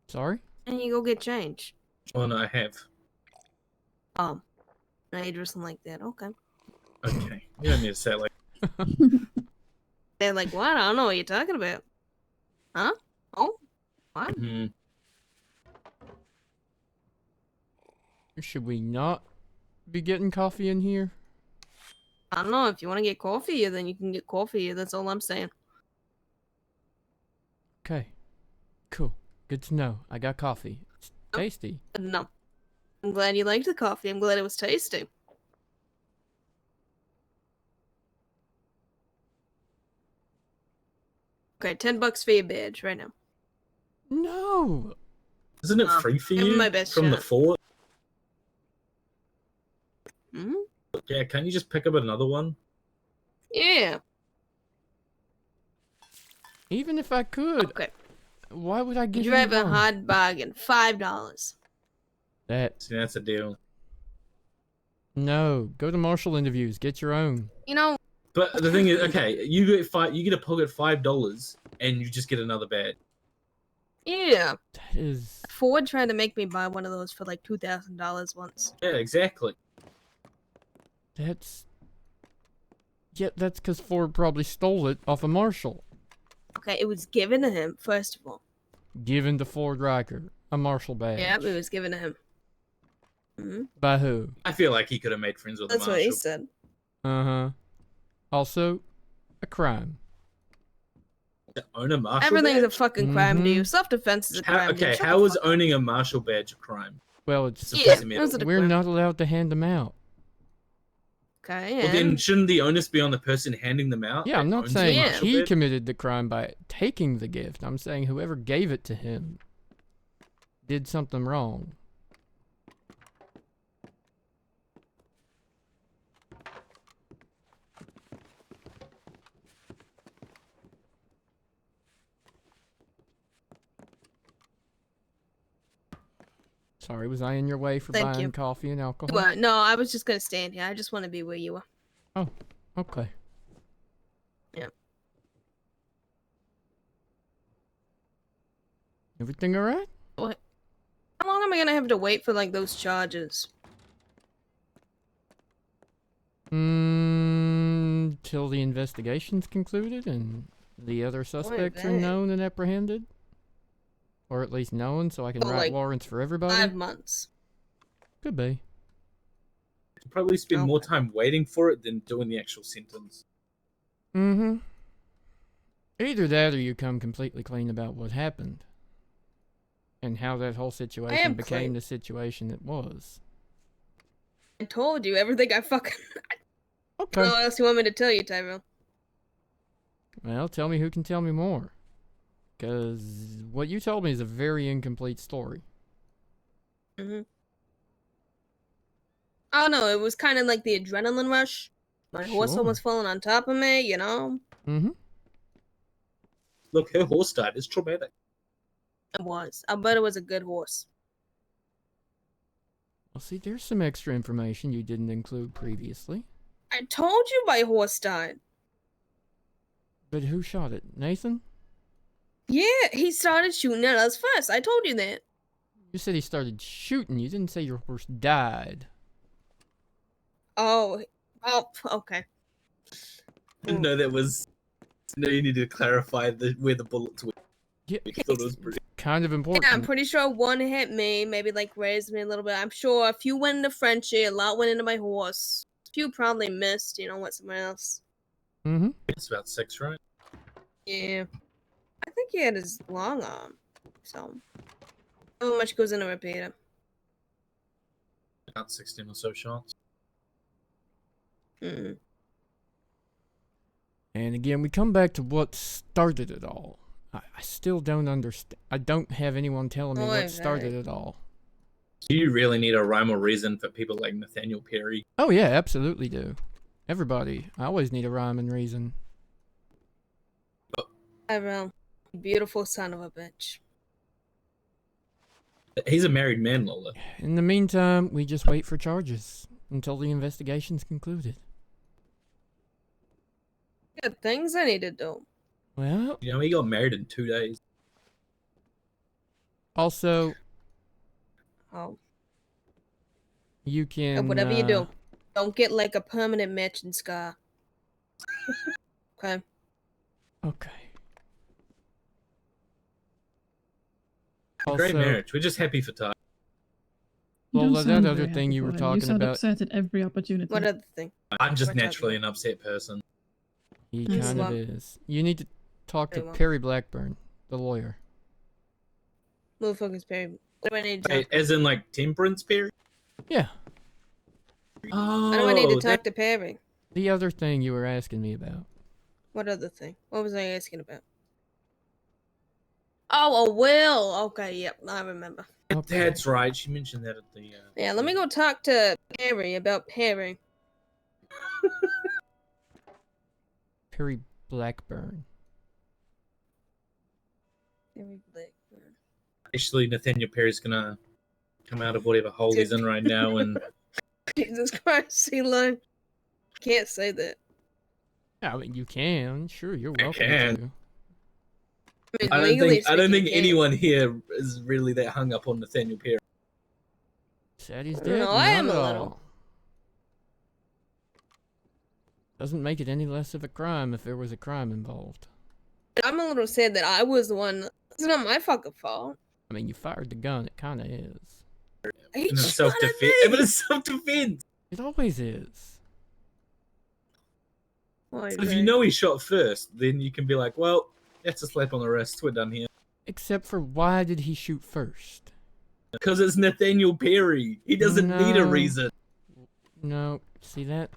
Sorry? And you go get change. Well, no, I have. Oh. Now you're dressing like that. Okay. Okay. You don't need to say it like. They're like, what? I don't know what you're talking about. Huh? Oh? What? Mm-hmm. Should we not be getting coffee in here? I don't know. If you want to get coffee here, then you can get coffee here. That's all I'm saying. Okay. Cool. Good to know. I got coffee. It's tasty. No. I'm glad you liked the coffee. I'm glad it was tasty. Okay, $10 for your badge right now. No. Isn't it free for give you my best from the shot. fort? Hmm? Yeah, can't you just pick up another one? Yeah. Even if I could. Okay. Why would I give You you have a one? hard bargain. $5. That. See, that's a deal. No. Go to Marshal interviews. Get your own. You know. But the thing is, okay, you get a pocket $5, and you just get another badge. Yeah. That is. Ford tried to make me buy one of those for like $2,000 once. Yeah, exactly. That's. Yeah, that's because Ford probably stole it off of Marshall. Okay, it was given to him, first of all. Given to Ford Riker. A Marshall badge. Yep, it was given to him. Hmm? By who? I feel like he could have made friends with That's the what he Marshal. said. Uh-huh. Also, a crime. To own a Marshal Everything's a badge? fucking crime to you. Self-defense is a crime. dude. Okay, Shut how the is fuck up. owning a Marshal badge a crime? Well, it's Yeah, it was a we're crime. not allowed to hand them out. Okay, Well, then and shouldn't the onus be on the person handing them out? Yeah, I'm that not owns the saying Marshal he badge? committed the crime by taking the gift. I'm saying whoever gave it to him did something wrong. Sorry, was I in your way for Thank buying you. coffee and alcohol? What? No, I was just gonna stand here. I just want to be where you were. Oh, okay. Yep. Everything alright? What? How long am I gonna have to wait for like those charges? Till the investigation's concluded and the other suspects are that? known and apprehended? Or at least known, so I can Oh, write like warrants for everybody? 5 months. Could be. You probably spend more time waiting for it than doing the actual sentence. Mm-hmm. Either that or you come completely clean about what happened. And how that whole situation am became clean. the situation it was. I told you everything I fucking. Okay. What else you want me to tell you, Tyrell? Well, tell me who can tell me more. Because what you told me is a very incomplete story. Mm-hmm. Oh no, it was kind of like the adrenaline rush. My horse Sure. almost falling on top of me, you know? Mm-hmm. Look, her horse died. It's traumatic. It was. I bet it was a good horse. Well, see, there's some extra information you didn't include previously. I told you my horse died. But who shot it? Nathan? Yeah, he started shooting at us first. I told you that. You said he started shooting. You didn't say your horse died. Oh, okay. Didn't know that was. No, you need to clarify where the bullets were. Yeah, I thought it was pretty. Kind of important. Yeah, I'm pretty sure one hit me, maybe like raised me a little bit. I'm sure a few went into Frenchie, a lot went into my horse. A few probably missed, went somewhere else. Mm-hmm. It's about 6, right? Yeah. I think he had his long arm. So, how much goes into a repeater? About 16 or so shots. Mm-hmm. And again, we come back to what started it all. I still don't understand. I don't have anyone telling me what started it all. Do you really need a rhyme or reason for people like Nathaniel Perry? Oh yeah, absolutely do. Everybody. I always need a rhyme and reason. Tyrell, beautiful son of a bitch. He's a married man, Lola. In the meantime, we just wait for charges until the investigation's concluded. Got things I need to do. Well, he got married in 2 days. Also, Oh. You can. Whatever you do, don't get like a permanent matching scar. Okay. Okay. Great Also- marriage. We're just happy for Ty. You Well, don't that sound other very thing happy you for were him. talking You sound about. upset at every opportunity. What other thing? I'm just We're talking naturally an upset person. He I kind of see. is. You need to talk to Very well. Perry Blackburn, the lawyer. Motherfucker's Perry. What do I need to Wait, talk? as in like Temperance Perry? Yeah. Oh, Why do I need to talk to Perry? The other thing you were asking me about. What other thing? What was I asking about? Oh, a will. Okay, yep, I remember. That's right. She mentioned that at the. Yeah, let me go talk to Perry about Perry. Perry Blackburn. Perry Blackburn. Actually, Nathaniel Perry's gonna come out of whatever hole he's in right now, and Jesus Christ, Elon. Can't say that. I mean, you can. Sure, you're welcome can. to. mean, I don't legally think speaking, you can't. anyone here is really that hung up on Nathaniel Perry. Said he's No, dead. I am not a at little. all. Doesn't make it any less of a crime if there was a crime involved. I'm a little sad that I was the one. It's not my fucking fault. I mean, you fired the gun. It kind of is. He And it's shot at self-defense. me! But it's self-defense. It always is. If you know he shot first, then you can be like, well, that's a slap on the wrist. We're done here. Except for why did he shoot first? Because it's Nathaniel Perry. He doesn't need a No. reason. No, see that?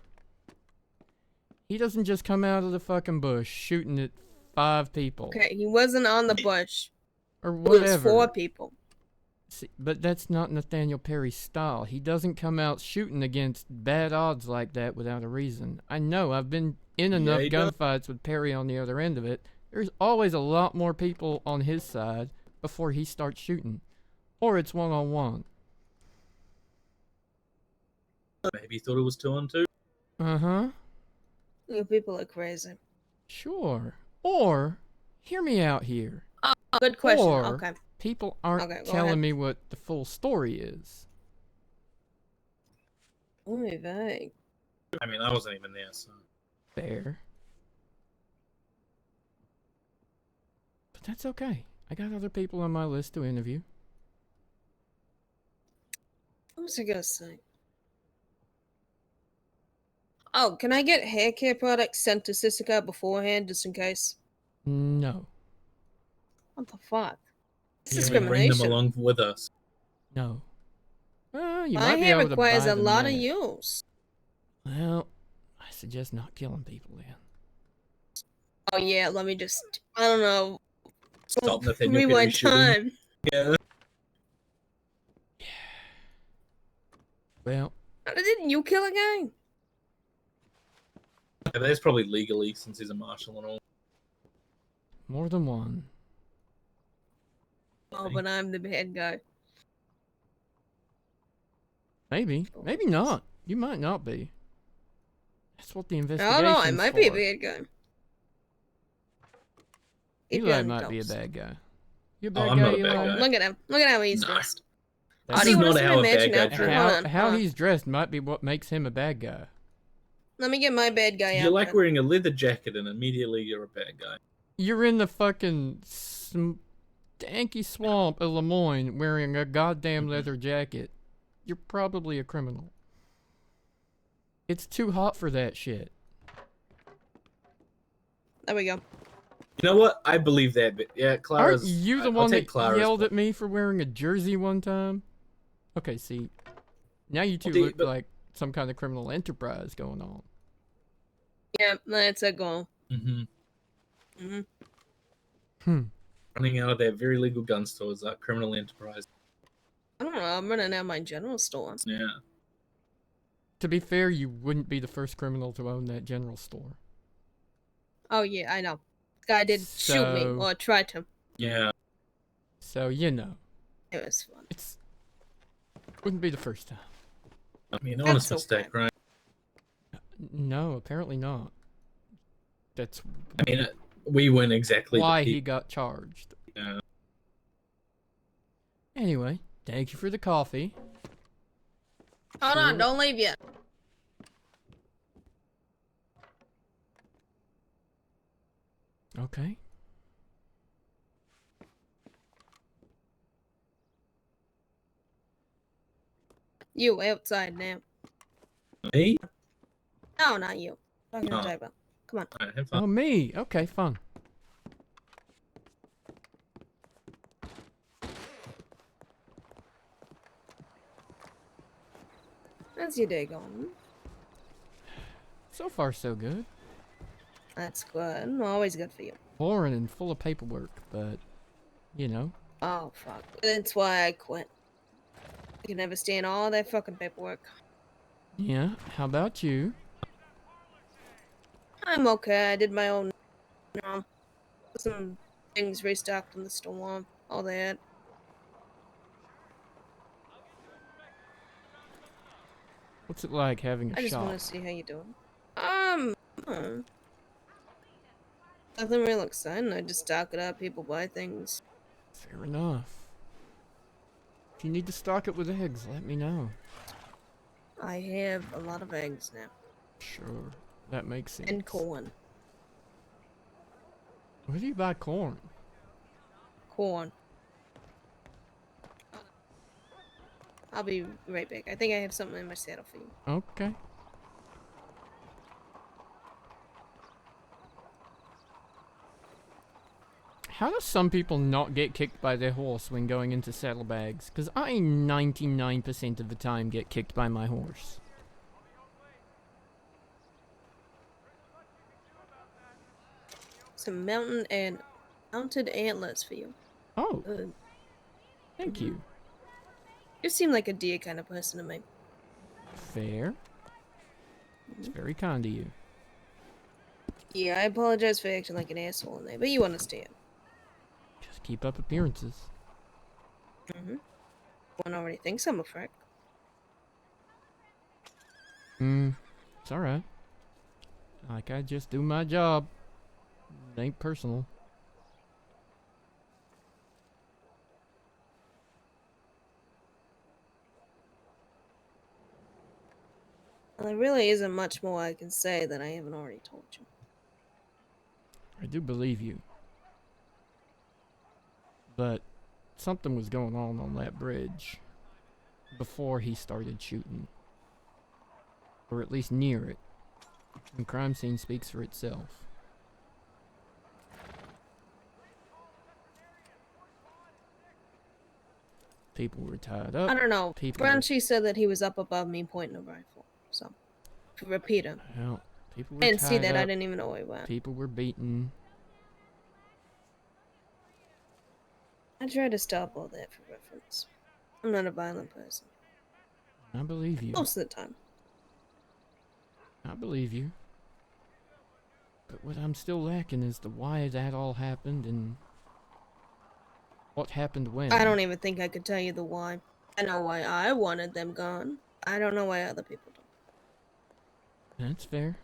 He doesn't just come out of the fucking bush shooting at 5 people. Okay, he wasn't on the bush. Or It was whatever. 4 people. See, but that's not Nathaniel Perry's style. He doesn't come out shooting against bad odds like that without a reason. I know, I've been in enough he does. gunfights with Perry on the other end of it. There's always a lot more people on his side before he starts shooting. Or it's one-on-one. Maybe he thought it was 2-on-2. You people are crazy. Sure. Or, hear me out here. Oh, good question. Or, Okay. people aren't Okay, go telling ahead. me what the full story is. Only vague. I mean, I wasn't even there, so. Fair. But that's okay. I got other people on my list to interview. What was I gonna say? Oh, can I get hair care products sent to Sissika beforehand, just in case? No. What the fuck? It's Yeah, we bring them discrimination. along with us. No. Well, you My might be hair able to requires buy a them lot of there. use. Well, I suggest not killing people then. Oh yeah, let me just, I don't know. Stop Nathaniel Perry Rewind shooting. time. Yeah. Well, Didn't you kill a guy? Yeah, that's probably legally since he's a marshal and all. more than one. Oh, but I'm the bad guy. Maybe. Maybe not. You might not be. That's what the I investigation don't know, I might be a bad guy. Keep Eli going, might be a Dubs. bad guy. You a Oh, bad I'm guy, not a bad Eli? guy. Look at him. Look at how he's dressed. That's Audie, not what's how the a bad matching guy outfit? dresses. Hold on, How hold on. he's dressed might be what makes him a bad guy. Let me get my bad guy You out. like wearing a leather jacket and immediately you're a bad guy. You're in the fucking stanky swamp of Lemoyne wearing a goddamn leather jacket. You're probably a criminal. It's too hot for that shit. There we go. You know what? I believe that, but yeah, Clara's. Aren't you the I'll one take that Clara's yelled point. at me for wearing a jersey one time? Okay, see. Now you two Well, look like some kind of criminal enterprise going on. Yeah, that's a goal. Mm-hmm. Mm-hmm. Running out of that very legal gun store is a criminal enterprise. I don't know, I'm running out my general store. Yeah. To be fair, you wouldn't be the first criminal to own that general store. Oh yeah, I know. Guy did shoot me, So- or try to. Yeah. So, you know. It was fun. Wouldn't be the first time. I mean, honest That's mistake, right? No, apparently not. That's I mean, we weren't exactly why the he got charged. Yeah. Anyway, Thank you for the coffee. Hold Sure on, will- don't leave yet. Okay. You outside now. Me? No, not you. Talking to Oh. Tyrell. Come on. Alright, have fun. Oh, me. Okay, fun. How's your day going? So far, so good. That's good. Always good for you. Boring and full of paperwork, but, you know. Oh, fuck. That's why I quit. I can never stand all that fucking paperwork. Yeah, how about you? I'm okay. I did my own, some things restocked in the store, all that. What's it like having a I just shop? want to see how you doing. Uh, Nothing real exciting. I just stock it up. People buy things. Fair enough. If you need to stock it with eggs, let me know. I have a lot of eggs now. Sure, that makes sense. And corn. Where do you buy corn? Corn. I'll be right back. I think I have something in my saddle for you. Okay. How do some people not get kicked by their horse when going into saddlebags? Because I 99% of the time get kicked by my horse. Some mounted antlers for you. Oh. Good. Thank you. You seem like a dear kind of person to me. Fair. It's very kind of you. Yeah, I apologize for acting like an asshole in there, but you understand. Just keep up appearances. One already thinks I'm a frick. It's alright. Like, I just do my job. It ain't personal. Well, there really isn't much more I can say that I haven't already told you. I do believe you. But something was going on that bridge before he started shooting. Or at least near it. The crime scene speaks for itself. People were tied up. I don't know. People were, Brunchy said that he was up above me pointing a rifle. So, repeat him. well, people were I didn't see tied that. I up. didn't even know where he went. People were beaten. I try to stop all that for reference. I'm not a violent person. I believe you. Most of the time. I believe you. But what I'm still lacking is the why that all happened and what happened when. I don't even think I could tell you the why. I know why I wanted them gone. I don't know why other people don't. That's fair.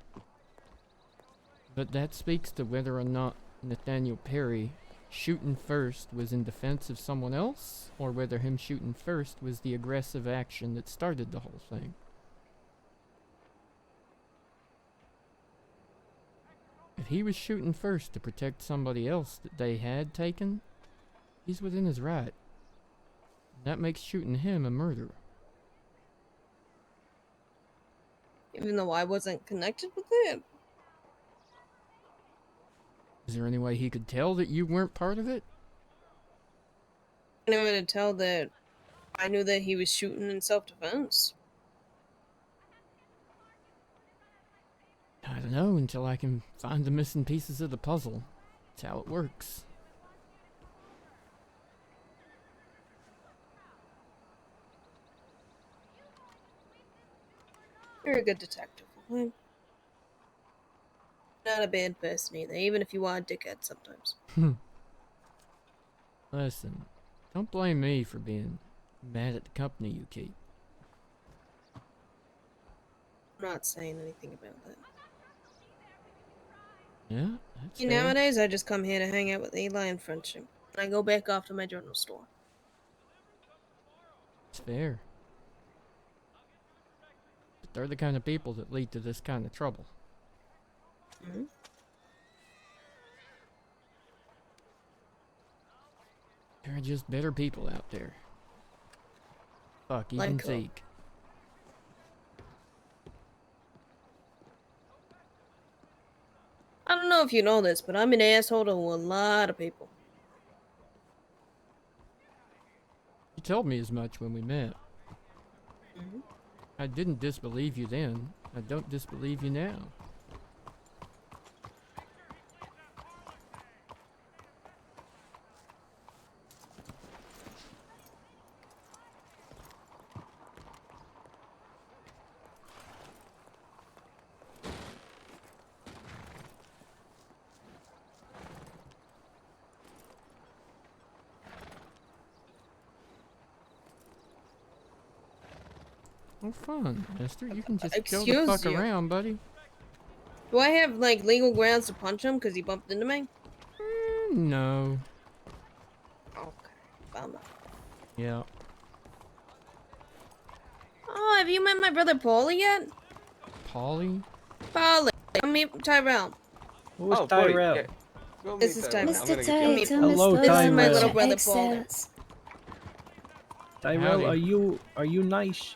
But that speaks to whether or not Nathaniel Perry shooting first was in defense of someone else, or whether him shooting first was the aggressive action that started the whole thing. If he was shooting first to protect somebody else that they had taken, he's within his right. That makes shooting him a murder. Even though I wasn't connected with it. Is there any way he could tell that you weren't part of it? I knew to tell that I knew that he was shooting in self-defense. I don't know until I can find the missing pieces of the puzzle. That's how it works. You're a good detective, okay? Not a bad person either, even if you are a dickhead sometimes. Listen, don't blame me for being mad at the company you keep. I'm not saying anything about that. Yeah, that's See, fair. nowadays I just come here to hang out with Eli and Friendship. And I go back off to my journal store. It's fair. But they're the kind of people that lead to this kind of trouble. There are just better people out there. Fuck, even Like who? Zeke. I don't know if you know this, but I'm an asshole to a lot of people. You told me as much when we met. I didn't disbelieve you then. I don't disbelieve you now. Oh, fun, Esther. You can just go the Excuse fuck you. around, buddy. Do I have, like, legal grounds to punch him because he bumped into me? No. Okay, bummer. Yeah. Oh, have you met my brother Paulie yet? Polly? Paulie, come meet Tyrell. Who's Oh, buddy, Tyrell? yeah. Go This meet is Tyrell. Tyrell. I'm gonna Mr. get you Tyrell, out. Hello, This is my little Tyrell. brother Paulie. Excellent. Tyrell, Howdy. are you nice?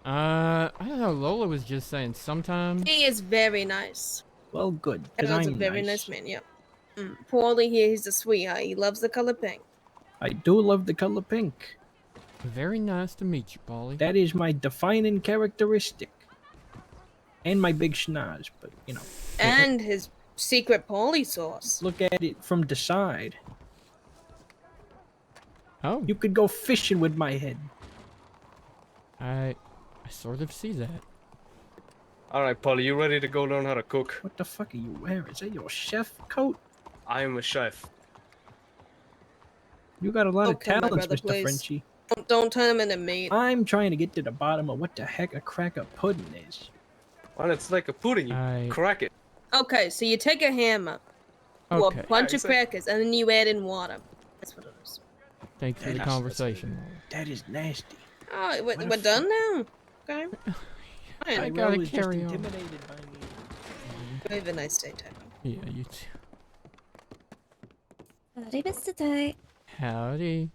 I don't know. Lola was just saying sometimes. He is very nice. Well, good, because Tyrell's a I'm very nice. nice man, yeah. Paulie here, he's a sweetheart. He loves the color pink. I do love the color pink. Very nice to meet you, Polly. That is my defining characteristic. And my big schnoz, but you know. And his secret Paulie sauce. Look at it from the side. Oh. You could go fishing with my head. I sort of see that. All right, Polly, you ready to go learn how to cook? What the fuck are you wearing? Is that your chef coat? I am a chef. You got a lot Don't of tell my talents, brother, Mr. please. Frenchie. Don't turn him into meat. I'm trying to get to the bottom of what the heck a cracker pudding is. Well, it's like a pudding. You crack it. Okay, so you take a hammer, do Okay. a bunch Yeah, of crackers, and then you add in water. That's what it is. Thanks for the That's- conversation. That is nasty. Oh, we're What a done now? Okay. I Fine. gotta was just carry on. intimidated by me. Have a nice day, Tyrell. Yeah, you too. Howdy, Mr. Ty. Howdy.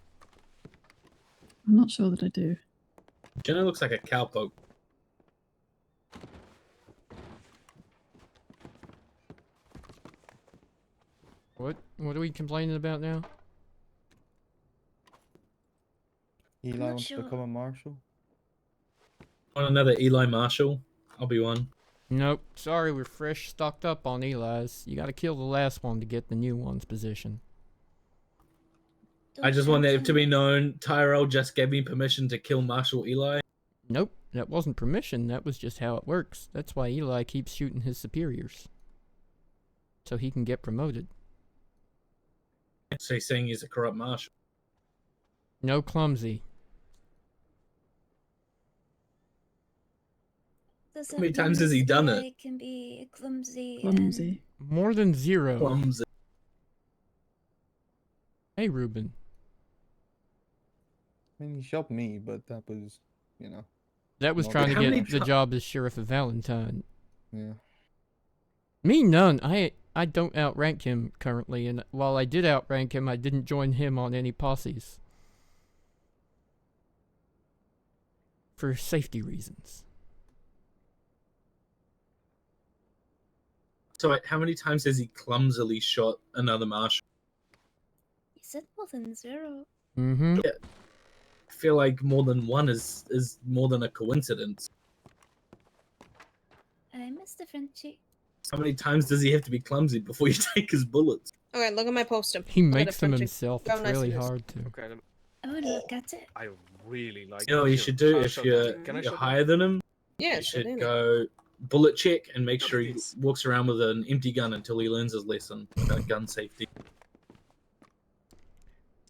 I'm not sure that I do. Jenna looks like a cowpoke. What are we complaining about now? Eli not wants sure. to become a marshal. Want another Eli Marshall? I'll be one. Nope. Sorry, we're fresh stocked up on Eli's. You gotta kill the last one to get the new one's position. I just want it to be known Tyrell just gave me permission to kill Marshal Eli. Nope, that wasn't permission. That was just how it works. That's why Eli keeps shooting his superiors. So he can get promoted. So he's saying he's a corrupt marshal. No clumsy. Does How many times has he done it? Can be clumsy. Clumsy. More than zero. Clumsy. Hey, Ruben. I mean, he shot me, but that was, you know. That was not trying to good. get the job as Sheriff of Valentine. Yeah. Me, none. I don't outrank him currently, and while I did outrank him, I didn't join him on any posses. For safety reasons. So how many times has he clumsily shot another marshal? He said more than zero. Mm-hmm. Yeah. I feel like more than one is more than a coincidence. Mr. Frenchie. How many times does he have to be clumsy before you take his bullets? Okay, look at my poster. He Look at makes it, them Frenchie. himself. How It's nice really it is. hard to. Okay. I want to look at it. I really like. You know what you should do I'll if show you're, that. Can I you're show that? higher than him? Yeah, you sure should thing. go bullet check and make sure he walks around with an empty gun until he learns his lesson about gun safety.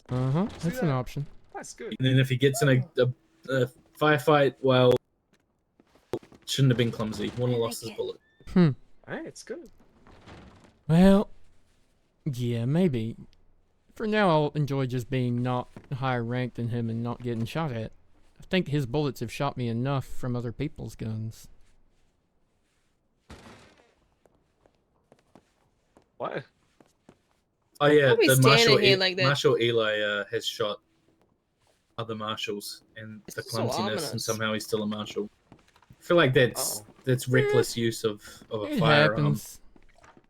Uh-huh. That's an option. That's good. And then if he gets in a firefight, well, shouldn't have been clumsy. Wouldn't have lost his bullet. Hey, it's good. Well, yeah, maybe. For now, I'll enjoy just being not higher ranked than him and not getting shot at. I think his bullets have shot me enough from other people's guns. What? Oh yeah, Don't be the standing Marshal, here like that. Marshal Eli has shot other marshals and for so clumsiness, and ominous. somehow he's still a marshal. I feel like that's reckless use of a It firearm. happens.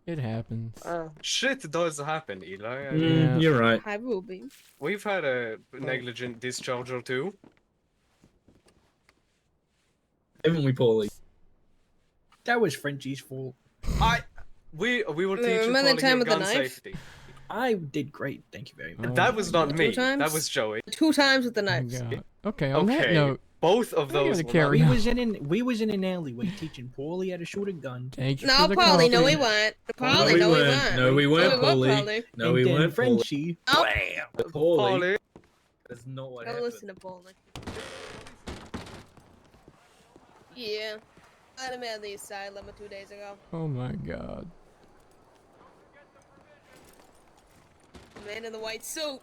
It happens. Shit does happen, Eli. I Mm, you're right. Hi, Ruby. We've had a negligent discharge or two. Haven't we, Paulie? That was Frenchie's fault. We were Remember teaching the Paulie time here with the gun knife? safety. I did great. Thank you very much. That was not me. 2 times? That was Joey. 2 times with the knives. Okay, on that Okay, note, both of I those gotta were carry not on. We was in an alleyway teaching Paulie how to shoot a gun. Thank you No, for the Paulie, no, we coffee. weren't. No, Paulie, we no, we weren't. weren't. No, we weren't, Paulie. Paulie. No, And we then weren't, Paulie. Frenchie. Oh. Paulie. That's not what Go happened. listen to Paulie. Yeah. I had him at the side limit 2 days ago. Oh my god. Man in the white suit.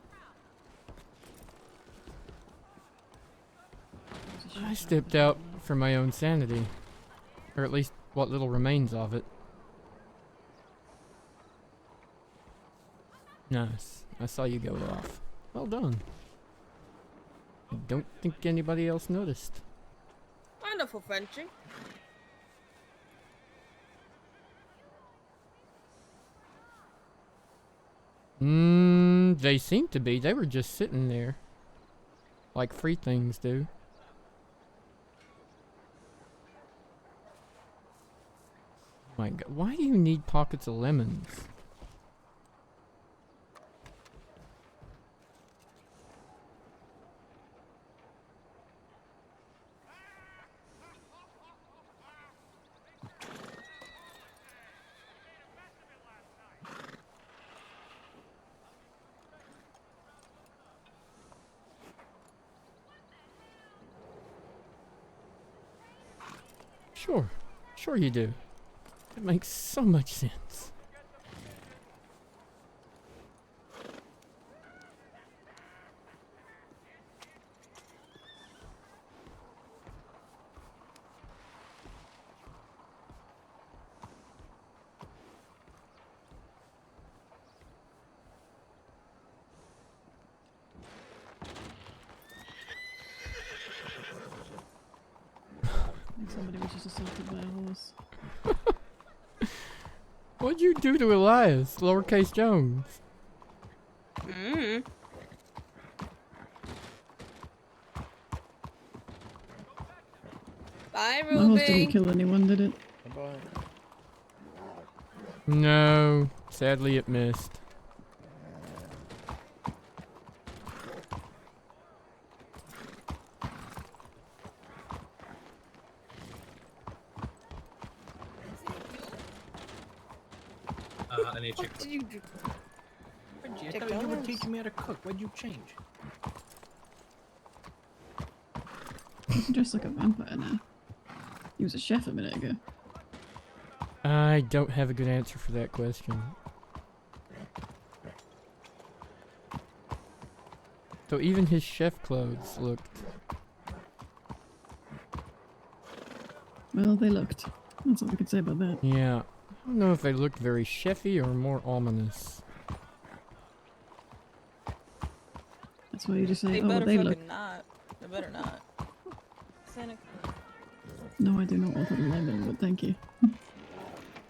I stepped out for my own sanity. Or at least what little remains of it. Nice. I saw you go off. Well done. I don't think anybody else noticed. Wonderful, Frenchie. They seem to be. They were just sitting there. Like free things do. My god, why do you need pockets of lemons? Sure you do. It makes so much sense. Somebody was just assaulted by a horse. What'd you do to Elias, lowercase Jones? Bye, My horse didn't Ruby. kill anyone, did it? No, sadly it missed. I need to check. What did you do? Frenchie, I Check thought you were those. teaching me how to cook. Why'd you change? He's dressed like a vampire now. He was a chef a minute ago. I don't have a good answer for that question. So even his chef clothes looked... Well, they looked. That's all we could say about that. Yeah. I don't know if they looked very chefy or more ominous. That's why you just say, They oh, well, better they fucking look. not. They better not. Santa. No, I do not want a lemon, but thank you.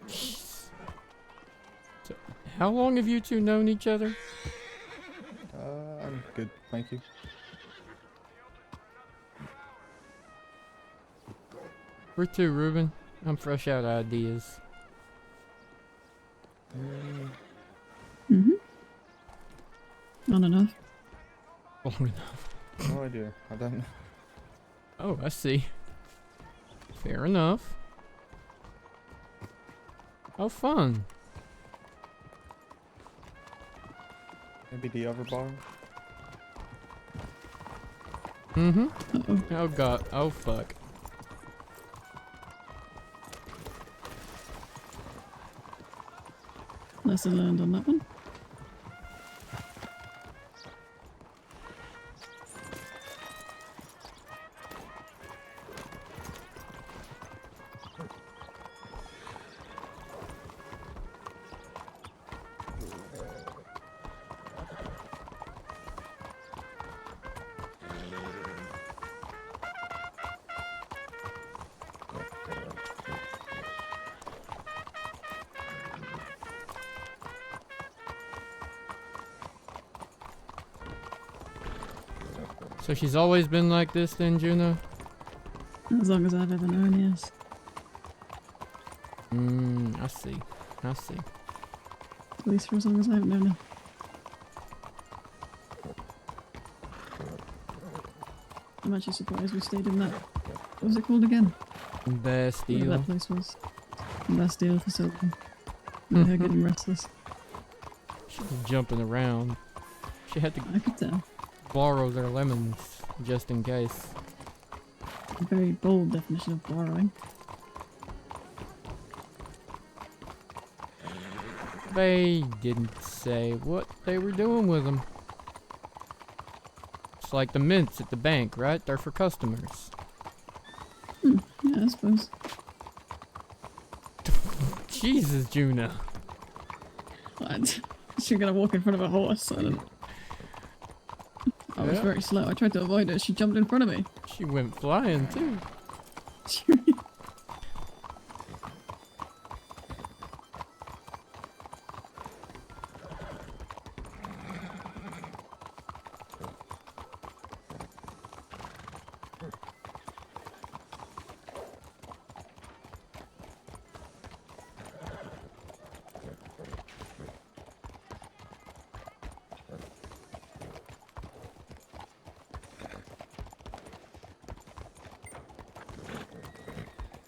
So, how long have you two known each other? I'm good, thank you. Where to, Ruben? I'm fresh out of ideas. Mm-hmm. Not enough. Long enough. No idea. I don't know. Oh, I see. Fair enough. Oh, fun. Maybe the other bar? Mm-hmm. Uh-oh. Oh god. Oh fuck. Lesson learned on that one. So she's always been like this then, Juno? As long as I've ever known, yes. I see. I see. At least for as long as I've known her. I'm actually surprised we stayed in that. What was it called again? Bastille. Whatever that place was. Bastille for so long. With her getting restless. She was jumping around. She had to I could tell. borrow their lemons just in case. A very bold definition of borrowing. They didn't say what they were doing with them. It's like the mints at the bank, right? They're for customers. Yeah, I suppose. Jesus, Juno. What? She's gonna walk in front of a horse. I was Yeah. very slow. I tried to avoid her. She jumped in front of me. She went flying too.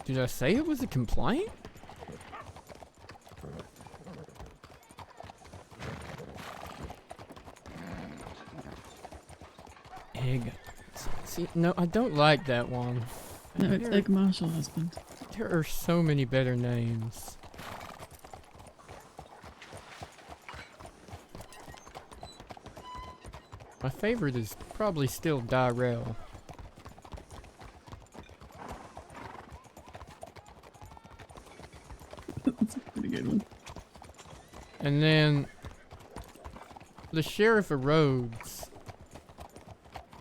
Did I say it was a complaint? Egg. See, no, I don't like that one. No, it's Egg Marshal husband. There are so many better names. My favorite is probably still Tyrell. That's a pretty good one. And then the Sheriff of Rhodes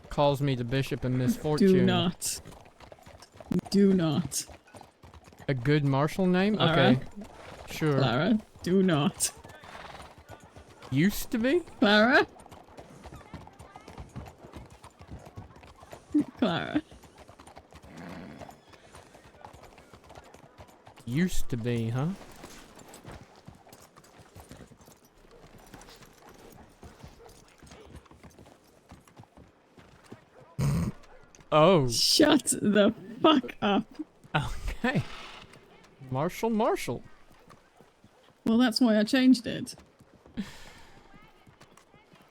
calls me the Bishop of Misfortune. Do not. Do not. A good martial name? Clara? Okay. Sure. Clara, do not. Used to be? Clara? Clara. Used to be, huh? Oh. Shut the fuck up. Okay. Marshal. Well, that's why I changed it.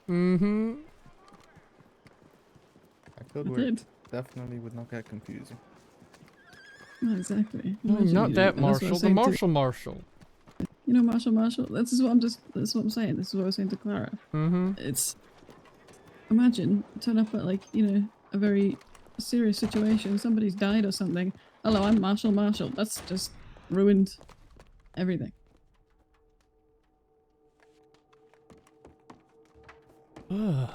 Mm-hmm. A code I word did. definitely would not get confusing. No, exactly. No, Imagine not you that do- and that's what I Marshall. was The saying to- Marshal. You know, Marshal. This is what I'm saying. This is what I was saying to Clara. Mm-hmm. It's, imagine turn up at a very serious situation. Somebody's died or something. Hello, I'm Marshal. That's just ruined everything. Ugh.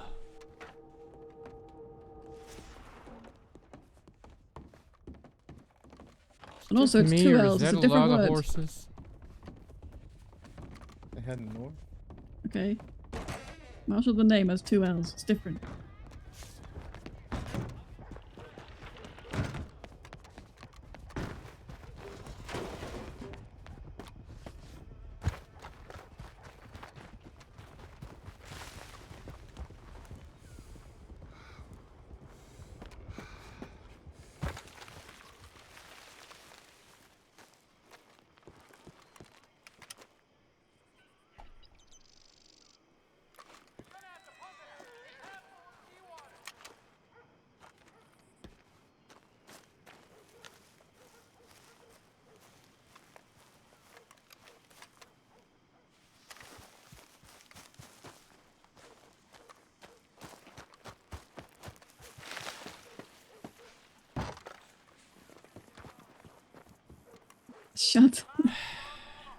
And also, it's Me, two or is L's. that It's a different lot of word. horses? They had more. Okay. Marshal the name has two L's. It's different. Shut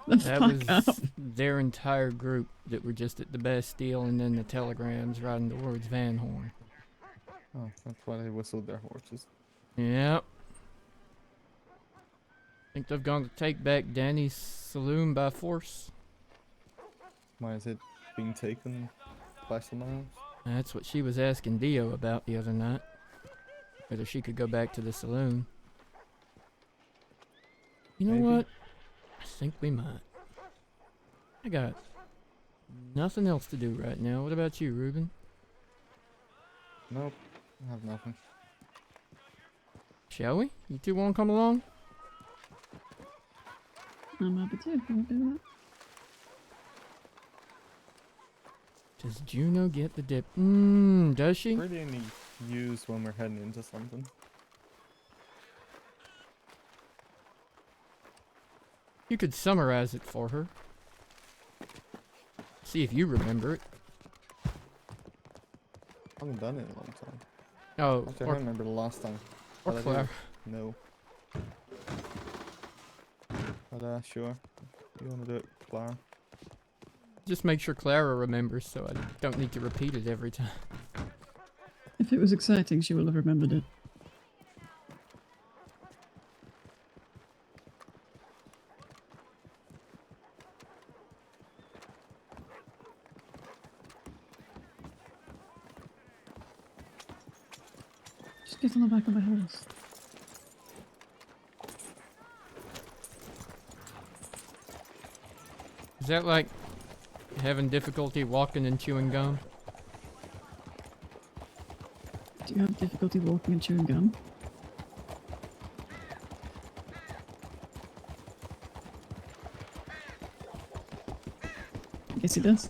the That fuck was up. their entire group that were just at the Bastille, and then the telegrams riding towards Van Horn. Oh, that's why they whistled their horses. Yep. Think they've gone to take back Danny's saloon by force? Why is it being taken by someone else? That's what she was asking Dio about the other night. Whether she could go back to the saloon. You know Maybe. what? I think we might. I got nothing else to do right now. What about you, Ruben? Nope, I have nothing. Shall we? You two want to come along? I'm happy to. If you want to do that. Does Juno get the dip? Does she? Pretty any use when we're heading into something. You could summarize it for her. See if you remember it. I haven't done it in a long time. Oh, Actually, I or- don't remember the last time. or but I do Claire. know. But sure. You wanna do it, Clara? Just make sure Clara remembers so I don't need to repeat it every time. If it was exciting, she will have remembered it. Just get on the back of the horse. Is that like having difficulty walking and chewing gum? Do you have difficulty walking and chewing gum? I guess he does.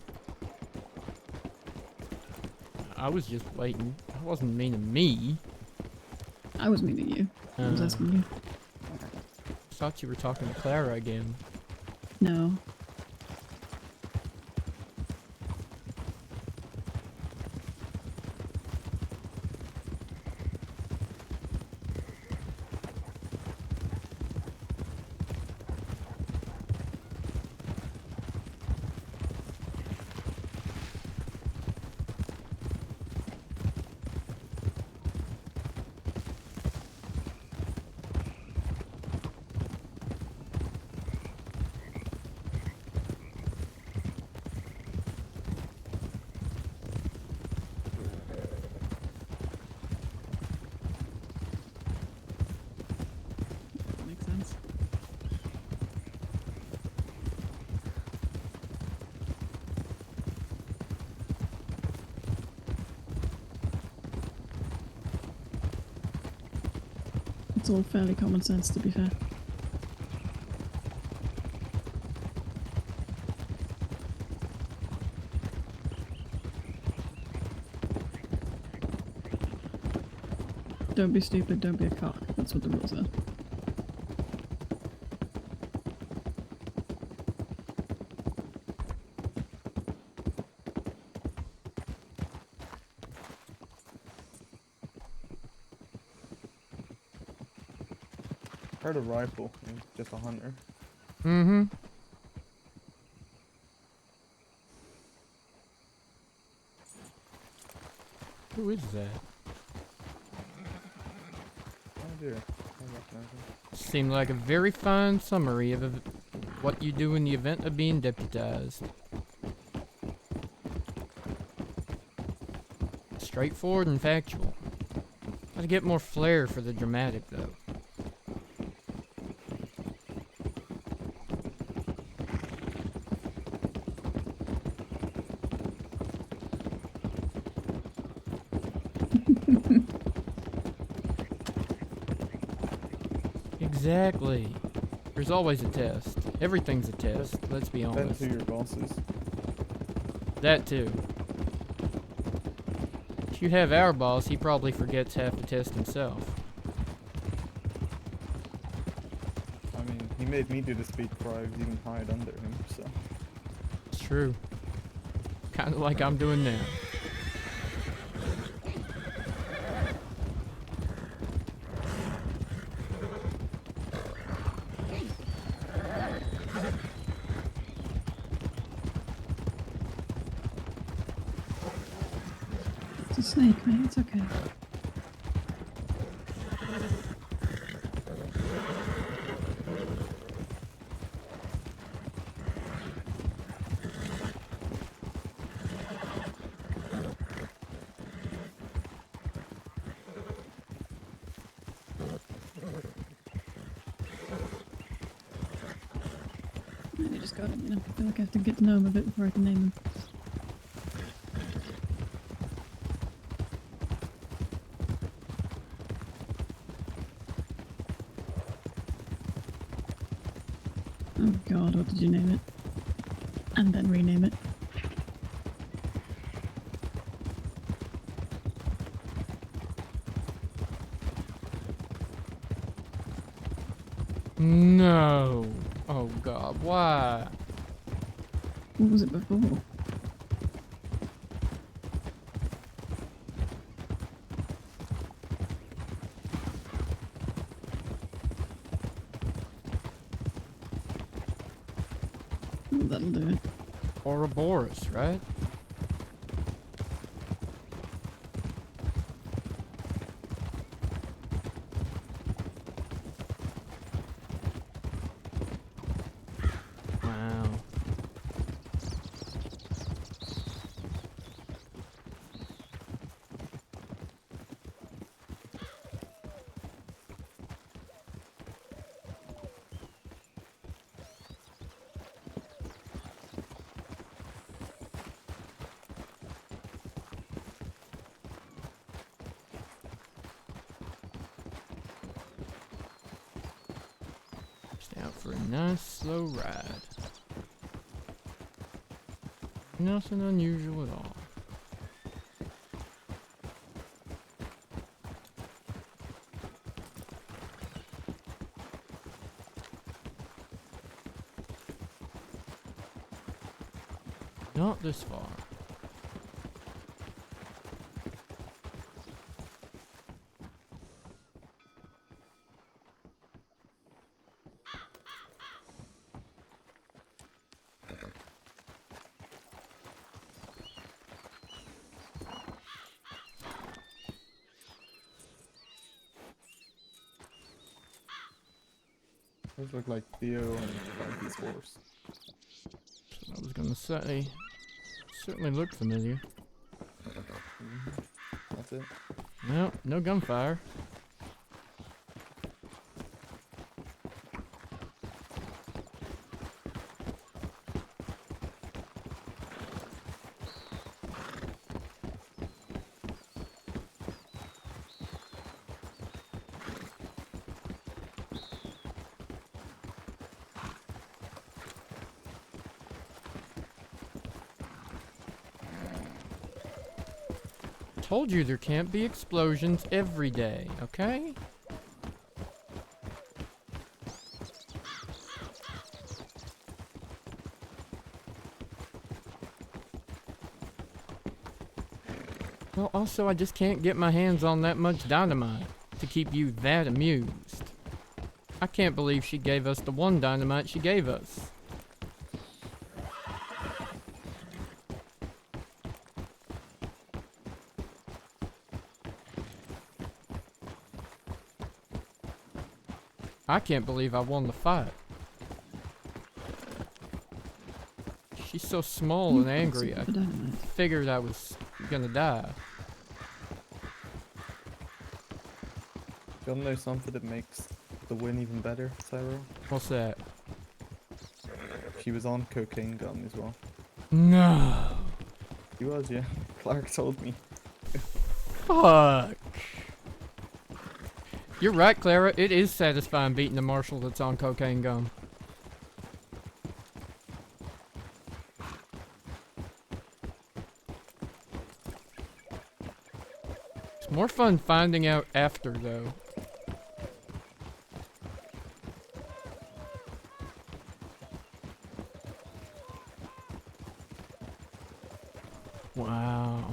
I was just waiting. I wasn't meaning me. I was meaning you. I was asking you. I thought you were talking to Clara again. No. Makes sense. It's all fairly common sense, to be fair. Don't be stupid, don't be a cock. That's what the rules are. Heard a rifle, and just a hunter. Mm-hmm. Who is that? Oh dear, I recognize him. Seemed like a very fine summary of what you do in the event of being deputized. Straightforward and factual. Gotta get more flair for the dramatic, though. Exactly. There's always a test. Everything's a test, let's be honest. Depends who your boss is. That too. If you have our boss, he probably forgets half the test himself. I mean, he made me do the speed before I was even hired under him, so. It's true. Kinda like I'm doing now. It's a snake, mate. It's okay. just gotta, you know, I feel like I have to get to know them a bit before I can name them. Oh god, what did you name it? And then rename it. No. Oh god, why? What was it before? Oh, that'll do it. Ouroboros, right? Wow. Just out for a nice slow ride. Nothing unusual at all. Not this far. Those look like Theo and Frankie's horse. I was gonna say, certainly look familiar. That's it. No, no gunfire. Told you there can't be explosions every day, okay? Well, also, I just can't get my hands on that much dynamite to keep you that amused. I can't believe she gave us the one dynamite she gave us. I can't believe I won the fight. She's so small and angry, I figured I was gonna die. You wanna know something that makes the win even better, Tyrell? What's that? She was on cocaine gum as well. No. She was, yeah. Clark told me. Fuck. You're right, Clara. It is satisfying beating a Marshal that's on cocaine gum. It's more fun finding out after, though. Wow.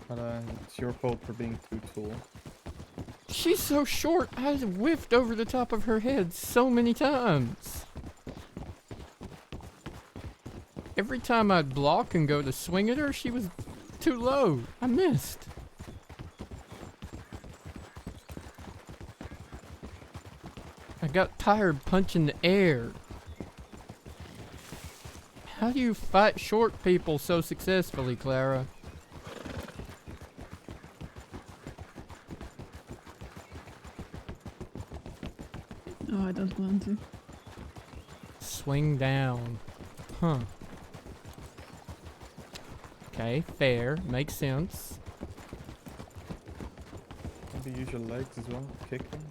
But it's your fault for being too tall. She's so short, I whiffed over the top of her head so many times. Every time I'd block and go to swing at her, she was too low. I missed. I got tired punching the air. How do you fight short people so successfully, Clara? Oh, I don't plan to. Swing down. Huh. Okay, fair. Makes sense. Maybe use your legs as well. Kick them.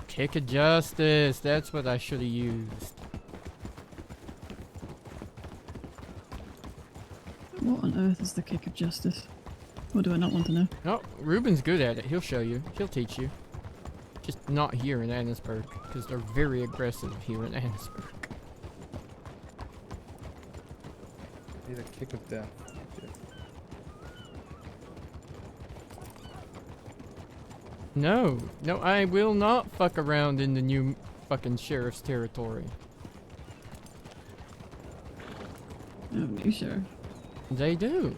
Kick of justice. That's what I should have used. What on earth is the kick of justice? Or do I not want to know? No, Ruben's good at it. He'll show you. He'll teach you. Just not here in Annisburg, because they're very aggressive here in Annisburg. Need a kick of death. Yeah. No, no, I will not fuck around in the new fucking sheriff's territory. Oh, new sheriff. They do.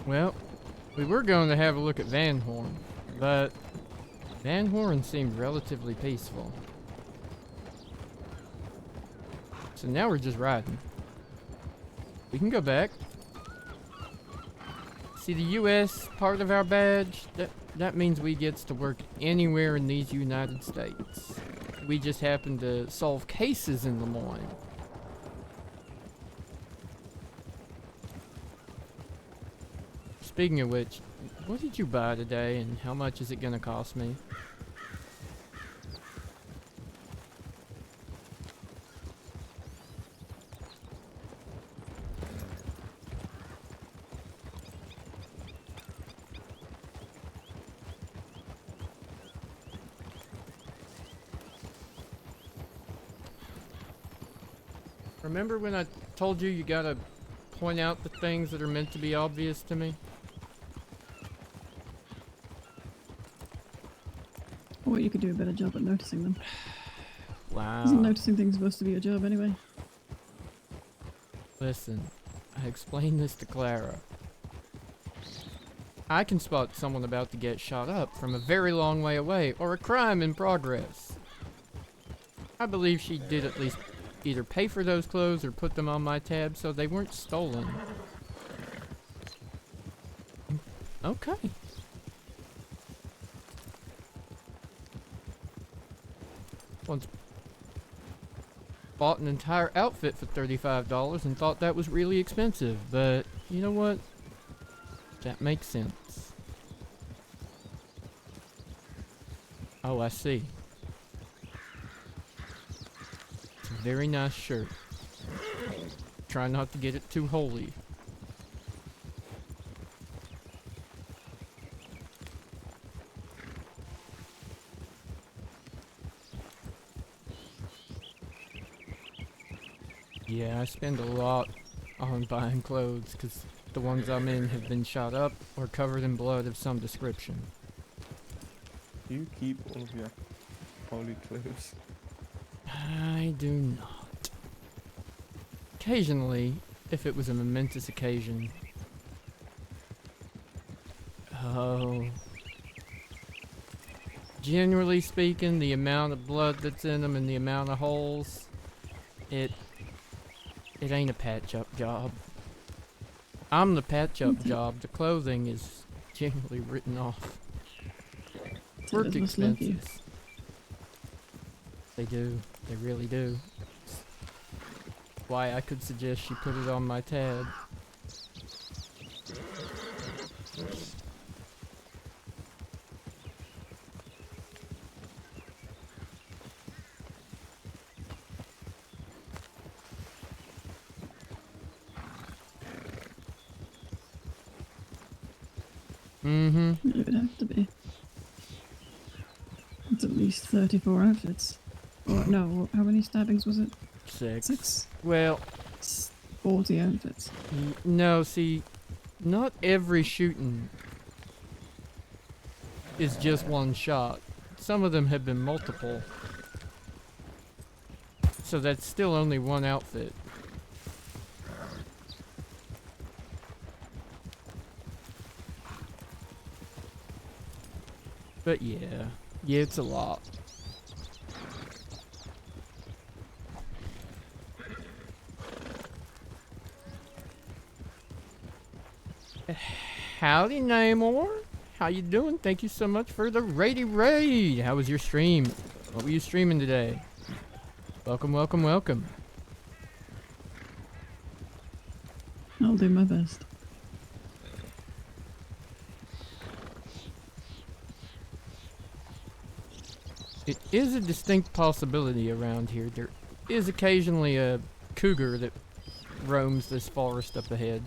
Well, we were going to have a look at Van Horn, but Van Horn seemed relatively peaceful. So now we're just riding. We can go back. See the U.S. part of our badge? That means we gets to work anywhere in these United States. We just happen to solve cases in Des Moines. Speaking of which, what did you buy today and how much is it gonna cost me? Remember when I told you gotta point out the things that are meant to be obvious to me? Or you could do a better job at noticing them. Wow. Isn't noticing things supposed to be your job anyway? Listen, I explained this to Clara. I can spot someone about to get shot up from a very long way away, or a crime in progress. I believe she did at least either pay for those clothes or put them on my tab so they weren't stolen. Okay. Once bought an entire outfit for $35 and thought that was really expensive, but you know what? That makes sense. Oh, I see. It's a very nice shirt. Try not to get it too holy. Yeah, I spend a lot on buying clothes because the ones I'm in have been shot up or covered in blood of some description. Do you keep all of your holy clothes? I do not. Occasionally, if it was a momentous occasion. Oh. Generally speaking, the amount of blood that's in them and the amount of holes, it ain't a patch-up job. I'm the patch-up job. The clothing is generally written off. Work expenses. They do. They really do. Why I could suggest she put it on my tab. Mm-hmm. It would have to be. It's at least 34 outfits. Or no, how many stabbings was it? 6. 6? Well, 40 outfits. no, see, not every shooting is just one shot. Some of them have been multiple. So that's still only one outfit. But yeah, it's a lot. Howdy, Namor. How you doing? Thank you so much for the raid. How was your stream? What were you streaming today? Welcome, welcome, welcome. I'll do my best. It is a distinct possibility around here. There is occasionally a cougar that roams this forest up ahead.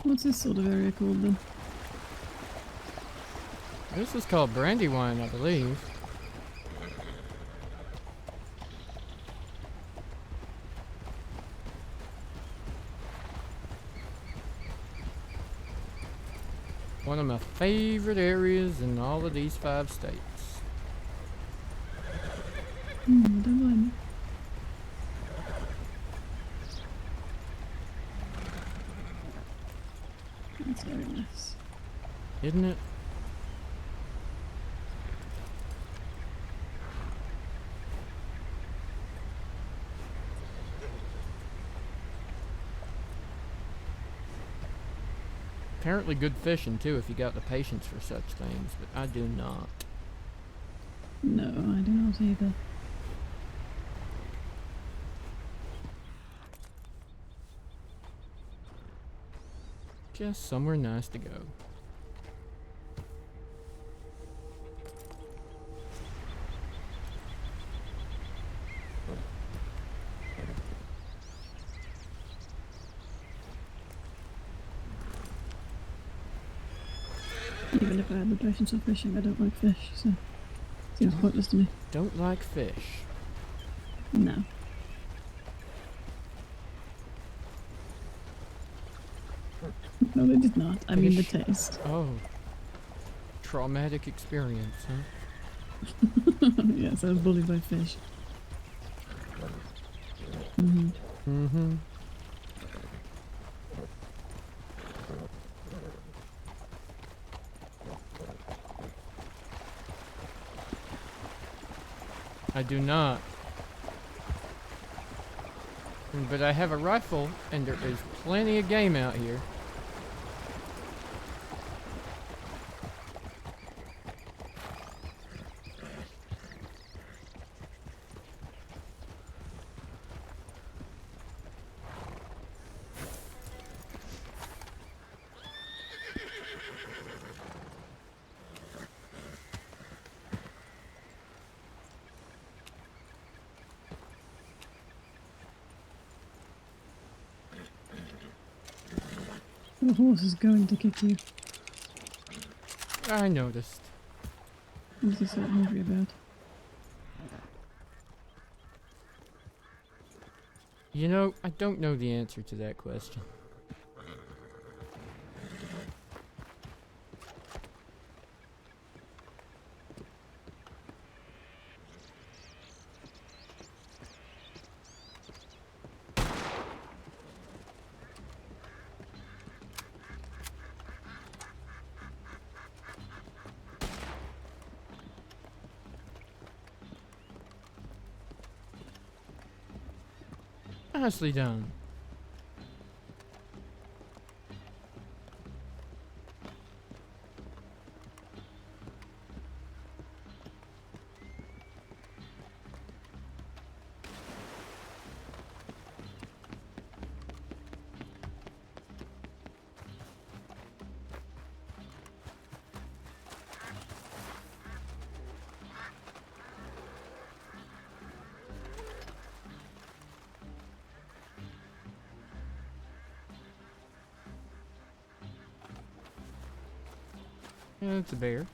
What's this sort of area called then? This is called Brandywine, I believe. One of my favorite areas in all of these 5 states. Don't mind me. That's very nice. Isn't it? Apparently good fishing too if you got the patience for such things, but I do not. No, I do not either. Just somewhere nice to go. Even if I had the patience of fishing, I don't like fish, so seems pointless to me. Don't like fish. No. No, they did not. I mean the Fish. taste. Oh. Traumatic experience, huh? Yes, I was bullied by fish. Mm-hmm. Mm-hmm. I do not. But I have a rifle, and there is plenty of game out here. The horse is going to kick you. I noticed. What is he so angry about? You know, I don't know the answer to that question. Nicely done. Yeah, it's a bear.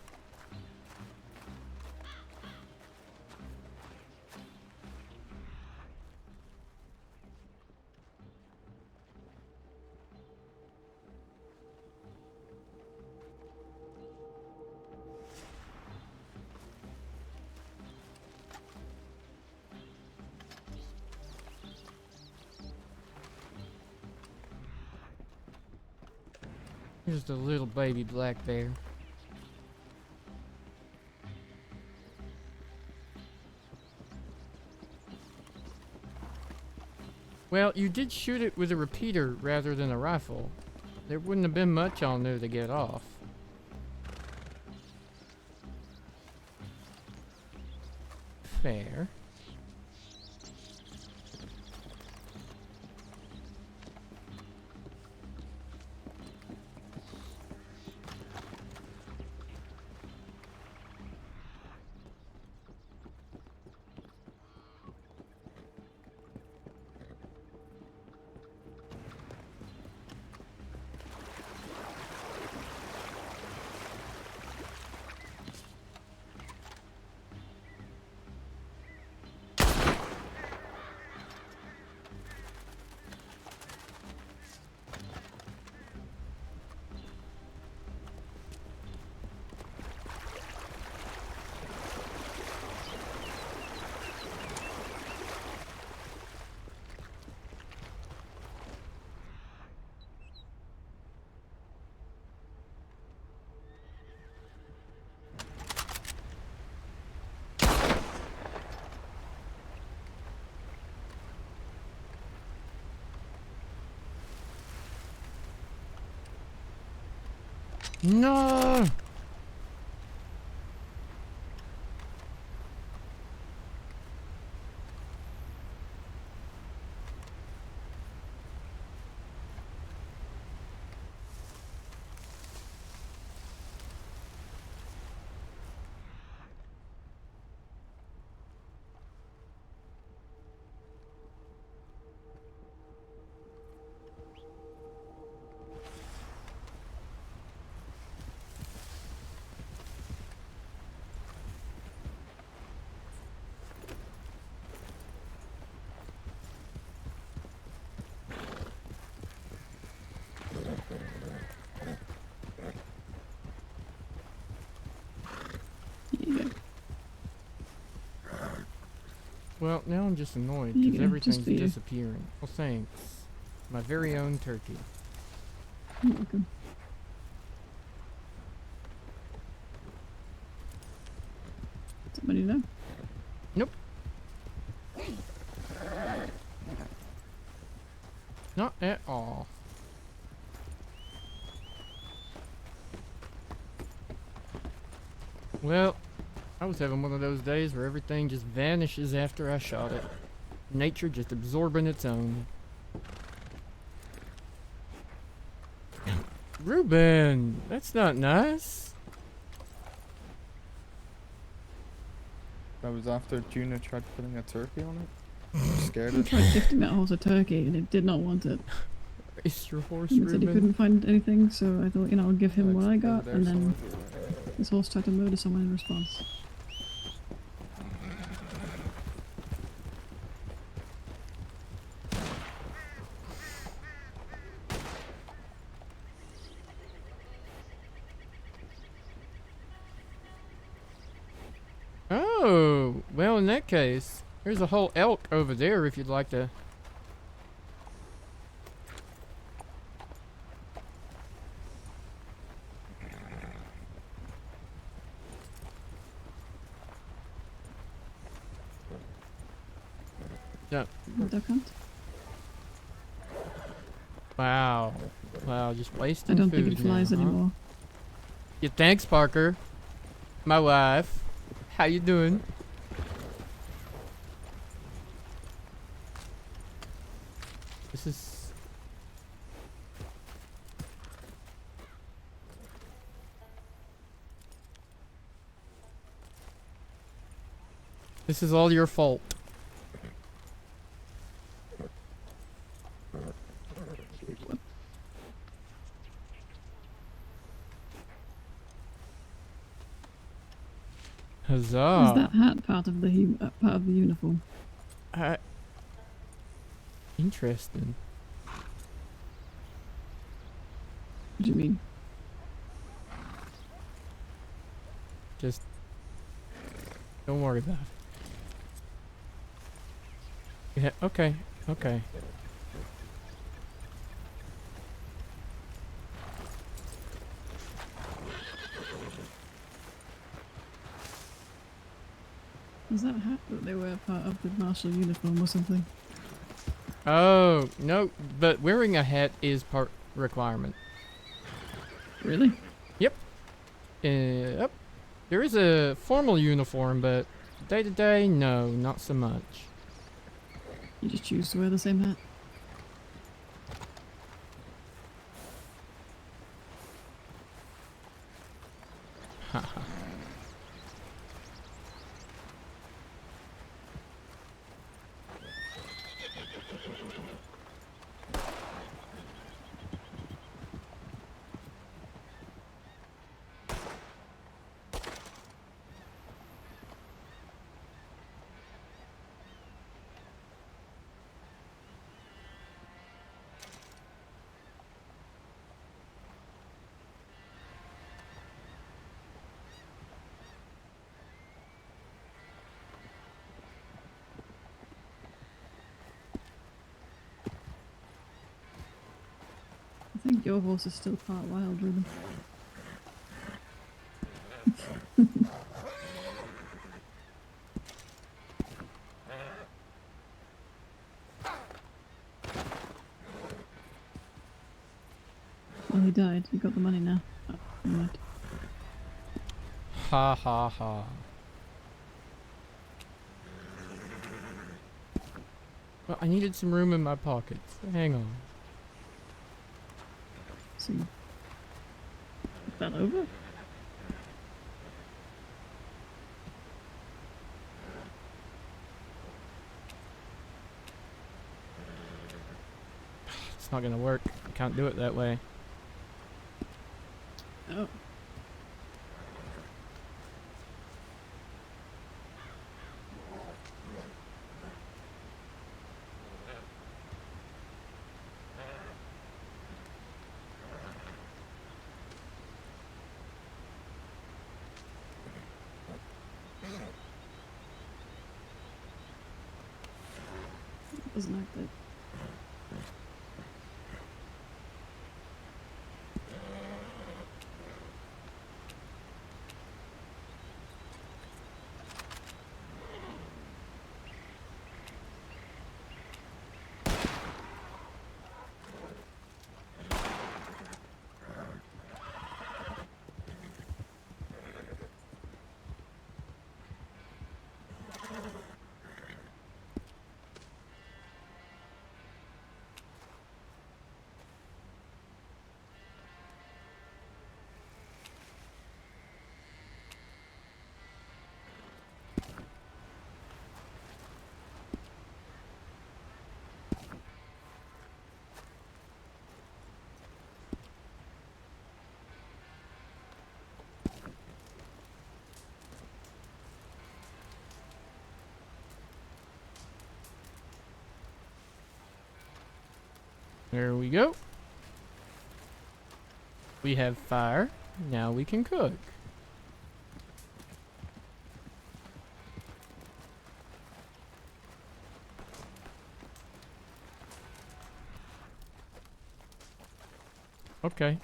Here's the little baby black bear. Well, you did shoot it with a repeater rather than a rifle. There wouldn't have been much on there to get off. Fair. No! Well, now I'm just annoyed There you because go, everything's just for you. disappearing. Well, thanks. My very own turkey. You're welcome. Somebody there? Nope. Not at all. Well, I was having one of those days where everything just vanishes after I shot it. Nature just absorbing its own. Ruben, that's not nice. That was after Juna tried putting a turkey on it. Scared I it. tried gifting that horse a turkey and it did not want it. It's your horse, He said he Ruben. couldn't find anything, so I thought, I'll give him what I got, over there and then somewhere. this horse tried to murder someone in response. Oh, well, in that case, there's a whole elk over there if you'd like to. Yeah. Duck hunt? Wow. Wow, just wasting I don't food think it flies now, huh? anymore. Yeah, thanks, Parker. My wife. How you doing? This is... This is all your fault. Huzzah! Is that hat part of the uniform? Interesting. What do you mean? Just don't worry about it. Yeah. Okay. Okay. Is that hat that they wear part of the Marshal uniform or something? Oh no, but wearing a hat is part requirement. Really? Yep. Yep. There is a formal uniform, but day to day, no, not so much. You just choose to wear the same hat? Haha. I think your horse is still part wild, Ruben. Well, he died. You got the money now. Oh, never mind. Ha ha ha. Well, I needed some room in my pockets. Hang on. Some... fell over? It's not gonna work. I can't do it that way. Oh. Doesn't like that. There we go. We have fire. Now we can cook. Okay.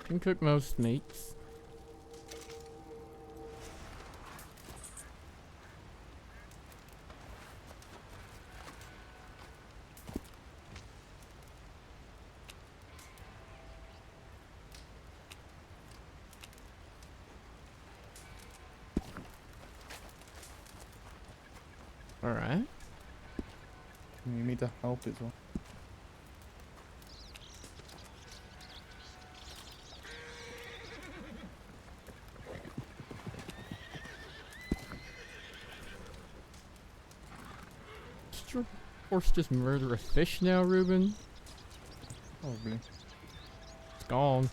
Can cook most meats. Alright. You need to help as well. Did your horse just murder a fish now, Ruben? Probably. It's gone.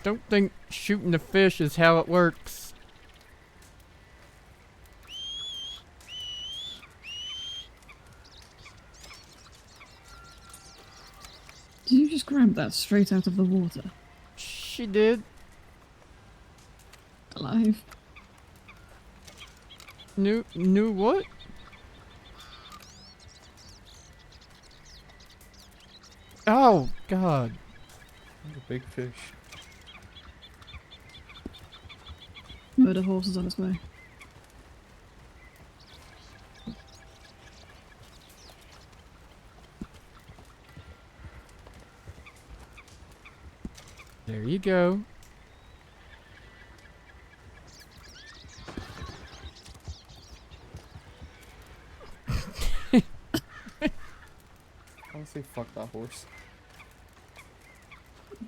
don't think shooting the fish is how it works. Did you just grab that straight out of the water? She did. Alive. New what? Oh, God. A big fish. Murder horse is on its way. There you go. Honestly, fuck that horse.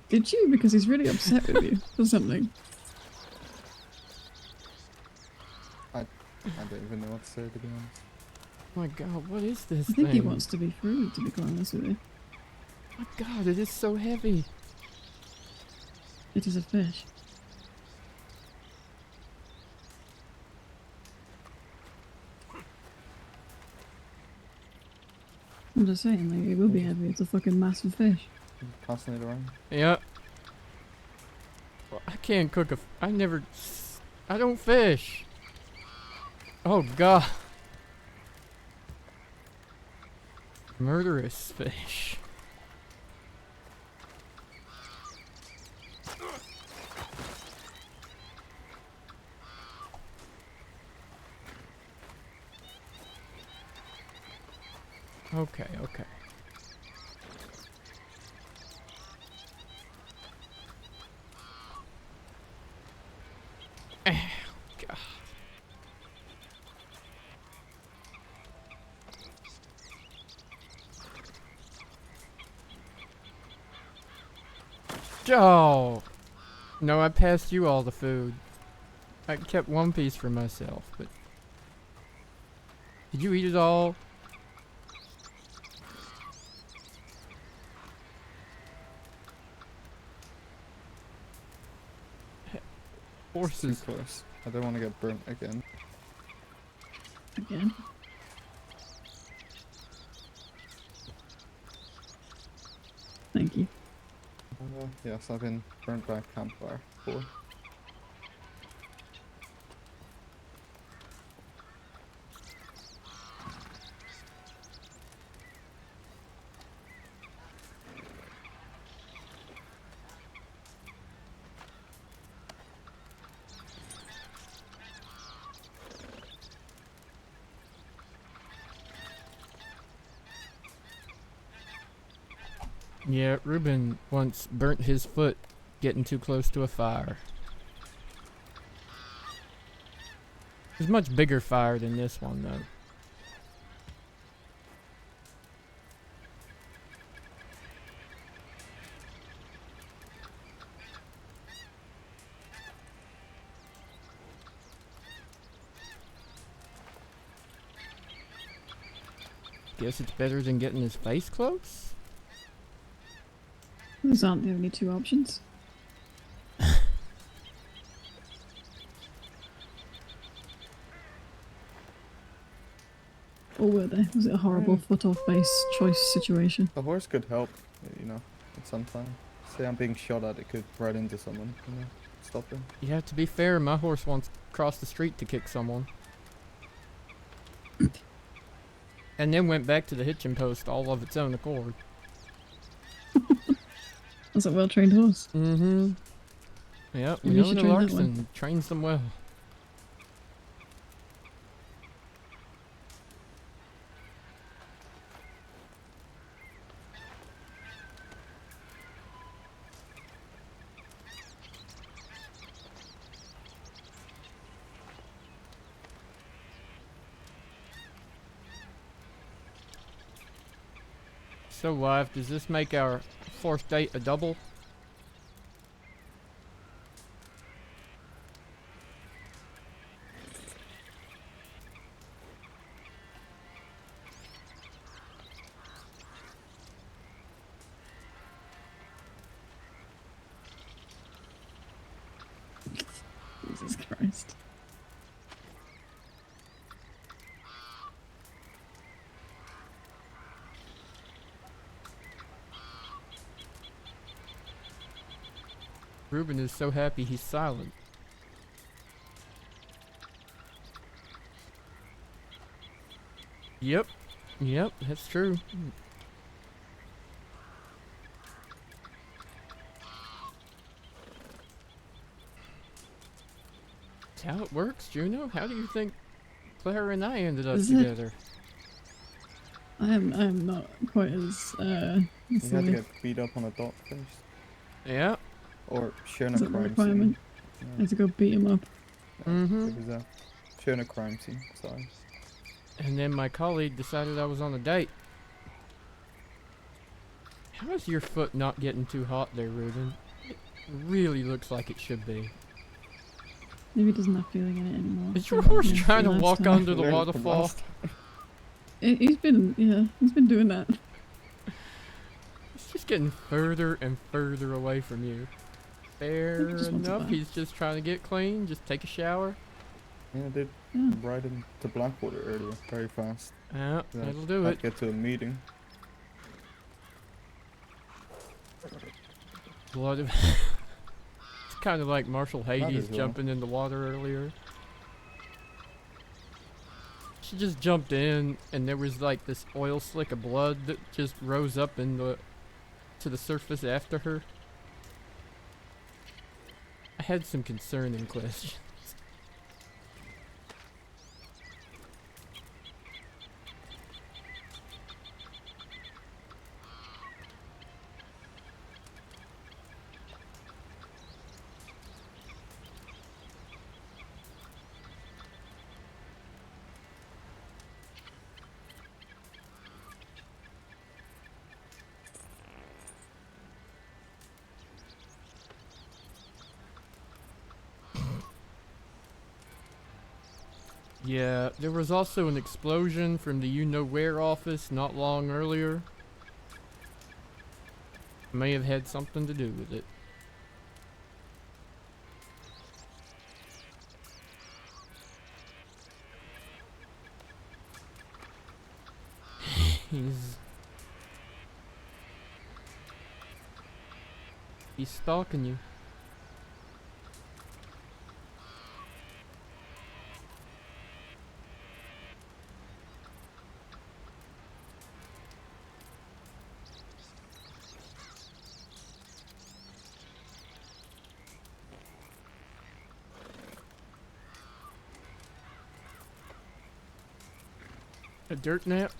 Did you? Because he's really upset with you or something. I don't even know what to say, to be honest. Oh my God, what is this I think he thing? wants to be free, to be quite honest with you. Oh my God, it is so heavy. It is a fish. I'm just saying, like, it will be heavy. It's a fucking massive fish. Passing it around. Yep. Well, I can't cook I don't fish. Oh God. Murderous fish. Okay, okay. God. Oh. No, I passed you all the food. I kept one piece for myself, but... Did you eat it all? Horses. Too close. I don't want to get burnt again. Again? Thank you. Yes, I've been burnt by a campfire before. Yeah, Ruben once burnt his foot getting too close to a fire. It was a much bigger fire than this one, though. Guess it's better than getting his face close? Those aren't the only two options. Or were they? Was it a horrible foot off base choice situation? The horse could help, you know, at some time. Say I'm being shot at, it could ride into someone, you know, stop them. Yeah, to be fair, my horse once crossed the street to kick someone. And then went back to the hitching post all of its own accord. That's a well-trained horse. Mm-hmm. Yep, we Maybe you know should the train that Larson one. trains them well. So, wife, does this make our fourth date a double? Ruben is so happy he's silent. Yep. Yep, that's true. That's how it works, Juno. How do you think Clara and I ended up Is it? together? I am not quite as You had to get beat up on a dock first. Yeah. Or sharing Is a that the crime requirement? scene. I had to go beat him up. Mm-hmm. It was that. Sharing a crime scene, sorry. And then my colleague decided I was on a date. How is your foot not getting too hot there, Ruben? It really looks like it should be. Maybe he's not feeling it anymore. Is your horse Yeah, trying to last walk time. under the waterfall? He's been doing that. It's just getting further and further away from you. Fair just wants a enough. bath. He's just trying to get clean. Just take a shower. Yeah, I did ride into Blackwater earlier, very fast. Yeah, So that'll do had it. to get to a meeting. Blood of it's kind of like Marshal Might Hades as well. jumping in the water earlier. She just jumped in, and there was like this oil slick of blood that just rose up to the surface after her. I had some concerning questions. Yeah, there was also an explosion from the you-know-where office not long earlier. May have had something to do with it. He's stalking you. A dirt nap?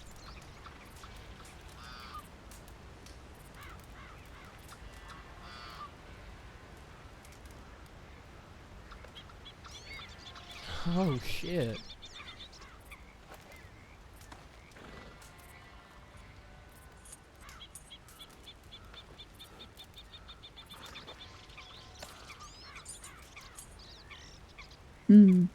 Oh shit. Hmm.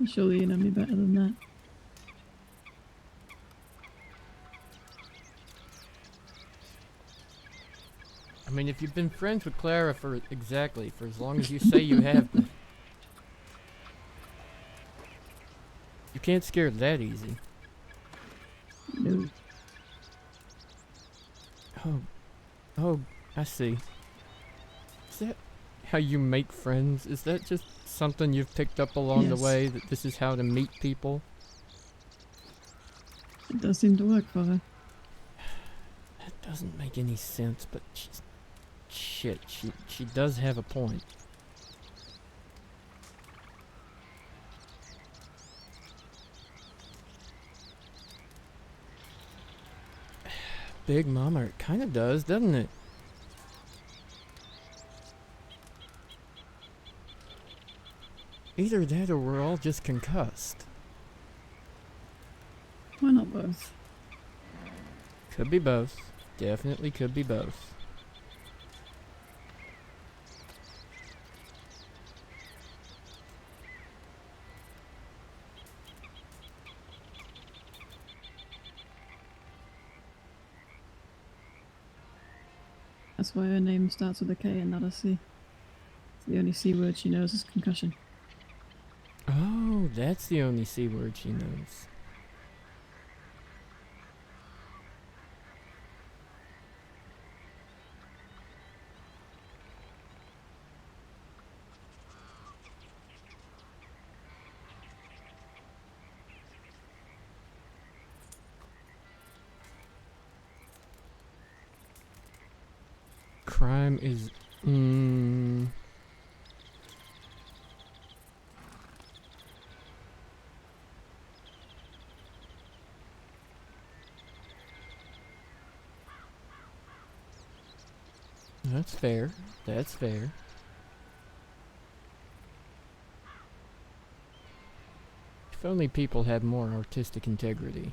Surely you know me better than that. I mean, if you've been friends with Clara for as long as you say you have been. You can't scare her that easy. No. Oh, I see. Is that how you make friends? Is that just something you've picked up along the Yes. way, that this is how to meet people? It does seem to work for her. That doesn't make any sense, but she does have a point. Big Mama, it kind of does, doesn't it? Either that or we're all just concussed. Why not both? Could be both. Definitely could be both. That's why her name starts with a K and not a C. It's the only C word she knows is concussion. Oh, that's the only C word she knows. Crime is... That's fair. That's fair. If only people had more artistic integrity.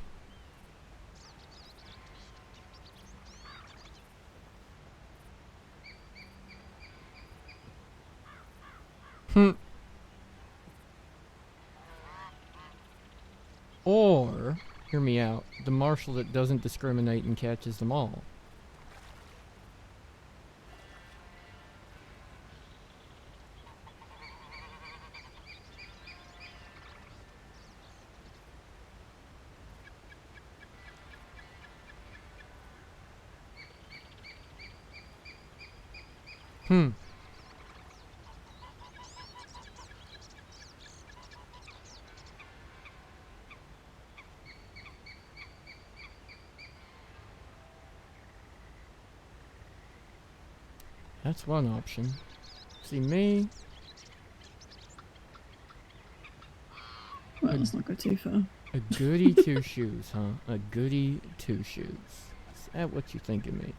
Or, hear me out, the marshal that doesn't discriminate and catches them all. That's one option. See me? Well, let's not go too far. A goody two shoes, huh? A goody two shoes. Is that what you think of me?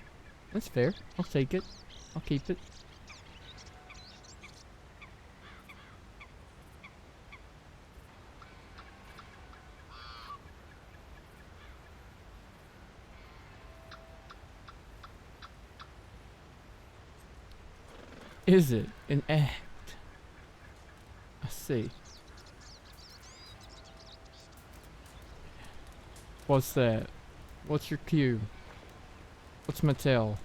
That's fair. I'll take it. I'll keep it. Is it an act? I see. What's that? What's your cue? What's my tell?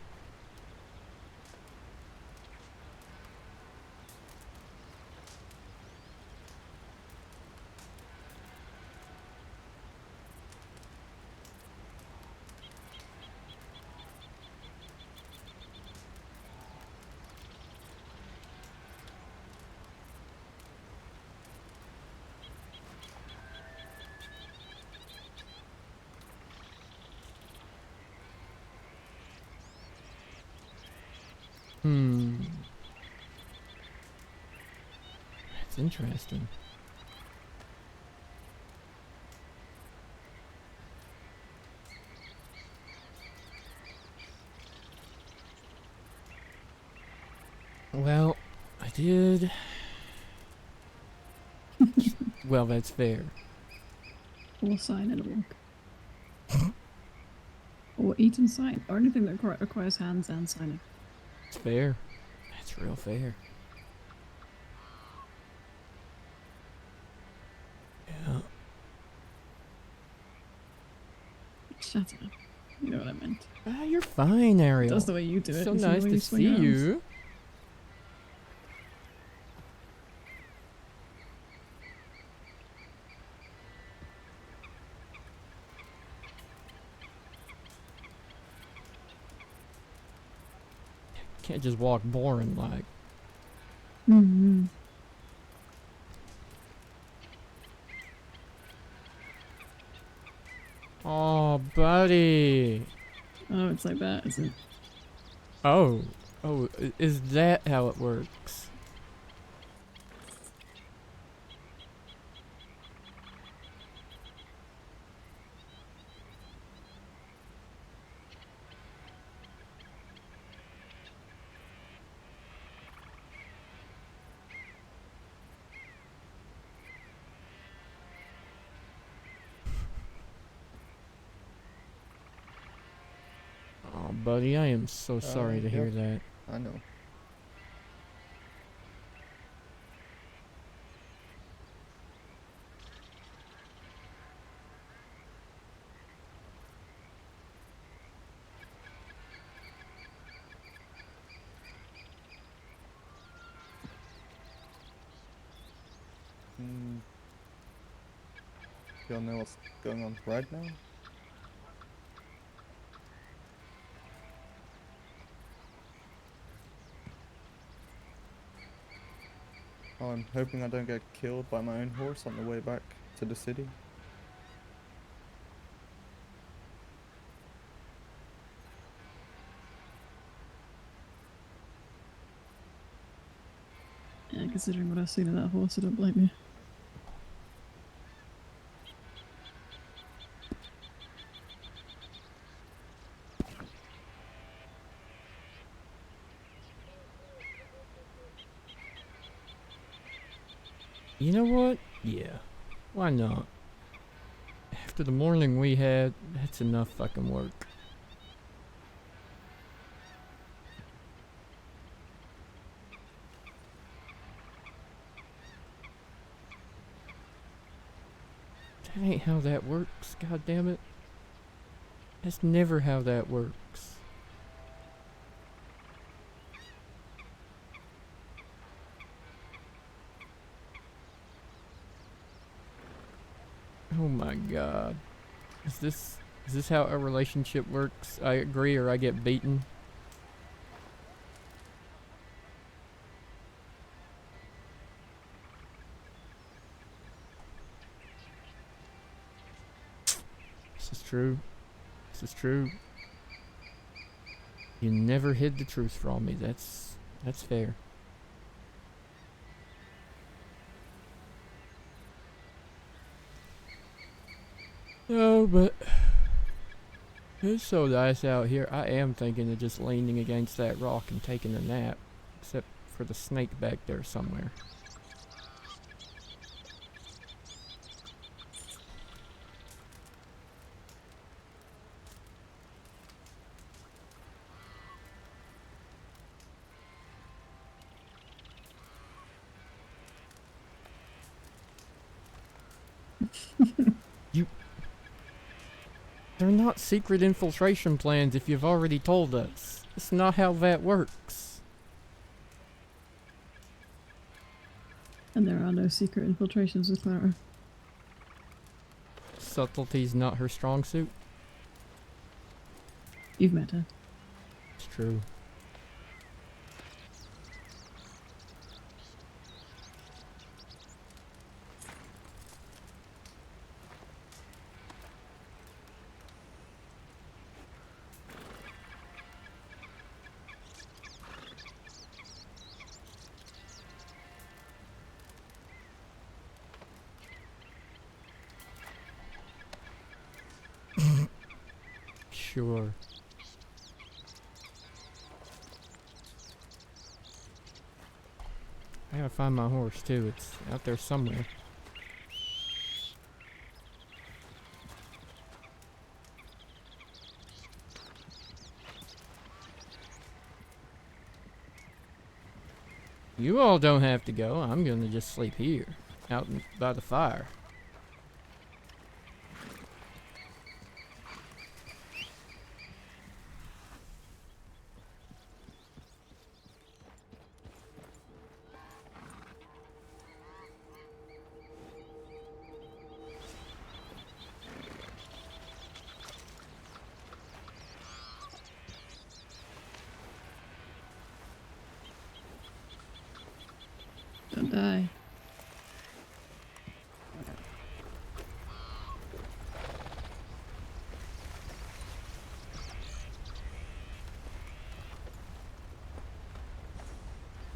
That's interesting. Well, I did. Well, that's fair. Or sign and walk. Or eat and sign. Or anything that requires hands and signing. It's fair. That's real fair. Yeah. Shut up. You know what I meant. Ah, you're fine, Ariel. That's the way you do it. So You see the nice way to you swing see arms. you. Can't just walk boring like. Mm-hmm. Oh, buddy. Oh, it's like that, is it? Oh. Oh, is that how it works? Oh, buddy, I am so sorry to hear Yep. that. I know. y'all know what's going on right now? Oh, I'm hoping I don't get killed by my own horse on the way back to the city. Yeah, considering what I've seen of that horse, I don't blame you. You know what? Yeah. Why not? After the morning we had, that's enough fucking work. That ain't how that works, god damn it. That's never how that works. Oh my god. Is this how a relationship works? I agree or I get beaten? This is true. This is true. You never hid the truth from me. That's fair. No, but it's so nice out here. I am thinking of just leaning against that rock and taking a nap. Except for the snake back there somewhere. They're not secret infiltration plans if you've already told us. It's not how that works. And there are no secret infiltrations with Clara. Subtlety's not her strong suit. You've met her. It's true. Sure. I gotta find my horse too. It's out there somewhere. You all don't have to go. I'm gonna just sleep here, out by the fire. Don't die.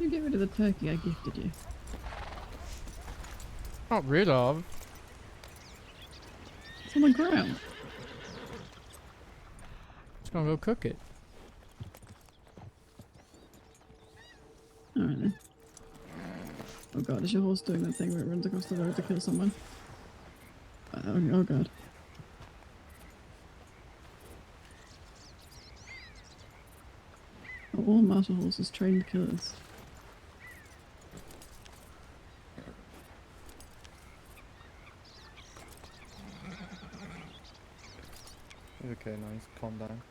You get rid of the turkey I gifted you. Not rid of. It's on the ground. Just gonna go cook it. Alright then. Oh god, is your horse doing that thing where it runs across the road to kill someone? Oh god. Are all martial horses trained killers? Okay, nice. Calm down.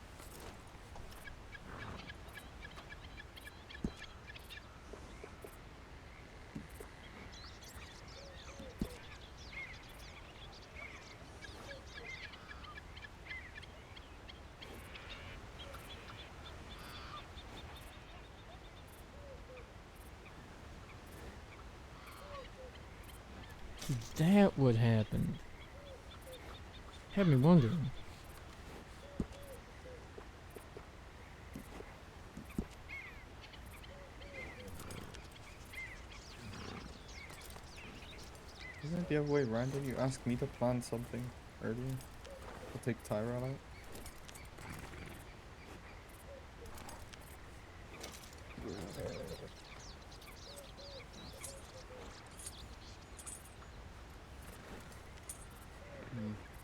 That would happen. Had me wondering. Isn't it the other way around? Did you ask me to plan something earlier? I'll take Tyrell out.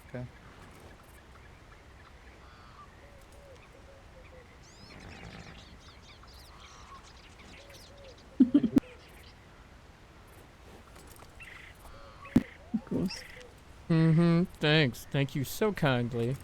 Okay. Of course. Mm-hmm. Thanks. Thank you so kindly.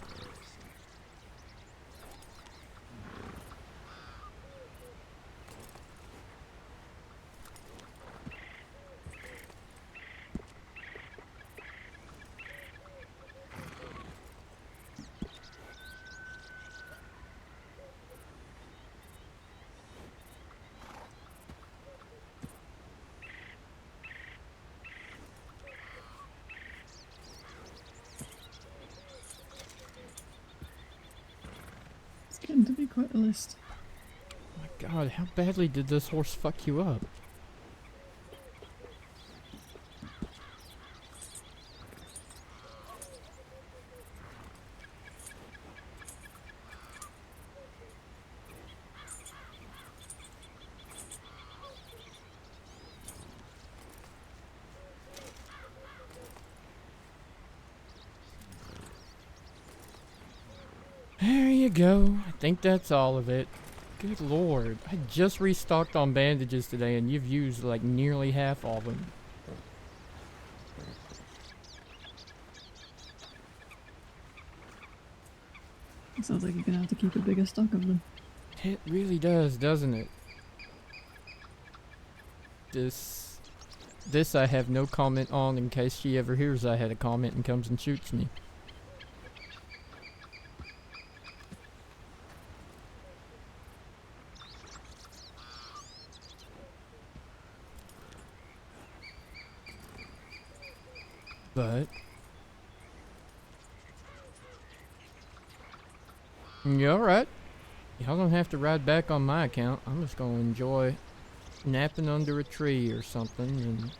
It's getting to be quite a list. My God, how badly did this horse fuck you up? There you go. I think that's all of it. Good lord. I just restocked on bandages today and you've used like nearly half of them. It sounds like you're gonna have to keep a bigger stock of them. It really does, doesn't it? This I have no comment on in case she ever hears I had a comment and comes and shoots me. But you alright? Y'all don't have to ride back on my account. I'm just gonna enjoy napping under a tree or something and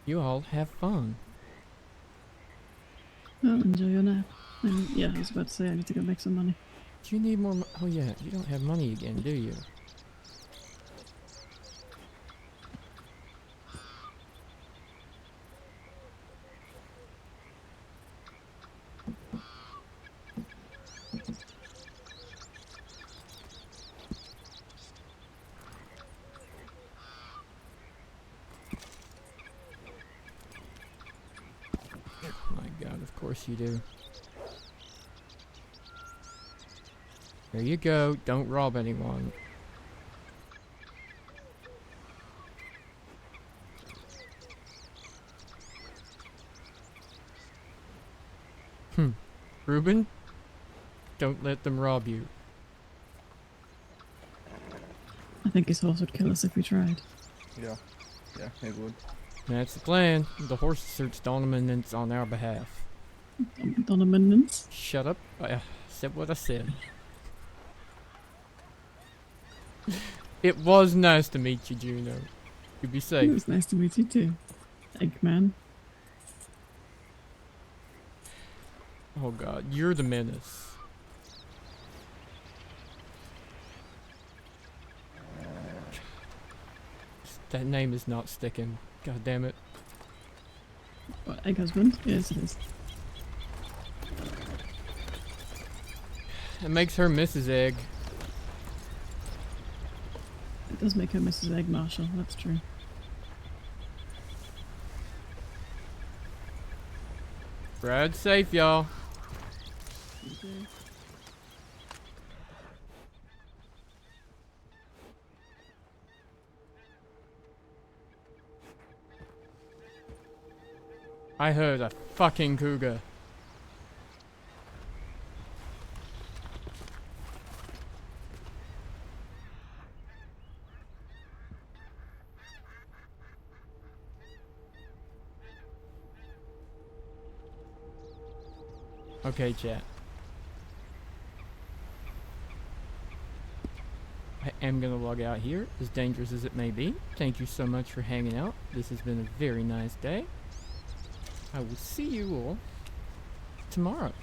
you all have fun. Well, enjoy your nap. And yeah, I was about to say I need to go make some money. Do you need more oh yeah, you don't have money again, do you? My God, of course you do. There you go. Don't rob anyone. Reuben? Don't let them rob you. I think his horse would kill us if we tried. Yeah. Yeah, it would. That's the plan. The horse asserts dominance on our behalf. Dominance? Shut up. I said what I said. It was nice to meet you, Juno. You be It safe. was nice to meet you too, Eggman. Oh God, you're the menace. That name is not sticking. God damn it. What, Egg Husband? Yes, it is. It makes her Mrs. Egg. It does make her Mrs. Egg Marshal, that's true. Ride safe, y'all. I heard a fucking cougar. Okay, chat. I am gonna log out here, as dangerous as it may be. Thank you so much for hanging out. This has been a very nice day. I will see you all tomorrow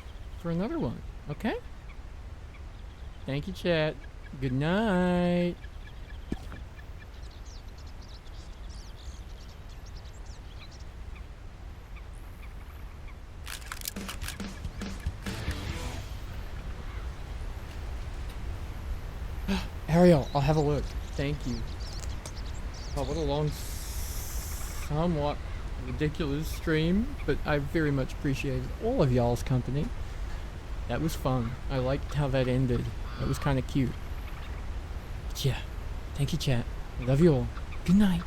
for another one, okay? Thank you, chat. Good night. Ariel, I'll have a look. Thank you. Oh, what a long, somewhat ridiculous stream, but I very much appreciated all of y'all's company. That was fun. I liked how that ended. That was kind of cute. But yeah, thank you, chat. I love you all. Good night.